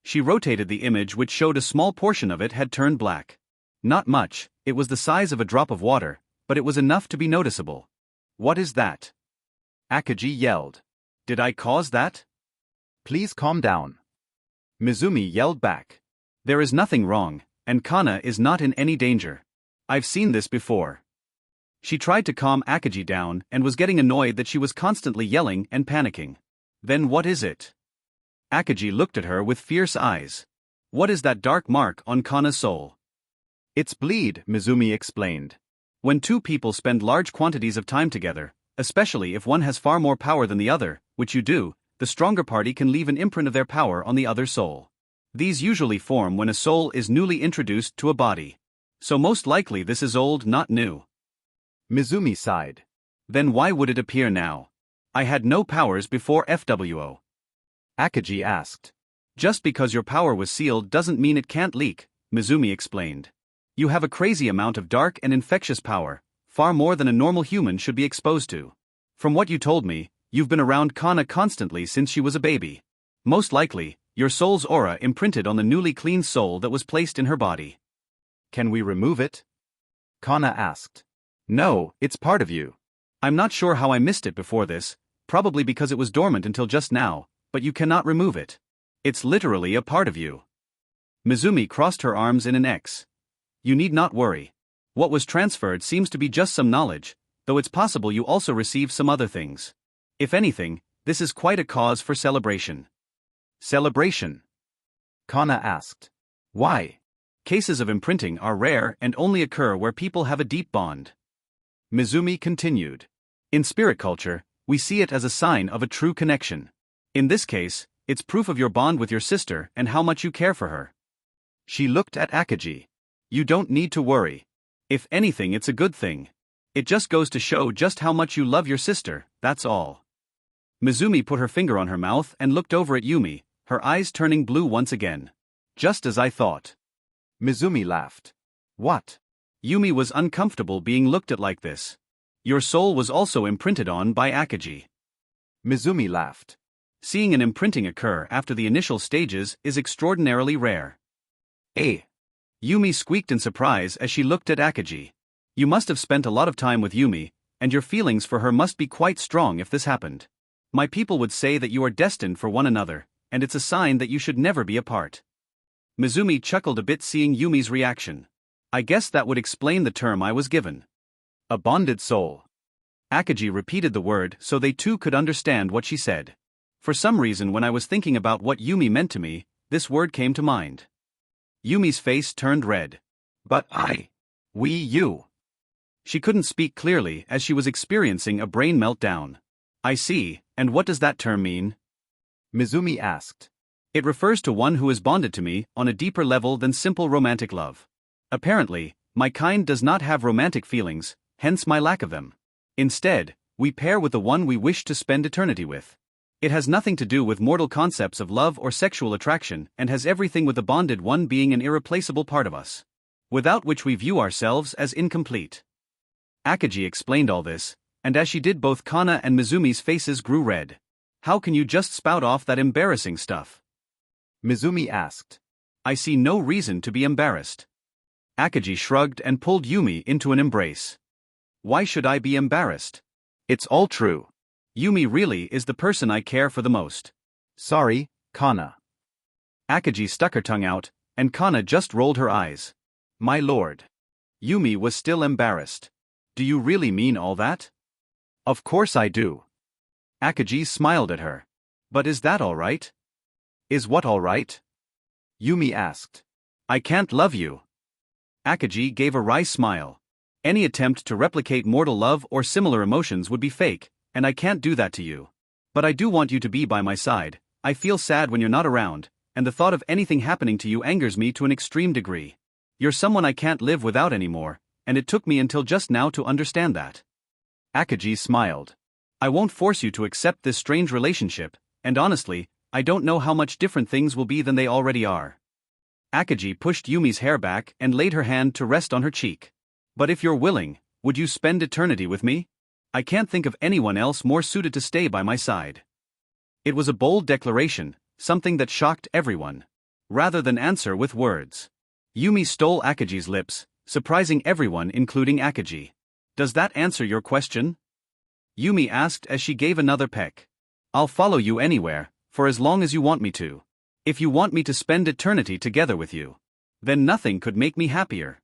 She rotated the image, which showed a small portion of it had turned black. Not much, it was the size of a drop of water, but it was enough to be noticeable. What is that? Akaji yelled. Did I cause that? Please calm down. Mizumi yelled back. There is nothing wrong, and Kana is not in any danger. I've seen this before. She tried to calm Akaji down and was getting annoyed that she was constantly yelling and panicking. Then what is it? Akaji looked at her with fierce eyes. What is that dark mark on Kana's soul? It's bleed, Mizumi explained. When two people spend large quantities of time together, especially if one has far more power than the other, which you do, the stronger party can leave an imprint of their power on the other soul. These usually form when a soul is newly introduced to a body. So most likely this is old, not new. Mizumi sighed. Then why would it appear now? I had no powers before FWO. Akaji asked. Just because your power was sealed doesn't mean it can't leak, Mizumi explained. You have a crazy amount of dark and infectious power, far more than a normal human should be exposed to. From what you told me, you've been around Kana constantly since she was a baby. Most likely, your soul's aura imprinted on the newly cleaned soul that was placed in her body. Can we remove it? Kana asked. No, it's part of you. I'm not sure how I missed it before this, probably because it was dormant until just now, but you cannot remove it. It's literally a part of you. Mizumi crossed her arms in an X. You need not worry. What was transferred seems to be just some knowledge, though it's possible you also received some other things. If anything, this is quite a cause for celebration. Celebration? Kana asked. Why? Cases of imprinting are rare and only occur where people have a deep bond. Mizumi continued. In spirit culture, we see it as a sign of a true connection. In this case, it's proof of your bond with your sister and how much you care for her. She looked at Akaji. You don't need to worry. If anything, it's a good thing. It just goes to show just how much you love your sister, that's all. Mizumi put her finger on her mouth and looked over at Yumi, her eyes turning blue once again. Just as I thought. Mizumi laughed. What? Yumi was uncomfortable being looked at like this. Your soul was also imprinted on by Akaji. Mizumi laughed. Seeing an imprinting occur after the initial stages is extraordinarily rare. Eh? Yumi squeaked in surprise as she looked at Akaji. You must have spent a lot of time with Yumi, and your feelings for her must be quite strong if this happened. My people would say that you are destined for one another, and it's a sign that you should never be apart. Mizumi chuckled a bit seeing Yumi's reaction. I guess that would explain the term I was given. A bonded soul. Akaji repeated the word so they too could understand what she said. For some reason, when I was thinking about what Yumi meant to me, this word came to mind. Yumi's face turned red. But you. She couldn't speak clearly as she was experiencing a brain meltdown. I see, and what does that term mean? Mizumi asked. It refers to one who is bonded to me on a deeper level than simple romantic love. Apparently, my kind does not have romantic feelings, hence my lack of them. Instead, we pair with the one we wish to spend eternity with. It has nothing to do with mortal concepts of love or sexual attraction and has everything with the bonded one being an irreplaceable part of us, without which we view ourselves as incomplete. Akaji explained all this, and as she did both Kana and Mizumi's faces grew red. How can you just spout off that embarrassing stuff? Mizumi asked. I see no reason to be embarrassed. Akaji shrugged and pulled Yumi into an embrace. Why should I be embarrassed? It's all true. Yumi really is the person I care for the most. Sorry, Kana. Akaji stuck her tongue out, and Kana just rolled her eyes. My lord. Yumi was still embarrassed. Do you really mean all that? Of course I do. Akaji smiled at her. But is that all right? Is what all right? Yumi asked. I can't love you. Akaji gave a wry smile. Any attempt to replicate mortal love or similar emotions would be fake, and I can't do that to you. But I do want you to be by my side. I feel sad when you're not around, and the thought of anything happening to you angers me to an extreme degree. You're someone I can't live without anymore, and it took me until just now to understand that. Akaji smiled. I won't force you to accept this strange relationship, and honestly, I don't know how much different things will be than they already are. Akaji pushed Yumi's hair back and laid her hand to rest on her cheek. But if you're willing, would you spend eternity with me? I can't think of anyone else more suited to stay by my side. It was a bold declaration, something that shocked everyone. Rather than answer with words, Yumi stole Akaji's lips, surprising everyone including Akaji. Does that answer your question? Yumi asked as she gave another peck. I'll follow you anywhere, for as long as you want me to. If you want me to spend eternity together with you, then nothing could make me happier.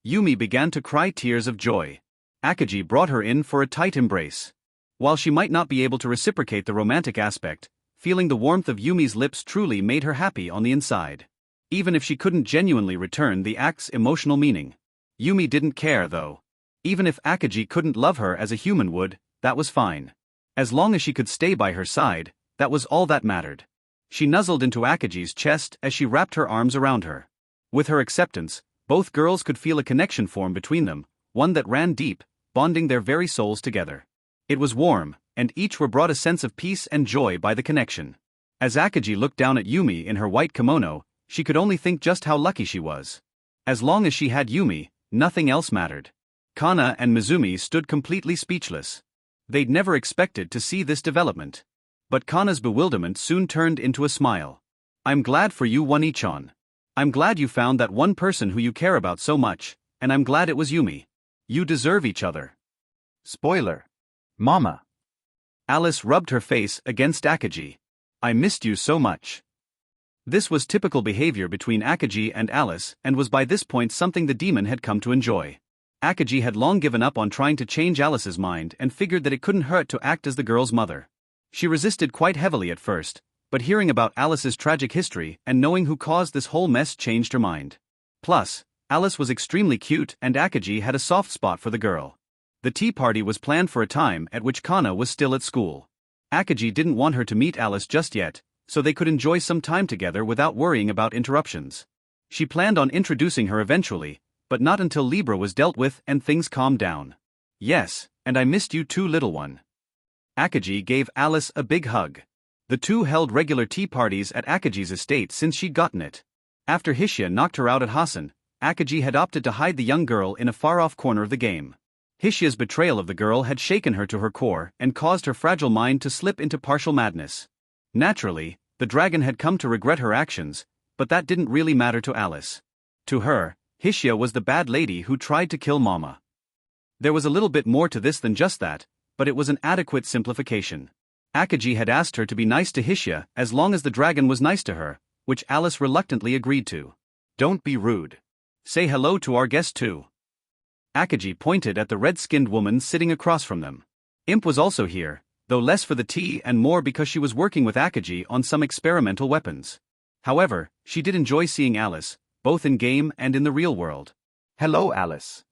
Yumi began to cry tears of joy. Akaji brought her in for a tight embrace. While she might not be able to reciprocate the romantic aspect, feeling the warmth of Yumi's lips truly made her happy on the inside. Even if she couldn't genuinely return the act's emotional meaning. Yumi didn't care though. Even if Akaji couldn't love her as a human would, that was fine. As long as she could stay by her side, that was all that mattered. She nuzzled into Akaji's chest as she wrapped her arms around her. With her acceptance, both girls could feel a connection form between them, one that ran deep, bonding their very souls together. It was warm, and each were brought a sense of peace and joy by the connection. As Akaji looked down at Yumi in her white kimono, she could only think just how lucky she was. As long as she had Yumi, nothing else mattered. Kana and Mizumi stood completely speechless. They'd never expected to see this development. But Kana's bewilderment soon turned into a smile. I'm glad for you, One-chan. I'm glad you found that one person who you care about so much, and I'm glad it was Yumi. You deserve each other. Spoiler. Mama. Alice rubbed her face against Akaji. I missed you so much. This was typical behavior between Akaji and Alice and was by this point something the demon had come to enjoy. Akaji had long given up on trying to change Alice's mind and figured that it couldn't hurt to act as the girl's mother. She resisted quite heavily at first, but hearing about Alice's tragic history and knowing who caused this whole mess changed her mind. Plus, Alice was extremely cute and Akaji had a soft spot for the girl. The tea party was planned for a time at which Kana was still at school. Akaji didn't want her to meet Alice just yet, so they could enjoy some time together without worrying about interruptions. She planned on introducing her eventually, but not until Libra was dealt with and things calmed down. Yes, and I missed you too, little one. Akaji gave Alice a big hug. The two held regular tea parties at Akaji's estate since she'd gotten it. After Hishia knocked her out at Hassan, Akaji had opted to hide the young girl in a far-off corner of the game. Hishia's betrayal of the girl had shaken her to her core and caused her fragile mind to slip into partial madness. Naturally, the dragon had come to regret her actions, but that didn't really matter to Alice. To her, Hishia was the bad lady who tried to kill Mama. There was a little bit more to this than just that, but it was an adequate simplification. Akaji had asked her to be nice to Hishia as long as the dragon was nice to her, which Alice reluctantly agreed to. Don't be rude. Say hello to our guest too. Akaji pointed at the red-skinned woman sitting across from them. Imp was also here, though less for the tea and more because she was working with Akaji on some experimental weapons. However, she did enjoy seeing Alice, both in game and in the real world. Hello, Alice.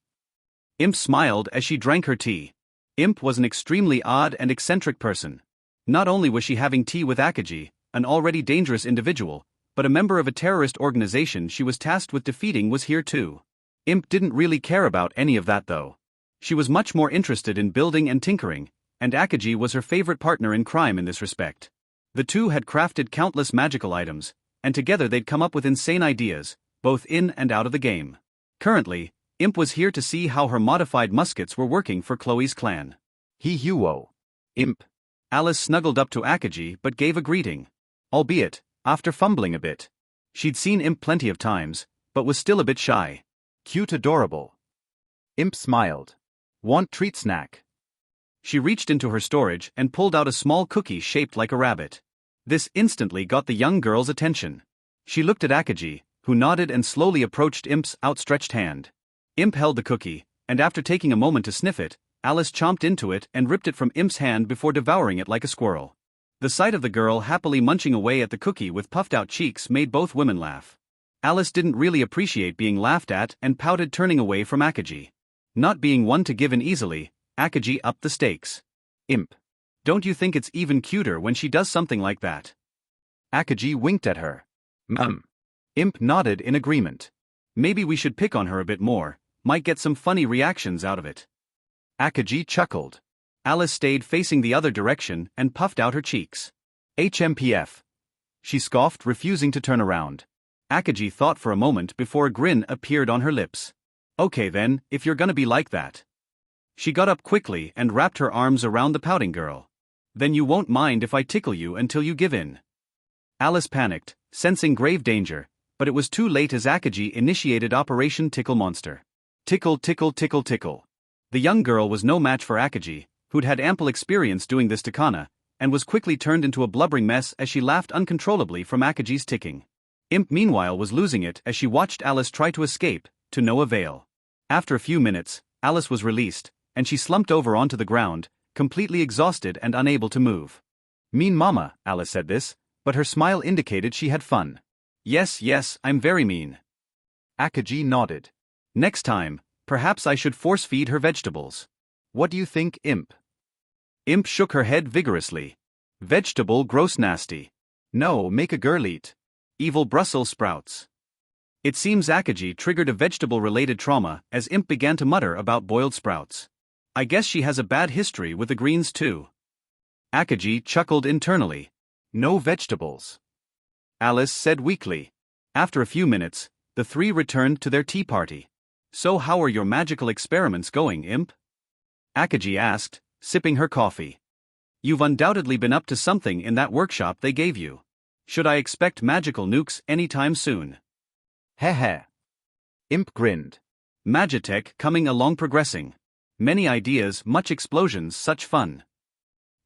Imp smiled as she drank her tea. Imp was an extremely odd and eccentric person. Not only was she having tea with Akaji, an already dangerous individual, but a member of a terrorist organization she was tasked with defeating was here too. Imp didn't really care about any of that though. She was much more interested in building and tinkering, and Akaji was her favorite partner in crime in this respect. The two had crafted countless magical items, and together they'd come up with insane ideas, both in and out of the game. Currently, Imp was here to see how her modified muskets were working for Chloe's clan. He-huo. Imp. Alice snuggled up to Akaji but gave a greeting. Albeit, after fumbling a bit. She'd seen Imp plenty of times, but was still a bit shy. Cute, adorable. Imp smiled. Want treat snack? She reached into her storage and pulled out a small cookie shaped like a rabbit. This instantly got the young girl's attention. She looked at Akaji, who nodded and slowly approached Imp's outstretched hand. Imp held the cookie, and after taking a moment to sniff it, Alice chomped into it and ripped it from Imp's hand before devouring it like a squirrel. The sight of the girl happily munching away at the cookie with puffed-out cheeks made both women laugh. Alice didn't really appreciate being laughed at and pouted, turning away from Akaji. Not being one to give in easily, Akaji upped the stakes. Imp. Don't you think it's even cuter when she does something like that? Akaji winked at her. Imp nodded in agreement. Maybe we should pick on her a bit more, might get some funny reactions out of it. Akaji chuckled. Alice stayed facing the other direction and puffed out her cheeks. HMPF. She scoffed, refusing to turn around. Akaji thought for a moment before a grin appeared on her lips. Okay then, if you're gonna be like that. She got up quickly and wrapped her arms around the pouting girl. Then you won't mind if I tickle you until you give in. Alice panicked, sensing grave danger, but it was too late as Akaji initiated Operation Tickle Monster. Tickle, tickle, tickle, tickle. The young girl was no match for Akaji, who'd had ample experience doing this to Kana, and was quickly turned into a blubbering mess as she laughed uncontrollably from Akaji's ticking. Imp meanwhile was losing it as she watched Alice try to escape, to no avail. After a few minutes, Alice was released, and she slumped over onto the ground, completely exhausted and unable to move. Mean mama, Alice said this, but her smile indicated she had fun. Yes, I'm very mean. Akaji nodded. Next time, perhaps I should force-feed her vegetables. What do you think, Imp? Imp shook her head vigorously. Vegetable gross nasty. No, make a girl eat. Evil Brussels sprouts. It seems Akaji triggered a vegetable-related trauma as Imp began to mutter about boiled sprouts. I guess she has a bad history with the greens too. Akaji chuckled internally. No vegetables. Alice said weakly. After a few minutes, the three returned to their tea party. So how are your magical experiments going, Imp? Akaji asked, sipping her coffee. You've undoubtedly been up to something in that workshop they gave you. Should I expect magical nukes anytime soon? Heh. Imp grinned. Magitech coming along, progressing. Many ideas, much explosions, such fun.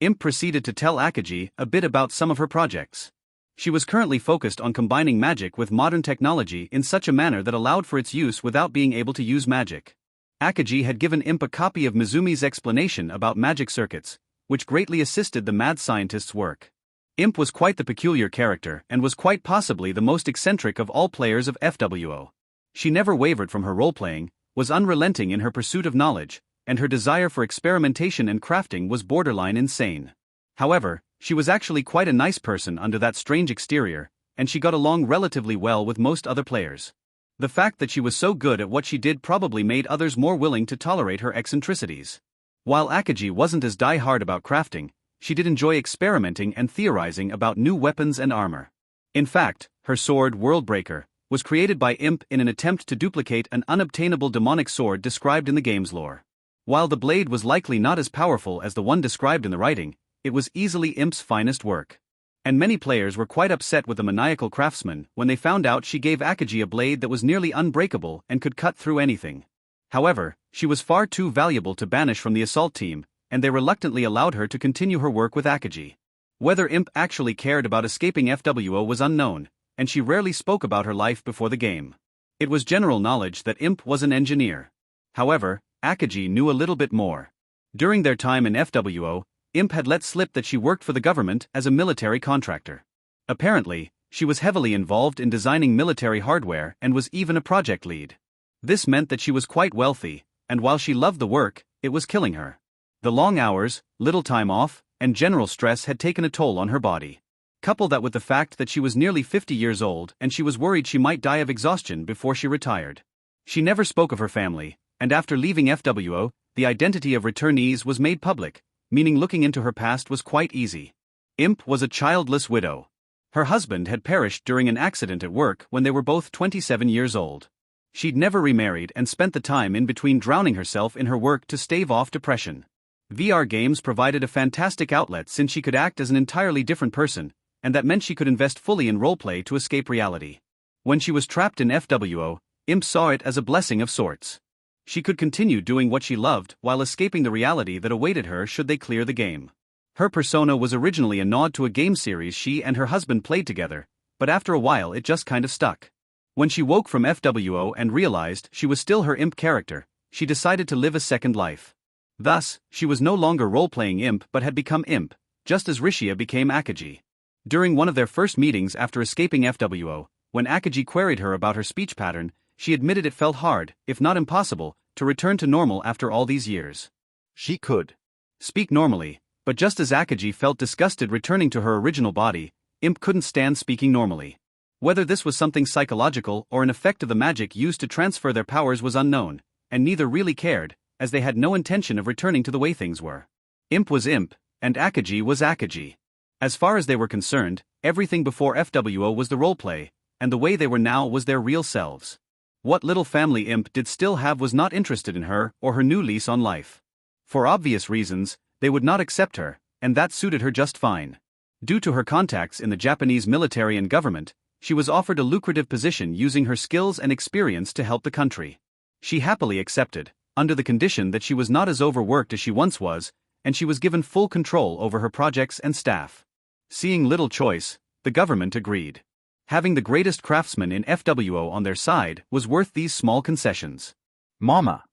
Imp proceeded to tell Akaji a bit about some of her projects. She was currently focused on combining magic with modern technology in such a manner that allowed for its use without being able to use magic. Akaji had given Imp a copy of Mizumi's explanation about magic circuits, which greatly assisted the mad scientist's work. Imp was quite the peculiar character and was quite possibly the most eccentric of all players of FWO. She never wavered from her role-playing, was unrelenting in her pursuit of knowledge, and her desire for experimentation and crafting was borderline insane. However, she was actually quite a nice person under that strange exterior, and she got along relatively well with most other players. The fact that she was so good at what she did probably made others more willing to tolerate her eccentricities. While Akaji wasn't as die-hard about crafting, she did enjoy experimenting and theorizing about new weapons and armor. In fact, her sword, Worldbreaker, was created by Imp in an attempt to duplicate an unobtainable demonic sword described in the game's lore. While the blade was likely not as powerful as the one described in the writing, it was easily Imp's finest work. And many players were quite upset with the maniacal craftsman when they found out she gave Akaji a blade that was nearly unbreakable and could cut through anything. However, she was far too valuable to banish from the assault team, and they reluctantly allowed her to continue her work with Akaji. Whether Imp actually cared about escaping FWO was unknown, and she rarely spoke about her life before the game. It was general knowledge that Imp was an engineer. However, Akaji knew a little bit more. During their time in FWO, Imp had let slip that she worked for the government as a military contractor. Apparently, she was heavily involved in designing military hardware and was even a project lead. This meant that she was quite wealthy, and while she loved the work, it was killing her. The long hours, little time off, and general stress had taken a toll on her body. Couple that with the fact that she was nearly 50 years old and she was worried she might die of exhaustion before she retired. She never spoke of her family, and after leaving FWO, the identity of returnees was made public, meaning looking into her past was quite easy. Imp was a childless widow. Her husband had perished during an accident at work when they were both 27 years old. She'd never remarried and spent the time in between drowning herself in her work to stave off depression. VR games provided a fantastic outlet since she could act as an entirely different person, and that meant she could invest fully in roleplay to escape reality. When she was trapped in FWO, Imp saw it as a blessing of sorts. She could continue doing what she loved while escaping the reality that awaited her should they clear the game. Her persona was originally a nod to a game series she and her husband played together, but after a while it just kind of stuck. When she woke from FWO and realized she was still her Imp character, she decided to live a second life. Thus, she was no longer role-playing Imp but had become Imp, just as Rishia became Akaji. During one of their first meetings after escaping FWO, when Akaji queried her about her speech pattern, she admitted it felt hard, if not impossible, to return to normal after all these years. She could speak normally, but just as Akaji felt disgusted returning to her original body, Imp couldn't stand speaking normally. Whether this was something psychological or an effect of the magic used to transfer their powers was unknown, and neither really cared, as they had no intention of returning to the way things were. Imp was Imp, and Akaji was Akaji. As far as they were concerned, everything before FWO was the roleplay, and the way they were now was their real selves. What little family Imp did still have was not interested in her or her new lease on life. For obvious reasons, they would not accept her, and that suited her just fine. Due to her contacts in the Japanese military and government, she was offered a lucrative position using her skills and experience to help the country. She happily accepted, under the condition that she was not as overworked as she once was, and she was given full control over her projects and staff. Seeing little choice, the government agreed. Having the greatest craftsman in FWO on their side was worth these small concessions. Mama.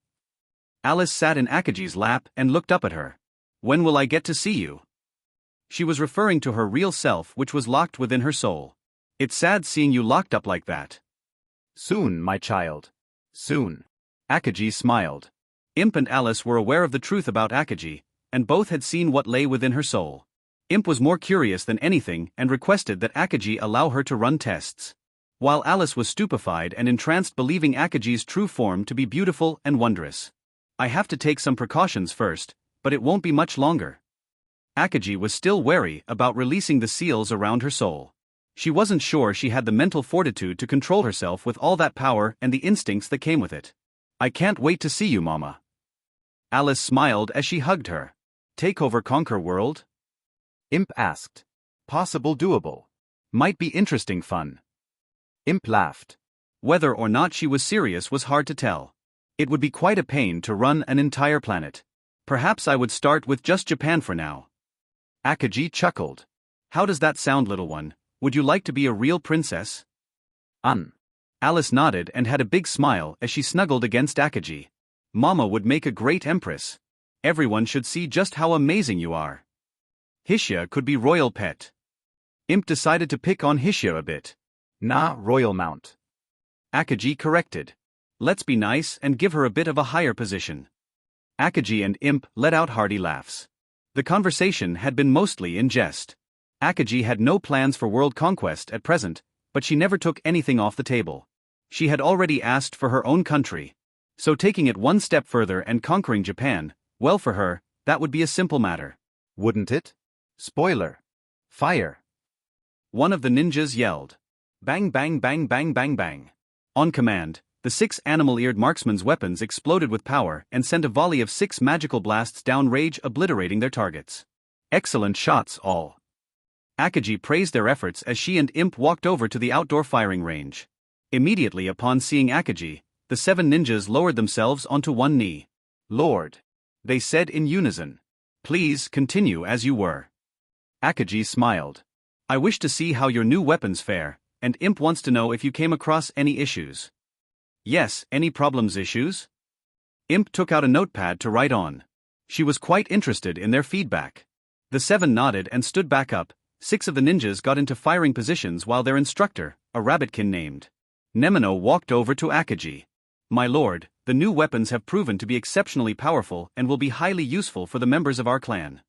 Alice sat in Akaji's lap and looked up at her. When will I get to see you? She was referring to her real self, which was locked within her soul. It's sad seeing you locked up like that. Soon, my child. Soon. Akaji smiled. Imp and Alice were aware of the truth about Akaji, and both had seen what lay within her soul. Imp was more curious than anything and requested that Akaji allow her to run tests. While Alice was stupefied and entranced, believing Akaji's true form to be beautiful and wondrous. I have to take some precautions first, but it won't be much longer. Akaji was still wary about releasing the seals around her soul. She wasn't sure she had the mental fortitude to control herself with all that power and the instincts that came with it. I can't wait to see you, Mama. Alice smiled as she hugged her. Take over Conquer World? Imp asked. Possible doable. Might be interesting fun. Imp laughed. Whether or not she was serious was hard to tell. It would be quite a pain to run an entire planet. Perhaps I would start with just Japan for now. Akaji chuckled. How does that sound, little one? Would you like to be a real princess? Alice nodded and had a big smile as she snuggled against Akaji. Mama would make a great empress. Everyone should see just how amazing you are. Hishia could be royal pet. Imp decided to pick on Hishia a bit. Nah, royal mount. Akaji corrected. Let's be nice and give her a bit of a higher position. Akaji and Imp let out hearty laughs. The conversation had been mostly in jest. Akaji had no plans for world conquest at present, but she never took anything off the table. She had already asked for her own country. So taking it one step further and conquering Japan, well, for her, that would be a simple matter. Wouldn't it? Spoiler. Fire. One of the ninjas yelled. Bang bang bang bang bang bang. On command, the 6 animal-eared marksman's weapons exploded with power and sent a volley of 6 magical blasts down range, obliterating their targets. Excellent shots, all. Akaji praised their efforts as she and Imp walked over to the outdoor firing range. Immediately upon seeing Akaji, the 7 ninjas lowered themselves onto one knee. Lord, they said in unison. Please continue as you were. Akaji smiled. I wish to see how your new weapons fare, and Imp wants to know if you came across any issues. Yes, any problems, issues? Imp took out a notepad to write on. She was quite interested in their feedback. The 7 nodded and stood back up. 6 of the ninjas got into firing positions while their instructor, a rabbitkin named Nemino, walked over to Akaji. My lord, the new weapons have proven to be exceptionally powerful and will be highly useful for the members of our clan,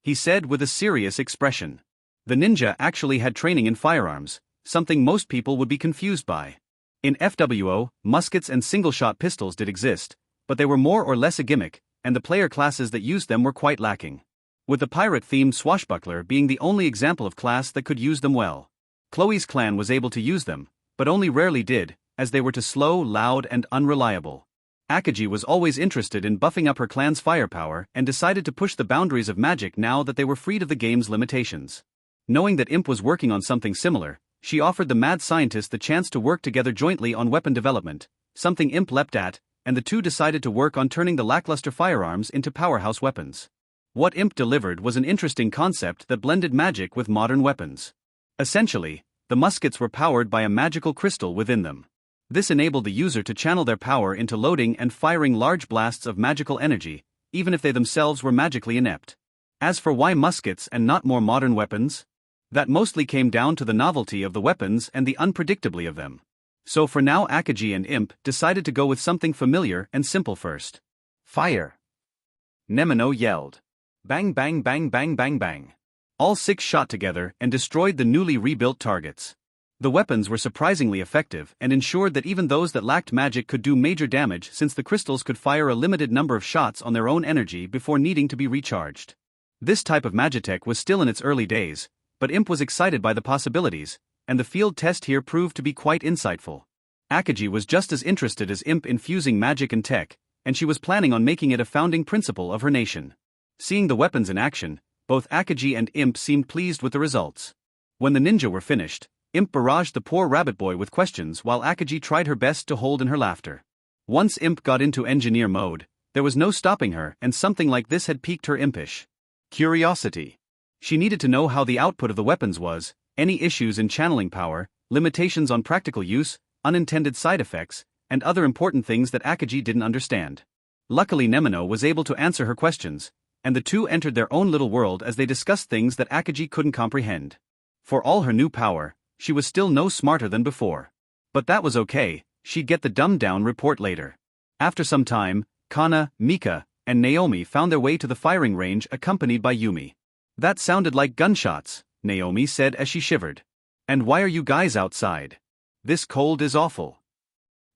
he said with a serious expression. The ninja actually had training in firearms, something most people would be confused by. In FWO, muskets and single-shot pistols did exist, but they were more or less a gimmick, and the player classes that used them were quite lacking. With the pirate-themed swashbuckler being the only example of class that could use them well. Chloe's clan was able to use them, but only rarely did, as they were too slow, loud, and unreliable. Akaji was always interested in buffing up her clan's firepower and decided to push the boundaries of magic now that they were freed of the game's limitations. Knowing that Imp was working on something similar, She offered the mad scientist the chance to work together jointly on weapon development, something Imp leapt at, and the two decided to work on turning the lackluster firearms into powerhouse weapons. What Imp delivered was an interesting concept that blended magic with modern weapons. Essentially, the muskets were powered by a magical crystal within them. This enabled the user to channel their power into loading and firing large blasts of magical energy, even if they themselves were magically inept. As for why muskets and not more modern weapons? That mostly came down to the novelty of the weapons and the unpredictability of them. So for now Akagi and Imp decided to go with something familiar and simple first. Fire! Nemino yelled. Bang bang bang bang bang bang. All 6 shot together and destroyed the newly rebuilt targets. The weapons were surprisingly effective and ensured that even those that lacked magic could do major damage since the crystals could fire a limited number of shots on their own energy before needing to be recharged. This type of magitech was still in its early days, but Imp was excited by the possibilities, and the field test here proved to be quite insightful. Akagi was just as interested as Imp in fusing magic and tech, and she was planning on making it a founding principle of her nation. Seeing the weapons in action, both Akagi and Imp seemed pleased with the results. When the ninja were finished, Imp barraged the poor rabbit boy with questions while Akagi tried her best to hold in her laughter. Once Imp got into engineer mode, there was no stopping her, and something like this had piqued her impish curiosity. She needed to know how the output of the weapons was, any issues in channeling power, limitations on practical use, unintended side effects, and other important things that Akagi didn't understand. Luckily Nemino was able to answer her questions, and the two entered their own little world as they discussed things that Akagi couldn't comprehend. For all her new power, she was still no smarter than before. But that was okay, she'd get the dumbed-down report later. After some time, Kana, Mika, and Naomi found their way to the firing range accompanied by Yumi. That sounded like gunshots, Naomi said as she shivered. And why are you guys outside? This cold is awful.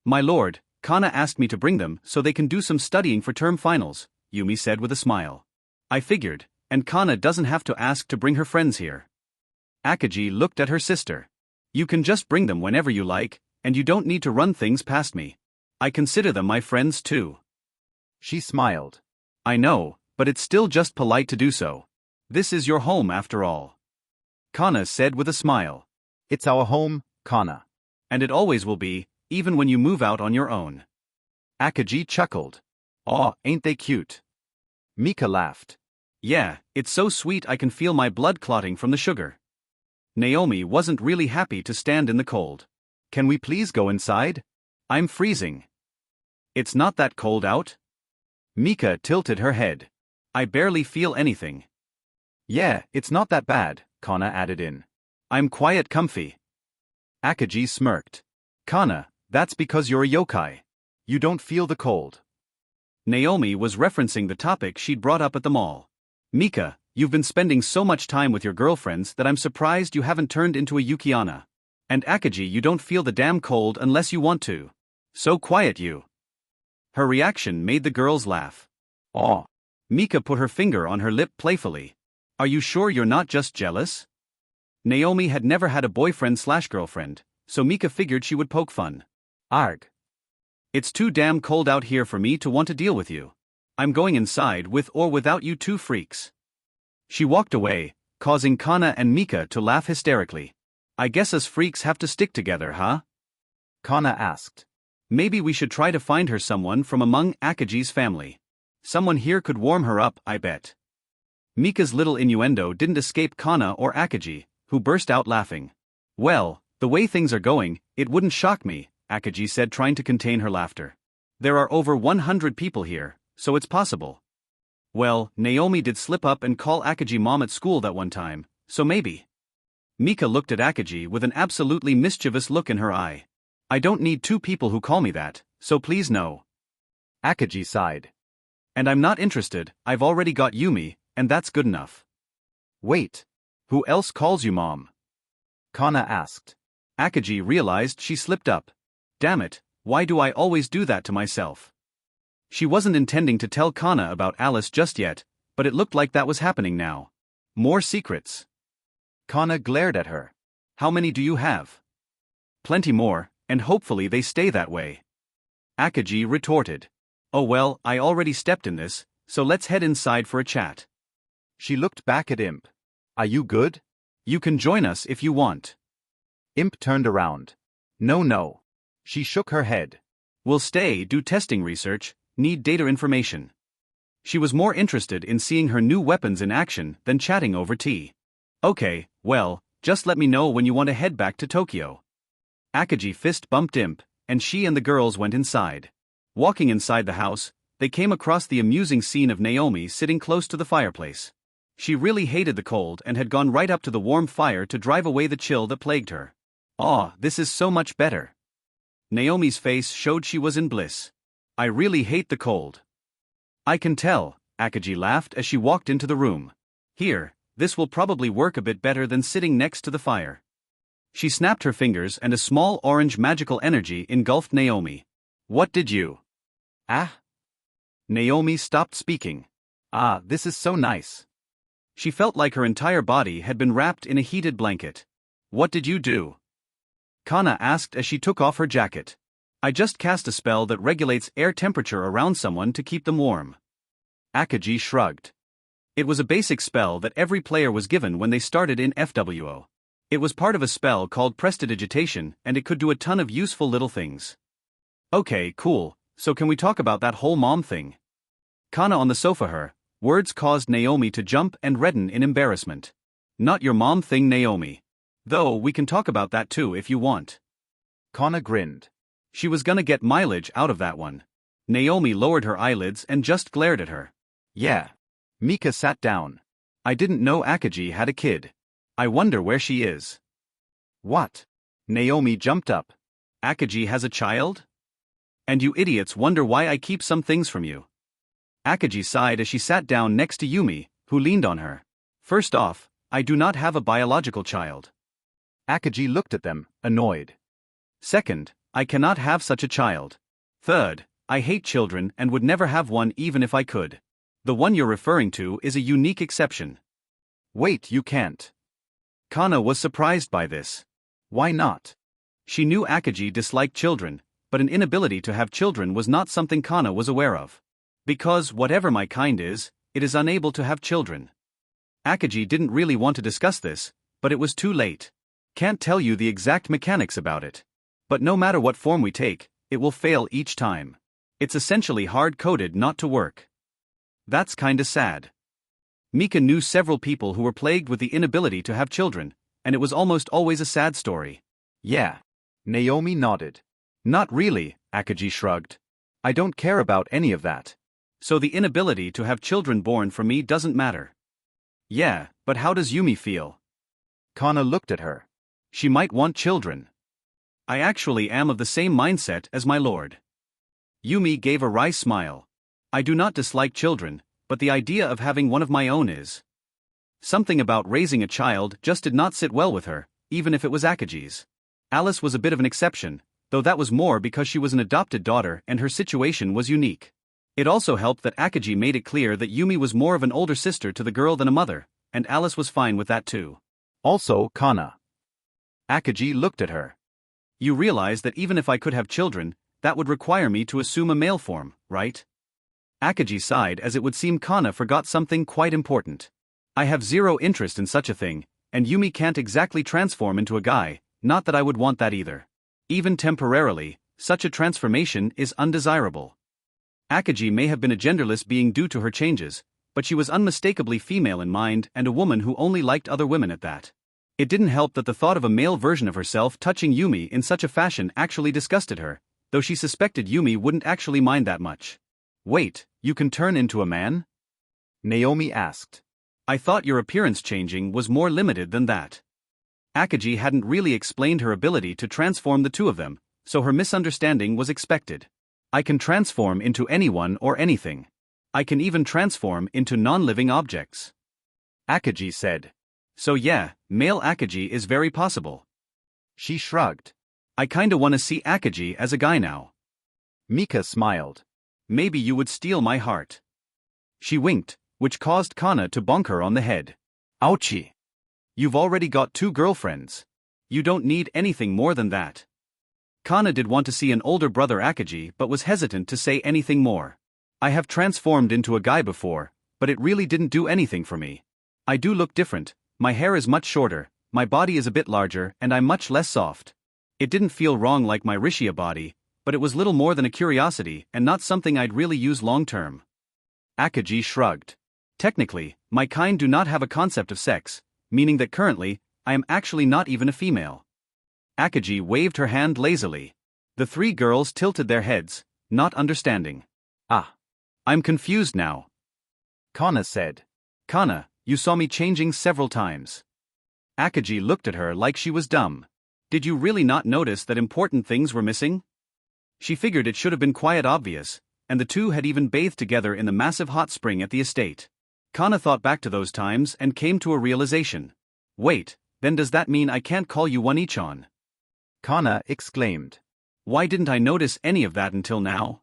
My lord, Kana asked me to bring them so they can do some studying for term finals, Yumi said with a smile. I figured, and Kana doesn't have to ask to bring her friends here. Akagi looked at her sister. You can just bring them whenever you like, and you don't need to run things past me. I consider them my friends too. She smiled. I know, but it's still just polite to do so. This is your home after all. Kana said with a smile. It's our home, Kana. And it always will be, even when you move out on your own. Akagi chuckled. Aw, ain't they cute? Mika laughed. Yeah, it's so sweet I can feel my blood clotting from the sugar. Naomi wasn't really happy to stand in the cold. Can we please go inside? I'm freezing. It's not that cold out. Mika tilted her head. I barely feel anything. Yeah, it's not that bad, Kana added in. I'm quite comfy. Akagi smirked. Kana, that's because you're a yokai. You don't feel the cold. Naomi was referencing the topic she'd brought up at the mall. Mika, you've been spending so much time with your girlfriends that I'm surprised you haven't turned into a Yukiana. And Akagi, you don't feel the damn cold unless you want to. So quiet you. Her reaction made the girls laugh. Aw. Mika put her finger on her lip playfully. Are you sure you're not just jealous? Naomi had never had a boyfriend/girlfriend, so Mika figured she would poke fun. Arg. It's too damn cold out here for me to want to deal with you. I'm going inside with or without you two freaks. She walked away, causing Kana and Mika to laugh hysterically. I guess us freaks have to stick together, huh? Kana asked. Maybe we should try to find her someone from among Akagi's family. Someone here could warm her up, I bet. Mika's little innuendo didn't escape Kana or Akagi, who burst out laughing. Well, the way things are going, it wouldn't shock me, Akagi said, trying to contain her laughter. There are over 100 people here, so it's possible. Well, Naomi did slip up and call Akagi mom at school that one time, so maybe. Mika looked at Akagi with an absolutely mischievous look in her eye. I don't need two people who call me that, so please no. Akagi sighed. And I'm not interested, I've already got Yumi, and that's good enough. Wait. Who else calls you mom? Kana asked. Akagi realized she slipped up. Damn it, why do I always do that to myself? She wasn't intending to tell Kana about Alice just yet, but it looked like that was happening now. More secrets. Kana glared at her. How many do you have? Plenty more, and hopefully they stay that way. Akagi retorted. Oh well, I already stepped in this, so let's head inside for a chat. She looked back at Imp. Are you good? You can join us if you want. Imp turned around. No, no. She shook her head. We'll stay, do testing research, need data information. She was more interested in seeing her new weapons in action than chatting over tea. Okay, well, just let me know when you want to head back to Tokyo. Akagi fist bumped Imp, and she and the girls went inside. Walking inside the house, they came across the amusing scene of Naomi sitting close to the fireplace. She really hated the cold and had gone right up to the warm fire to drive away the chill that plagued her. "Aw, this is so much better." Naomi's face showed she was in bliss. "I really hate the cold." "I can tell," Akagi laughed as she walked into the room. "Here, this will probably work a bit better than sitting next to the fire." She snapped her fingers and a small orange magical energy engulfed Naomi. "What did you?" Ah? Naomi stopped speaking. Ah, this is so nice. She felt like her entire body had been wrapped in a heated blanket. "What did you do?" Kana asked as she took off her jacket. "I just cast a spell that regulates air temperature around someone to keep them warm." Akagi shrugged. It was a basic spell that every player was given when they started in FWO. It was part of a spell called Prestidigitation, and it could do a ton of useful little things. "Okay, cool, so can we talk about that whole mom thing?" Kana on the sofa her words caused Naomi to jump and redden in embarrassment. "Not your mom thing, Naomi. Though we can talk about that too if you want." Kana grinned. She was gonna get mileage out of that one. Naomi lowered her eyelids and just glared at her. Yeah. Mika sat down. "I didn't know Akagi had a kid. I wonder where she is." What? Naomi jumped up. "Akagi has a child? And you idiots wonder why I keep some things from you." Akagi sighed as she sat down next to Yumi, who leaned on her. "First off, I do not have a biological child." Akagi looked at them, annoyed. "Second, I cannot have such a child. Third, I hate children and would never have one even if I could. The one you're referring to is a unique exception." Wait, you can't. Kana was surprised by this. Why not? She knew Akagi disliked children, but an inability to have children was not something Kana was aware of. "Because whatever my kind is, it is unable to have children." Akagi didn't really want to discuss this, but it was too late. "Can't tell you the exact mechanics about it. But no matter what form we take, it will fail each time. It's essentially hard-coded not to work." "That's kinda sad." Mika knew several people who were plagued with the inability to have children, and it was almost always a sad story. Yeah. Naomi nodded. "Not really," Akagi shrugged. "I don't care about any of that. So the inability to have children born from me doesn't matter." "Yeah, but how does Yumi feel?" Kana looked at her. "She might want children." "I actually am of the same mindset as my lord." Yumi gave a wry smile. "I do not dislike children, but the idea of having one of my own is..." Something about raising a child just did not sit well with her, even if it was Akagi's. Alice was a bit of an exception, though that was more because she was an adopted daughter and her situation was unique. It also helped that Akagi made it clear that Yumi was more of an older sister to the girl than a mother, and Alice was fine with that too. Also, Kana. Akagi looked at her. "You realize that even if I could have children, that would require me to assume a male form, right?" Akagi sighed as it would seem Kana forgot something quite important. "I have zero interest in such a thing, and Yumi can't exactly transform into a guy, not that I would want that either. Even temporarily, such a transformation is undesirable." Akagi may have been a genderless being due to her changes, but she was unmistakably female in mind and a woman who only liked other women at that. It didn't help that the thought of a male version of herself touching Yumi in such a fashion actually disgusted her, though she suspected Yumi wouldn't actually mind that much. "Wait, you can turn into a man?" Naomi asked. "I thought your appearance changing was more limited than that." Akagi hadn't really explained her ability to transform the two of them, so her misunderstanding was expected. "I can transform into anyone or anything. I can even transform into non-living objects," Akagi said. "So yeah, male Akagi is very possible." She shrugged. "I kinda wanna see Akagi as a guy now." Mika smiled. "Maybe you would steal my heart." She winked, which caused Kana to bonk her on the head. "Ouchie. You've already got 2 girlfriends. You don't need anything more than that." Kana did want to see an older brother Akagi but was hesitant to say anything more. "I have transformed into a guy before, but it really didn't do anything for me. I do look different, my hair is much shorter, My body is a bit larger and I'm much less soft. It didn't feel wrong like my Rishia body, but it was little more than a curiosity and not something I'd really use long term. Akaji shrugged. Technically, my kind do not have a concept of sex, meaning that currently, I am actually not even a female. Akaji waved her hand lazily. The three girls tilted their heads, not understanding. Ah. I'm confused now. Kana said. Kana, you saw me changing several times. Akaji looked at her like she was dumb. Did you really not notice that important things were missing? She figured it should have been quite obvious, and the two had even bathed together in the massive hot spring at the estate. Kana thought back to those times and came to a realization. Wait, then does that mean I can't call you One-Ichan? Kana exclaimed. Why didn't I notice any of that until now?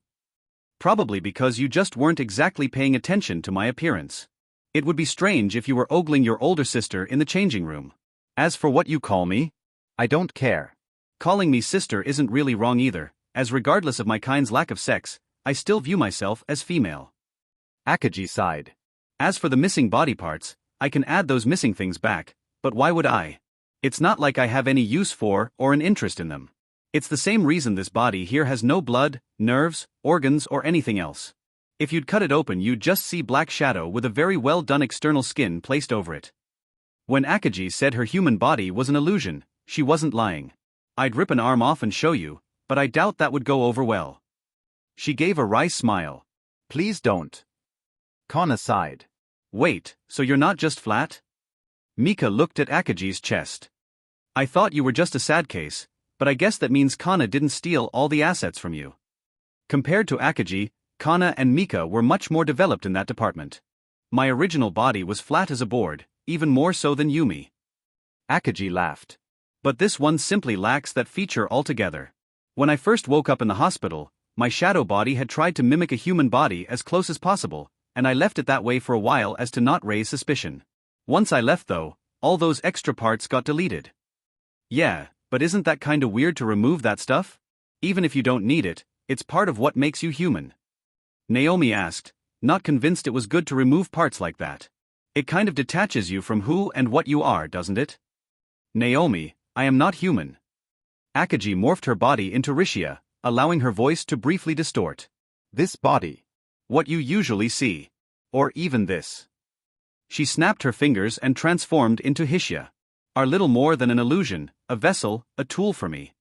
Probably because you just weren't exactly paying attention to my appearance. It would be strange if you were ogling your older sister in the changing room. As for what you call me, I don't care. Calling me sister isn't really wrong either, as regardless of my kind's lack of sex, I still view myself as female. Akaji sighed. As for the missing body parts, I can add those missing things back, but why would I? It's not like I have any use for or an interest in them. It's the same reason this body here has no blood, nerves, organs or anything else. If you'd cut it open you'd just see black shadow with a very well done external skin placed over it. When Akaji said her human body was an illusion, she wasn't lying. I'd rip an arm off and show you, but I doubt that would go over well. She gave a wry smile. Please don't. Kana sighed. Wait, so you're not just flat? Mika looked at Akaji's chest. I thought you were just a sad case, but I guess that means Kana didn't steal all the assets from you. Compared to Akaji, Kana and Mika were much more developed in that department. My original body was flat as a board, even more so than Yumi. Akaji laughed. But this one simply lacks that feature altogether. When I first woke up in the hospital, my shadow body had tried to mimic a human body as close as possible, and I left it that way for a while as to not raise suspicion. Once I left though, all those extra parts got deleted. Yeah, but isn't that kinda weird to remove that stuff? Even if you don't need it, it's part of what makes you human. Naomi asked, not convinced it was good to remove parts like that. It kind of detaches you from who and what you are, doesn't it? Naomi, I am not human. Akaji morphed her body into Rishia, allowing her voice to briefly distort. This body. What you usually see. Or even this. She snapped her fingers and transformed into Hishya. Are little more than an illusion, a vessel, a tool for me.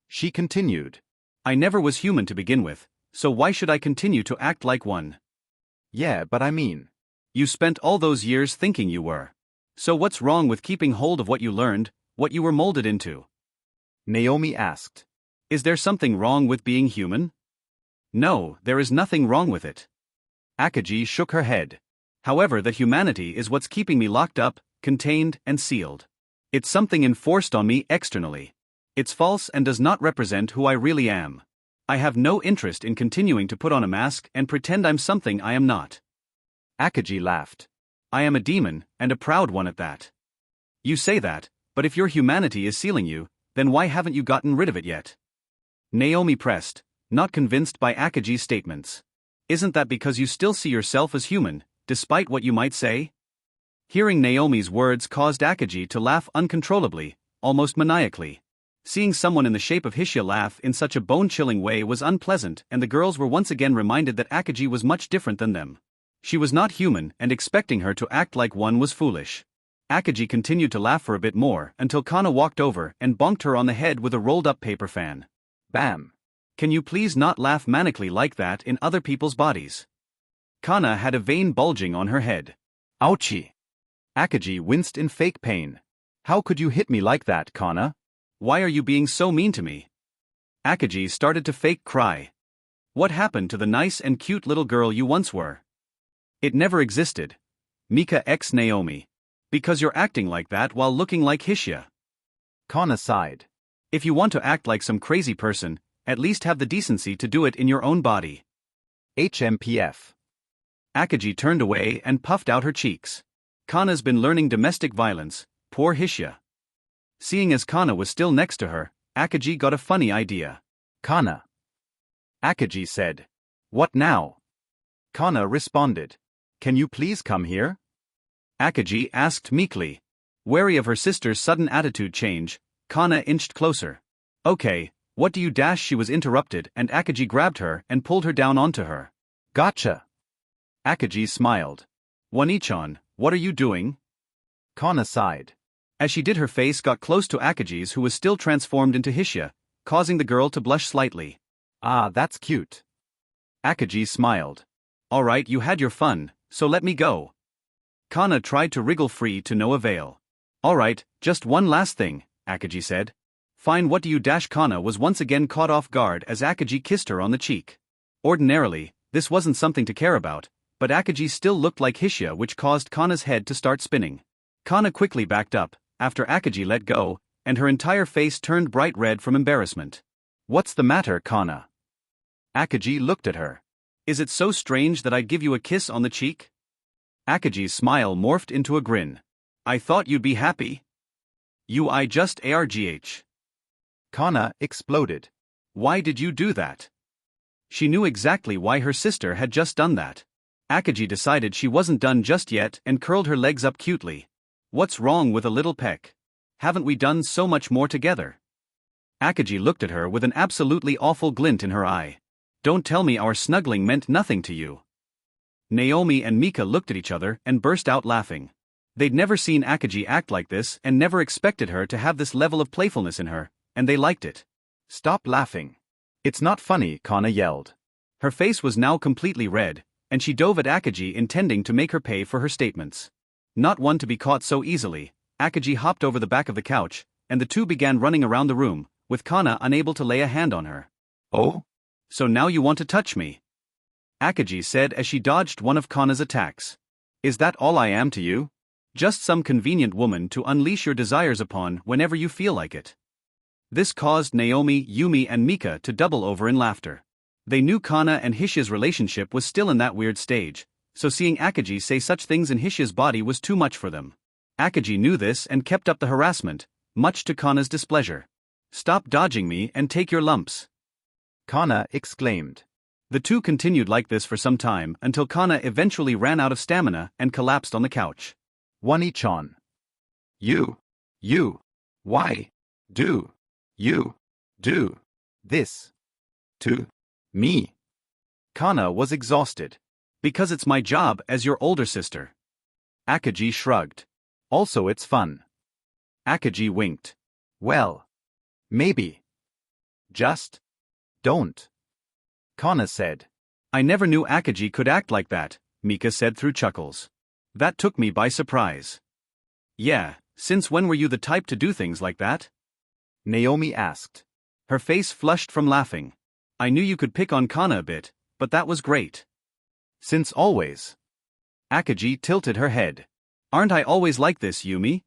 She continued. I never was human to begin with, so why should I continue to act like one? Yeah, but I mean. You spent all those years thinking you were. So what's wrong with keeping hold of what you learned, what you were molded into? Naomi asked. Is there something wrong with being human? No, there is nothing wrong with it. Akaji shook her head. However, that humanity is what's keeping me locked up, contained, and sealed. It's something enforced on me externally. It's false and does not represent who I really am. I have no interest in continuing to put on a mask and pretend I'm something I am not. Akaji laughed. I am a demon, and a proud one at that. You say that, but if your humanity is sealing you, then why haven't you gotten rid of it yet? Naomi pressed, not convinced by Akaji's statements. Isn't that because you still see yourself as human, despite what you might say? Hearing Naomi's words caused Akaji to laugh uncontrollably, almost maniacally. Seeing someone in the shape of Hishya laugh in such a bone-chilling way was unpleasant, and the girls were once again reminded that Akaji was much different than them. She was not human, and expecting her to act like one was foolish. Akaji continued to laugh for a bit more until Kana walked over and bonked her on the head with a rolled-up paper fan. Bam! Can you please not laugh manically like that in other people's bodies? Kana had a vein bulging on her head. Ouchie! Akaji winced in fake pain. How could you hit me like that, Kana? Why are you being so mean to me? Akaji started to fake cry. What happened to the nice and cute little girl you once were? It never existed. Mika x Naomi. Because you're acting like that while looking like Hishya. Kana sighed. If you want to act like some crazy person, at least have the decency to do it in your own body. HMPF. Akaji turned away and puffed out her cheeks. Kana's been learning domestic violence, poor Hishya. Seeing as Kana was still next to her, Akaji got a funny idea. Kana. Akaji said. What now? Kana responded. Can you please come here? Akaji asked meekly. Wary of her sister's sudden attitude change, Kana inched closer. Okay, what do you dash? She was interrupted and Akagi grabbed her and pulled her down onto her. Gotcha. Akagi smiled. One-chan, what are you doing? Kana sighed. As she did, her face got close to Akagi's, who was still transformed into Hishia, causing the girl to blush slightly. Ah, that's cute. Akagi smiled. Alright, you had your fun, so let me go. Kana tried to wriggle free to no avail. Alright, just one last thing, Akagi said. Fine, what do you dash? Kana was once again caught off guard as Akagi kissed her on the cheek. Ordinarily, this wasn't something to care about, but Akagi still looked like Hishia, which caused Kana's head to start spinning. Kana quickly backed up, after Akagi let go, and her entire face turned bright red from embarrassment. What's the matter, Kana? Akagi looked at her. Is it so strange that I'd give you a kiss on the cheek? Akagi's smile morphed into a grin. I thought you'd be happy. I just argh. Kana exploded. Why did you do that? She knew exactly why her sister had just done that. Akagi decided she wasn't done just yet and curled her legs up cutely. What's wrong with a little peck? Haven't we done so much more together? Akagi looked at her with an absolutely awful glint in her eye. Don't tell me our snuggling meant nothing to you. Naomi and Mika looked at each other and burst out laughing. They'd never seen Akagi act like this and never expected her to have this level of playfulness in her, and they liked it. Stop laughing. It's not funny, Kana yelled. Her face was now completely red, and she dove at Akagi, intending to make her pay for her statements. Not one to be caught so easily, Akagi hopped over the back of the couch, and the two began running around the room, with Kana unable to lay a hand on her. Oh? So now you want to touch me? Akagi said as she dodged one of Kana's attacks. Is that all I am to you? Just some convenient woman to unleash your desires upon whenever you feel like it. This caused Naomi, Yumi and Mika to double over in laughter. They knew Kana and Hishia's relationship was still in that weird stage, so seeing Akagi say such things in Hishia's body was too much for them. Akagi knew this and kept up the harassment, much to Kana's displeasure. Stop dodging me and take your lumps. Kana exclaimed. The two continued like this for some time until Kana eventually ran out of stamina and collapsed on the couch. One-chan. Why do you do this to me? Kana was exhausted. Because it's my job as your older sister. Akagi shrugged. Also, it's fun. Akagi winked. Well, maybe. Just don't. Kana said. I never knew Akagi could act like that, Mika said through chuckles. That took me by surprise. Yeah, since when were you the type to do things like that? Naomi asked. Her face flushed from laughing. I knew you could pick on Kana a bit, but that was great. Since always. Akagi tilted her head. Aren't I always like this, Yumi?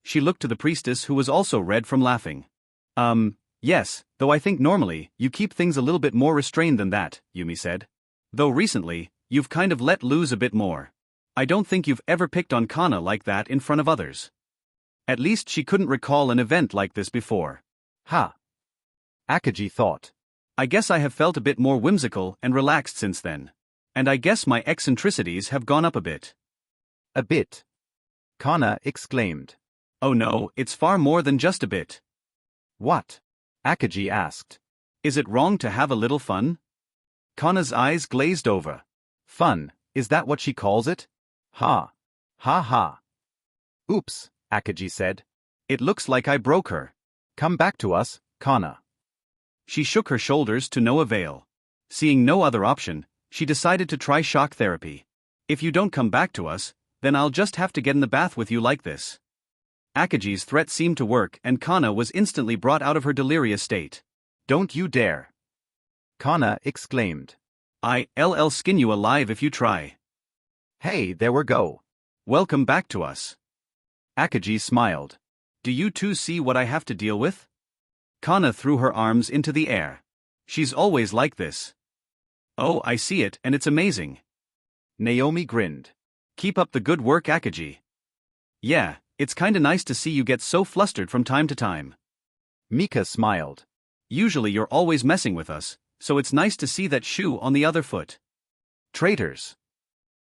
She looked to the priestess, who was also red from laughing. Yes, though I think normally you keep things a little bit more restrained than that, Yumi said. Though recently, you've kind of let loose a bit more. I don't think you've ever picked on Kana like that in front of others. At least she couldn't recall an event like this before. Ha! Akagi thought. I guess I have felt a bit more whimsical and relaxed since then. And I guess my eccentricities have gone up a bit. A bit. Kana exclaimed. Oh no, it's far more than just a bit. What? Akagi asked. Is it wrong to have a little fun? Kana's eyes glazed over. Fun, is that what she calls it? Ha. Ha ha. Oops, Akagi said. It looks like I broke her. Come back to us, Kana. She shook her shoulders to no avail. Seeing no other option, she decided to try shock therapy. If you don't come back to us, then I'll just have to get in the bath with you like this. Akagi's threat seemed to work and Kana was instantly brought out of her delirious state. Don't you dare. Kana exclaimed. I'll skin you alive if you try. Hey, there we go. Welcome back to us. Akagi smiled. Do you two see what I have to deal with? Kana threw her arms into the air. She's always like this. Oh, I see it, and it's amazing. Naomi grinned. Keep up the good work, Akagi. Yeah, it's kinda nice to see you get so flustered from time to time. Mika smiled. Usually you're always messing with us, so it's nice to see that shoe on the other foot. Traitors.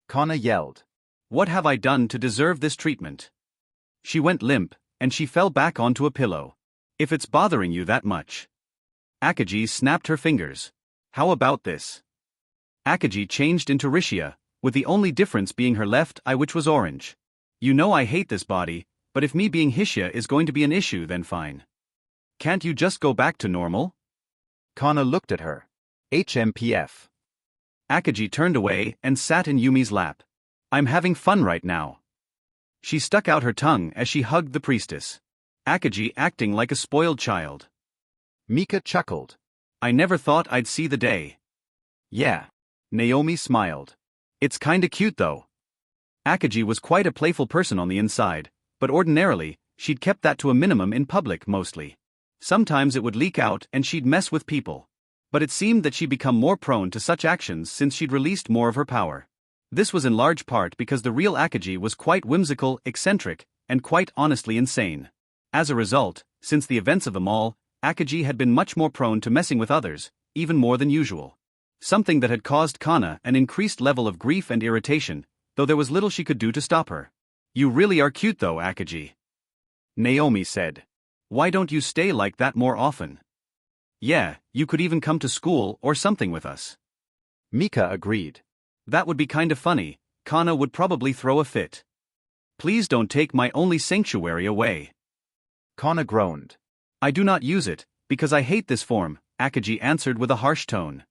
Kana yelled. What have I done to deserve this treatment? She went limp, and she fell back onto a pillow. If it's bothering you that much. Akagi snapped her fingers. How about this? Akagi changed into Rishia, with the only difference being her left eye, which was orange. You know I hate this body, but if me being Hishia is going to be an issue, then fine. Can't you just go back to normal? Kana looked at her. HMPF. Akagi turned away and sat in Yumi's lap. I'm having fun right now. She stuck out her tongue as she hugged the priestess. Akagi acting like a spoiled child. Mika chuckled. I never thought I'd see the day. Yeah. Naomi smiled. It's kinda cute though. Akagi was quite a playful person on the inside, but ordinarily, she'd kept that to a minimum in public mostly. Sometimes it would leak out and she'd mess with people. But it seemed that she'd become more prone to such actions since she'd released more of her power. This was in large part because the real Akagi was quite whimsical, eccentric, and quite honestly insane. As a result, since the events of the mall, Akagi had been much more prone to messing with others, even more than usual. Something that had caused Kana an increased level of grief and irritation, though there was little she could do to stop her. You really are cute though, Akagi. Naomi said. Why don't you stay like that more often? Yeah, you could even come to school or something with us. Mika agreed. That would be kinda funny. Kana would probably throw a fit. Please don't take my only sanctuary away. Kana groaned. I do not use it, because I hate this form, Akagi answered with a harsh tone.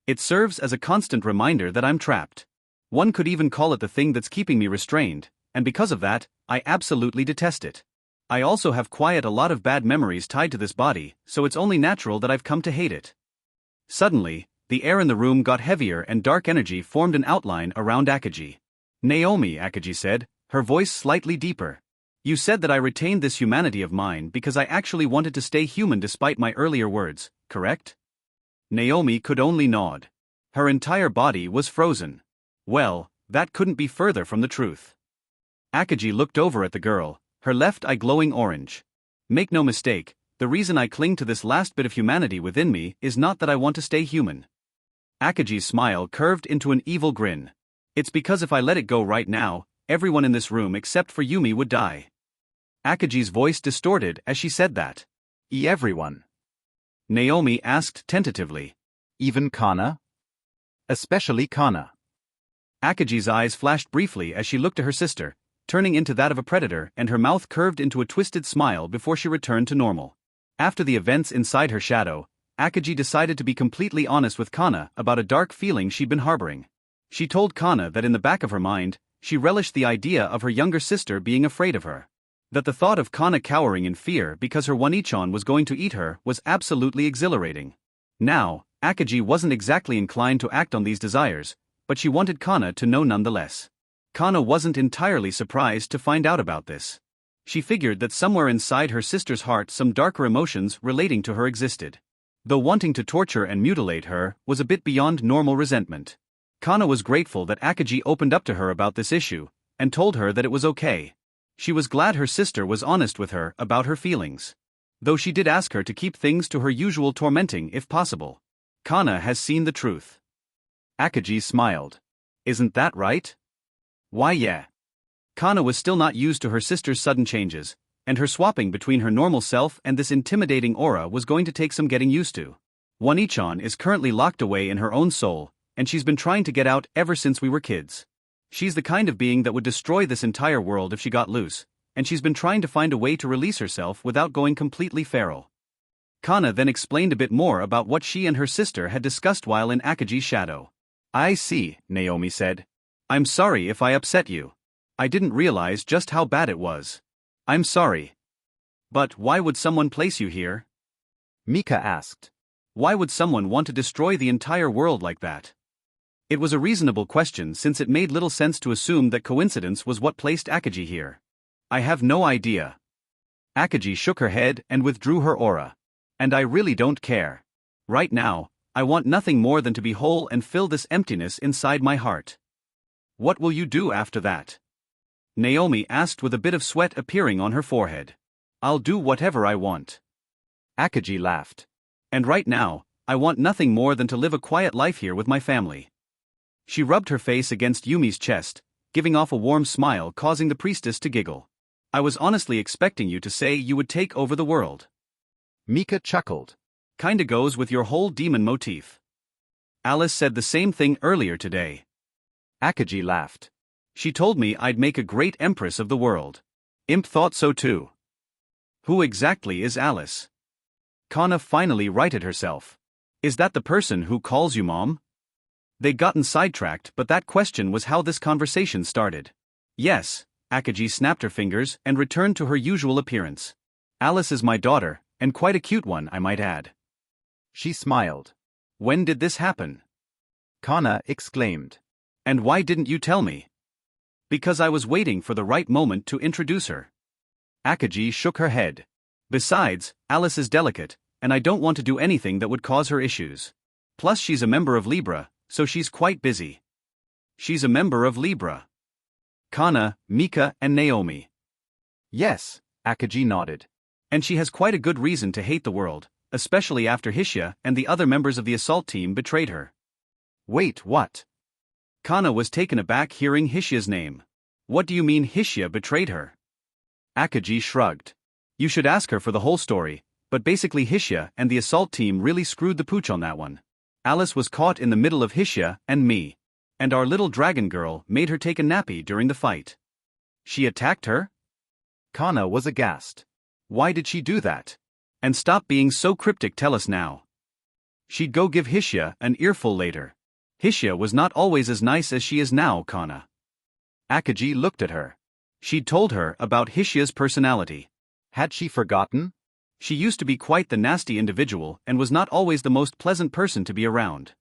It serves as a constant reminder that I'm trapped. One could even call it the thing that's keeping me restrained, and because of that, I absolutely detest it. I also have quite a lot of bad memories tied to this body, so it's only natural that I've come to hate it. Suddenly, the air in the room got heavier and dark energy formed an outline around Akagi. Naomi, Akagi said, her voice slightly deeper. You said that I retained this humanity of mine because I actually wanted to stay human despite my earlier words, correct? Naomi could only nod. Her entire body was frozen. Well, that couldn't be further from the truth. Akagi looked over at the girl, her left eye glowing orange. Make no mistake, the reason I cling to this last bit of humanity within me is not that I want to stay human. Akagi's smile curved into an evil grin. It's because if I let it go right now, everyone in this room except for Yumi would die. Akagi's voice distorted as she said that. Everyone? Naomi asked tentatively. Even Kana? Especially Kana. Akagi's eyes flashed briefly as she looked to her sister, turning into that of a predator, and her mouth curved into a twisted smile before she returned to normal. After the events inside her shadow, Akagi decided to be completely honest with Kana about a dark feeling she'd been harboring. She told Kana that in the back of her mind, she relished the idea of her younger sister being afraid of her. That the thought of Kana cowering in fear because her One-Ichan was going to eat her was absolutely exhilarating. Now, Akagi wasn't exactly inclined to act on these desires, but she wanted Kana to know nonetheless. Kana wasn't entirely surprised to find out about this. She figured that somewhere inside her sister's heart some darker emotions relating to her existed. Though wanting to torture and mutilate her was a bit beyond normal resentment. Kana was grateful that Akagi opened up to her about this issue, and told her that it was okay. She was glad her sister was honest with her about her feelings. Though she did ask her to keep things to her usual tormenting if possible. Kana has seen the truth. Akagi smiled. Isn't that right? Why yeah. Kana was still not used to her sister's sudden changes, and her swapping between her normal self and this intimidating aura was going to take some getting used to. One-Ichan is currently locked away in her own soul, and she's been trying to get out ever since we were kids. She's the kind of being that would destroy this entire world if she got loose, and she's been trying to find a way to release herself without going completely feral. Kana then explained a bit more about what she and her sister had discussed while in Akagi's shadow. I see, Naomi said. I'm sorry if I upset you. I didn't realize just how bad it was. I'm sorry. But why would someone place you here? Mika asked. Why would someone want to destroy the entire world like that? It was a reasonable question since it made little sense to assume that coincidence was what placed Akagi here. I have no idea. Akagi shook her head and withdrew her aura. And I really don't care. Right now, I want nothing more than to be whole and fill this emptiness inside my heart. What will you do after that? Naomi asked with a bit of sweat appearing on her forehead. I'll do whatever I want. Akagi laughed. And right now, I want nothing more than to live a quiet life here with my family. She rubbed her face against Yumi's chest, giving off a warm smile causing the priestess to giggle. I was honestly expecting you to say you would take over the world. Mika chuckled. Kinda goes with your whole demon motif. Alice said the same thing earlier today. Akaji laughed. She told me I'd make a great empress of the world. Imp thought so too. Who exactly is Alice? Kana finally righted herself. Is that the person who calls you mom? They'd gotten sidetracked, but that question was how this conversation started. Yes, Akaji snapped her fingers and returned to her usual appearance. Alice is my daughter, and quite a cute one, I might add. She smiled. When did this happen? Kana exclaimed. And why didn't you tell me? Because I was waiting for the right moment to introduce her. Akaji shook her head. Besides, Alice is delicate, and I don't want to do anything that would cause her issues. Plus she's a member of Libra, so she's quite busy. She's a member of Libra. Kana, Mika, and Naomi. Yes, Akaji nodded. And she has quite a good reason to hate the world, especially after Hishia and the other members of the assault team betrayed her. Wait, what? Kana was taken aback hearing Hishia's name. What do you mean Hishia betrayed her? Akaji shrugged. You should ask her for the whole story, but basically Hishia and the assault team really screwed the pooch on that one. Alice was caught in the middle of Hishia and me. And our little dragon girl made her take a nappy during the fight. She attacked her? Kana was aghast. Why did she do that? And stop being so cryptic, tell us now. She'd go give Hishia an earful later. Hishia was not always as nice as she is now, Kana. Akaji looked at her. She'd told her about Hishia's personality. Had she forgotten? She used to be quite the nasty individual and was not always the most pleasant person to be around.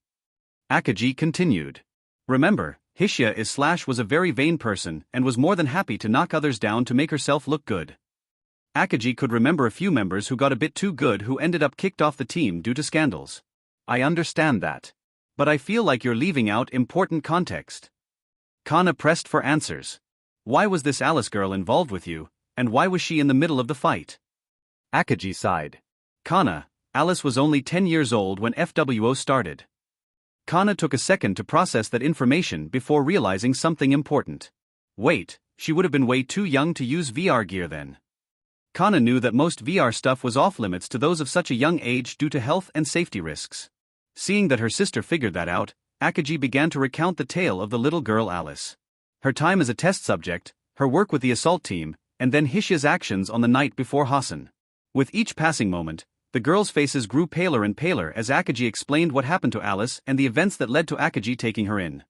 Akaji continued. Remember, Hishia was a very vain person and was more than happy to knock others down to make herself look good. Akaji could remember a few members who got a bit too good who ended up kicked off the team due to scandals. I understand that. But I feel like you're leaving out important context. Kana pressed for answers. Why was this Alice girl involved with you, and why was she in the middle of the fight? Akaji sighed. Kana, Alice was only 10 years old when FWO started. Kana took a second to process that information before realizing something important. Wait, she would have been way too young to use VR gear then. Kana knew that most VR stuff was off limits to those of such a young age due to health and safety risks. Seeing that her sister figured that out, Akaji began to recount the tale of the little girl Alice. Her time as a test subject, her work with the assault team, and then Hishia's actions on the night before Hassan. With each passing moment, the girls' faces grew paler and paler as Akaji explained what happened to Alice and the events that led to Akaji taking her in.